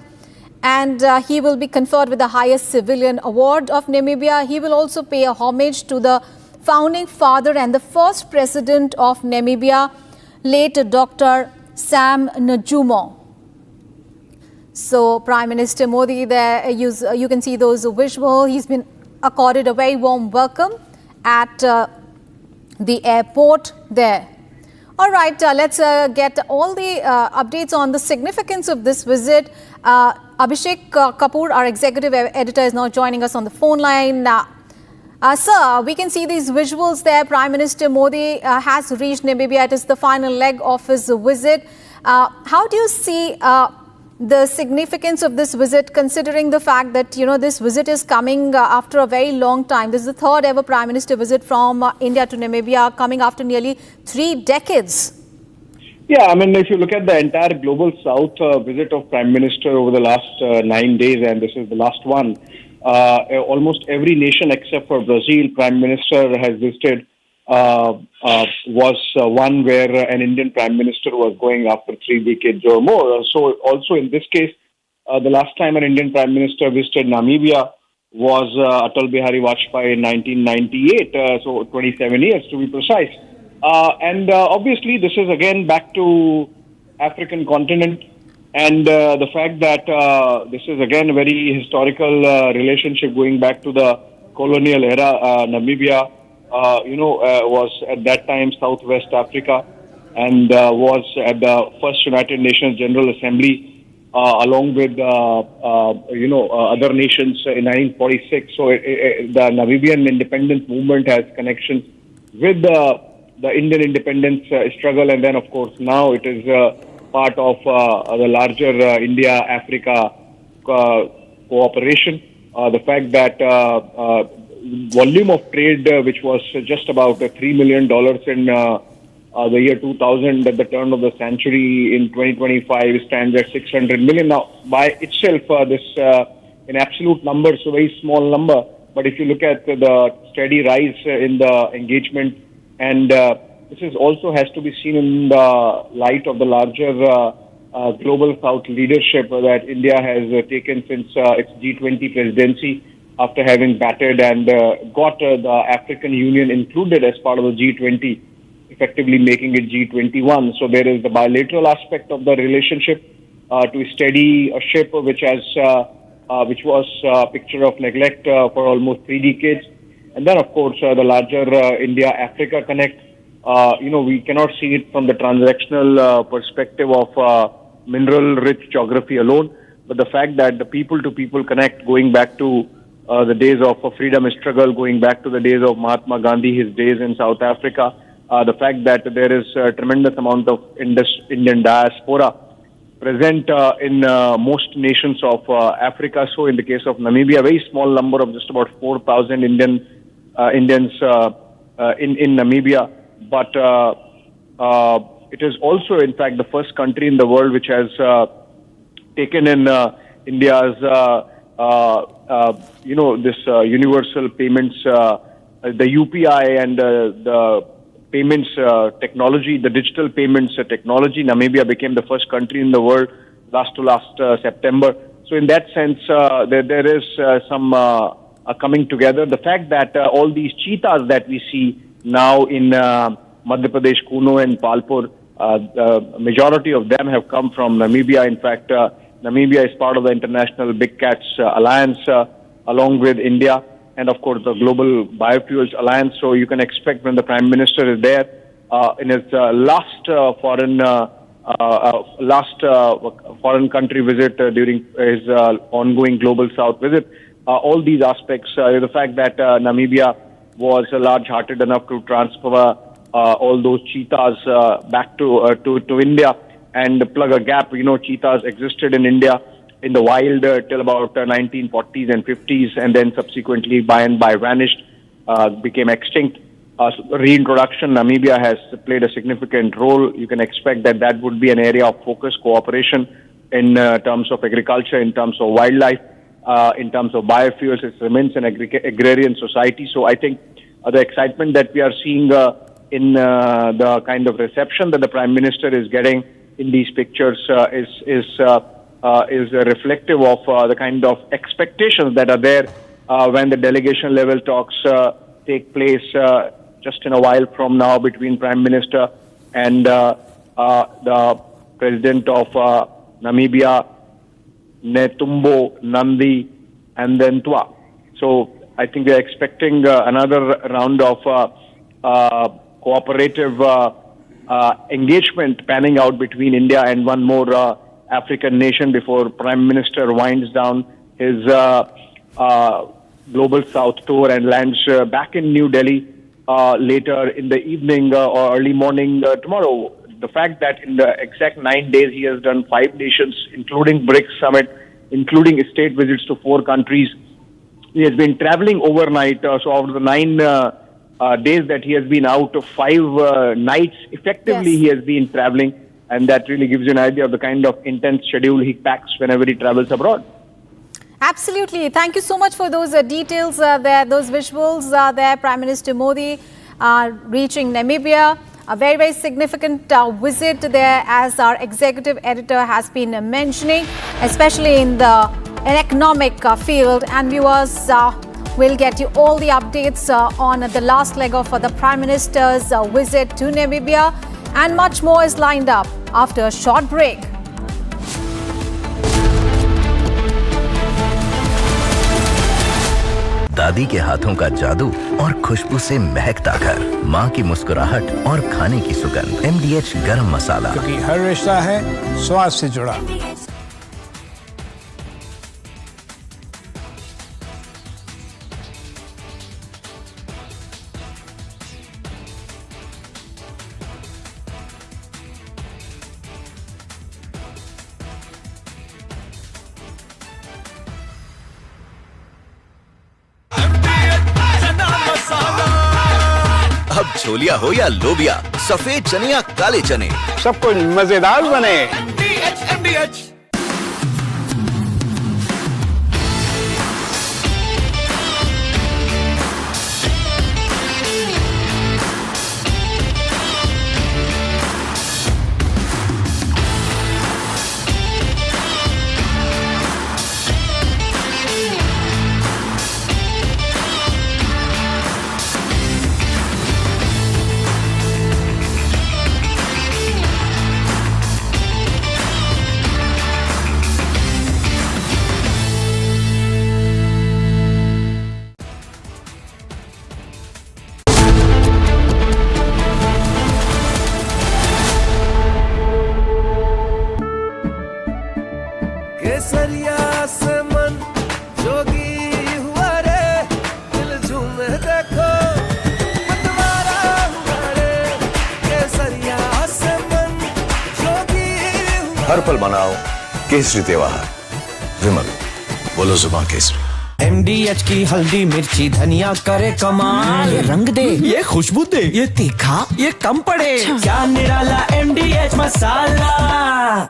And he will be conferred with the highest civilian award of Namibia. He will also pay a homage to the founding father and the first president of Namibia, late Dr. Sam Nujoma. So Prime Minister Modi there, you can see those visuals. He's been accorded a very warm welcome at the airport there. All right, let's get all the updates on the significance of this visit. Abhishek Kapoor, our executive editor, is now joining us on the phone line. Sir, we can see these visuals there. Prime Minister Modi has reached Namibia. It is the final leg of his visit. How do you see the significance of this visit, considering the fact that, you know, this visit is coming after a very long time? This is the third ever Prime Minister visit from India to Namibia, coming after nearly 3 decades. Yeah, I mean, if you look at the entire Global South visit of Prime Minister over the last 9 days, and this is the last one, almost every nation except for Brazil, Prime Minister has visited, was one where an Indian Prime Minister was going after 3 decades or more. So also in this case, the last time an Indian Prime Minister visited Namibia was Atal Bihari Vajpayee in 1998, so 27 years to be precise. And obviously this is again back to African continent, and the fact that this is again a very historical relationship going back to the colonial era. Namibia was at that time Southwest Africa, and was at the first United Nations General Assembly along with other nations in 1946. So the Namibian independence movement has connection with the Indian independence struggle, and then of course now it is part of the larger India-Africa cooperation. The fact that volume of trade, which was just about $3 million in the year 2000 at the turn of the century, in 2025 stands at 600 million. Now, by itself, this in absolute numbers, a very small number. But if you look at the steady rise in the engagement, and this is also has to be seen in the light of the larger Global South leadership that India has taken since its G20 presidency, after having battered and got the African Union included as part of the G20, effectively making it G21. So there is the bilateral aspect of the relationship to steady a ship which was a picture of neglect for almost 3 decades. And then, of course, the larger India-Africa connect. We cannot see it from the transactional perspective of mineral-rich geography alone, but the fact that the people-to-people connect, going back to the days of a freedom struggle, going back to the days of Mahatma Gandhi, his days in South Africa, the fact that there is a tremendous amount of Indian diaspora present in most nations of Africa. So in the case of Namibia, a very small number of just about 4,000 Indians in Namibia. But it is also, in fact, the first country in the world which has taken in India's, this universal payments, the UPI and the payments technology, the digital payments technology. Namibia became the first country in the world last September. So in that sense, there is some coming together. The fact that all these cheetahs that we see now in Madhya Pradesh, Kuno and Palpur. The majority of them have come from Namibia. In fact, Namibia is part of the International Big Cats Alliance along with India and, of course, the Global Biofuels Alliance. So you can expect when the Prime Minister is there in his last foreign country visit during his ongoing Global South visit, all these aspects, the fact that Namibia was large-hearted enough to transfer all those cheetahs back to India and plug a gap. You know, cheetahs existed in India in the wild till about 1940s and 50s, and then subsequently by and by vanished, became extinct. Reintroduction, Namibia has played a significant role. You can expect that that would be an area of focus, cooperation in terms of agriculture, in terms of wildlife, in terms of biofuels. It remains an agrarian society. So I think the excitement that we are seeing in the kind of reception that the Prime Minister is getting in these pictures is reflective of the kind of expectations that are there when the delegation level talks take place just in a while from now between Prime Minister and the President of Namibia, Netumbo Nandi, and then Tua. So I think they're expecting another round of cooperative engagement panning out between India and one more African nation before Prime Minister winds down his Global South tour and lands back in New Delhi later in the evening or early morning tomorrow. The fact that in the exact 9 days he has done 5 nations, including BRICS summit, including state visits to 4 countries. He has been traveling overnight. So out of the 9 days that he has been out, of 5 nights, effectively he has been traveling. And that really gives you an idea of the kind of intense schedule he packs whenever he travels abroad. Absolutely. Thank you so much for those details there, those visuals there. Prime Minister Modi reaching Namibia. A very, very significant visit there, as our executive editor has been mentioning, especially in the economic field. And viewers, will get you all the updates on the last leg of the Prime Minister's visit to Namibia. And much more is lined up after a short break. दादी के हाथों का जादू और खुशबू से महकता घर, माँ की मुस्कुराहट और खाने की सुगंध। MDH गरम मसाला, क्योंकि हर रिश्ता है स्वाद से जुड़ा। अब छोलिया हो या लोबिया, सफेद चने या काले चने, सब कुछ मजेदार बने। MDH केसरिया से मन जोगी हुआ रे, दिल झूमे देखो पतवारा हुआ रे। केसरिया से मन जोगी हुआ। हर पल मनाओ केसरी त्योहार। विमल, बोलो जुबान केसरी। MDH की हल्दी मिर्ची धनिया करे कमाल। ये रंग दे, ये खुशबू दे, ये तीखा, ये कम पड़े। क्या निराला MDH masala.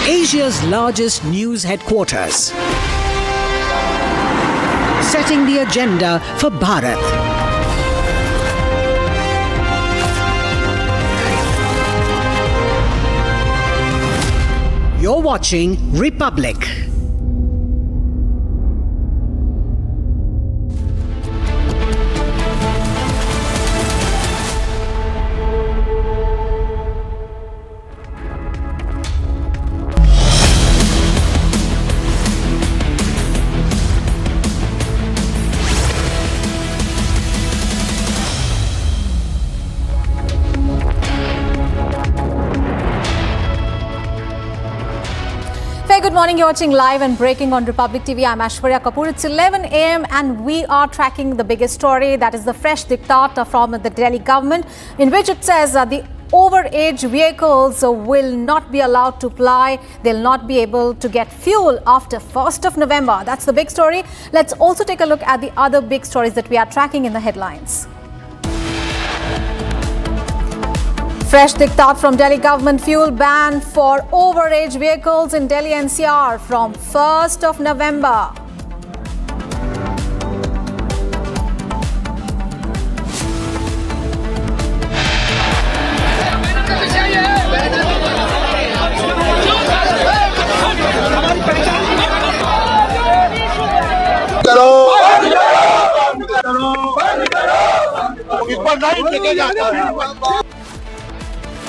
Asia's largest news headquarters, setting the agenda for Bharat. You're watching Republic. Good morning, you're watching live and breaking on Republic TV. I'm Aishwarya Kapoor. It's 11 a.m. and we are tracking the biggest story, that is the fresh diktat from the Delhi government, in which it says the overage vehicles will not be allowed to ply. They'll not be able to get fuel after 1st of November. That's the big story. Let's also take a look at the other big stories that we are tracking in the headlines. Fresh diktat from Delhi government, fuel ban for overage vehicles in Delhi NCR from 1st of November.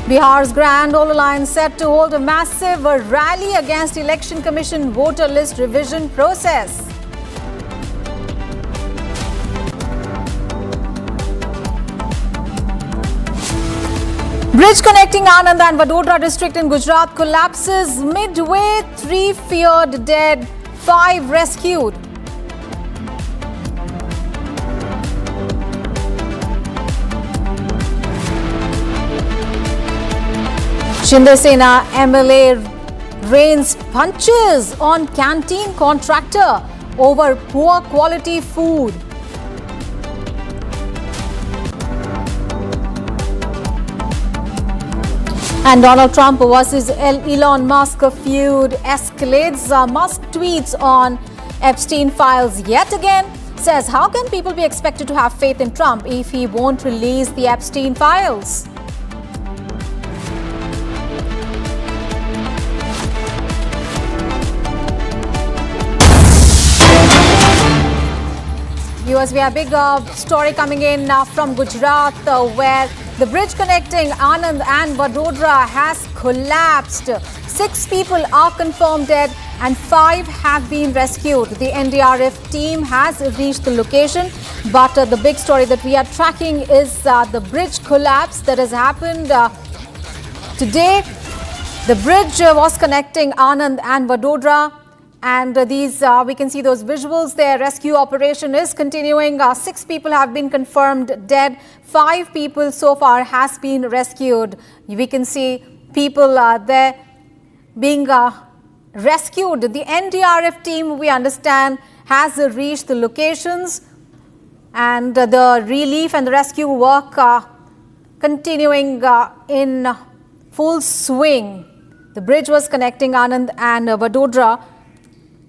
Bihar's Grand Old Alliance set to hold a massive rally against Election Commission voter list revision process. Bridge connecting Anand and Vadodara district in Gujarat collapses midway. 3 feared dead, 5 rescued. Shinde Sena MLA rains punches on canteen contractor over poor quality food. And Donald Trump versus Elon Musk feud escalates. Musk tweets on Epstein files yet again. Says, how can people be expected to have faith in Trump if he won't release the Epstein files? Viewers, we have a big story coming in from Gujarat where the bridge connecting Anand and Vadodara has collapsed. 6 people are confirmed dead and 5 have been rescued. The NDRF team has reached the location, but the big story that we are tracking is the bridge collapse that has happened today. The bridge was connecting Anand and Vadodara. And these, we can see those visuals there. Rescue operation is continuing. 6 people have been confirmed dead. 5 people so far has been rescued. We can see people there being rescued. The NDRF team, we understand, has reached the locations. And the relief and the rescue work continuing in full swing. The bridge was connecting Anand and Vadodara,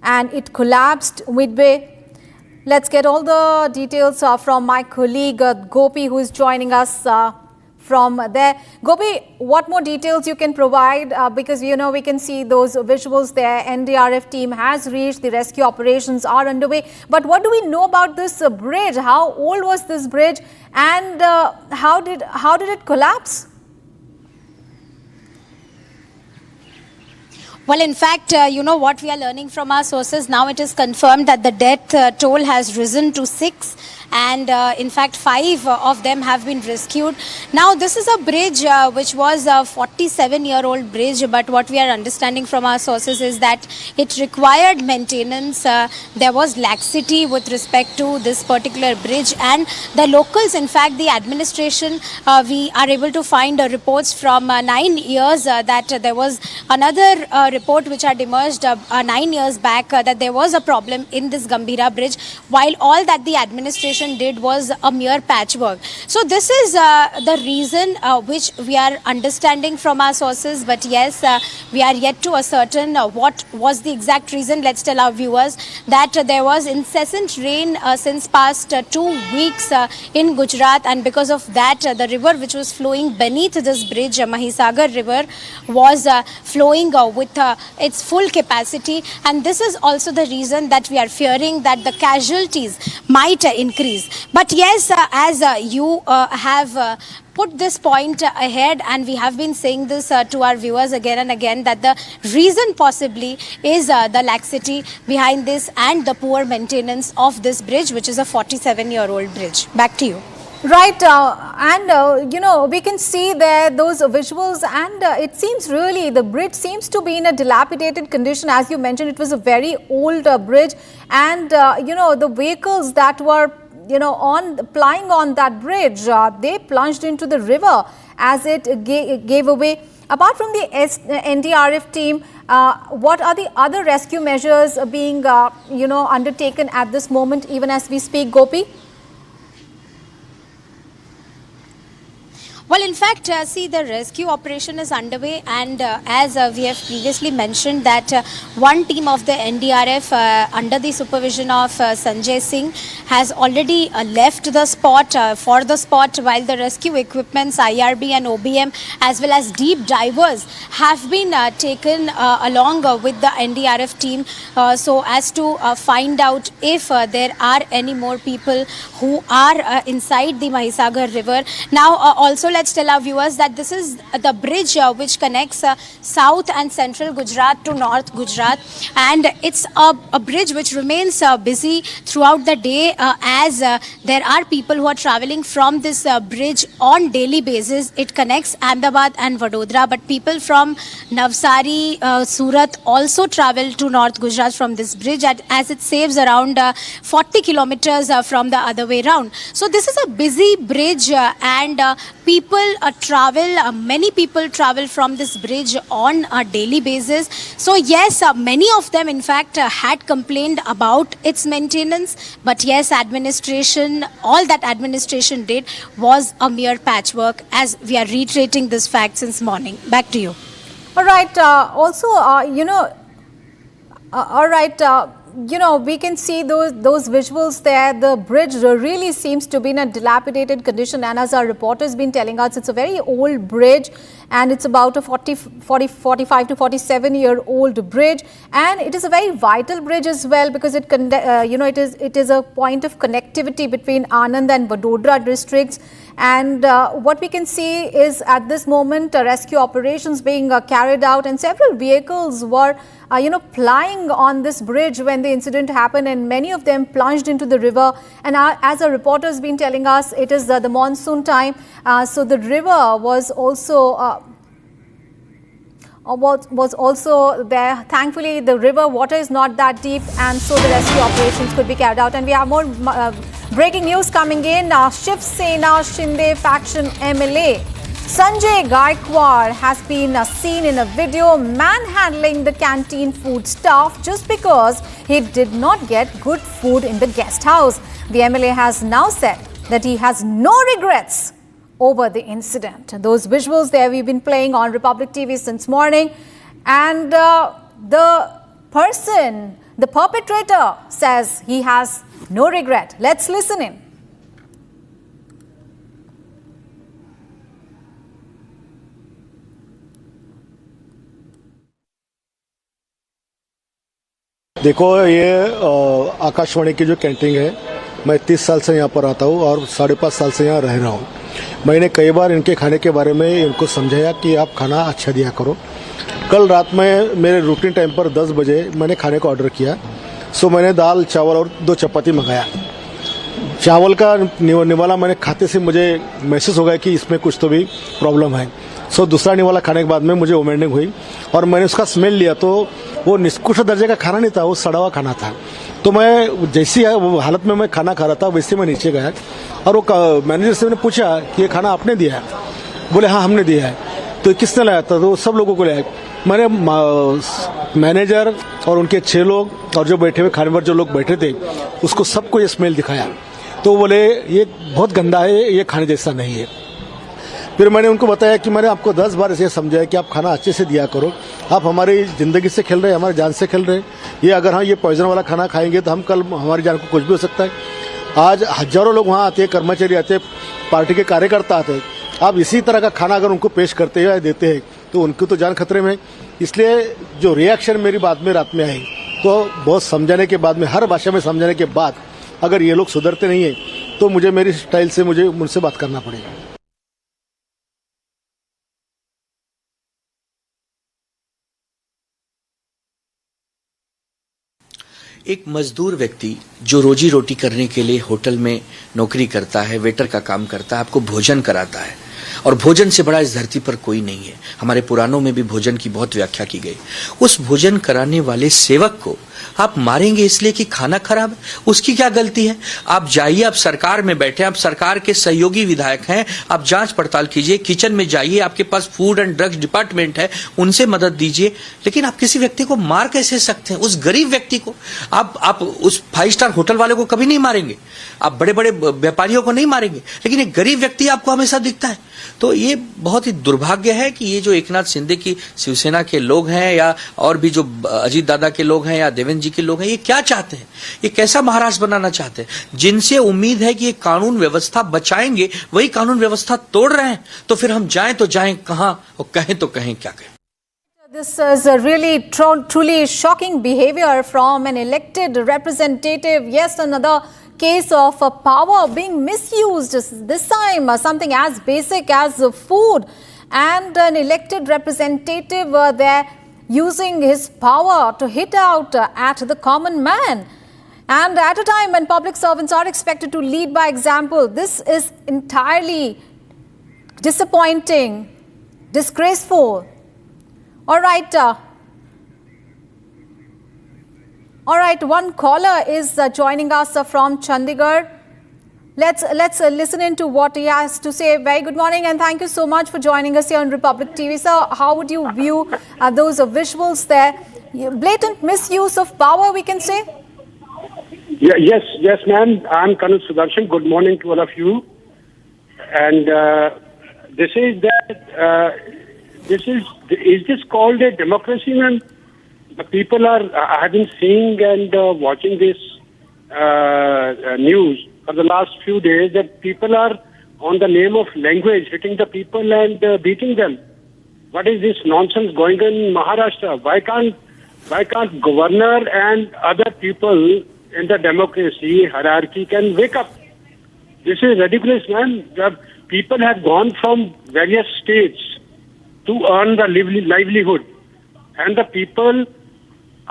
and it collapsed midway. Let's get all the details from my colleague Gopi, who is joining us from there. Gopi, what more details you can provide? Because, you know, we can see those visuals there. NDRF team has reached, the rescue operations are underway. But what do we know about this bridge? How old was this bridge, and how did it collapse? Well, in fact, you know what we are learning from our sources, now it is confirmed that the death toll has risen to 6, and in fact 5 of them have been rescued. Now this is a bridge which was a 47-year-old bridge, but what we are understanding from our sources is that it required maintenance. There was laxity with respect to this particular bridge, and the locals, in fact the administration, we are able to find reports from 9 years that there was another report which had emerged 9 years back that there was a problem in this Gambhira bridge, while all that the administration administration did was a mere patchwork. So this is the reason which we are understanding from our sources, but yes, we are yet to ascertain what was the exact reason. Let's tell our viewers that there was incessant rain since past 2 weeks in Gujarat, and because of that the river which was flowing beneath this bridge, Mahisagar river, was flowing with its full capacity, and this is also the reason that we are fearing that the casualties might increase. But yes, as you have put this point ahead, and we have been saying this to our viewers again and again, that the reason possibly is the laxity behind this and the poor maintenance of this bridge, which is a 47-year-old bridge. Back to you. Right, and you know, we can see there those visuals, and it seems really the bridge seems to be in a dilapidated condition. As you mentioned, it was a very old bridge, and you know, the vehicles that were plying on that bridge, they plunged into the river as it gave away. Apart from the NDRF team, what are the other rescue measures being undertaken at this moment, even as we speak, Gopi? Well, in fact, see, the rescue operation is underway, and as we have previously mentioned that one team of the NDRF under the supervision of Sanjay Singh has already left the spot while the rescue equipments, IRB and OBM as well as deep divers have been taken along with the NDRF team so as to find out if there are any more people who are inside the Mahisagar river. Now also let's tell our viewers that this is the bridge which connects south and central Gujarat to north Gujarat, and it's a bridge which remains busy throughout the day as there are people who are traveling from this bridge on daily basis. It connects Ahmedabad and Vadodara, but people from Navsari, Surat also travel to north Gujarat from this bridge as it saves around 40 kilometers from the other way round. So this is a busy bridge and people travel, many people travel from this bridge on a daily basis. So yes, many of them in fact had complained about its maintenance, but yes, administration, all that administration did was a mere patchwork, as we are reiterating this fact since morning. Back to you. All right, also we can see those visuals there. The bridge really seems to be in a dilapidated condition, and as our reporter has been telling us, it's a very old bridge, and it's about a 45 to 47-year-old bridge, and it is a very vital bridge as well, because it is a point of connectivity between Anand and Vadodara districts. And what we can see is at this moment rescue operations being carried out, and several vehicles were plying on this bridge when the incident happened, and many of them plunged into the river. And as a reporter has been telling us, it is the monsoon time, so the river was also there. Thankfully, the river water is not that deep, and so the rescue operations could be carried out. And we have more breaking news coming in. Shiv Sena Shinde faction MLA Sanjay Gaikwad has been seen in a video manhandling the canteen food staff just because he did not get good food in the guest house. The MLA has now said that he has no regrets over the incident. Those visuals there we've been playing on Republic TV since morning, and the perpetrator says he has no regret. Let's listen in. देखो, ये आकाशवाणी की जो canteen है, मैं 30 साल से यहाँ पर आता हूँ और 5.5 साल से यहाँ रह रहा हूँ। मैंने कई बार इनके खाने के बारे में इनको समझाया कि आप खाना अच्छा दिया करो। कल रात में मेरे रूटीन टाइम पर 10 बजे मैंने खाने का ऑर्डर किया, सो मैंने दाल चावल और 2 चपाती मंगाया। चावल का निवाला मैंने खाते से मुझे महसूस हो गया कि इसमें कुछ तो भी प्रॉब्लम है। सो दूसरा निवाला खाने के बाद में मुझे वोमिटिंग हुई और मैंने उसका स्मेल लिया, तो वो निष्कृष्ट दर्जे का खाना नहीं था, वो सड़ा हुआ खाना था। तो मैं जैसी वो हालत में मैं खाना खा रहा था, वैसे मैं नीचे गया और वो मैनेजर से मैंने पूछा कि ये खाना आपने दिया है? बोले हाँ हमने दिया है। तो किसने लाया था? तो सब लोगों को लाया। मैंने मैनेजर और उनके 6 लोग और जो बैठे हुए खाने पर जो लोग बैठे थे, उसको सबको ये स्मेल दिखाया। तो बोले ये बहुत गंदा है, ये खाने जैसा नहीं है। फिर मैंने उनको बताया कि मैंने आपको 10 बार ऐसे समझाया कि आप खाना अच्छे से दिया करो, आप हमारी ज़िंदगी से खेल रहे हैं, हमारी जान से खेल रहे हैं। ये अगर हम ये पॉइजन वाला खाना खाएंगे तो हम कल हमारी जान को कुछ भी हो सकता है। आज हजारों लोग वहाँ आते हैं, कर्मचारी आते हैं, पार्टी के कार्यकर्ता आते हैं। आप इसी तरह का खाना अगर उनको पेश करते हैं या देते हैं तो उनकी तो जान खतरे में। इसलिए जो रिएक्शन मेरी बात में रात में आई, तो बहुत समझाने के बाद में, हर भाषा में समझाने के बाद, अगर ये लोग सुधरते नहीं हैं तो मुझे मेरी स्टाइल से मुझे उनसे बात करना पड़ेगा। एक मजदूर व्यक्ति जो रोजी रोटी करने के लिए होटल में नौकरी करता है, वेटर का काम करता है, आपको भोजन कराता है, और भोजन से बड़ा इस धरती पर कोई नहीं है। हमारे पुराणों में भी भोजन की बहुत व्याख्या की गई। उस भोजन कराने वाले सेवक को आप मारेंगे इसलिए कि खाना खराब है? उसकी क्या गलती है? आप जाइए, आप सरकार में बैठे, आप सरकार के सहयोगी विधायक हैं, आप जांच पड़ताल कीजिए, किचन में जाइए, आपके पास फूड एंड ड्रग्स डिपार्टमेंट है, उनसे मदद दीजिए। लेकिन आप किसी व्यक्ति को मार कैसे सकते हैं? उस गरीब व्यक्ति को आप उस 5 स्टार होटल वाले को कभी नहीं मारेंगे, आप बड़े बड़े व्यापारियों को नहीं मारेंगे, लेकिन एक गरीब व्यक्ति आपको हमेशा दिखता है। तो ये बहुत ही दुर्भाग्य है कि ये जो एकनाथ शिंदे की शिवसेना के लोग हैं, या और भी जो अजीत दादा के लोग हैं, या देवेंद्र जी के लोग हैं, ये क्या चाहते हैं? ये कैसा महाराष्ट्र बनाना चाहते हैं? जिनसे उम्मीद है कि ये कानून व्यवस्था बचाएंगे, वही कानून व्यवस्था तोड़ रहे हैं। तो फिर हम जाएं तो जाएं कहां, और कहें तो कहें क्या कहें? This is a really truly shocking behavior from an elected representative. Yes, another case of power being misused. This time, something as basic as food, and an elected representative there using his power to hit out at the common man. And at a time when public servants are expected to lead by example, this is entirely disappointing, disgraceful. All right, one caller is joining us from Chandigarh. Let's listen into what he has to say. Very good morning, and thank you so much for joining us here on Republic TV. Sir, how would you view those visuals there? Blatant misuse of power, we can say? Yes, ma'am. I'm Colonel Sudarshan. Good morning to all of you. And this is that. Is this called a democracy, ma'am? The people I have been seeing and watching this news for the last few days that people are, on the name of language, hitting the people and beating them. What is this nonsense going on in Maharashtra? Why can't governor and other people in the democracy hierarchy can wake up? This is ridiculous, man. The people have gone from various states to earn the livelihood, and the people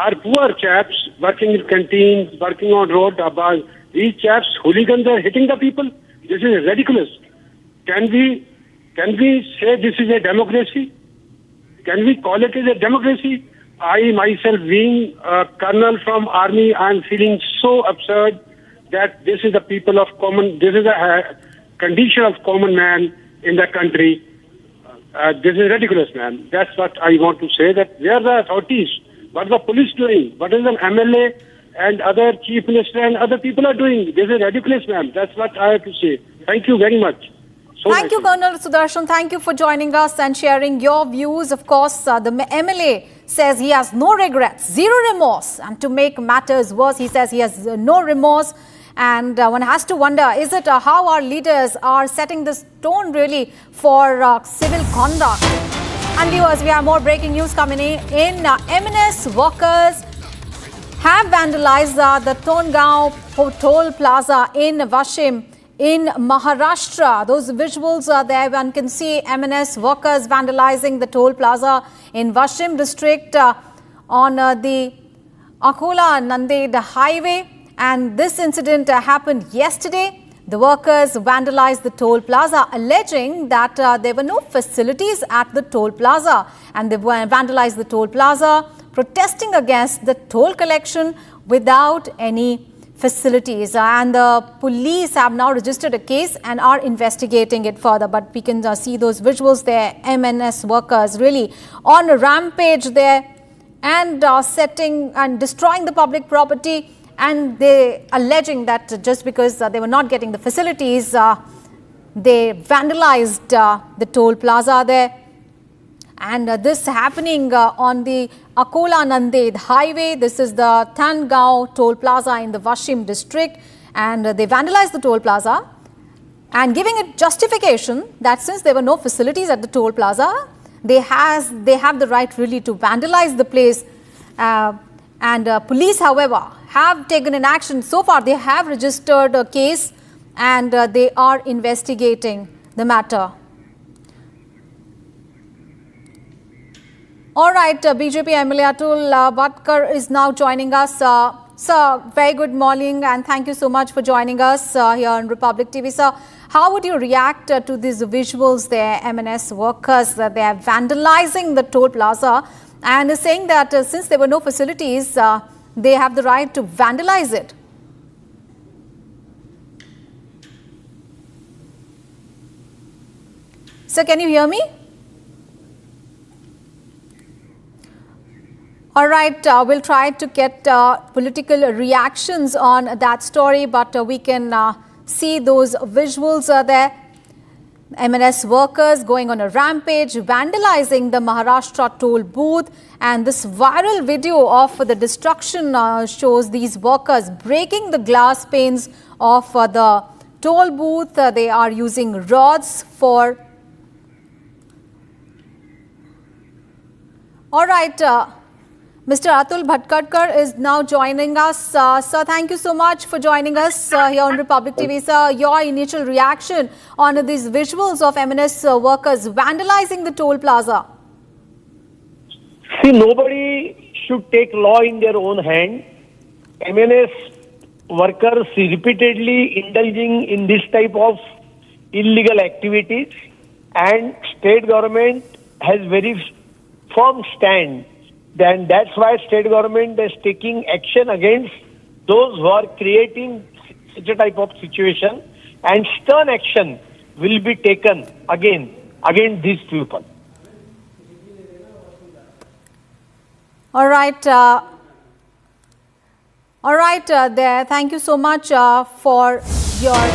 are poor chaps working in canteens, working on road. These chaps, hooligans, are hitting the people. This is ridiculous. Can we say this is a democracy? Can we call it as a democracy? I myself, being a colonel from army, I am feeling so absurd that this is the people of common. This is a condition of common man in the country. This is ridiculous, man. That's what I want to say. That where are the authorities? What is the police doing? What is the MLA and other chief minister and other people are doing? This is ridiculous, ma'am. That's what I have to say. Thank you very much. Thank you, Colonel Sudarshan. Thank you for joining us and sharing your views. Of course, the MLA says he has no regrets, zero remorse. And to make matters worse, he says he has no remorse. And one has to wonder, is it how our leaders are setting this tone really for civil conduct? And viewers, we have more breaking news coming in. M&S workers have vandalized the Tongaon Toll Plaza in Washim in Maharashtra. Those visuals are there. One can see M&S workers vandalizing the toll plaza in Washim district on the Akola-Nanded highway. And this incident happened yesterday. The workers vandalized the toll plaza, alleging that there were no facilities at the toll plaza. And they vandalized the toll plaza, protesting against the toll collection without any facilities. And the police have now registered a case and are investigating it further. But we can see those visuals there. M&S workers really on a rampage there and setting and destroying the public property and they alleging that just because they were not getting the facilities, they vandalized the toll plaza there. And this happening on the Akola-Nanded highway. This is the Thangaon toll plaza in the Washim district, and they vandalized the toll plaza and giving it justification that since there were no facilities at the toll plaza, they have the right really to vandalize the place. And police, however, have taken an action. So far, they have registered a case and they are investigating the matter. All right, BJP MLA Atul Bhatkar is now joining us. Sir, very good morning and thank you so much for joining us here on Republic TV. Sir, how would you react to these visuals there, MNS workers, they are vandalizing the toll plaza and saying that since there were no facilities, they have the right to vandalize it? Sir, can you hear me? All right, we'll try to get political reactions on that story, but we can see those visuals there. MNS workers going on a rampage, vandalizing the Maharashtra toll booth, and this viral video of the destruction shows these workers breaking the glass panes of the toll booth. They are using rods for... All right, Mr. Atul Bhatkar is now joining us. Sir, thank you so much for joining us here on Republic TV. Sir, your initial reaction on these visuals of MNS workers vandalizing the toll plaza? See, nobody should take law in their own hand. MNS workers repeatedly indulging in this type of illegal activities, and state government has very firm stand. Then that's why state government is taking action against those who are creating such a type of situation, and stern action will be taken against these people. All right. There. Thank you so much for your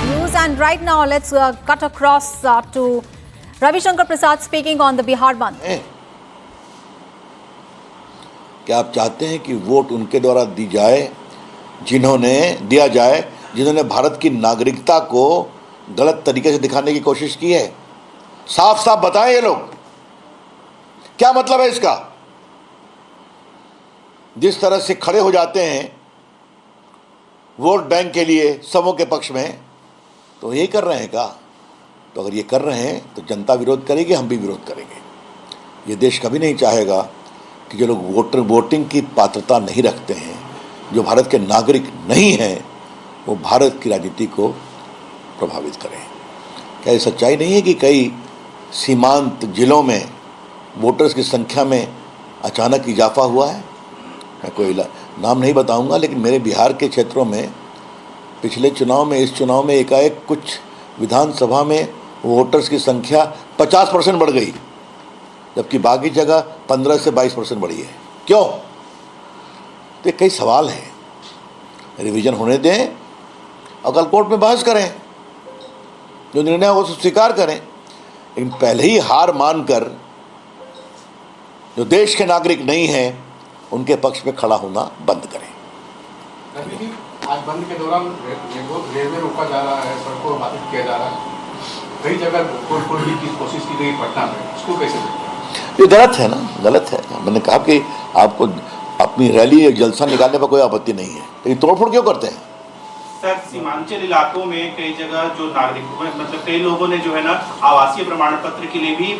views. And right now, let's cut across to Ravi Shankar Prasad speaking on the Bihar Bandh. क्या आप चाहते हैं कि vote उनके द्वारा दिया जाए जिन्होंने भारत की नागरिकता को गलत तरीके से दिखाने की कोशिश की है? साफ साफ बताएं ये लोग, क्या मतलब है इसका? जिस तरह से खड़े हो जाते हैं वोट बैंक के लिए सबों के पक्ष में, तो यही कर रहे हैं क्या? तो अगर ये कर रहे हैं तो जनता विरोध करेगी, हम भी विरोध करेंगे। ये देश कभी नहीं चाहेगा कि जो लोग वोटिंग की पात्रता नहीं रखते हैं, जो भारत के नागरिक नहीं हैं, वो भारत की राजनीति को प्रभावित करें। क्या ये सच्चाई नहीं है कि कई सीमांत जिलों में वोटर्स की संख्या में अचानक इजाफा हुआ है? मैं कोई नाम नहीं बताऊंगा, लेकिन मेरे बिहार के क्षेत्रों में पिछले चुनाव में, इस चुनाव में एकाएक कुछ विधानसभा में वोटर्स की संख्या 50% बढ़ गई, जबकि बाकी जगह 15 से 22% बढ़ी है। क्यों? तो कई सवाल हैं, रिवीजन होने दें और कल कोर्ट में बहस करें, जो निर्णय हो उसको स्वीकार करें, लेकिन पहले ही हार मानकर जो देश के नागरिक नहीं हैं उनके पक्ष में खड़ा होना बंद करें। आज बंद के दौरान रेलवे रोका जा रहा है, सड़कों को बाधित किया जा रहा है, कई जगह खोलने की कोशिश की गई पटना में, इसको कैसे देखते हैं? ये गलत है ना, गलत है। मैंने कहा कि आपको अपनी रैली या जलसा निकालने पर कोई आपत्ति नहीं है, लेकिन तोड़फोड़ क्यों करते हैं? सर, सीमांचल इलाकों में कई जगह जो नागरिक मतलब कई लोगों ने जो है ना आवासीय प्रमाण पत्र के लिए भी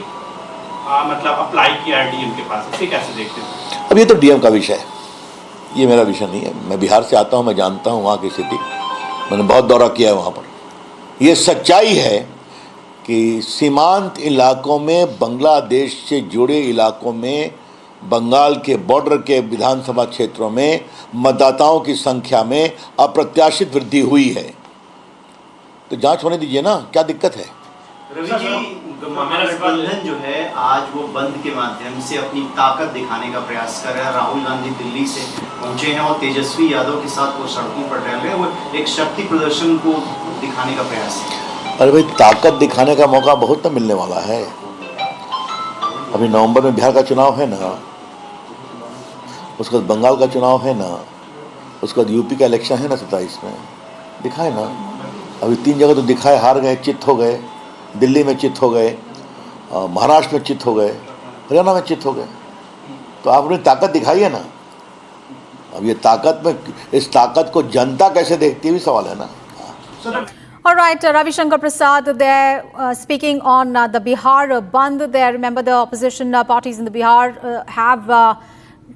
मतलब अप्लाई किया है डीएम के पास, इसे कैसे देखते हैं? अब ये तो डीएम का विषय है, ये मेरा विषय नहीं है। मैं बिहार से आता हूँ, मैं जानता हूँ वहाँ की स्थिति, मैंने बहुत दौरा किया है वहाँ पर। ये सच्चाई है कि सीमांत इलाकों में, बांग्लादेश से जुड़े इलाकों में, बंगाल के बॉर्डर के विधानसभा क्षेत्रों में मतदाताओं की संख्या में अप्रत्याशित वृद्धि हुई है। तो जांच होने दीजिए ना, क्या दिक्कत है? रवि जी, महागठबंधन जो है आज वो बंद के माध्यम से अपनी ताकत दिखाने का प्रयास कर रहा है। राहुल गांधी दिल्ली से पहुंचे हैं और तेजस्वी यादव के साथ वो सड़कों पर टहल रहे हैं। वो एक शक्ति प्रदर्शन को दिखाने का प्रयास है। अरे भाई, ताकत दिखाने का मौका बहुत न मिलने वाला है। अभी नवंबर में बिहार का चुनाव है ना, उसके बाद बंगाल का चुनाव है ना, उसके बाद यूपी का इलेक्शन है ना 27 में। दिखाए ना, अभी 3 जगह तो दिखाए, हार गए, चित हो गए। दिल्ली में चित हो गए, महाराष्ट्र में चित हो गए, हरियाणा में चित हो गए। तो आप अपनी ताकत दिखाइए ना। अब ये ताकत में, इस ताकत को जनता कैसे देखती है भी सवाल है ना। All right, Ravi Shankar Prasad there speaking on the Bihar Bandh there. Remember, the opposition parties in the Bihar have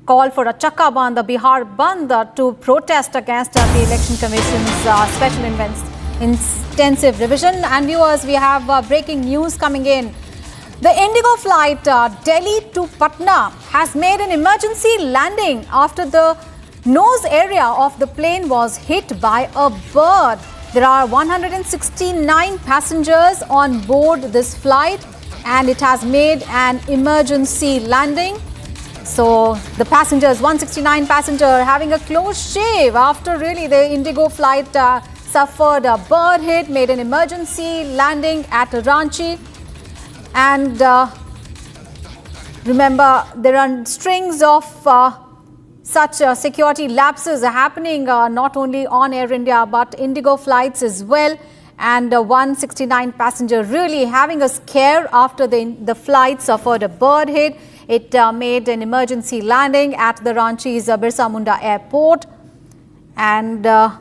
called for a Chakka Bandh, the Bihar Bandh, to protest against the Election Commission's special intensive revision. And viewers, we have breaking news coming in. The Indigo flight Delhi to Patna has made an emergency landing after the nose area of the plane was hit by a bird. There are 169 passengers on board this flight and it has made an emergency landing. So the passengers, 169 passengers, having a close shave after really the Indigo flight suffered a bird hit, made an emergency landing at Ranchi. And remember, there are strings of such security lapses happening not only on Air India but Indigo flights as well. And 169 passenger really having a scare after the flight suffered a bird hit. It made an emergency landing at the Ranchi's Birsa Munda airport. And the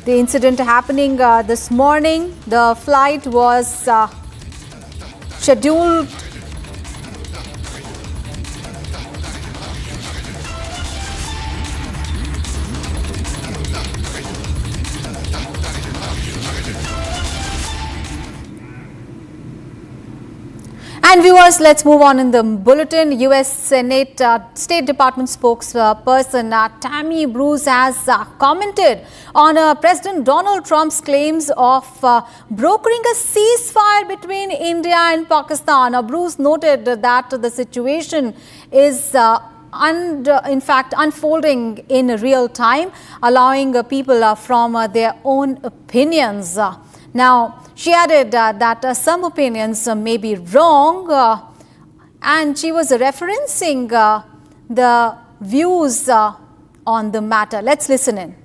incident happening this morning. The flight was scheduled And viewers, let's move on in the bulletin. U.S. Senate State Department spokesperson Tammy Bruce has commented on President Donald Trump's claims of brokering a ceasefire between India and Pakistan. Bruce noted that the situation is in fact unfolding in real time, allowing people from their own opinions. Now, she added that some opinions may be wrong, and she was referencing the views on the matter. Let's listen in.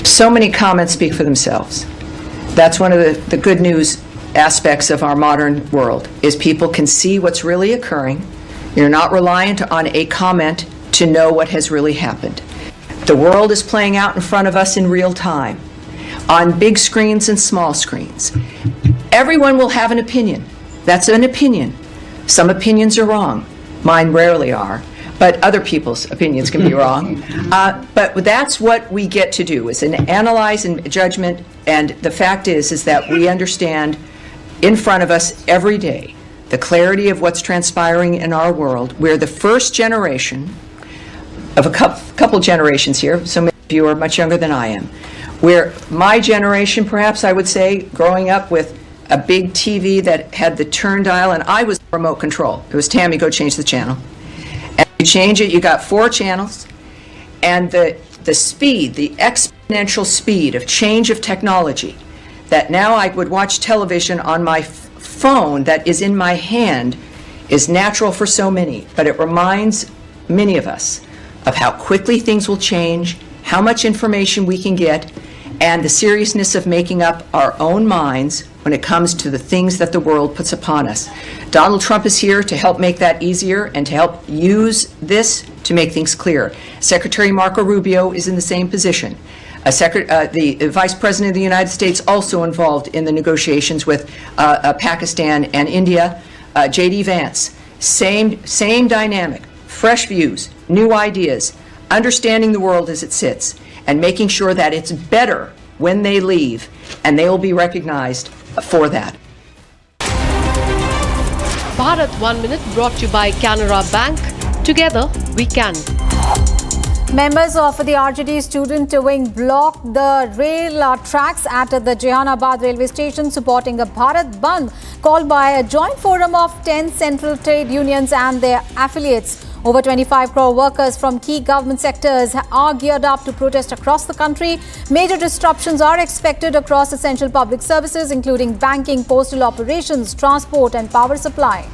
So many comments speak for themselves. That's one of the good news aspects of our modern world, is people can see what's really occurring. You're not reliant on a comment to know what has really happened. The world is playing out in front of us in real time, on big screens and small screens. Everyone will have an opinion. That's an opinion. Some opinions are wrong. Mine rarely are, but other people's opinions can be wrong. But that's what we get to do, is an analyze and judgment. And the fact is that we understand in front of us every day the clarity of what's transpiring in our world. We're the first generation of a couple generations here. So many of you are much younger than I am. Where my generation, perhaps I would say, growing up with a big TV that had the turn dial, and I was remote control. It was, Tammy, go change the channel. And you change it, you got 4 channels, and the speed, the exponential speed of change of technology, that now I would watch television on my phone that is in my hand, is natural for so many, but it reminds many of us of how quickly things will change, how much information we can get, and the seriousness of making up our own minds when it comes to the things that the world puts upon us. Donald Trump is here to help make that easier and to help use this to make things clear. Secretary Marco Rubio is in the same position. The Vice President of the United States also involved in the negotiations with Pakistan and India. J.D. Vance, same dynamic, fresh views, new ideas, understanding the world as it sits, and making sure that it's better when they leave, and they will be recognized for that. Bharat 1 Minute brought to you by Canara Bank. Together we can. Members of the RJD student wing blocked the rail tracks at the Jehanabad railway station, supporting a Bharat Bandh called by a joint forum of 10 central trade unions and their affiliates. Over 25 crore workers from key government sectors are geared up to protest across the country. Major disruptions are expected across essential public services, including banking, postal operations, transport and power supply.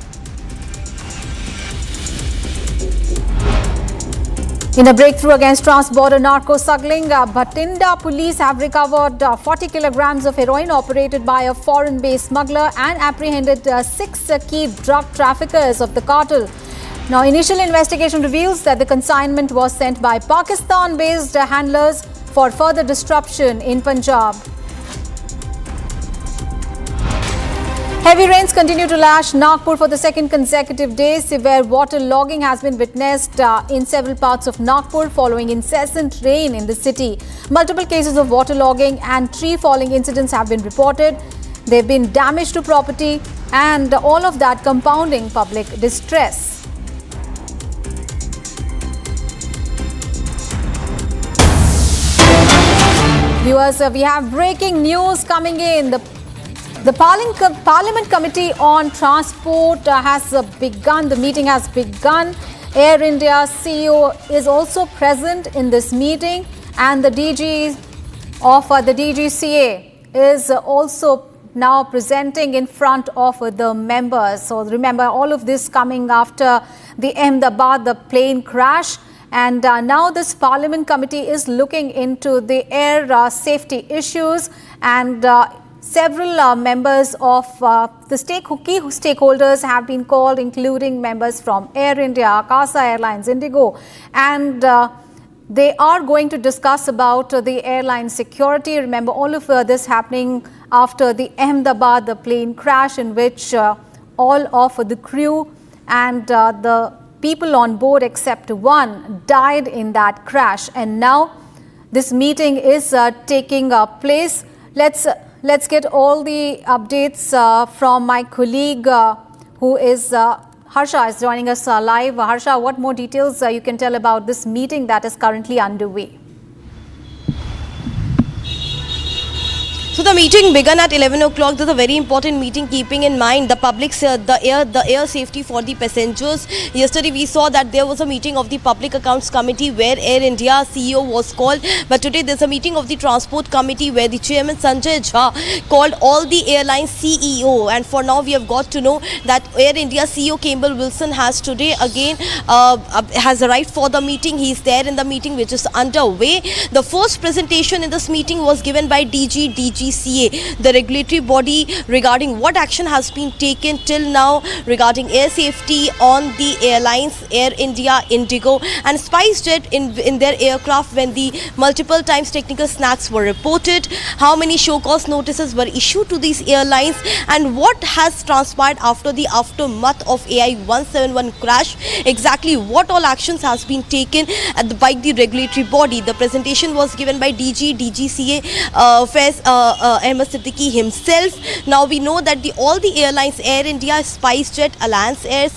In a breakthrough against trans-border narco smuggling, Bhatinda police have recovered 40 kilograms of heroin operated by a foreign-based smuggler and apprehended 6 key drug traffickers of the cartel. Now, initial investigation reveals that the consignment was sent by Pakistan-based handlers for further disruption in Punjab. Heavy rains continue to lash Nagpur for the second consecutive day. Severe water logging has been witnessed in several parts of Nagpur following incessant rain in the city. Multiple cases of water logging and tree falling incidents have been reported. There have been damage to property and all of that compounding public distress. Viewers, we have breaking news coming in. The Parliament Committee on Transport has begun. The meeting has begun. Air India CEO is also present in this meeting, and the DG of the DGCA is also now presenting in front of the members. So remember, all of this coming after the Ahmedabad, the plane crash. And now this Parliament Committee is looking into the air safety issues, and several members of the key stakeholders have been called, including members from Air India, Akasa Airlines, Indigo, and they are going to discuss about the airline security. Remember, all of this happening after the Ahmedabad, the plane crash, in which all of the crew and the people on board except one died in that crash. And now this meeting is taking place. Let's get all the updates from my colleague who is Harsha is joining us live. Harsha, what more details you can tell about this meeting that is currently underway? So the meeting began at 11 o'clock. This is a very important meeting, keeping in mind the public's the air safety for the passengers. Yesterday we saw that there was a meeting of the Public Accounts Committee where Air India CEO was called. But today there's a meeting of the Transport Committee where the Chairman Sanjay Jha called all the airline CEO. And for now we have got to know that Air India CEO Campbell Wilson has today again has arrived for the meeting. He is there in the meeting which is underway. The first presentation in this meeting was given by DGCA, the regulatory body, regarding what action has been taken till now regarding air safety on the airlines Air India, Indigo and SpiceJet in their aircraft when the multiple times technical snags were reported, how many show cause notices were issued to these airlines, and what has transpired after the aftermath of AI 171 crash, exactly what all actions has been taken by the regulatory body. The presentation was given by DGCA Faiz Ahmed Siddiqui himself. Now we know that all the airlines, Air India, SpiceJet, Alliance Air,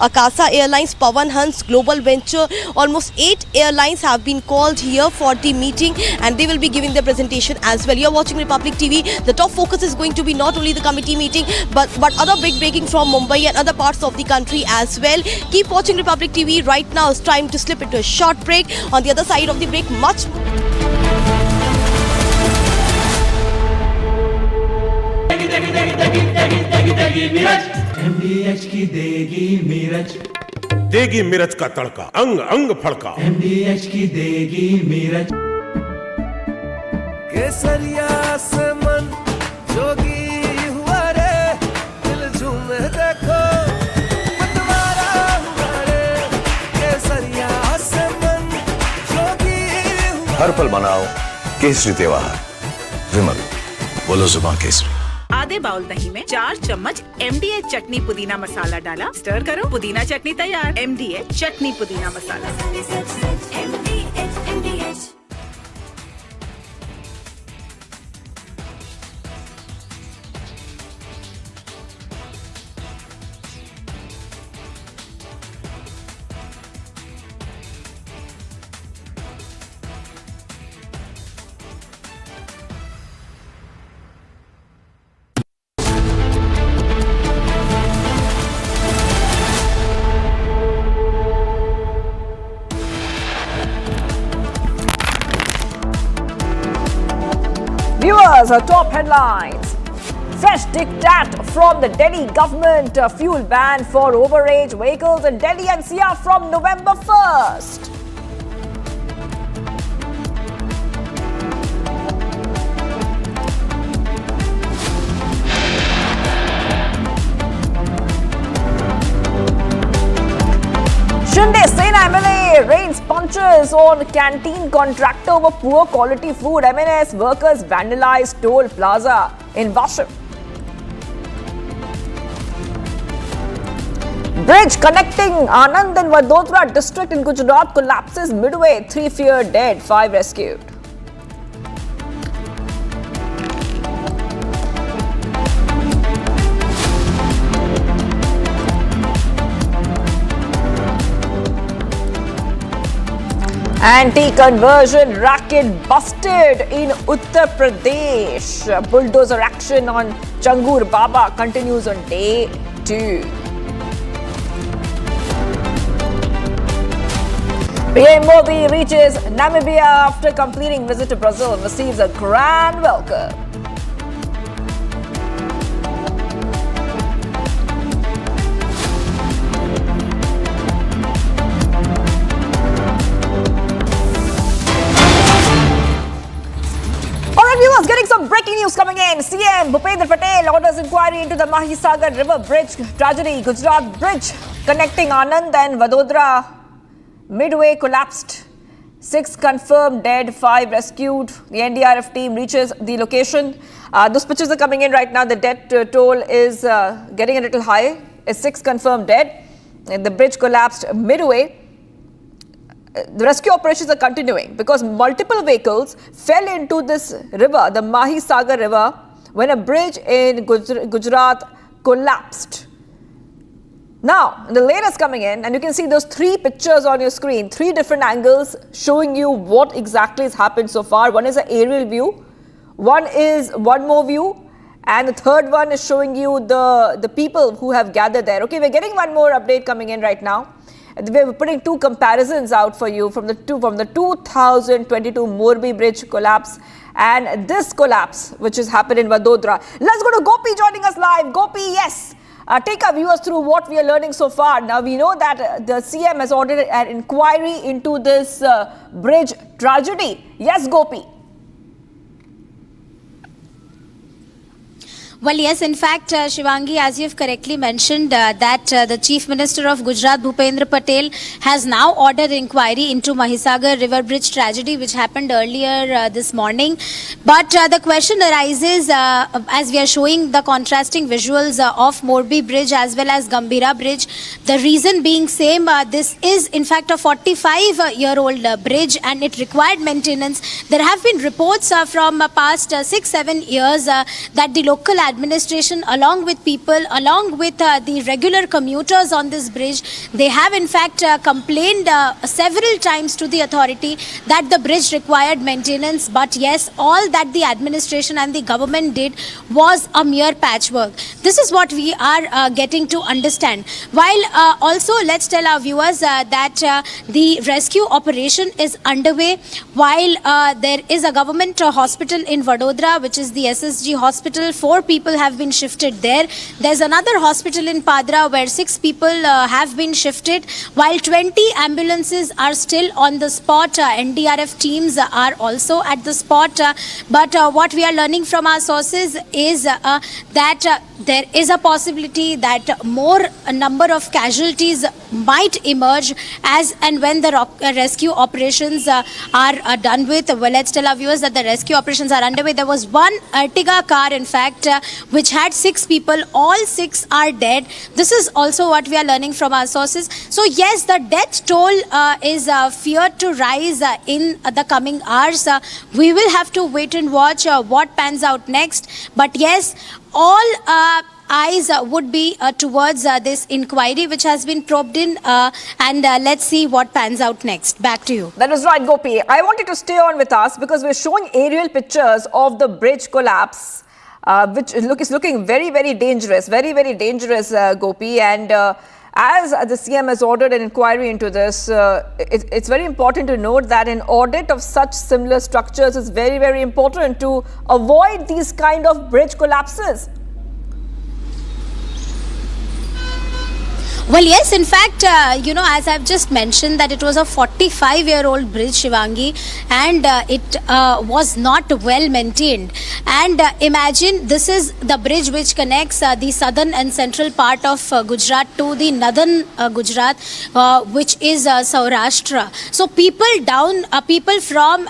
Akasa Airlines, Pawan Hans, Global Venture, almost 8 airlines have been called here for the meeting and they will be giving the presentation as well. You're watching Republic TV. The top focus is going to be not only the committee meeting but other big breaking from Mumbai and other parts of the country as well. Keep watching Republic TV. Right now it's time to slip into a short break. On the other side of the break, much MDH की देगी मिर्च, देगी मिर्च का तड़का, अंग अंग फड़का। MDH की देगी मिर्च। केसरिया से मन जोगी हुआ रे, दिल झूमे देखो पतवारा हुआ रे। केसरिया से मन जोगी हुआ। हर पल मनाओ केसरी त्योहार। विमल, बोलो जुबान केसरी। आधे बाउल दही में 4 चम्मच MDH चटनी पुदीना मसाला डाला, स्टर करो, पुदीना चटनी तैयार। MDH चटनी पुदीना मसाला। India's top headlines. Fresh diktat from the Delhi government. Fuel ban for overage vehicles in Delhi NCR from November 1st. Shinde Sena MLA rains punches on canteen contractor over poor quality food. MNS workers vandalized toll plaza in Vashim. Bridge connecting Anand and Vadodara district in Gujarat collapses midway. 3 feared dead, 5 rescued. Anti-conversion racket busted in Uttar Pradesh. Bulldozer action on Changur Baba continues on day 2. PM Modi reaches Namibia after completing visit to Brazil and receives a grand welcome. Viewers, getting some breaking news coming in. CM Bhupendra Patel orders inquiry into the Mahisagar River Bridge tragedy. Gujarat Bridge connecting Anand and Vadodara midway collapsed. 6 confirmed dead, 5 rescued. The NDRF team reaches the location. Those pictures are coming in right now. The death toll is getting a little high. 6 confirmed dead. And the bridge collapsed midway. The rescue operations are continuing because multiple vehicles fell into this river, the Mahisagar River, when a bridge in Gujarat collapsed. Now, the latest coming in, and you can see those 3 pictures on your screen, 3 different angles showing you what exactly has happened so far. One is an aerial view, one is one more view, and the third one is showing you the people who have gathered there. Okay, we're getting one more update coming in right now. We're putting 2 comparisons out for you from the 2022 Morbi Bridge collapse and this collapse which has happened in Vadodara. Let's go to Gopi joining us live. Gopi, yes, take our viewers through what we are learning so far. Now we know that the CM has ordered an inquiry into this bridge tragedy. Yes, Gopi. Well, yes, in fact, Shivangi, as you've correctly mentioned, that the Chief Minister of Gujarat, Bhupendra Patel, has now ordered inquiry into Mahisagar River Bridge tragedy, which happened earlier this morning. But the question arises, as we are showing the contrasting visuals of Morbi Bridge as well as Gambhira Bridge, the reason being same, this is in fact a 45-year-old bridge and it required maintenance. There have been reports from past 6-7 years that the local administration, along with people, along with the regular commuters on this bridge, they have in fact complained several times to the authority that the bridge required maintenance. But yes, all that the administration and the government did was a mere patchwork. This is what we are getting to understand. While also, let's tell our viewers that the rescue operation is underway. While there is a government hospital in Vadodara, which is the SSG hospital, 4 people have been shifted there. There's another hospital in Padra where 6 people have been shifted, while 20 ambulances are still on the spot. NDRF teams are also at the spot. But what we are learning from our sources is that there is a possibility that more number of casualties might emerge as and when the rescue operations are done with. Well, let's tell our viewers that the rescue operations are underway. There was one Ertiga car, in fact, which had 6 people. All 6 are dead. This is also what we are learning from our sources. So yes, the death toll is feared to rise in the coming hours. We will have to wait and watch what pans out next. But yes, all eyes would be towards this inquiry which has been probed in, and let's see what pans out next. Back to you. That is right, Gopi. I wanted to stay on with us because we're showing aerial pictures of the bridge collapse, which is looking very, very dangerous, Gopi. And as the CM has ordered an inquiry into this, it's very important to note that an audit of such similar structures is very, very important to avoid these kind of bridge collapses. Well, yes, in fact, as I've just mentioned, that it was a 45-year-old bridge, Shivangi, and it was not well maintained. And imagine, this is the bridge which connects the southern and central part of Gujarat to the northern Gujarat, which is Saurashtra. So people from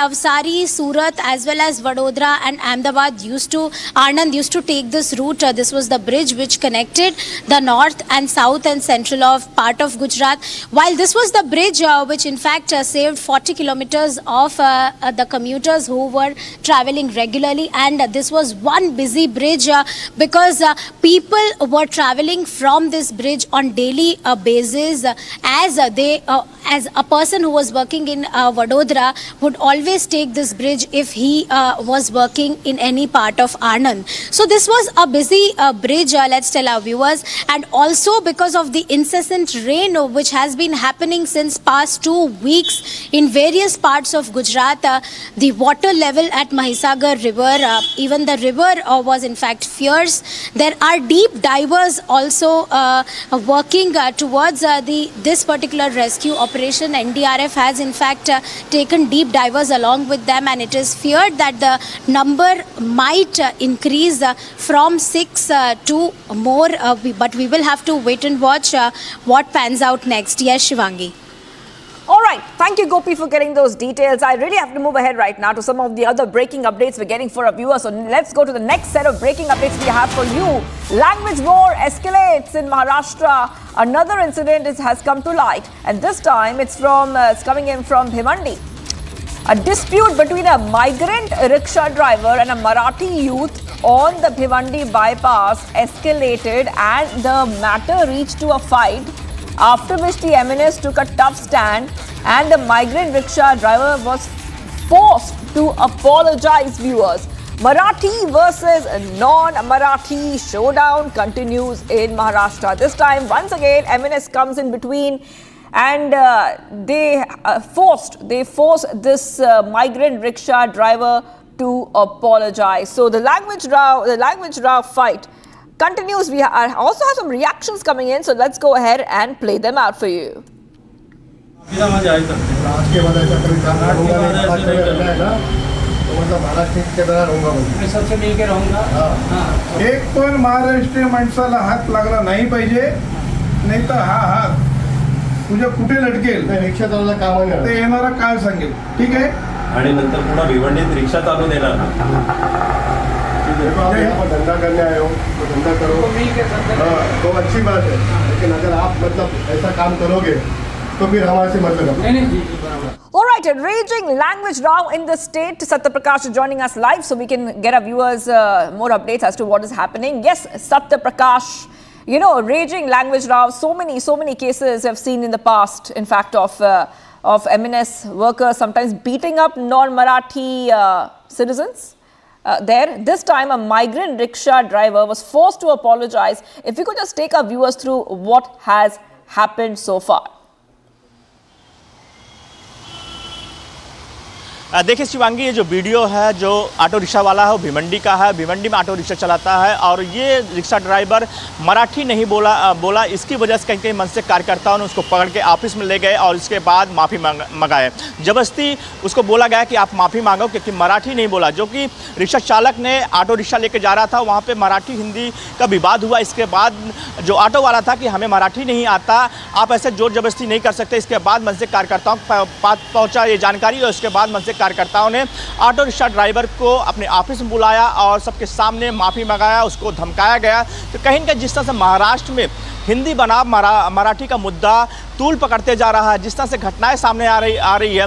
Navsari, Surat, as well as Vadodara and Ahmedabad Anand used to take this route. This was the bridge which connected the north and south and central part of Gujarat. While this was the bridge which in fact saved 40 kilometers of the commuters who were traveling regularly, and this was one busy bridge because people were traveling from this bridge on daily basis, as a person who was working in Vadodara would always take this bridge if he was working in any part of Anand. So this was a busy bridge, let's tell our viewers, and also because of the incessant rain which has been happening since past 2 weeks in various parts of Gujarat, the water level at Mahisagar river, even the river was in fact fierce. There are deep divers also working towards this particular rescue operation. NDRF has in fact taken deep divers along with them, and it is feared that the number might increase from 6 to more, but we will have to wait and watch what pans out next. Yes, Shivangi. All right. Thank you, Gopi, for getting those details. I really have to move ahead right now to some of the other breaking updates we're getting for our viewers. So let's go to the next set of breaking updates we have for you. Language war escalates in Maharashtra. Another incident has come to light, and this time it's coming in from Bhimandi. A dispute between a migrant rickshaw driver and a Marathi youth on the Bhimandi bypass escalated, and the matter reached to a fight, after which the MNS took a tough stand and the migrant rickshaw driver was forced to apologize, viewers. Marathi versus non-Marathi showdown continues in Maharashtra. This time, once again, MNS comes in between, and they forced this migrant rickshaw driver to apologize. So the language row fight continues. We also have some reactions coming in, so let's go ahead and play them out for you. सबसे मिल के रहूंगा. एक पण महाराष्ट्रीय माणसाला हात लागला नाही पाहिजे, नाही तर हा हात तुझ्या कुठे लटकेल रिक्षा चालवला काम ते येणारा काळ सांगेल. ठीक आहे. आणि नंतर पुन्हा भिवंडीत रिक्षा चालू देणार. धंधा करने आए हो तो धंधा करो, तो अच्छी बात है, लेकिन अगर आप मतलब ऐसा काम करोगे तो फिर हमारे से मतलब नहीं. All right, a raging language row in the state. Satya Prakash is joining us live so we can get our viewers more updates as to what is happening. Yes, Satya Prakash, raging language row. So many cases I've seen in the past, in fact, of MNS workers sometimes beating up non-Marathi citizens. There, this time a migrant rickshaw driver was forced to apologize. If we could just take our viewers through what has happened so far. देखिए शिवांगी, ये जो video है, जो auto rickshaw वाला है वो भिवंडी का है। भिवंडी में ऑटो रिक्शा चलाता है और ये रिक्शा ड्राइवर मराठी नहीं बोला। इसकी वजह से कहीं मन से कार्यकर्ताओं ने उसको पकड़ के ऑफिस में ले गए और इसके बाद माफ़ी मंगाए। जबरदस्ती उसको बोला गया कि आप माफ़ी मांगो, क्योंकि मराठी नहीं बोला। जो कि रिक्शा चालक ने ऑटो रिक्शा लेके जा रहा था, वहाँ पर मराठी हिंदी का विवाद हुआ। इसके बाद जो ऑटो वाला था कि हमें मराठी नहीं आता, आप ऐसे जोर जबरदस्ती नहीं कर सकते। इसके बाद मन से कार्यकर्ताओं के पास पहुँचा ये जानकारी और उसके बाद मन से कार्यकर्ताओं ने ऑटो रिक्शा ड्राइवर को अपने ऑफिस में बुलाया और सबके सामने माफ़ी मंगाया, उसको धमकाया गया। तो कहीं ना कहीं जिस तरह से महाराष्ट्र में हिंदी बनाम मराठी का मुद्दा तूल पकड़ते जा रहा है, जिस तरह से घटनाएं सामने आ रही है,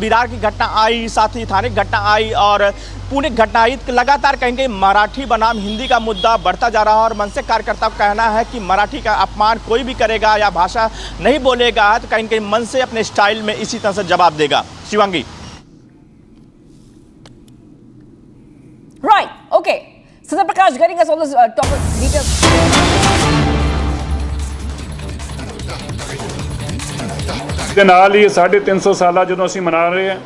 बिरार की घटना आई, साथ ही थाने की घटना आई और पुणे की घटना आई, लगातार कहीं कहीं मराठी बनाम हिंदी का मुद्दा बढ़ता जा रहा है। और मन से कार्यकर्ता का कहना है कि मराठी का अपमान कोई भी करेगा या भाषा नहीं बोलेगा तो कहीं कहीं मन से अपने स्टाइल में इसी तरह से जवाब देगा। Shivangi. Right, okay. Satya Prakash getting us all those top details. ਦੇ ਨਾਲ ਹੀ 350 ਸਾਲਾ ਜਦੋਂ ਅਸੀਂ ਮਨਾ ਰਹੇ ਹਾਂ,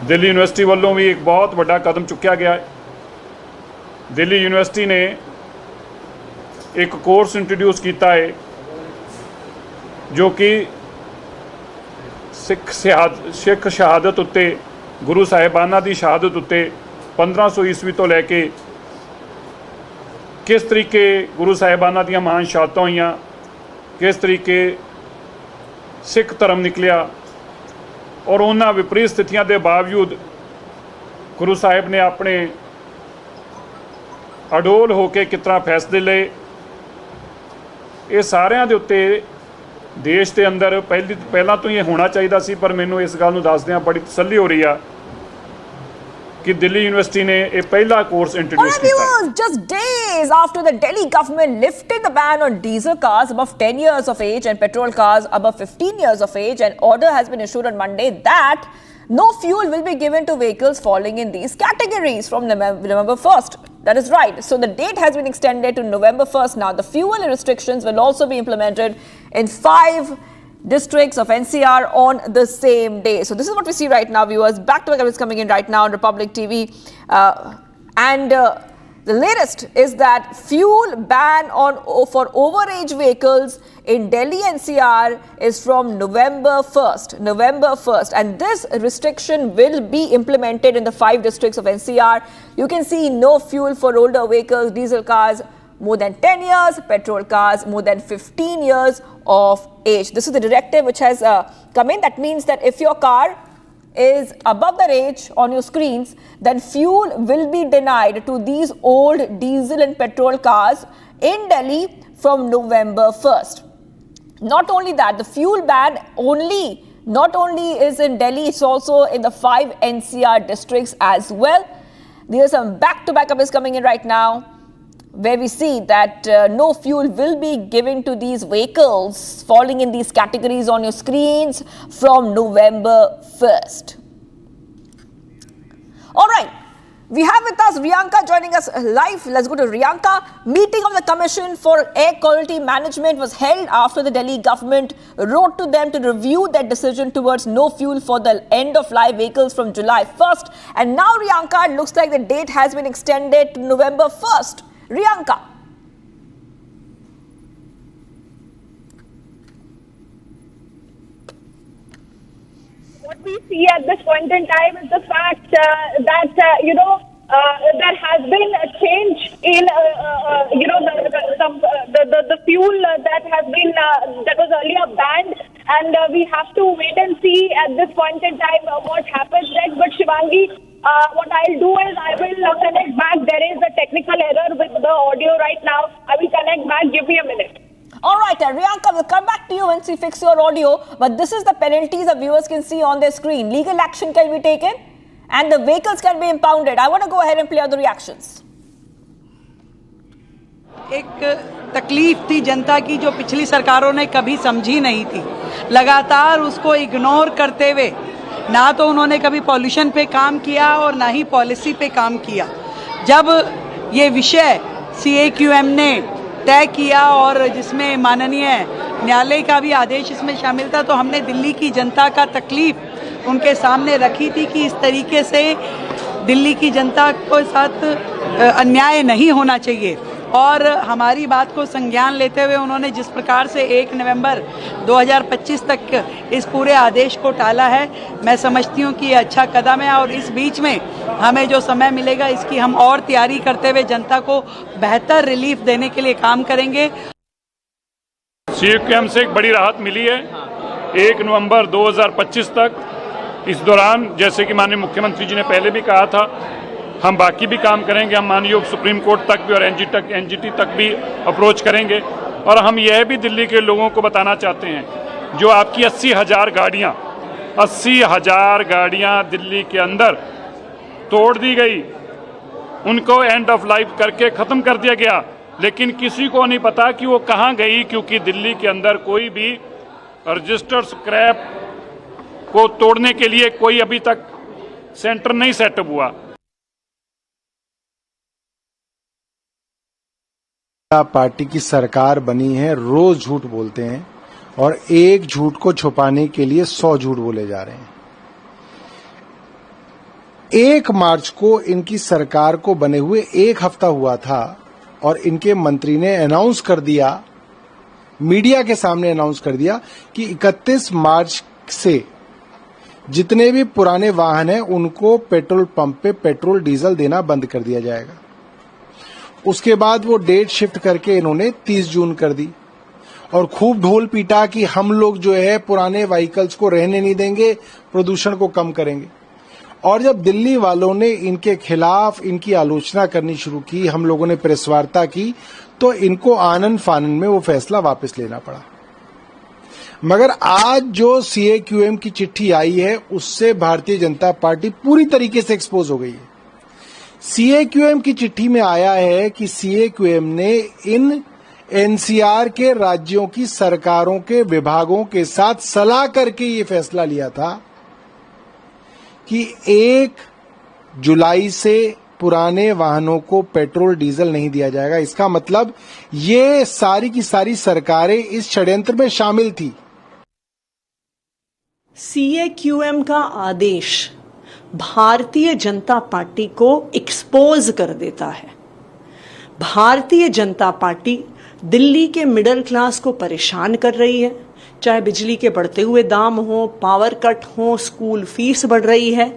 ਦਿੱਲੀ ਯੂਨੀਵਰਸਿਟੀ ਵੱਲੋਂ ਵੀ ਇੱਕ ਬਹੁਤ ਵੱਡਾ ਕਦਮ ਚੁੱਕਿਆ ਗਿਆ ਹੈ। ਦਿੱਲੀ ਯੂਨੀਵਰਸਿਟੀ ਨੇ ਇੱਕ ਕੋਰਸ ਇੰਟਰੋਡਿਊਸ ਕੀਤਾ ਹੈ ਜੋ ਕਿ ਸਿੱਖ ਸ਼ਹਾਦਤ ਉੱਤੇ, ਗੁਰੂ ਸਾਹਿਬਾਨਾਂ ਦੀ ਸ਼ਹਾਦਤ ਉੱਤੇ 1500 ਈਸਵੀ ਤੋਂ ਲੈ ਕੇ ਕਿਸ ਤਰੀਕੇ ਗੁਰੂ ਸਾਹਿਬਾਨਾਂ ਦੀਆਂ ਮਹਾਨ ਸ਼ਹਾਦਤਾਂ ਹੋਈਆਂ, ਕਿਸ ਤਰੀਕੇ ਸਿੱਖ ਧਰਮ ਨਿਕਲਿਆ ਔਰ ਉਹਨਾਂ ਵਿਪਰੀਤ ਸਥਿਤੀਆਂ ਦੇ ਬਾਵਜੂਦ ਗੁਰੂ ਸਾਹਿਬ ਨੇ ਆਪਣੇ ਅਡੋਲ ਹੋ ਕੇ ਕਿਸ ਤਰ੍ਹਾਂ ਫੈਸਲੇ ਲਏ, ਇਹ ਸਾਰਿਆਂ ਦੇ ਉੱਤੇ ਦੇਸ਼ ਦੇ ਅੰਦਰ ਪਹਿਲਾਂ ਤੋਂ ਹੀ ਇਹ ਹੋਣਾ ਚਾਹੀਦਾ ਸੀ। ਪਰ ਮੈਨੂੰ ਇਸ ਗੱਲ ਨੂੰ ਦੱਸਦਿਆਂ ਬੜੀ ਤਸੱਲੀ ਹੋ ਰਹੀ ਆ कि दिल्ली यूनिवर्सिटी ने एक पहला कोर्स इंट्रोड्यूस किया है। Just days after the Delhi government lifted the ban on diesel cars above 10 years of age and petrol cars above 15 years of age, an order has been issued on Monday that no fuel will be given to vehicles falling in these categories from November 1st. That is right. So the date has been extended to November 1st. Now the fuel restrictions will also be implemented in 5 districts of NCR on the same day. So this is what we see right now, viewers. Back-to-back is coming in right now on Republic TV. The latest is that fuel ban for overage vehicles in Delhi NCR is from November 1st. November 1st. And this restriction will be implemented in the 5 districts of NCR. You can see no fuel for older vehicles, diesel cars more than 10 years, petrol cars more than 15 years of age. This is the directive which has come in. That means that if your car is above the age on your screens, then fuel will be denied to these old diesel and petrol cars in Delhi from November 1st. Not only that, the fuel ban not only is in Delhi, it's also in the 5 NCR districts as well. There's some back-to-back up is coming in right now, where we see that no fuel will be given to these vehicles falling in these categories on your screens from November 1st. All right. We have with us Riyanka joining us live. Let's go to Riyanka. Meeting of the Commission for Air Quality Management was held after the Delhi government wrote to them to review their decision towards no fuel for the end-of-life vehicles from July 1st. And now, Riyanka, it looks like the date has been extended to November 1st. Riyanka. What we see at this point in time is the fact that there has been a change in the fuel that has been that was earlier banned, and we have to wait and see at this point in time what happens next. But Shivangi, what I'll do is I will connect back. There is a technical error with the audio right now. I will connect back. Give me a minute. All right, Riyanka, we'll come back to you once we fix your audio. But this is the penalties the viewers can see on their screen. Legal action can be taken and the vehicles can be impounded. I want to go ahead and play out the reactions. एक तकलीफ थी जनता की जो पिछली सरकारों ने कभी समझी नहीं थी। लगातार उसको इग्नोर करते हुए ना तो उन्होंने कभी पॉल्यूशन पे काम किया और ना ही पॉलिसी पे काम किया। जब ये विषय CAQM ने तय किया और जिसमें माननीय न्यायालय का भी आदेश इसमें शामिल था, तो हमने दिल्ली की जनता का तकलीफ उनके सामने रखी थी कि इस तरीके से दिल्ली की जनता को साथ अन्याय नहीं होना चाहिए। और हमारी बात को संज्ञान लेते हुए उन्होंने जिस प्रकार से 1 नवंबर 2025 तक इस पूरे आदेश को टाला है, मैं समझती हूँ कि ये अच्छा कदम है और इस बीच में हमें जो समय मिलेगा इसकी हम और तैयारी करते हुए जनता को बेहतर रिलीफ देने के लिए काम करेंगे। CAQM से एक बड़ी राहत मिली है 1 नवंबर 2025 तक। इस दौरान जैसे कि माननीय मुख्यमंत्री जी ने पहले भी कहा था, हम बाकी भी काम करेंगे। हम माननीय सुप्रीम कोर्ट तक भी और NGT तक भी अप्रोच करेंगे। और हम यह भी दिल्ली के लोगों को बताना चाहते हैं, जो आपकी 80,000 गाड़ियाँ दिल्ली के अंदर तोड़ दी गई, उनको एंड ऑफ लाइफ करके ख़त्म कर दिया गया, लेकिन किसी को नहीं पता कि वो कहाँ गई, क्योंकि दिल्ली के अंदर कोई भी रजिस्टर्ड स्क्रैप को तोड़ने के लिए कोई अभी तक सेंटर नहीं सेटअप हुआ। पार्टी की सरकार बनी है, रोज झूठ बोलते हैं और एक झूठ को छुपाने के लिए 100 झूठ बोले जा रहे हैं। 1 मार्च को इनकी सरकार को बने हुए 1 हफ्ता हुआ था और इनके मंत्री ने अनाउंस कर दिया, मीडिया के सामने अनाउंस कर दिया कि 31 मार्च से जितने भी पुराने वाहन हैं उनको पेट्रोल पंप पे पेट्रोल डीजल देना बंद कर दिया जाएगा। उसके बाद वो डेट शिफ्ट करके इन्होंने 30 जून कर दी और खूब ढोल पीटा कि हम लोग जो है पुराने व्हीकल्स को रहने नहीं देंगे, प्रदूषण को कम करेंगे। और जब दिल्ली वालों ने इनके खिलाफ इनकी आलोचना करनी शुरू की, हम लोगों ने प्रेस वार्ता की, तो इनको आनन फानन में वो फैसला वापस लेना पड़ा। मगर आज जो CAQM की चिट्ठी आई है उससे भारतीय जनता पार्टी पूरी तरीके से एक्सपोज हो गई है। CAQM की चिट्ठी में आया है कि CAQM ने इन NCR के राज्यों की सरकारों के विभागों के साथ सलाह करके ये फैसला लिया था कि 1 जुलाई से पुराने वाहनों को पेट्रोल डीजल नहीं दिया जाएगा। इसका मतलब ये सारी की सारी सरकारें इस षड्यंत्र में शामिल थी। CAQM का आदेश भारतीय जनता पार्टी को एक्सपोज कर देता है। भारतीय जनता पार्टी दिल्ली के मिडिल क्लास को परेशान कर रही है, चाहे बिजली के बढ़ते हुए दाम हो, पावर कट हो, स्कूल फीस बढ़ रही है।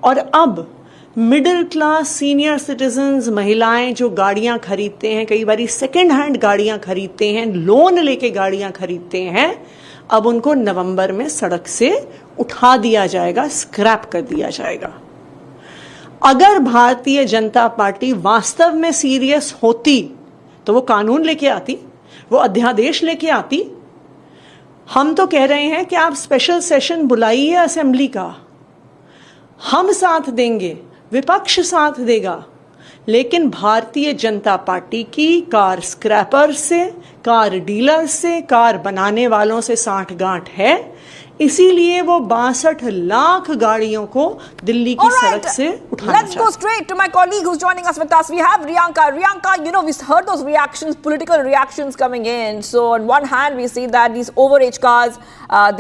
और अब मिडिल क्लास सीनियर सिटीजन्स, महिलाएं जो गाड़ियां खरीदते हैं, कई बार सेकेंड हैंड गाड़ियां खरीदते हैं, लोन लेके गाड़ियां खरीदते हैं, अब उनको नवंबर में सड़क से उठा दिया जाएगा, स्क्रैप कर दिया जाएगा। अगर भारतीय जनता पार्टी वास्तव में सीरियस होती तो वो कानून लेके आती, वो अध्यादेश लेके आती। हम तो कह रहे हैं कि आप स्पेशल सेशन बुलाइए असेंबली का, हम साथ देंगे, विपक्ष साथ देगा, लेकिन भारतीय जनता पार्टी की कार स्क्रैपर से, कार डीलर से, कार बनाने वालों से साठ गांठ है। इसीलिए वो 62 लाख गाड़ियों को दिल्ली की सड़क से उठाना चाहते हैं। Let's go straight to my colleague who's joining us with us. We have Riyanka. Riyanka, you know, we've heard those reactions, political reactions coming in. So on one hand, we see that these overage cars,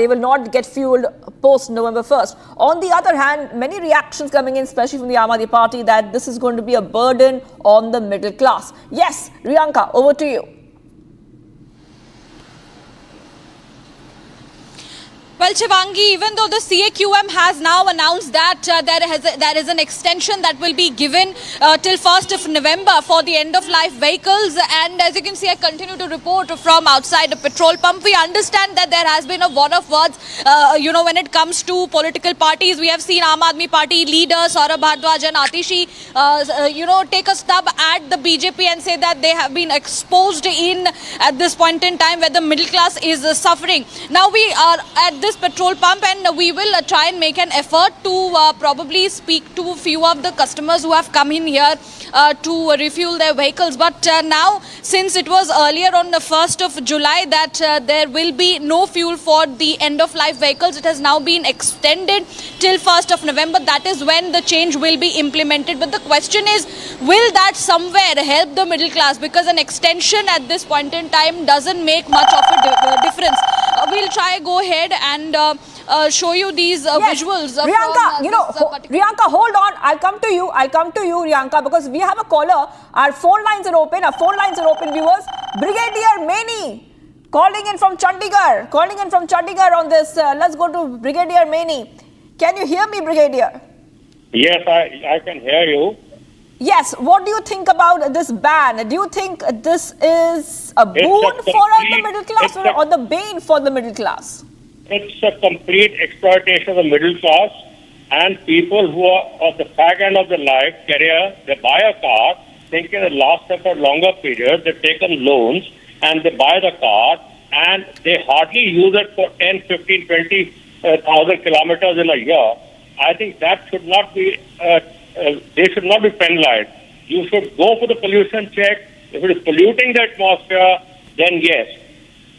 they will not get fueled post November 1st. On the other hand, many reactions coming in, especially from the Aam Aadmi Party, that this is going to be a burden on the middle class. Yes, Riyanka, over to you. Well, Shivangi, even though the CAQM has now announced that there is an extension that will be given till 1st of November for the end-of-life vehicles, and as you can see, I continue to report from outside the petrol pump. We understand that there has been a war of words, when it comes to political parties. We have seen Aam Aadmi Party leaders Saurabh Bhardwaj and Atishi, take a stab at the BJP and say that they have been exposed at this point in time where the middle class is suffering. Now we are at this petrol pump and we will try and make an effort to probably speak to a few of the customers who have come in here to refuel their vehicles. But now, since it was earlier on the 1st of July that there will be no fuel for the end-of-life vehicles, it has now been extended till 1st of November. That is when the change will be implemented. But the question is, will that somewhere help the middle class? Because an extension at this point in time doesn't make much of a difference. We'll try go ahead and show you these visuals. Riyanka, Riyanka, hold on. I'll come to you, Riyanka, because we have a caller. Our phone lines are open. Viewers. Brigadier Maini calling in from Chandigarh on this. Let's go to Brigadier Maini. Can you hear me, Brigadier? Yes, I can hear you. Yes, what do you think about this ban? Do you think this is a boon for the middle class or the bane for the middle class? It's a complete exploitation of the middle class, and people who are of the fag end of the life career, they buy a car thinking it lasts them for a longer period. They've taken loans and they buy the car and they hardly use it for 10, 15, 20,000 kilometers in a year. I think that should not be, they should not be penalized. You should go for the pollution check. If it is polluting the atmosphere, then yes.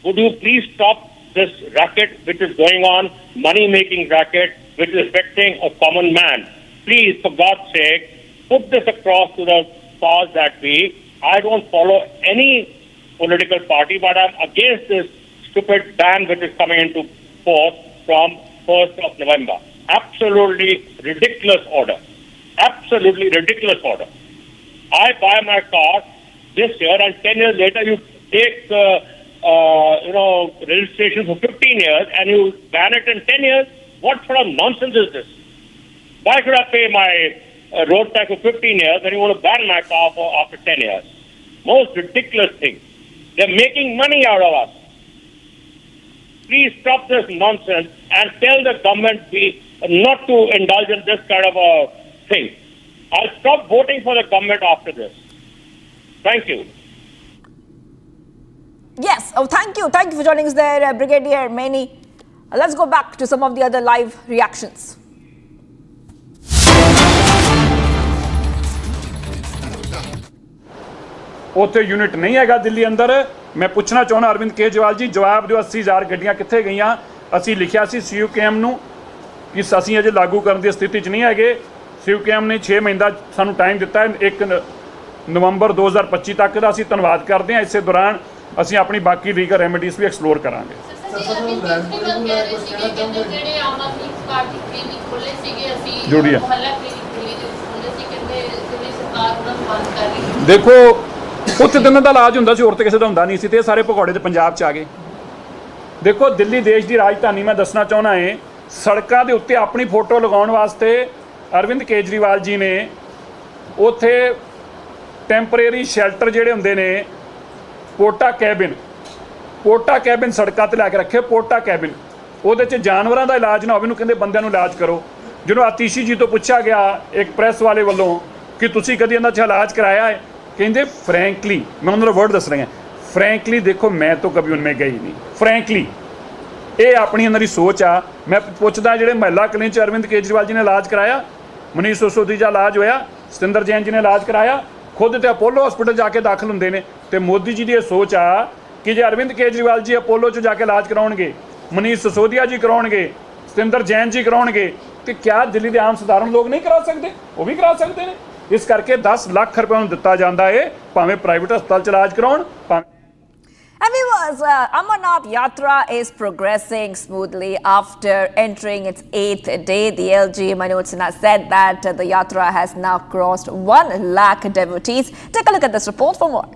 Would you please stop this racket which is going on, money-making racket, which is affecting a common man? Please, for God's sake, put this across to the powers that be. I don't follow any political party, but I'm against this stupid ban which is coming into force from 1st of November. Absolutely ridiculous order. Absolutely ridiculous order. I buy my car this year and 10 years later you take registration for 15 years and you ban it in 10 years. What sort of nonsense is this? Why should I pay my road tax for 15 years when you want to ban my car for after 10 years? Most ridiculous thing. They're making money out of us. Please stop this nonsense and tell the government not to indulge in this kind of a thing. I'll stop voting for the government after this. Thank you. Yes. Oh, thank you. Thank you for joining us there, Brigadier Maini. Let's go back to some of the other live reactions. ਉੱਥੇ unit ਨਹੀਂ ਹੈਗਾ ਦਿੱਲੀ ਅੰਦਰ। ਮੈਂ ਪੁੱਛਣਾ ਚਾਹੁੰਦਾ ਅਰਵਿੰਦ ਕੇਜਰੀਵਾਲ ਜੀ, ਜਵਾਬ ਦਿਓ 80,000 ਗੱਡੀਆਂ ਕਿੱਥੇ ਗਈਆਂ? ਅਸੀਂ ਲਿਖਿਆ ਸੀ CUKM ਨੂੰ ਕਿ ਅਸੀਂ ਅਜੇ ਲਾਗੂ ਕਰਨ ਦੀ ਸਥਿਤੀ 'ਚ ਨਹੀਂ ਹੈਗੇ। CUKM ਨੇ 6 ਮਹੀਨੇ ਦਾ ਸਾਨੂੰ ਟਾਈਮ ਦਿੱਤਾ ਹੈ, 1 ਨਵੰਬਰ 2025 ਤੱਕ ਦਾ। ਅਸੀਂ ਧੰਨਵਾਦ ਕਰਦੇ ਹਾਂ। ਇਸੇ ਦੌਰਾਨ ਅਸੀਂ ਆਪਣੀ ਬਾਕੀ ਲੀਗਲ ਰੈਮੇਡੀਜ਼ ਵੀ ਐਕਸਪਲੋਰ ਕਰਾਂਗੇ। ਜੁੜੀਏ ਦੇਖੋ, ਉੱਥੇ ਦਿਨਾਂ ਦਾ ਇਲਾਜ ਹੁੰਦਾ ਸੀ, ਹੋਰ ਤਾਂ ਕਿਸੇ ਦਾ ਹੁੰਦਾ ਨਹੀਂ ਸੀ, ਤੇ ਸਾਰੇ ਭਗੌੜੇ ਤੇ ਪੰਜਾਬ 'ਚ ਆ ਗਏ। ਦੇਖੋ, ਦਿੱਲੀ ਦੇਸ਼ ਦੀ ਰਾਜਧਾਨੀ, ਮੈਂ ਦੱਸਣਾ ਚਾਹੁੰਦਾ ਹੈ, ਸੜਕਾਂ ਦੇ ਉੱਤੇ ਆਪਣੀ ਫੋਟੋ ਲਗਾਉਣ ਵਾਸਤੇ ਅਰਵਿੰਦ ਕੇਜਰੀਵਾਲ ਜੀ ਨੇ ਉੱਥੇ ਟੈਂਪਰੇਰੀ ਸ਼ੈਲਟਰ ਜਿਹੜੇ ਹੁੰਦੇ ਨੇ, ਪੋਟਾ ਕੈਬਿਨ ਸੜਕਾਂ 'ਤੇ ਲੈ ਕੇ ਰੱਖੇ। ਪੋਟਾ ਕੈਬਿਨ, ਉਹਦੇ 'ਚ ਜਾਨਵਰਾਂ ਦਾ ਇਲਾਜ ਨਾ ਹੋਵੇ, ਉਹਨੂੰ ਕਹਿੰਦੇ ਬੰਦਿਆਂ ਨੂੰ ਇਲਾਜ ਕਰੋ। ਜਿਹਨੂੰ ਆਤੀਸ਼ੀ ਜੀ ਤੋਂ ਪੁੱਛਿਆ ਗਿਆ ਇੱਕ ਪ੍ਰੈਸ ਵਾਲੇ ਵੱਲੋਂ ਕਿ ਤੁਸੀਂ ਕਦੀ ਇਹਨਾਂ 'ਚ ਇਲਾਜ ਕਰਾਇਆ ਹੈ, ਕਹਿੰਦੇ ਫਰੈਂਕਲੀ, मैं उन्होंने वर्ड दस रहा फ्रैंकली, देखो मैं तो कभी उनमें गई नहीं। फ्रैंकली ये अपनी इन्हों की सोच आ। मैं पुछदा जो महिला क्लिनिक च अरविंद केजरीवाल जी ने इलाज कराया, मनीष सिसोदिया इलाज होया, सतिंदर जैन जी ने इलाज कराया, खुद तो अपोलो हॉस्पिटल जाके दाखिल होंगे ने। तो मोदी जी की सोच आ कि जो अरविंद केजरीवाल जी अपोलो च जाके इलाज कराउणगे, मनीष सिसोदिया जी कराउणगे, सतिंदर जैन जी कराउणगे, तो क्या दिल्ली के आम साधारण लोग नहीं करा सकते? वो भी करा सकते हैं। इस करके 10 लाख रुपए उन्हें दिता जाता है, भावें प्राइवेट हस्पताल च इलाज कराउण। And viewers, Amarnath Yatra is progressing smoothly after entering its 8th day. The LG Manoj Sinha said that the Yatra has now crossed 1 lakh devotees. Take a look at this report for more.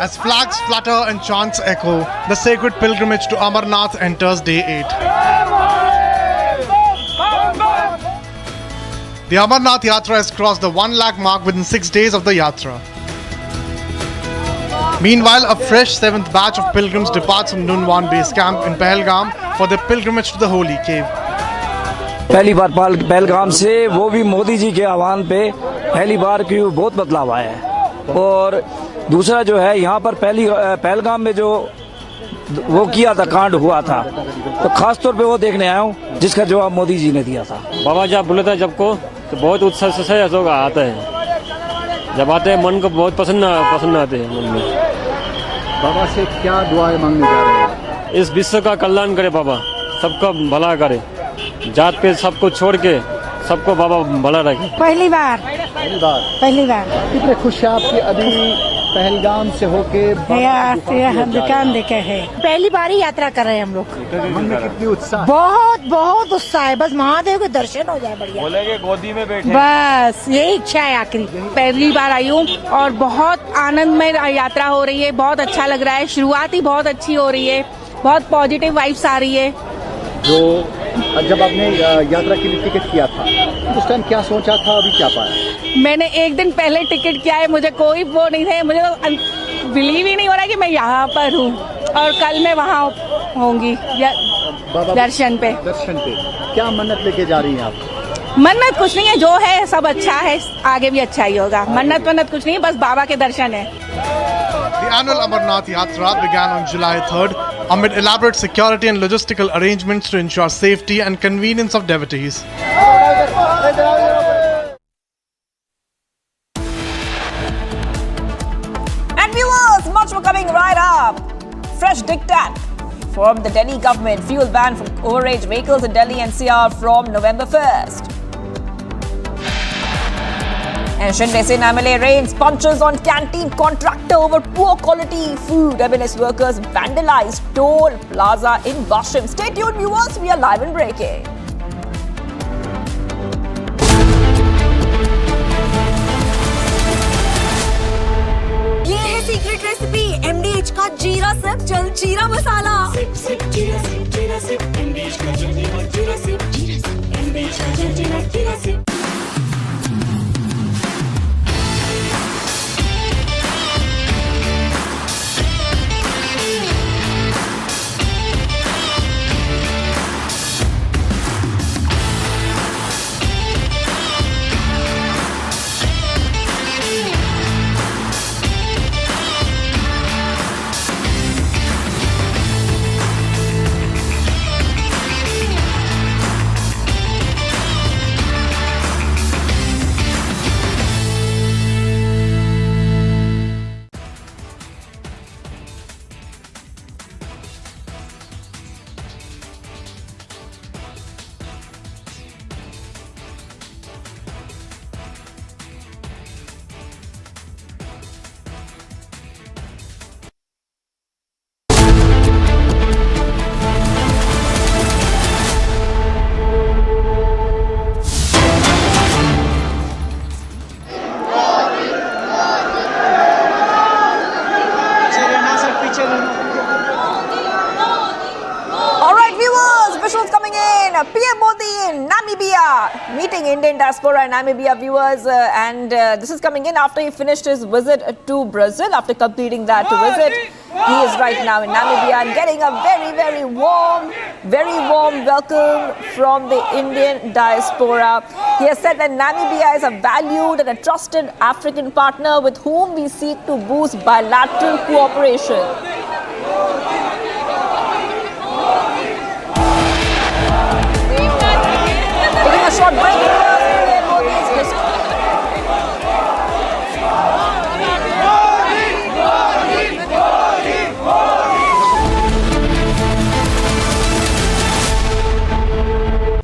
As flags flutter and chants echo, the sacred pilgrimage to Amarnath enters day 8. The Amarnath Yatra has crossed the 1 lakh mark within 6 days of the Yatra. Meanwhile, a fresh 7th batch of pilgrims departs from Nunwan base camp in Pahalgam for their pilgrimage to the holy cave. पहली बार पहलगाम से, वो भी मोदी जी के आह्वान पे पहली बार, क्यों बहुत बदलाव आया है। और दूसरा जो है, यहाँ पर पहलगाम में जो वो किया था, कांड हुआ था, तो खास तौर पे वो देखने आया हूँ, जिसका जवाब मोदी जी ने दिया था। बाबा जब बोले था जब को, तो बहुत उत्साह से लोग आते हैं। जब आते हैं मन को बहुत पसंद आते हैं मन में। बाबा से क्या दुआएं मांगने जा रहे हैं? इस विश्व का कल्याण करे बाबा, सबका भला करे, जात पे सबको छोड़ के सबको बाबा भला रखे। पहली बार कितने खुश हैं आपकी अभी पहलगाम से होके दुकान देखे है। पहली बार ही यात्रा कर रहे हैं हम लोग। मन में कितनी उत्साह? बहुत उत्साह है। बस महादेव के दर्शन हो जाए, बढ़िया। बोलेंगे गोदी में बैठे, बस यही इच्छा है आखिरी। पहली बार आई हूँ और बहुत आनंदमय यात्रा हो रही है। बहुत अच्छा लग रहा है। शुरुआत ही बहुत अच्छी हो रही है। बहुत पॉजिटिव वाइब्स आ रही है। जो जब आपने यात्रा के लिए टिकट किया था, उस टाइम क्या सोचा था, अभी क्या पाया? मैंने एक दिन पहले टिकट किया है, मुझे कोई वो नहीं है। मुझे तो बिलीव ही नहीं हो रहा कि मैं यहाँ पर हूँ और कल मैं वहाँ होंगी दर्शन पे। क्या मन्नत लेके जा रही हैं आप? मन्नत कुछ नहीं है, जो है सब अच्छा है, आगे भी अच्छा ही होगा। मन्नत कुछ नहीं है, बस बाबा के दर्शन है। The annual Amarnath Yatra began on July 3rd amid elaborate security and logistical arrangements to ensure safety and convenience of devotees. And viewers, much more coming right up. Fresh diktat from the Delhi government. Fuel ban for overage vehicles in Delhi NCR from November 1st. And Shinde se Namale rains punches on canteen contractor over poor quality food. M&S workers vandalized toll plaza in Bashim. Stay tuned, viewers. We are live and breaking. ये है secret recipe MDH का जीरा SIP जल जीरा मसाला। SIP SIP जीरा SIP MDH का जल जीरा सिप MDH का जल जीरा SIP. PM Modi in Namibia, meeting Indian diaspora and Namibia viewers, and this is coming in after he finished his visit to Brazil. After completing that visit, he is right now in Namibia and getting a very warm welcome from the Indian diaspora. He has said that Namibia is a valued and a trusted African partner with whom we seek to boost bilateral cooperation. Taking a short break.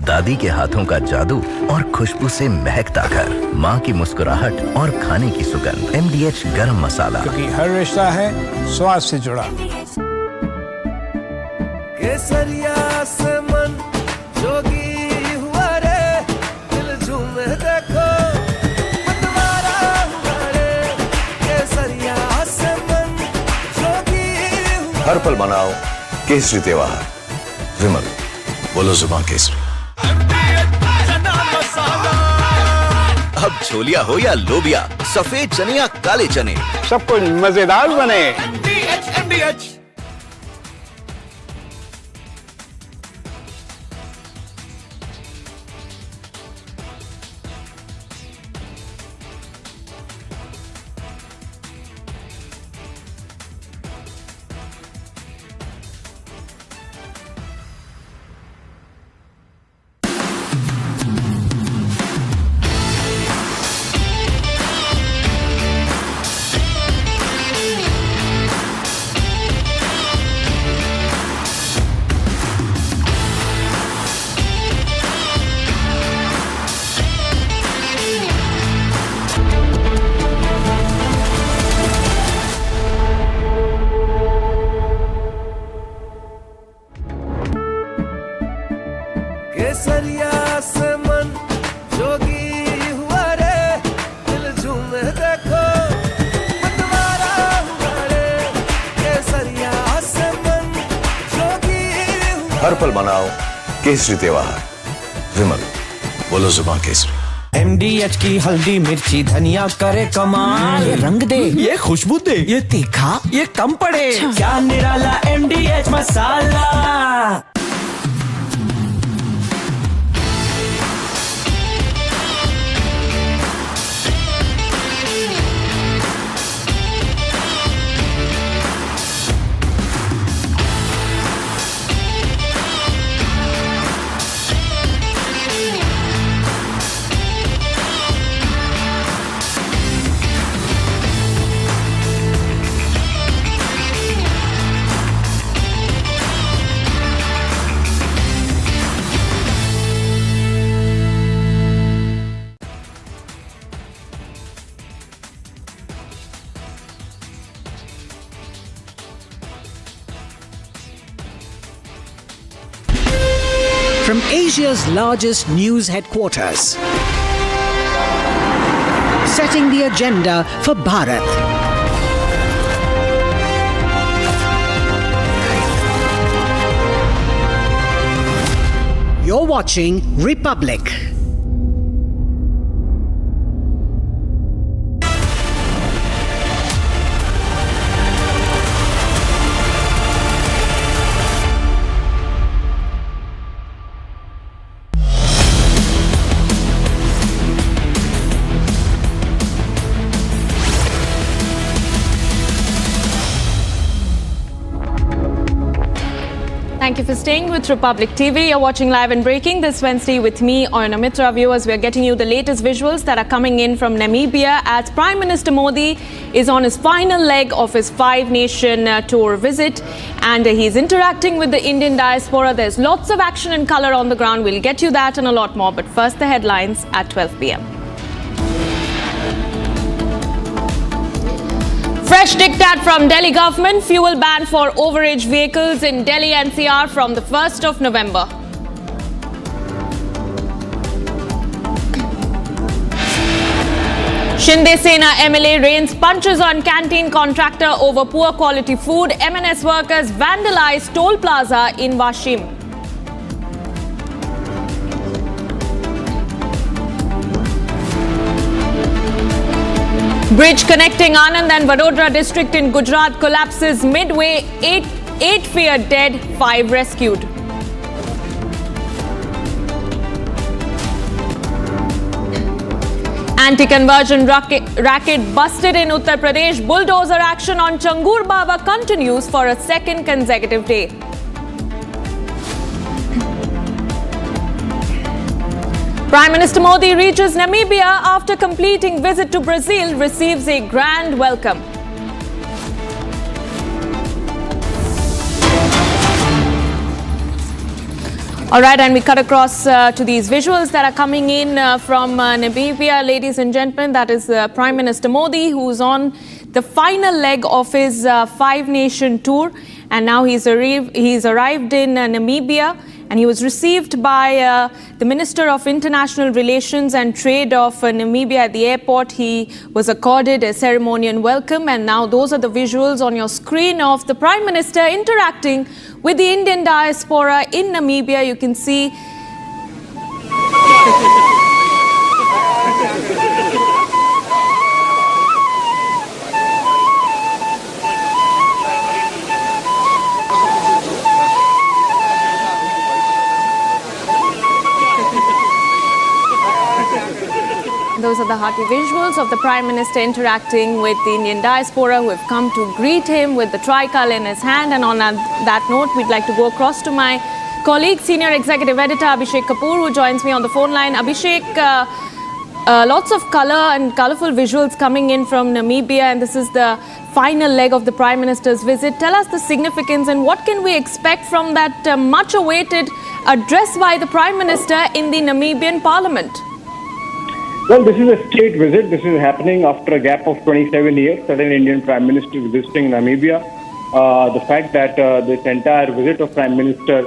दादी के हाथों का जादू और खुशबू से महकता घर, माँ की मुस्कुराहट और खाने की सुगंध। MDH गरम मसाला, क्योंकि हर रिश्ता है स्वाद से जुड़ा। केसरिया से मन जोगी हुआ रे, दिल झूमे देखो मतवारा हुआ रे। केसरिया से मन जोगी हुआ। हर पल मनाओ केसरी त्योहार। विमल, बोलो जुबान केसरी। अब छोलिया हो या लोबिया, सफेद चने या काले चने, सब कुछ मजेदार बने। MDH केसरिया से मन जोगी हुआ रे, दिल झूमे देखो मतवारा हुआ रे। केसरिया से मन जोगी हुआ। हर पल मनाओ केसरी त्योहार। विमल, बोलो जुबान केसरी। MDH की हल्दी मिर्ची धनिया करे कमाल, ये रंग दे, ये खुशबू दे, ये तीखा, ये कम पड़े, क्या निराला MDH masala. from Asia's largest news headquarters. Setting the agenda for Bharat. You're watching Republic. Thank you for staying with Republic TV. You're watching Live and Breaking this Wednesday with me, Oyana Mitra. Viewers, we're getting you the latest visuals that are coming in from Namibia as Prime Minister Modi is on his final leg of his five-nation tour visit, and he's interacting with the Indian diaspora. There's lots of action and color on the ground. We'll get you that and a lot more. But first, the headlines at 12 p.m. Fresh diktat from Delhi government, fuel ban for overage vehicles in Delhi NCR from the 1st of November. Shinde Sena MLA rains punches on canteen contractor over poor quality food. MNS workers vandalize toll plaza in Washim. Bridge connecting Anand and Vadodara district in Gujarat collapses midway. Eight feared dead, 5 rescued. Anti-conversion racket busted in Uttar Pradesh. Bulldozer action on Changur Baba continues for a second consecutive day. Prime Minister Modi reaches Namibia after completing visit to Brazil, receives a grand welcome. All right, and we cut across to these visuals that are coming in from Namibia, ladies and gentlemen. That is Prime Minister Modi, who's on the final leg of his five-nation tour, and now he's arrived in Namibia. And he was received by the Minister of International Relations and Trade of Namibia at the airport. He was accorded a ceremonial welcome. And now those are the visuals on your screen of the Prime Minister interacting with the Indian diaspora in Namibia. You can see those are the hearty visuals of the Prime Minister interacting with the Indian diaspora who have come to greet him with the tricolour in his hand. And on that note, we'd like to go across to my colleague, Senior Executive Editor Abhishek Kapoor, who joins me on the phone line. Abhishek, lots of colour and colourful visuals coming in from Namibia, and this is the final leg of the Prime Minister's visit. Tell us the significance and what can we expect from that much-awaited address by the Prime Minister in the Namibian Parliament? Well, this is a state visit. This is happening after a gap of 27 years. Sudden Indian Prime Minister visiting Namibia. The fact that this entire visit of Prime Minister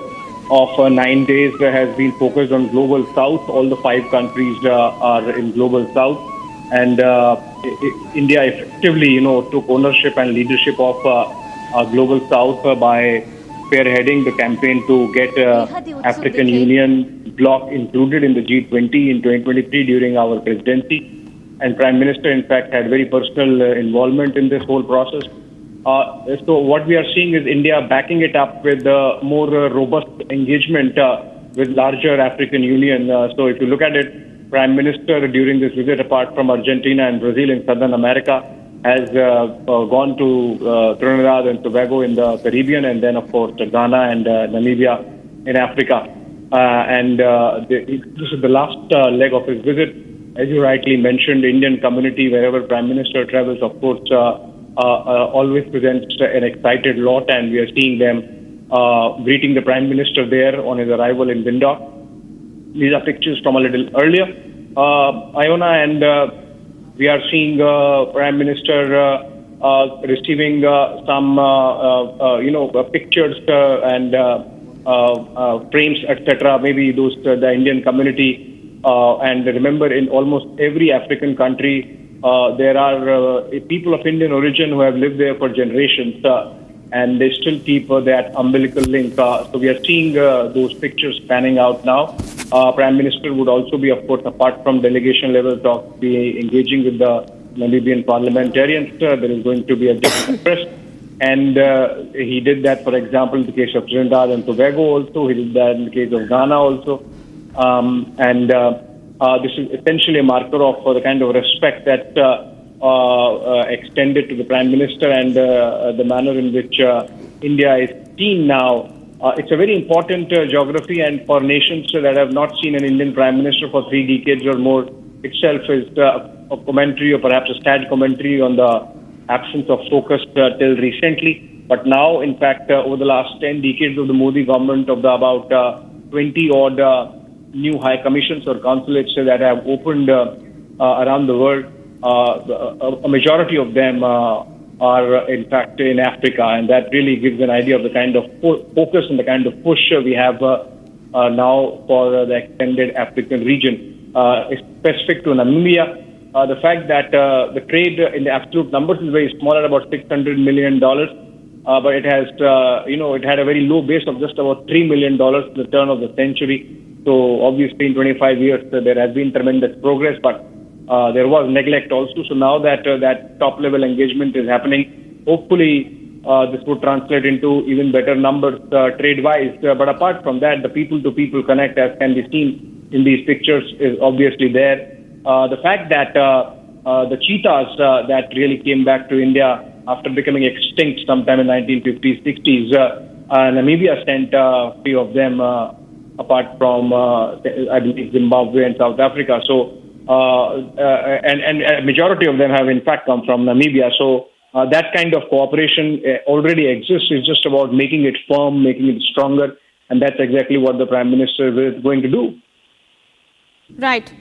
of 9 days has been focused on Global South. All the 5 countries are in Global South. And India effectively, took ownership and leadership of Global South by spearheading the campaign to get African Union bloc included in the G20 in 2023 during our presidency. And Prime Minister, in fact, had very personal involvement in this whole process. So what we are seeing is India backing it up with more robust engagement with larger African Union. So if you look at it, Prime Minister during this visit, apart from Argentina and Brazil in Southern America, has gone to Trinidad and Tobago in the Caribbean, and then, of course, Ghana and Namibia in Africa. This is the last leg of his visit. As you rightly mentioned, Indian community, wherever Prime Minister travels, of course, always presents an excited lot, and we are seeing them greeting the Prime Minister there on his arrival in Windhoek. These are pictures from a little earlier, Iona, and we are seeing Prime Minister receiving some, pictures and frames, etc. Maybe those the Indian community. And remember, in almost every African country, there are people of Indian origin who have lived there for generations, and they still keep that umbilical link. So we are seeing those pictures panning out now. Prime Minister would also be, of course, apart from delegation level talk, be engaging with the Namibian parliamentarians. There is going to be a different press. And he did that, for example, in the case of Trinidad and Tobago also. He did that in the case of Ghana also. This is essentially a marker of the kind of respect that extended to the Prime Minister and the manner in which India is seen now. It's a very important geography, and for nations that have not seen an Indian Prime Minister for 3 decades or more, itself is a commentary, or perhaps a sad commentary, on the absence of focus till recently. But now, in fact, over the last 10 decades of the Modi government, of the about 20 odd new high commissions or consulates that have opened around the world, a majority of them are in fact in Africa, and that really gives an idea of the kind of focus and the kind of push we have now for the extended African region. Specific to Namibia, the fact that the trade in the absolute numbers is very small, at about $600 million, but it has, it had a very low base of just about $3 million at the turn of the century. So obviously in 25 years there has been tremendous progress, but there was neglect also. So now that that top level engagement is happening, hopefully this would translate into even better numbers trade wise. But apart from that, the people to people connect, as can be seen in these pictures, is obviously there. The fact that the cheetahs that really came back to India after becoming extinct sometime in 1950s, 60s, Namibia sent a few of them, apart from, I believe, Zimbabwe and South Africa. So, and a majority of them have in fact come from Namibia. So that kind of cooperation already exists. It's just about making it firm, making it stronger. And that's exactly what the Prime Minister is going to do. Right.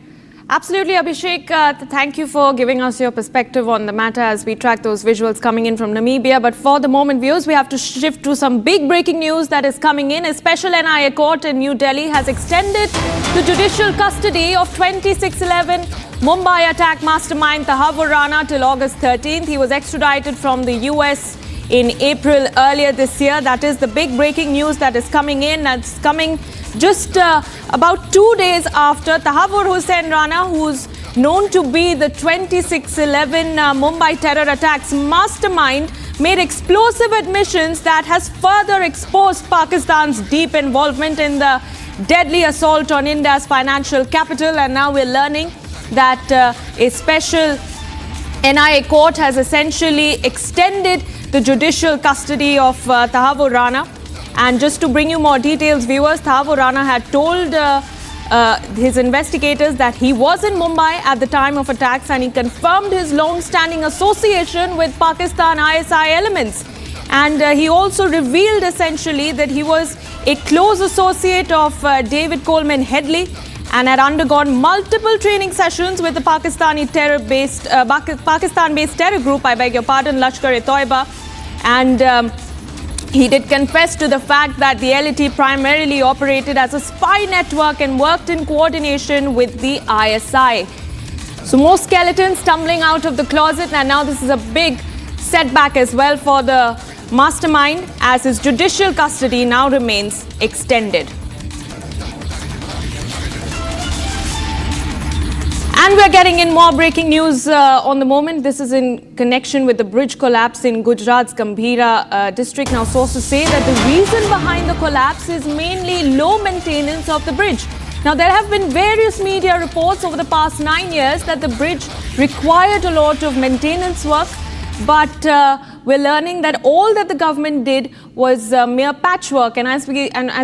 Absolutely, Abhishek. Thank you for giving us your perspective on the matter as we track those visuals coming in from Namibia. But for the moment, viewers, we have to shift to some big breaking news that is coming in. A special NIA court in New Delhi has extended the judicial custody of 26/11 Mumbai attack mastermind Tahavur Rana till August 13th. He was extradited from the US in April earlier this year. That is the big breaking news that is coming in. That's coming just about 2 days after Tahavur Hussain Rana, who's known to be the 26/11 Mumbai terror attacks mastermind, made explosive admissions that has further exposed Pakistan's deep involvement in the deadly assault on India's financial capital. And now we're learning that a special NIA court has essentially extended the judicial custody of Tahavur Rana. And just to bring you more details, viewers, Tahavur Rana had told his investigators that he was in Mumbai at the time of attacks, and he confirmed his long-standing association with Pakistan ISI elements. And he also revealed essentially that he was a close associate of David Coleman Headley and had undergone multiple training sessions with the Pakistan-based terror group, I beg your pardon, Lashkar-e-Toiba. And he did confess to the fact that the LET primarily operated as a spy network and worked in coordination with the ISI. So more skeletons tumbling out of the closet, and now this is a big setback as well for the mastermind, as his judicial custody now remains extended. And we're getting in more breaking news on the moment. This is in connection with the bridge collapse in Gujarat's Gambhira district. Now, sources say that the reason behind the collapse is mainly low maintenance of the bridge. Now, there have been various media reports over the past 9 years that the bridge required a lot of maintenance work. But we're learning that all that the government did was mere patchwork. And as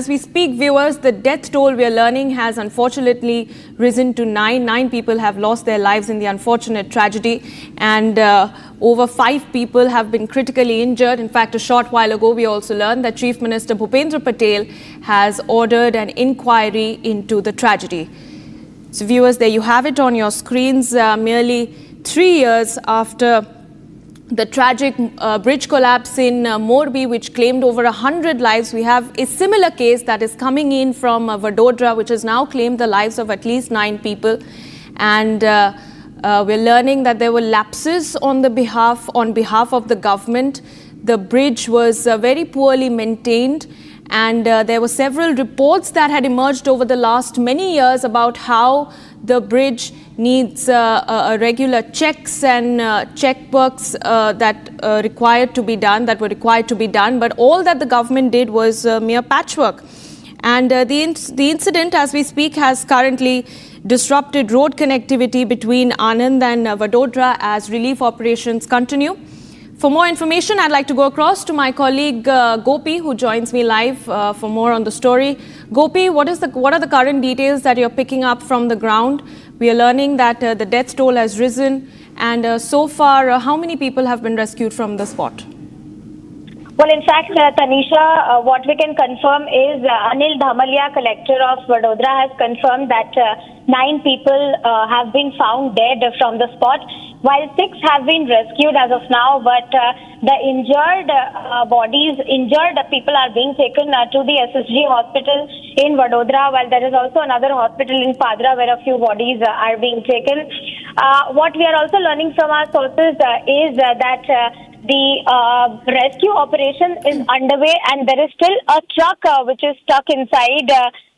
we speak, viewers, the death toll we're learning has unfortunately risen to 9. 9 people have lost their lives in the unfortunate tragedy. And over 5 people have been critically injured. In fact, a short while ago, we also learned that Chief Minister Bhupendra Patel has ordered an inquiry into the tragedy. So viewers, there you have it on your screens. Merely 3 years after the tragic bridge collapse in Morbi, which claimed over 100 lives. We have a similar case that is coming in from Vadodara, which has now claimed the lives of at least 9 people. And we're learning that there were lapses on behalf of the government. The bridge was very poorly maintained, and there were several reports that had emerged over the last many years about how the bridge needs regular checks and checkworks that were required to be done. But all that the government did was mere patchwork. And the incident, as we speak, has currently disrupted road connectivity between Anand and Vadodara as relief operations continue. For more information, I'd like to go across to my colleague Gopi, who joins me live for more on the story. Gopi, what are the current details that you're picking up from the ground? We are learning that the death toll has risen, and so far, how many people have been rescued from the spot? Well, in fact, Tanisha, what we can confirm is Anil Dhamalia, collector of Vadodara, has confirmed that 9 people have been found dead from the spot, while 6 have been rescued as of now. But the injured people are being taken to the SSG hospital in Vadodara, while there is also another hospital in Padra where a few bodies are being taken. What we are also learning from our sources is that the rescue operation is underway, and there is still a truck which is stuck inside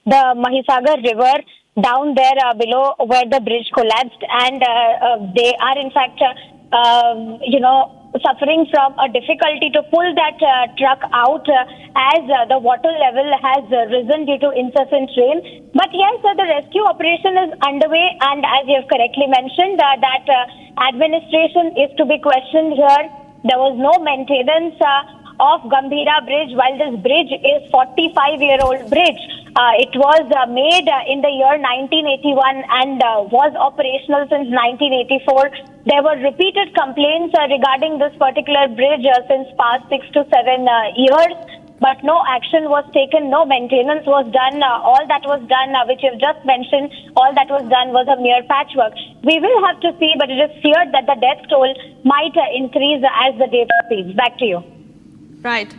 the Mahisagar river down there below where the bridge collapsed, and they are in fact suffering from a difficulty to pull that truck out as the water level has risen due to incessant rain. But yes, the rescue operation is underway, and as you have correctly mentioned, that administration is to be questioned here. There was no maintenance of Gambhira Bridge, while this bridge is 45-year-old bridge. It was made in the year 1981 and was operational since 1984. There were repeated complaints regarding this particular bridge since past 6 to 7 years. But no action was taken, no maintenance was done. All that was done, which you've just mentioned, all that was done was a mere patchwork. We will have to see, but it is feared that the death toll might increase as the day proceeds. Back to you. Right.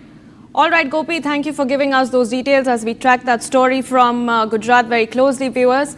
All right, Gopi, thank you for giving us those details as we track that story from Gujarat very closely, viewers.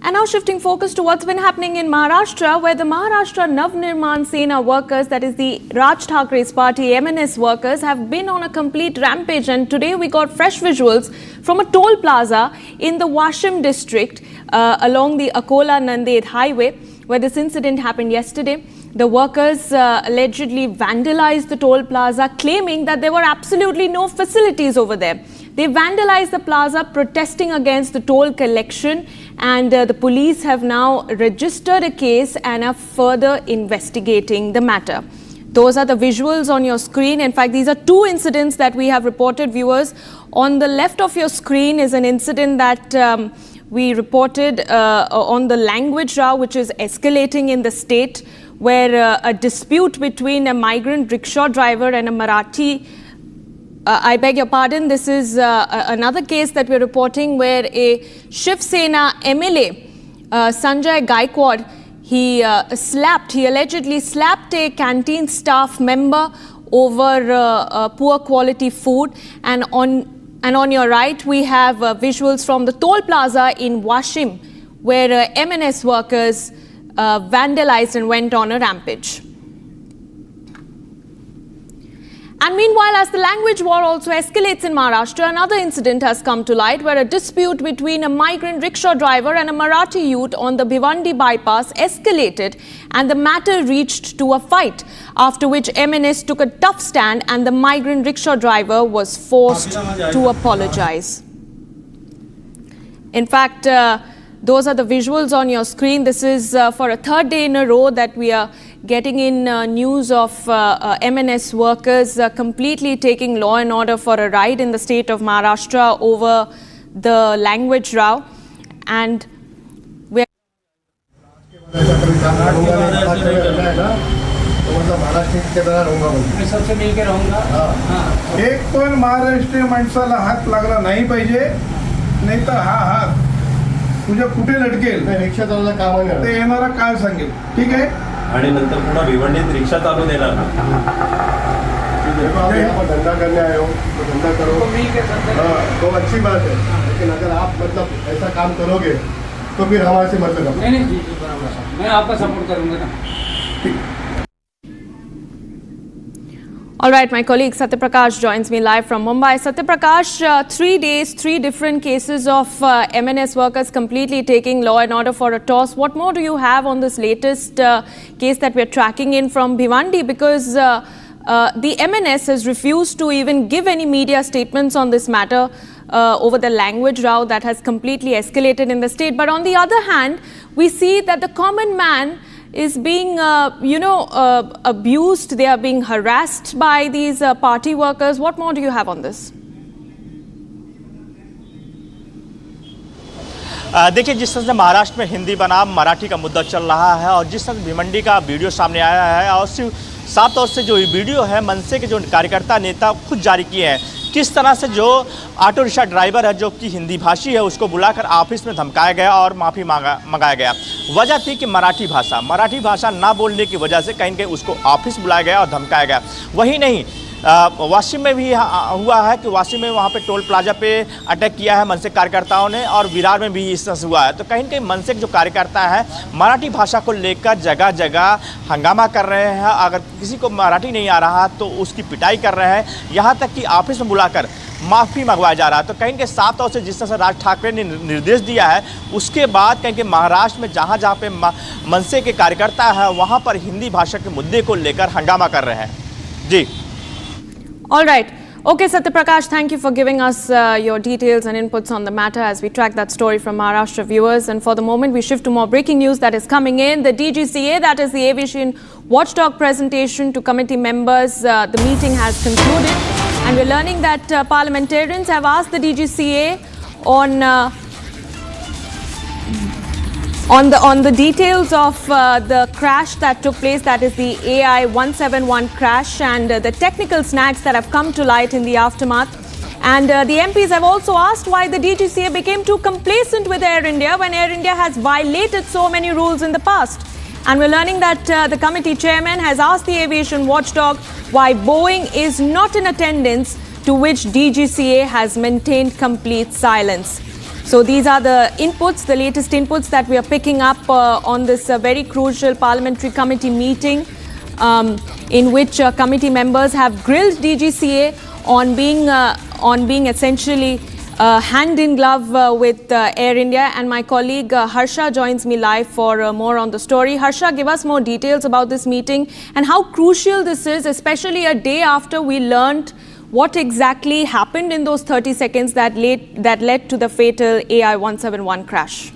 And now shifting focus to what's been happening in Maharashtra, where the Maharashtra Navnirman Sena workers, that is the Raj Thakre's party, MNS workers, have been on a complete rampage. And today we got fresh visuals from a toll plaza in the Washim district along the Akola-Nanded highway, where this incident happened yesterday. The workers allegedly vandalized the toll plaza, claiming that there were absolutely no facilities over there. They vandalized the plaza, protesting against the toll collection, and the police have now registered a case and are further investigating the matter. Those are the visuals on your screen. In fact, these are 2 incidents that we have reported, viewers. On the left of your screen is an incident that we reported on the language row, which is escalating in the state, where a dispute between a migrant rickshaw driver and a Marathi, I beg your pardon, this is another case that we're reporting where a Shiv Sena MLA, Sanjay Gaikwad, he allegedly slapped a canteen staff member over poor quality food. And on your right, we have visuals from the toll plaza in Washim, where MNS workers vandalized and went on a rampage. And meanwhile, as the language war also escalates in Maharashtra, another incident has come to light where a dispute between a migrant rickshaw driver and a Marathi youth on the Bhiwandi bypass escalated, and the matter reached to a fight, after which MNS took a tough stand and the migrant rickshaw driver was forced to apologize. In fact, those are the visuals on your screen. This is for a 3rd day in a row that we are getting in news of MNS workers completely taking law and order for a ride in the state of Maharashtra over the language row. And we सबसे मिलकर रहूंगा. एक पण महाराष्ट्रीय माणसाला हात लागला नाही पाहिजे, नाही तर हा हात तुझ्या कुठे लटकेल रिक्षा चालवला काम ते येणारा काळ सांगेल. ठीक आहे. आणि नंतर पुन्हा भिवंडीत रिक्षा चालू देणार ना. देखो आप यहाँ पर धंधा करने आए हो तो धंधा करो, हाँ, तो अच्छी बात है, लेकिन अगर आप मतलब ऐसा काम करोगे तो फिर हमारे से मतलब रखो. नहीं, मैं आपका सपोर्ट करूँगा ना. All right, my colleague Satya Prakash joins me live from Mumbai. Satya Prakash, 3 days, 3 different cases of MNS workers completely taking law and order for a toss. What more do you have on this latest case that we're tracking in from Bhiwandi? Because the MNS has refused to even give any media statements on this matter over the language row that has completely escalated in the state. But on the other hand, we see that the common man is being, abused. They are being harassed by these party workers. What more do you have on this? देखिए, जिस तरह से महाराष्ट्र में हिंदी बनाम मराठी का मुद्दा चल रहा है और जिस तरह से भिवंडी का वीडियो सामने आया है और साफ तौर से जो वीडियो है मनसे के जो कार्यकर्ता नेता खुद जारी किए हैं, किस तरह से जो ऑटो रिक्शा ड्राइवर है जो कि हिंदी भाषी है उसको बुलाकर ऑफिस में धमकाया गया और माफ़ी मंगाया गया। वजह थी कि मराठी भाषा ना बोलने की वजह से कहीं उसको ऑफिस बुलाया गया और धमकाया गया। वही नहीं, वाशिम में भी हुआ है कि वाशिम में वहाँ पे टोल प्लाजा पे अटैक किया है मनसे कार्यकर्ताओं ने और विरार में भी इस तरह से हुआ है। तो कहीं कहीं मनसे के जो कार्यकर्ता हैं मराठी भाषा को लेकर जगह जगह हंगामा कर रहे हैं। अगर किसी को मराठी नहीं आ रहा तो उसकी पिटाई कर रहे हैं, यहाँ तक कि ऑफिस में बुलाकर माफ़ी मंगवाया जा रहा है। तो कहीं के साफ तौर से जिस तरह से राज ठाकरे ने निर्देश दिया है उसके बाद कहीं के महाराष्ट्र में जहाँ जहाँ पे मनसे के कार्यकर्ता है वहाँ पर हिंदी भाषा के मुद्दे को लेकर हंगामा कर रहे हैं। जी। All right. Okay, Satya Prakash, thank you for giving us your details and inputs on the matter as we track that story from Maharashtra viewers. And for the moment, we shift to more breaking news that is coming in. The DGCA, that is the Aviation Watchdog presentation to committee members, the meeting has concluded. And we're learning that parliamentarians have asked the DGCA on the details of the crash that took place, that is the AI 171 crash, and the technical snags that have come to light in the aftermath. And the MPs have also asked why the DGCA became too complacent with Air India when Air India has violated so many rules in the past. And we're learning that the committee chairman has asked the aviation watchdog why Boeing is not in attendance, to which DGCA has maintained complete silence. So these are the inputs, the latest inputs that we are picking up on this very crucial parliamentary committee meeting in which committee members have grilled DGCA on being essentially hand in glove with Air India. And my colleague Harsha joins me live for more on the story. Harsha, give us more details about this meeting and how crucial this is, especially a day after we learned what exactly happened in those 30 seconds that led to the fatal AI 171 crash.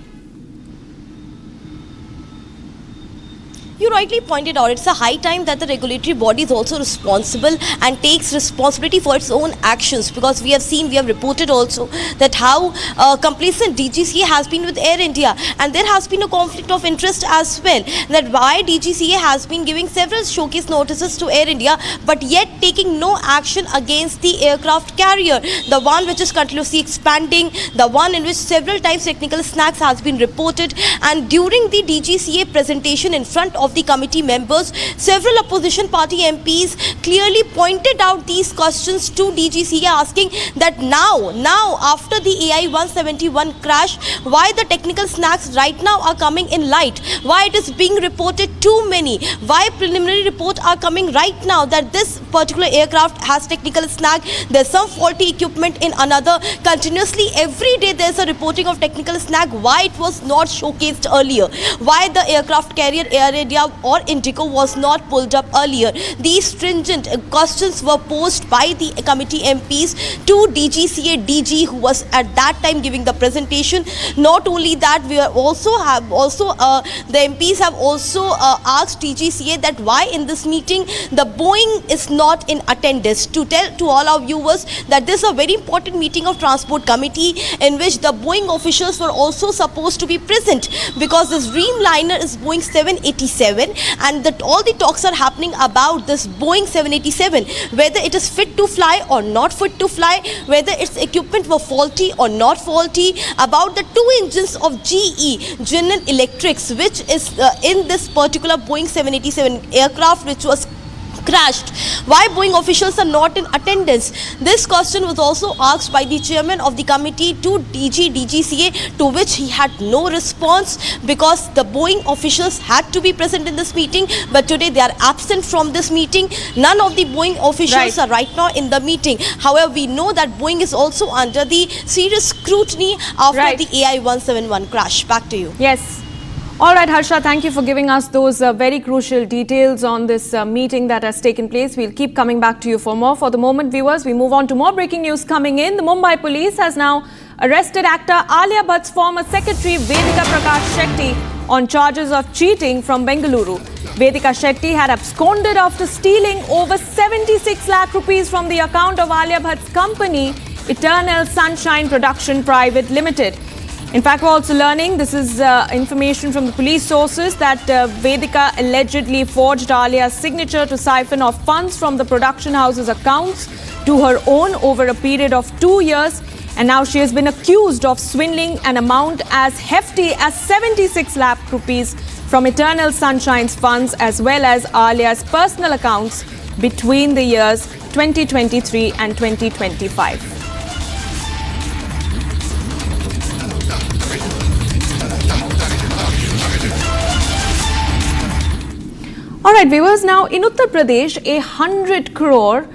You rightly pointed out, it's a high time that the regulatory body is also responsible and takes responsibility for its own actions, because we have reported also that how complacent DGCA has been with Air India, and there has been a conflict of interest as well, that why DGCA has been giving several showcase notices to Air India but yet taking no action against the aircraft carrier, the one which is continuously expanding, the one in which several times technical snags has been reported. And during the DGCA presentation in front of the committee members, several opposition party MPs clearly pointed out these questions to DGCA, asking that now after the AI 171 crash, why the technical snags right now are coming in light, why it is being reported too many, why preliminary reports are coming right now that this particular aircraft has technical snag, there's some faulty equipment in another, continuously every day there's a reporting of technical snag, why it was not showcased earlier, why the aircraft carrier Air India or Indigo was not pulled up earlier. These stringent questions were posed by the committee MPs to DGCA DG, who was at that time giving the presentation. Not only that, the MPs have also asked DGCA that why in this meeting the Boeing is not in attendance. To tell to all our viewers that this is a very important meeting of Transport Committee in which the Boeing officials were also supposed to be present, because this Dreamliner is Boeing 787. 787, and that all the talks are happening about this Boeing 787, whether it is fit to fly or not fit to fly, whether its equipment were faulty or not faulty, about the 2 engines of GE, General Electrics, which is in this particular Boeing 787 aircraft which was crashed. Why Boeing officials are not in attendance? This question was also asked by the chairman of the committee to DGCA, to which he had no response, because the Boeing officials had to be present in this meeting, but today they are absent from this meeting. None of the Boeing officials are right now in the meeting. However, we know that Boeing is also under the serious scrutiny after the AI-171 crash. Back to you. Yes. All right, Harsha, thank you for giving us those very crucial details on this meeting that has taken place. We'll keep coming back to you for more. For the moment, viewers, we move on to more breaking news coming in. The Mumbai police has now arrested actor Alia Bhatt's former secretary Vedika Prakash Shetty on charges of cheating from Bengaluru. Vedika Shetty had absconded after stealing over 76 lakh rupees from the account of Alia Bhatt's company, Eternal Sunshine Production Private Limited. In fact, we're also learning, this is information from the police sources, that Vedika allegedly forged Alia's signature to siphon off funds from the production house's accounts to her own over a period of 2 years. And now she has been accused of swindling an amount as hefty as 76 lakh rupees from Eternal Sunshine's funds as well as Alia's personal accounts between the years 2023 and 2025. All right, viewers, now in Uttar Pradesh, a 100 crore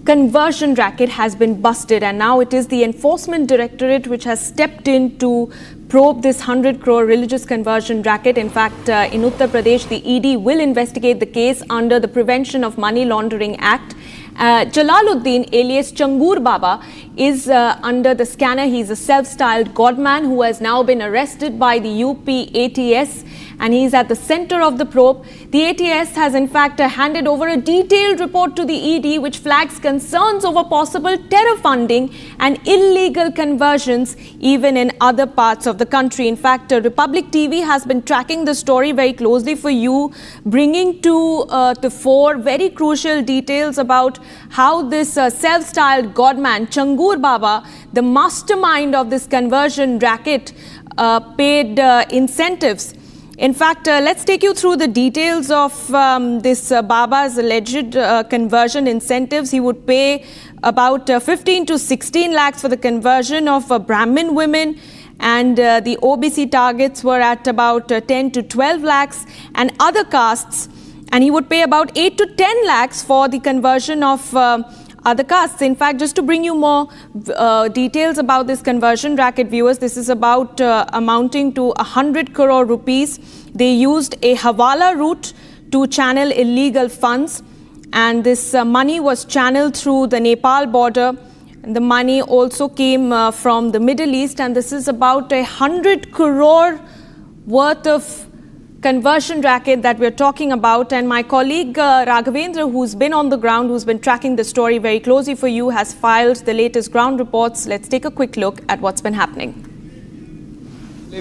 conversion racket has been busted, and now it is the Enforcement Directorate which has stepped in to probe this 100 crore religious conversion racket. In fact, in Uttar Pradesh, the ED will investigate the case under the Prevention of Money Laundering Act. Jalaluddin alias Changur Baba is under the scanner. He's a self-styled godman who has now been arrested by the UP ATS, and he's at the center of the probe. The ATS has in fact handed over a detailed report to the ED which flags concerns over possible terror funding and illegal conversions even in other parts of the country. In fact, Republic TV has been tracking the story very closely for you, bringing to the fore very crucial details about how this self-styled godman Changur Baba, the mastermind of this conversion racket, paid incentives. In fact, let's take you through the details of this Baba's alleged conversion incentives. He would pay about 15 to 16 lakhs for the conversion of Brahmin women, and the OBC targets were at about 10 to 12 lakhs and other castes, and he would pay about 8 to 10 lakhs for the conversion of other castes. In fact, just to bring you more details about this conversion racket, viewers, this is about amounting to 100 crore rupees. They used a Hawala route to channel illegal funds, and this money was channeled through the Nepal border. The money also came from the Middle East, and this is about 100 crore worth of conversion racket that we're talking about. And my colleague Raghavendra, who's been on the ground, who's been tracking the story very closely for you, has filed the latest ground reports. Let's take a quick look at what's been happening.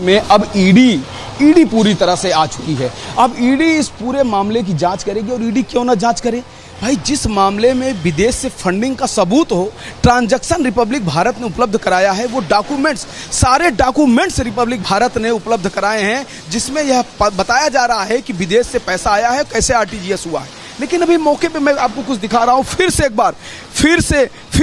में अब ED पूरी तरह से आ चुकी है। अब ED इस पूरे मामले की जांच करेगी, और ईडी क्यों ना जांच करे भाई, जिस मामले में विदेश से फंडिंग का सबूत हो, ट्रांजैक्शन रिपब्लिक भारत ने उपलब्ध कराया है, वो डॉक्यूमेंट्स, सारे डॉक्यूमेंट्स रिपब्लिक भारत ने उपलब्ध कराए हैं, जिसमें यह बताया जा रहा है कि विदेश से पैसा आया है, कैसे आरटीजीएस हुआ है। लेकिन अभी मौके पे मैं आपको कुछ दिखा रहा हूं, फिर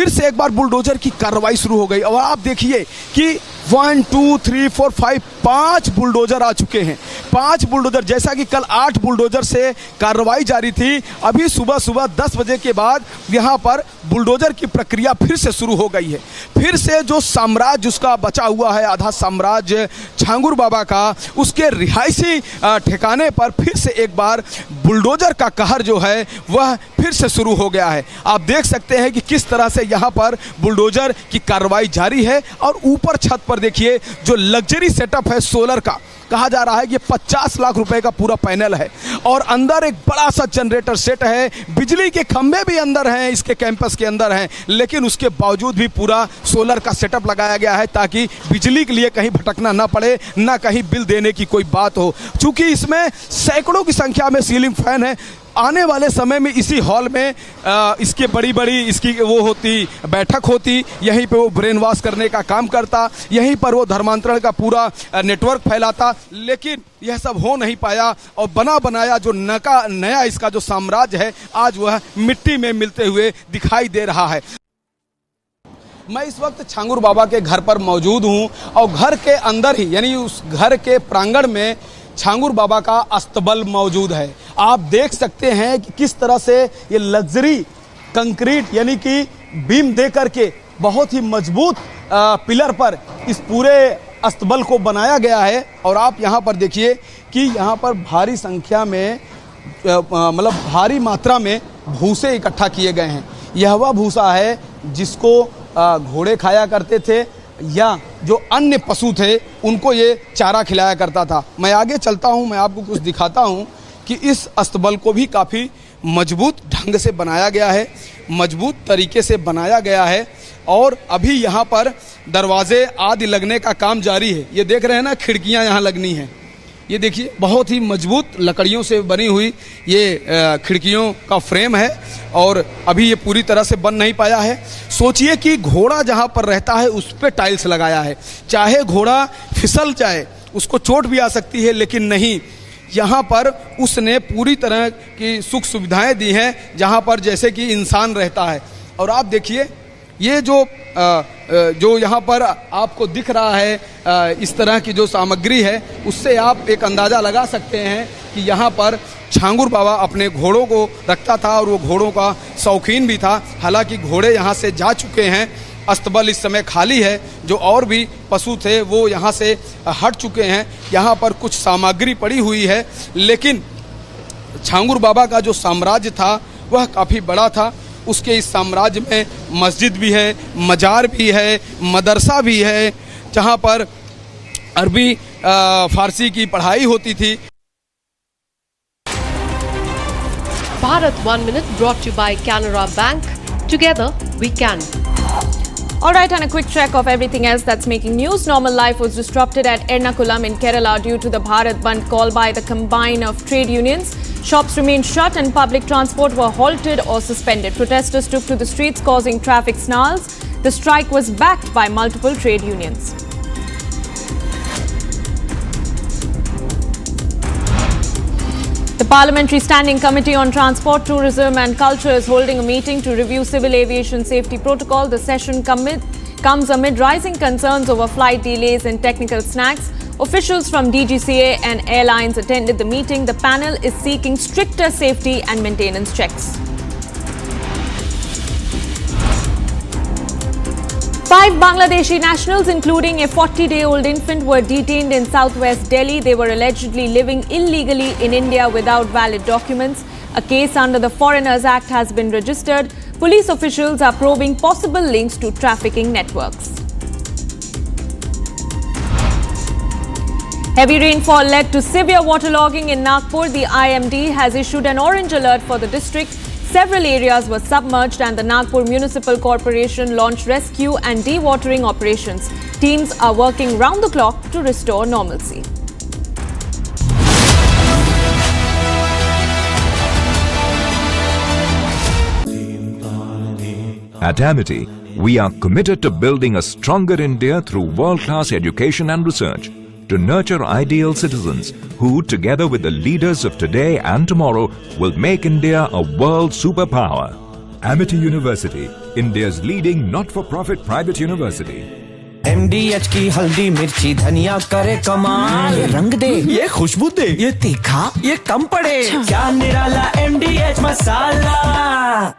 से एक बार बुलडोजर की कार्रवाई शुरू हो गई। और आप देखिए कि 1 2 3 4 5 5 बुलडोजर आ चुके हैं। 5 बुलडोजर, जैसा कि कल 8 बुलडोजर से कार्रवाई जारी थी, अभी सुबह 10 बजे के बाद यहां पर बुलडोजर की प्रक्रिया फिर से शुरू हो गई है। फिर से जो साम्राज्य उसका बचा हुआ है, आधा साम्राज्य छांगुर बाबा का, उसके रिहायशी ठिकाने पर फिर से एक बार बुलडोजर का कहर जो है वह फिर से शुरू हो गया है। आप देख सकते हैं कि किस तरह से यहाँ पर बुलडोजर की कार्रवाई जारी है। और ऊपर छत पर देखिए जो लग्जरी सेटअप है सोलर का, कहा जा रहा है कि 50 लाख रुपए का पूरा पैनल है और अंदर एक बड़ा सा जनरेटर सेट है, बिजली के खंभे भी अंदर हैं, इसके कैंपस के अंदर हैं, लेकिन उसके बावजूद भी पूरा सोलर का सेटअप लगाया गया है ताकि बिजली के लिए कहीं भटकना ना पड़े, ना कहीं बिल देने की कोई बात हो। चूंकि इसमें सैकड़ों की संख्या में सीलिंग फैन है, आने वाले समय में इसी हॉल में इसके बड़ी बड़ी इसकी वो होती बैठक होती, यहीं पे वो ब्रेन वॉश करने का काम करता, यहीं पर वो धर्मांतरण का पूरा नेटवर्क फैलाता, लेकिन यह सब हो नहीं पाया और बना बनाया जो नया इसका जो साम्राज्य है आज वह मिट्टी में मिलते हुए दिखाई दे रहा है। मैं इस वक्त छांगुर बाबा के घर पर मौजूद हूँ और घर के अंदर ही यानी उस घर के प्रांगण में छांगुर बाबा का अस्तबल मौजूद है। आप देख सकते हैं कि किस तरह से ये लग्जरी कंक्रीट यानी कि बीम दे करके बहुत ही मजबूत पिलर पर इस पूरे अस्तबल को बनाया गया है। और आप यहाँ पर देखिए कि यहाँ पर भारी संख्या में मतलब भारी मात्रा में भूसे इकट्ठा किए गए हैं। यह वह भूसा है जिसको घोड़े खाया करते थे या जो अन्य पशु थे उनको ये चारा खिलाया करता था। मैं आगे चलता हूँ, मैं आपको कुछ दिखाता हूँ कि इस अस्तबल को भी काफ़ी मजबूत ढंग से बनाया गया है, मजबूत तरीके से बनाया गया है और अभी यहाँ पर दरवाजे आदि लगने का काम जारी है। ये देख रहे हैं ना, खिड़कियाँ यहाँ लगनी हैं। ये देखिए बहुत ही मजबूत लकड़ियों से बनी हुई ये खिड़कियों का फ्रेम है और अभी ये पूरी तरह से बन नहीं पाया है। सोचिए कि घोड़ा जहाँ पर रहता है उस पर टाइल्स लगाया है, चाहे घोड़ा फिसल जाए उसको चोट भी आ सकती है, लेकिन नहीं, यहाँ पर उसने पूरी तरह की सुख सुविधाएं दी हैं जहाँ पर जैसे कि इंसान रहता है। और आप देखिए ये जो यहाँ पर आपको दिख रहा है इस तरह की जो सामग्री है उससे आप एक अंदाज़ा लगा सकते हैं कि यहाँ पर छांगुर बाबा अपने घोड़ों को रखता था और वो घोड़ों का शौकीन भी था। हालांकि घोड़े यहाँ से जा चुके हैं, अस्तबल इस समय खाली है, जो और भी पशु थे वो यहाँ से हट चुके हैं। यहाँ पर कुछ सामग्री पड़ी हुई है, लेकिन छांगुर बाबा का जो साम्राज्य था वह काफ़ी बड़ा था। उसके इस साम्राज्य में मस्जिद भी है, मजार भी है, मदरसा भी है, जहाँ पर अरबी फारसी की पढ़ाई होती थी। Bharat 1 Minute brought to you by Canara Bank. Together we can. All right, and a quick check of everything else that's making news. Normal life was disrupted at Ernakulam in Kerala due to the Bharat Bandh call by the combine of trade unions. Shops remained shut and public transport were halted or suspended. Protesters took to the streets, causing traffic snarls. The strike was backed by multiple trade unions. The Parliamentary Standing Committee on Transport, Tourism and Culture is holding a meeting to review civil aviation safety protocol. The session comes amid rising concerns over flight delays and technical snags. Officials from DGCA and airlines attended the meeting. The panel is seeking stricter safety and maintenance checks. 5 Bangladeshi nationals, including a 40-day-old infant, were detained in southwest Delhi. They were allegedly living illegally in India without valid documents. A case under the Foreigners Act has been registered. Police officials are probing possible links to trafficking networks. Heavy rainfall led to severe waterlogging in Nagpur. The IMD has issued an orange alert for the district. Several areas were submerged and the Nagpur Municipal Corporation launched rescue and dewatering operations. Teams are working round the clock to restore normalcy. At Amity, we are committed to building a stronger India through world-class education and research, to nurture ideal citizens who, together with the leaders of today and tomorrow, will make India a world superpower. Amity University, India's leading not-for-profit private university. MDH की हल्दी मिर्ची धनिया करे कमाल, ये रंग दे, ये खुशबू दे, ये तीखा, ये कम पड़े, क्या निराला MDH masala.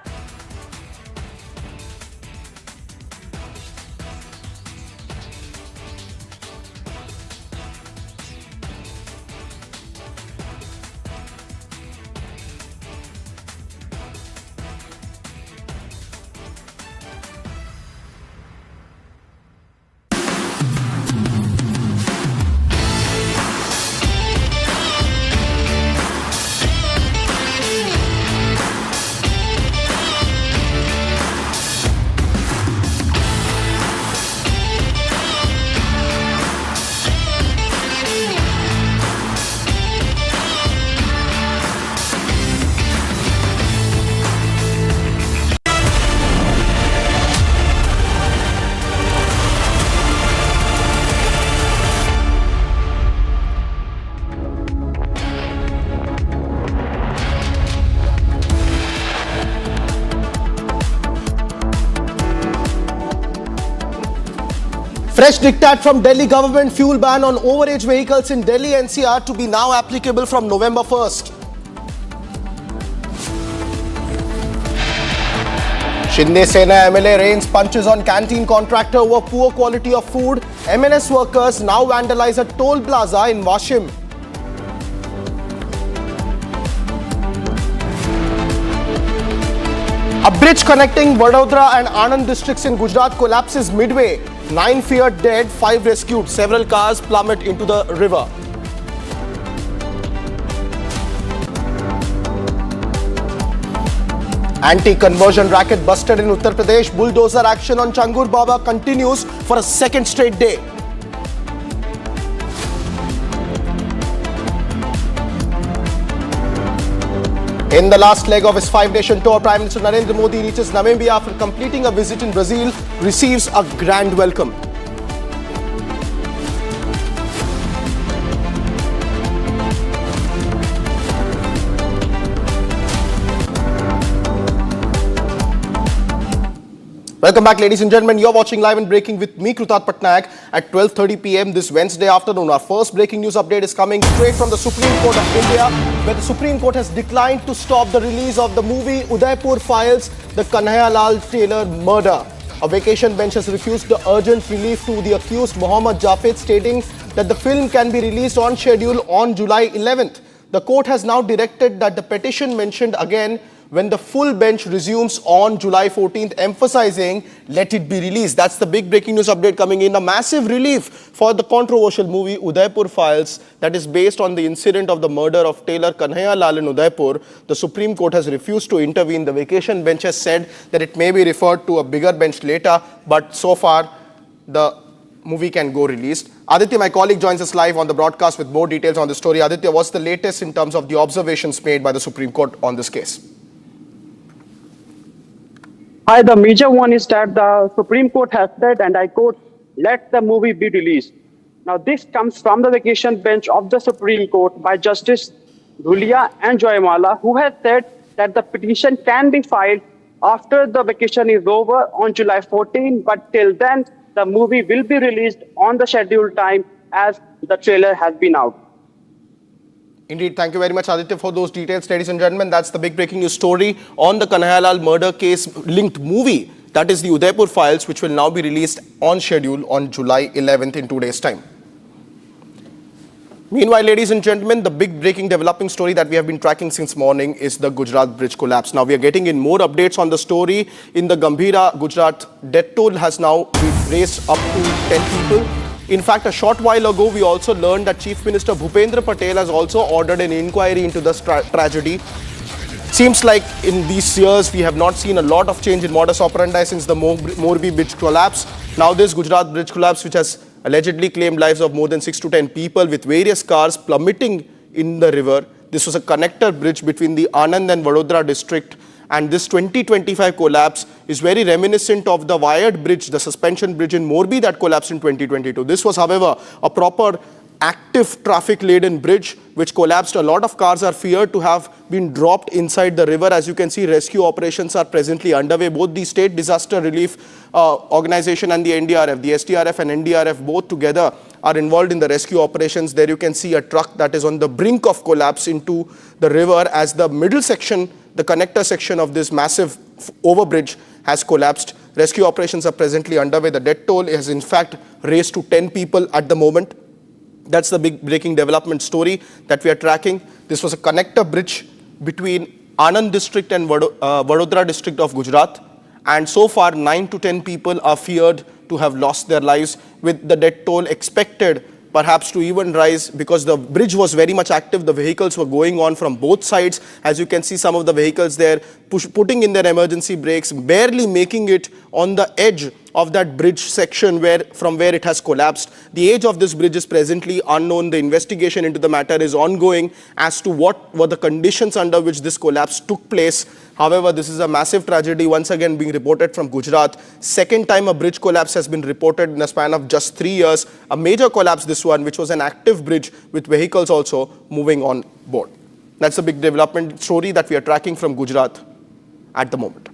Fresh diktat from Delhi government, fuel ban on overage vehicles in Delhi NCR to be now applicable from November 1st. Shinde Sena MLA rains punches on canteen contractor over poor quality of food. MNS workers now vandalize a toll plaza in Washim. A bridge connecting Vadodara and Anand districts in Gujarat collapses midway. 9 feared dead, 5 rescued. Several cars plummet into the river. Anti-conversion racket busted in Uttar Pradesh. Bulldozer action on Changur Baba continues for a second straight day. In the last leg of his 5-nation tour, Prime Minister Narendra Modi reaches Namibia after completing a visit in Brazil, receives a grand welcome. Welcome back, ladies and gentlemen. You're watching Live and Breaking with me, Krutat Patnaik, at 12:30 p.m. this Wednesday afternoon. Our first breaking news update is coming straight from the Supreme Court of India, where the Supreme Court has declined to stop the release of the movie Udaipur Files, the Kanhaiya Taylor murder. A vacation bench has refused the urgent relief to the accused Mohammad Jafed, stating that the film can be released on schedule on July 11th. The court has now directed that the petition mentioned again when the full bench resumes on July 14th, emphasizing let it be released. That's the big breaking news update coming in. A massive relief for the controversial movie Udaipur Files that is based on the incident of the murder of Taylor Kanhaiya Lal in Udaipur. The Supreme Court has refused to intervene. The vacation bench has said that it may be referred to a bigger bench later, but so far the movie can go released. Aditya, my colleague, joins us live on the broadcast with more details on the story. Aditya, what's the latest in terms of the observations made by the Supreme Court on this case? Hi, the major one is that the Supreme Court has said, and I quote, let the movie be released. Now, this comes from the vacation bench of the Supreme Court by Justice Dhulia and Joymala, who has said that the petition can be filed after the vacation is over on July 14, but till then, the movie will be released on the scheduled time as the trailer has been out. Indeed, thank you very much, Aditya, for those details. Ladies and gentlemen, that's the big breaking news story on the Kanhaiya Lal murder case linked movie. That is the Udaipur Files, which will now be released on schedule on July 11th in 2 days' time. Meanwhile, ladies and gentlemen, the big breaking developing story that we have been tracking since morning is the Gujarat bridge collapse. Now, we are getting in more updates on the story. In the Gambhira, Gujarat death toll has now been raised up to 10 people. In fact, a short while ago, we also learned that Chief Minister Bhupendra Patel has also ordered an inquiry into this tragedy. Seems like in these years, we have not seen a lot of change in modus operandi since the Morbi bridge collapse. Now this Gujarat bridge collapse, which has allegedly claimed lives of more than 6 to 10 people with various cars plummeting in the river. This was a connector bridge between the Anand and Vadodara district. And this 2025 collapse is very reminiscent of the wired bridge, the suspension bridge in Morbi that collapsed in 2022. This was, however, a proper active traffic-laden bridge which collapsed. A lot of cars are feared to have been dropped inside the river. As you can see, rescue operations are presently underway. Both the State Disaster Relief Organization and the NDRF, the SDRF and NDRF, both together are involved in the rescue operations. There you can see a truck that is on the brink of collapse into the river as the middle section, the connector section of this massive overbridge has collapsed. Rescue operations are presently underway. The death toll has in fact raised to 10 people at the moment. That's the big breaking development story that we are tracking. This was a connector bridge between Anand district and Vadodara district of Gujarat. And so far, 9 to 10 people are feared to have lost their lives, with the death toll expected perhaps to even rise because the bridge was very much active. The vehicles were going on from both sides. As you can see, some of the vehicles there putting in their emergency brakes, barely making it on the edge of that bridge section from where it has collapsed. The age of this bridge is presently unknown. The investigation into the matter is ongoing as to what were the conditions under which this collapse took place. However, this is a massive tragedy once again being reported from Gujarat. Second time a bridge collapse has been reported in a span of just 3 years. A major collapse, this one, which was an active bridge with vehicles also moving on board. That's a big development story that we are tracking from Gujarat at the moment.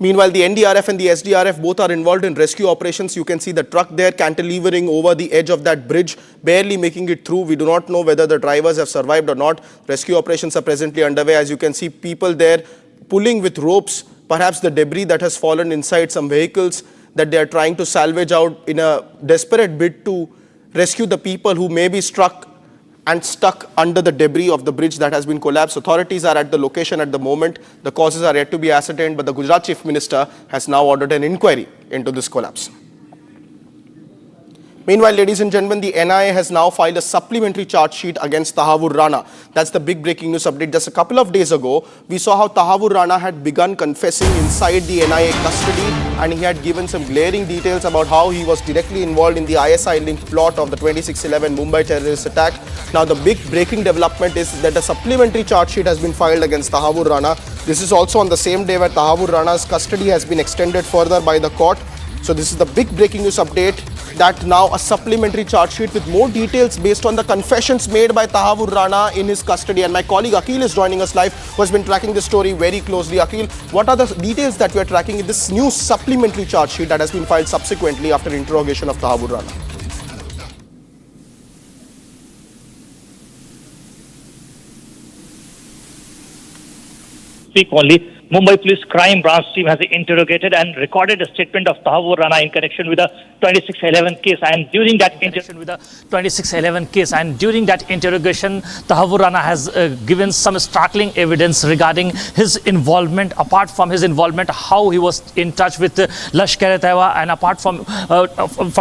Meanwhile, the NDRF and the SDRF both are involved in rescue operations. You can see the truck there cantilevering over the edge of that bridge, barely making it through. We do not know whether the drivers have survived or not. Rescue operations are presently underway. As you can see, people there pulling with ropes, perhaps the debris that has fallen inside some vehicles that they are trying to salvage out in a desperate bid to rescue the people who may be struck and stuck under the debris of the bridge that has been collapsed. Authorities are at the location at the moment. The causes are yet to be ascertained, but the Gujarat Chief Minister has now ordered an inquiry into this collapse. Meanwhile, ladies and gentlemen, the NIA has now filed a supplementary charge sheet against Tahavur Rana. That's the big breaking news update. Just a couple of days ago, we saw how Tahavur Rana had begun confessing inside the NIA custody, and he had given some glaring details about how he was directly involved in the ISI-linked plot of the 26/11 Mumbai terrorist attack. Now, the big breaking development is that a supplementary charge sheet has been filed against Tahavur Rana. This is also on the same day where Tahavur Rana's custody has been extended further by the court. So this is the big breaking news update, that now a supplementary charge sheet with more details based on the confessions made by Tahavur Rana in his custody. And my colleague Akhil is joining us live, who has been tracking this story very closely. Akhil, what are the details that we are tracking in this new supplementary charge sheet that has been filed subsequently after interrogation of Tahavur Rana? Speak only. Mumbai Police Crime Branch team has interrogated and recorded a statement of Tahavur Rana in connection with the 26/11 case. And during that interrogation, Tahavur Rana has given some startling evidence regarding his involvement. Apart from his involvement, how he was in touch with Lashkar-e-Taiba, and apart from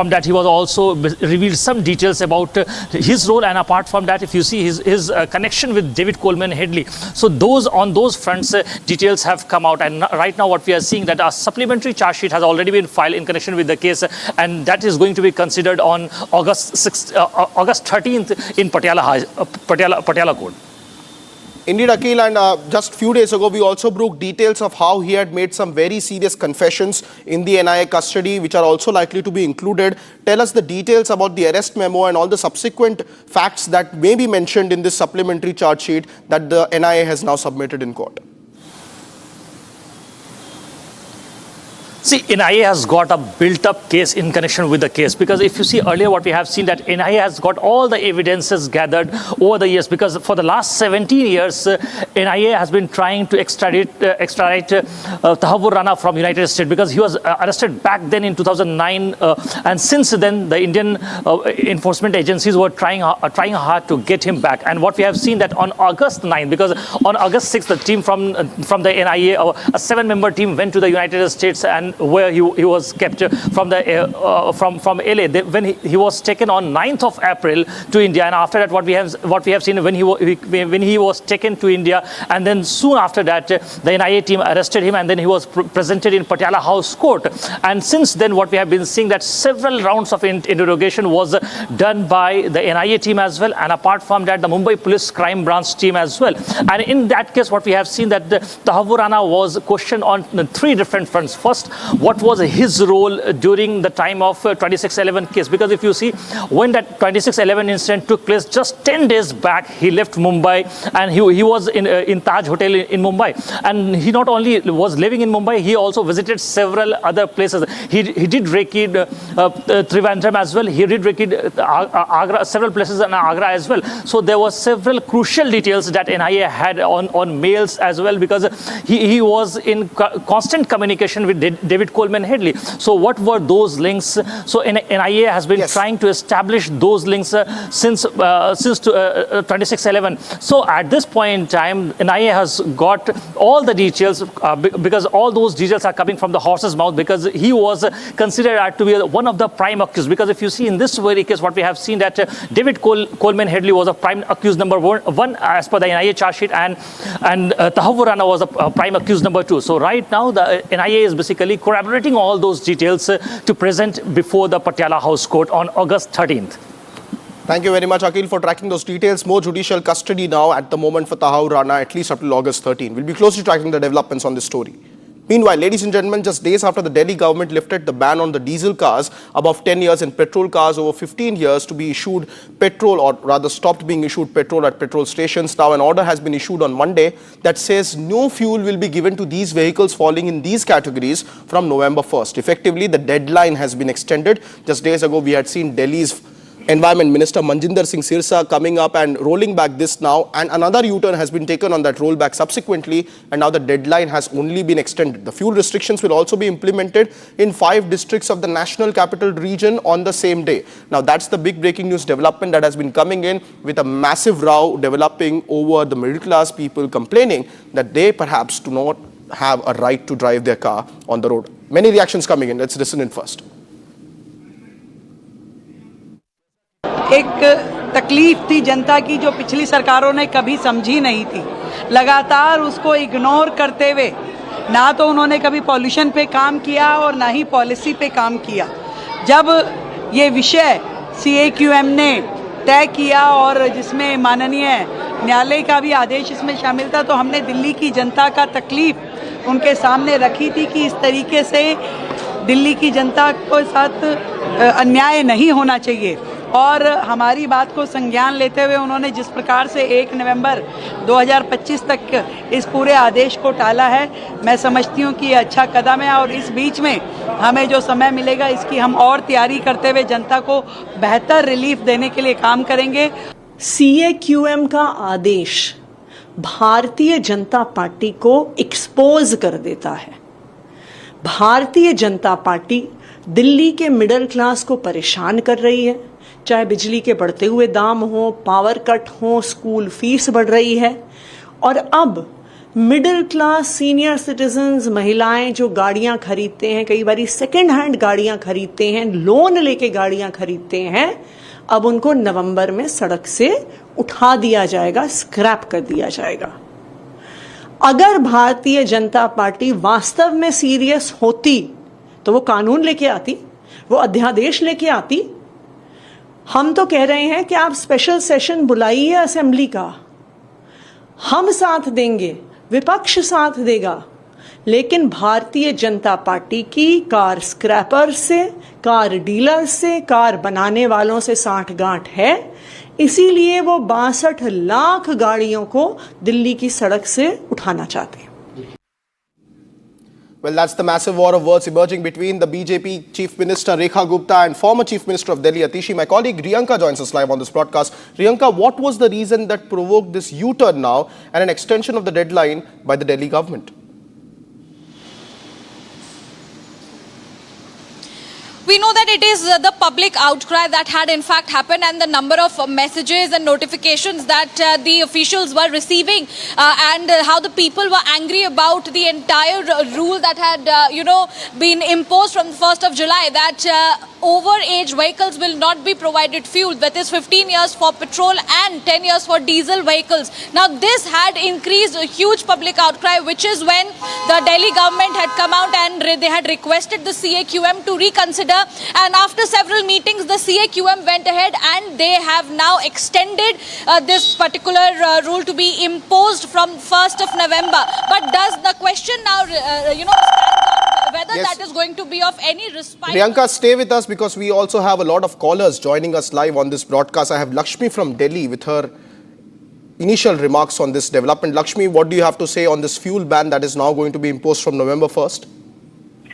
that, he was also revealed some details about his role. And apart from that, if you see his connection with David Coleman Headley, so on those fronts, details have come out. And right now what we are seeing, that a supplementary charge sheet has already been filed in connection with the case, and that is going to be considered on August 13th in Patiala Court. Indeed, Akhil, and just few days ago, we also broke details of how he had made some very serious confessions in the NIA custody, which are also likely to be included. Tell us the details about the arrest memo and all the subsequent facts that may be mentioned in this supplementary charge sheet that the NIA has now submitted in court. See, NIA has got a built-up case in connection with the case, because if you see earlier what we have seen, that NIA has got all the evidences gathered over the years, because for the last 17 years, NIA has been trying to extradite Tahavur Rana from United States, because he was arrested back then in 2009, and since then the Indian enforcement agencies were trying hard to get him back. And what we have seen, that on August 9th, because on August 6th, the team from the NIA, a 7-member team, went to the United States, and where he was kept from LA. When he was taken on 9th of April to India, and after that what we have seen, when he was taken to India, and then soon after that the NIA team arrested him, and then he was presented in Patiala House Court. And since then what we have been seeing, that several rounds of interrogation was done by the NIA team as well, and apart from that the Mumbai Police Crime Branch team as well. And in that case what we have seen, that Tahavur Rana was questioned on 3 different fronts. First, what was his role during the time of 26/11 case? Because if you see, when that 26/11 incident took place, just 10 days back, he left Mumbai, and he was in Taj Hotel in Mumbai. And he not only was living in Mumbai, he also visited several other places. He did recce Trivandrum as well. He did recce Agra, several places in Agra as well. So there were several crucial details that NIA had on mails as well, because he was in constant communication with David Coleman Headley. So what were those links? So NIA has been trying to establish those links since 26/11. So at this point in time, NIA has got all the details, because all those details are coming from the horse's mouth, because he was considered to be one of the prime accused. Because if you see in this very case, what we have seen, that David Coleman Headley was a prime accused number one as per the NIA charge sheet, and Tahavur Rana was a prime accused number 2. So right now the NIA is basically corroborating all those details to present before the Patiala House Court on August 13th. Thank you very much, Akhil, for tracking those details. More judicial custody now at the moment for Tahavur Rana, at least up till August 13. We'll be closely tracking the developments on this story. Meanwhile, ladies and gentlemen, just days after the Delhi government lifted the ban on the diesel cars above 10 years and petrol cars over 15 years to be issued petrol, or rather stopped being issued petrol at petrol stations, now an order has been issued on Monday that says no fuel will be given to these vehicles falling in these categories from November 1st. Effectively, the deadline has been extended. Just days ago, we had seen Delhi's Environment Minister Manjinder Singh Sirsa coming up and rolling back this now, and another U-turn has been taken on that rollback subsequently, and now the deadline has only been extended. The fuel restrictions will also be implemented in 5 districts of the National Capital Region on the same day. Now that's the big breaking news development that has been coming in, with a massive row developing over the middle class people complaining that they perhaps do not have a right to drive their car on the road. Many reactions coming in. Let's listen in first. एक तकलीफ थी जनता की जो पिछली सरकारों ने कभी समझी नहीं थी। लगातार उसको इग्नोर करते हुए ना तो उन्होंने कभी पॉल्यूशन पे काम किया और ना ही पॉलिसी पे काम किया। जब ये विषय CAQM ने तय किया और जिसमें माननीय न्यायालय का भी आदेश इसमें शामिल था, तो हमने दिल्ली की जनता का तकलीफ उनके सामने रखी थी कि इस तरीके से दिल्ली की जनता के साथ अन्याय नहीं होना चाहिए। और हमारी बात को संज्ञान लेते हुए उन्होंने जिस प्रकार से 1 नवंबर 2025 तक इस पूरे आदेश को टाला है, मैं समझती हूँ कि ये अच्छा कदम है और इस बीच में हमें जो समय मिलेगा इसकी हम और तैयारी करते हुए जनता को बेहतर रिलीफ देने के लिए काम करेंगे। CAQM का आदेश भारतीय जनता पार्टी को एक्सपोज कर देता है। भारतीय जनता पार्टी दिल्ली के मिडिल क्लास को परेशान कर रही है, चाहे बिजली के बढ़ते हुए दाम हो, पावर कट हो, स्कूल फीस बढ़ रही है। और अब मिडिल क्लास सीनियर सिटीजन्स, महिलाएं जो गाड़ियां खरीदते हैं, कई बार सेकेंड हैंड गाड़ियां खरीदते हैं, लोन लेके गाड़ियां खरीदते हैं, अब उनको नवंबर में सड़क से उठा दिया जाएगा, स्क्रैप कर दिया जाएगा। अगर भारतीय जनता पार्टी वास्तव में सीरियस होती तो वो कानून लेके आती, वो अध्यादेश लेके आती। हम तो कह रहे हैं कि आप स्पेशल सेशन बुलाइए असेंबली का, हम साथ देंगे, विपक्ष साथ देगा, लेकिन भारतीय जनता पार्टी की कार स्क्रैपर से, कार डीलर से, कार बनाने वालों से साठगांठ है। इसीलिए वो 62 लाख गाड़ियों को दिल्ली की सड़क से उठाना चाहते हैं। Well, that's the massive war of words emerging between the BJP Chief Minister Rekha Gupta and former Chief Minister of Delhi Atishi. My colleague Riyanka joins us live on this broadcast. Riyanka, what was the reason that provoked this U-turn now and an extension of the deadline by the Delhi government? We know that it is the public outcry that had in fact happened, and the number of messages and notifications that the officials were receiving, and how the people were angry about the entire rule that had been imposed from the 1st of July, that over-age vehicles will not be provided fuel, that is 15 years for petrol and 10 years for diesel vehicles. Now this had increased a huge public outcry, which is when the Delhi government had come out and they had requested the CAQM to reconsider. And after several meetings, the CAQM went ahead and they have now extended this particular rule to be imposed from 1st of November. But does the question now, stand on whether that is going to be of any respite? Priyanka, stay with us because we also have a lot of callers joining us live on this broadcast. I have Lakshmi from Delhi with her initial remarks on this development. Lakshmi, what do you have to say on this fuel ban that is now going to be imposed from November 1st?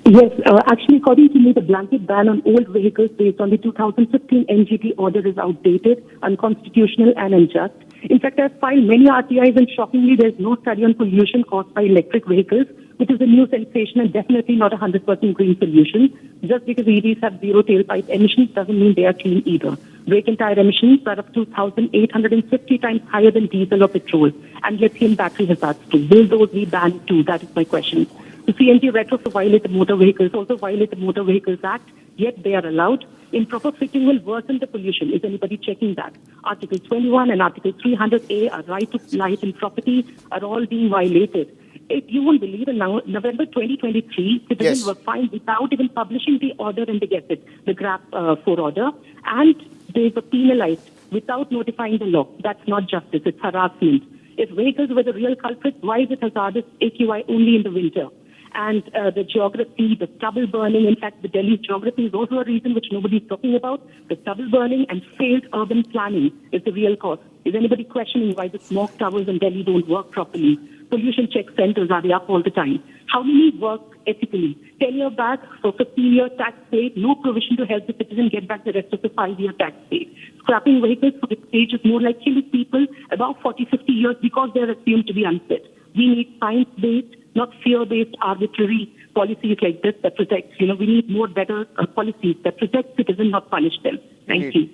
Yes, actually, according to me, the blanket ban on old vehicles based on the 2015 NGT order is outdated, unconstitutional and unjust. In fact, I've filed many RTIs and shockingly, there's no study on pollution caused by electric vehicles, which is a new sensation and definitely not a 100% green solution. Just because EVs have zero tailpipe emissions doesn't mean they are clean either. Brake and tire emissions are up to 2,850 times higher than diesel or petrol, and lithium battery hazards too. Will those be banned too? That is my question. The CNG retrofit violate the Motor Vehicles, also violate the Motor Vehicles Act, yet they are allowed. Improper fitting will worsen the pollution. Is anybody checking that? Article 21 and Article 300A, our right to life and property, are all being violated. If you won't believe, in November 2023, citizens were fined without even publishing the order in the Gazette, the GRAP 4 order, and they were penalized without notifying the law. That's not justice, it's harassment. If vehicles were the real culprits, why is it hazardous AQI only in the winter? and the geography, the stubble burning. In fact, the Delhi's geography is also a reason which nobody is talking about. The stubble burning and failed urban planning is the real cause. Is anybody questioning why the smoke towers in Delhi don't work properly? Pollution check centers, are they up all the time? How many work ethically? 10 years back, for 15-year tax paid, no provision to help the citizen get back the rest of the 5-year tax paid. Scrapping vehicles for this stage is more like killing people above 40, 50 years because they're assumed to be unfit. We need science-based, not fear-based, arbitrary policies like this that protect. We need more better policies that protect citizens, not punish them. Thank you.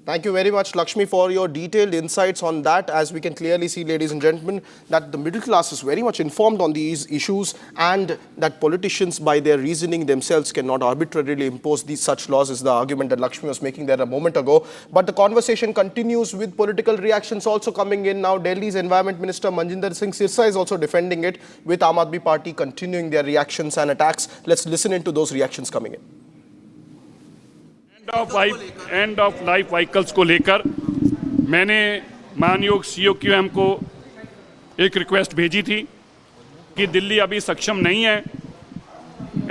Thank you very much, Lakshmi, for your detailed insights on that. As we can clearly see, ladies and gentlemen, that the middle class is very much informed on these issues, and that politicians, by their reasoning themselves, cannot arbitrarily impose these such laws, is the argument that Lakshmi was making there a moment ago. But the conversation continues with political reactions also coming in now. Delhi's Environment Minister Manjinder Singh Sirsa is also defending it, with Aam Aadmi Party continuing their reactions and attacks. Let's listen into those reactions coming in. End of life vehicles को लेकर मैंने मानयोग COQM को एक request भेजी थी कि दिल्ली अभी सक्षम नहीं है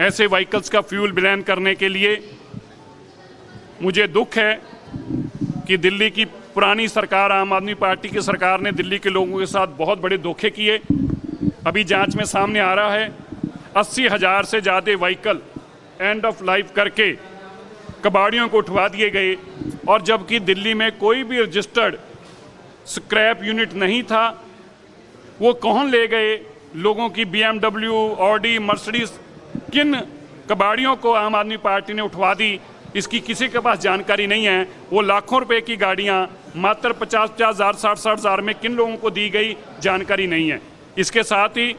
ऐसे व्हीकल्स का फ्यूल बैन करने के लिए। मुझे दुख है कि दिल्ली की पुरानी सरकार, आम आदमी पार्टी की सरकार ने दिल्ली के लोगों के साथ बहुत बड़े धोखे किए। अभी जांच में सामने आ रहा है 80,000 से ज़्यादा व्हीकल एंड ऑफ लाइफ करके कबाड़ियों को उठवा दिए गए, और जबकि दिल्ली में कोई भी रजिस्टर्ड स्क्रैप यूनिट नहीं था। वो कौन ले गए? लोगों की BMW, ऑडी, मर्सिडीज किन कबाड़ियों को आम आदमी पार्टी ने उठवा दी, इसकी किसी के पास जानकारी नहीं है। वो लाखों रुपए की गाड़ियां मात्र 50,000, 60,000 में किन लोगों को दी गई, जानकारी नहीं है। इसके साथ ही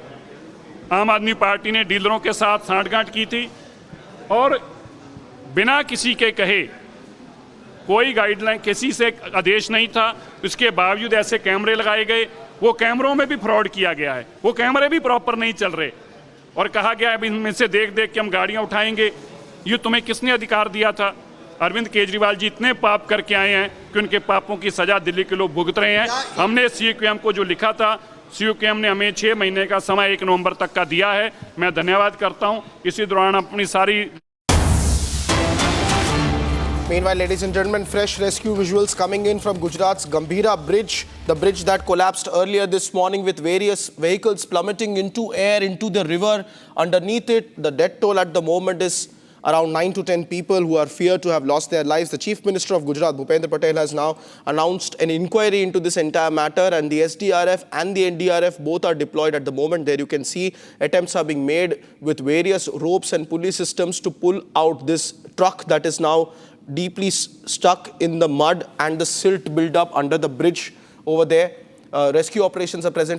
आम आदमी पार्टी ने डीलरों के साथ सांठगांठ की थी, और बिना किसी के कहे, कोई गाइडलाइन, किसी से आदेश नहीं था, इसके बावजूद ऐसे कैमरे लगाए गए। वो कैमरों में भी फ्रॉड किया गया है, वो कैमरे भी प्रॉपर नहीं चल रहे, और कहा गया है इनमें से देख देख के हम गाड़ियां उठाएंगे। ये तुम्हें किसने अधिकार दिया था? अरविंद केजरीवाल जी इतने पाप करके आए हैं कि उनके पापों की सजा दिल्ली के लोग भुगत रहे हैं। हमने COQM को जो लिखा था, COQM ने हमें 6 महीने का समय 1 नवंबर तक का दिया है। मैं धन्यवाद करता हूँ। इसी दौरान अपनी सारी Meanwhile, ladies and gentlemen, fresh rescue visuals coming in from Gujarat's Gambhira bridge, the bridge that collapsed earlier this morning with various vehicles plummeting into air, into the river. Underneath it, the death toll at the moment is around 9 to 10 people who are feared to have lost their lives. The Chief Minister of Gujarat, Bhupendra Patel, has now announced an inquiry into this entire matter, and the SDRF and the NDRF both are deployed at the moment. There you can see attempts are being made with various ropes and pulley systems to pull out this truck that is now deeply stuck in the mud and the silt build up under the bridge over there. Rescue operations are present.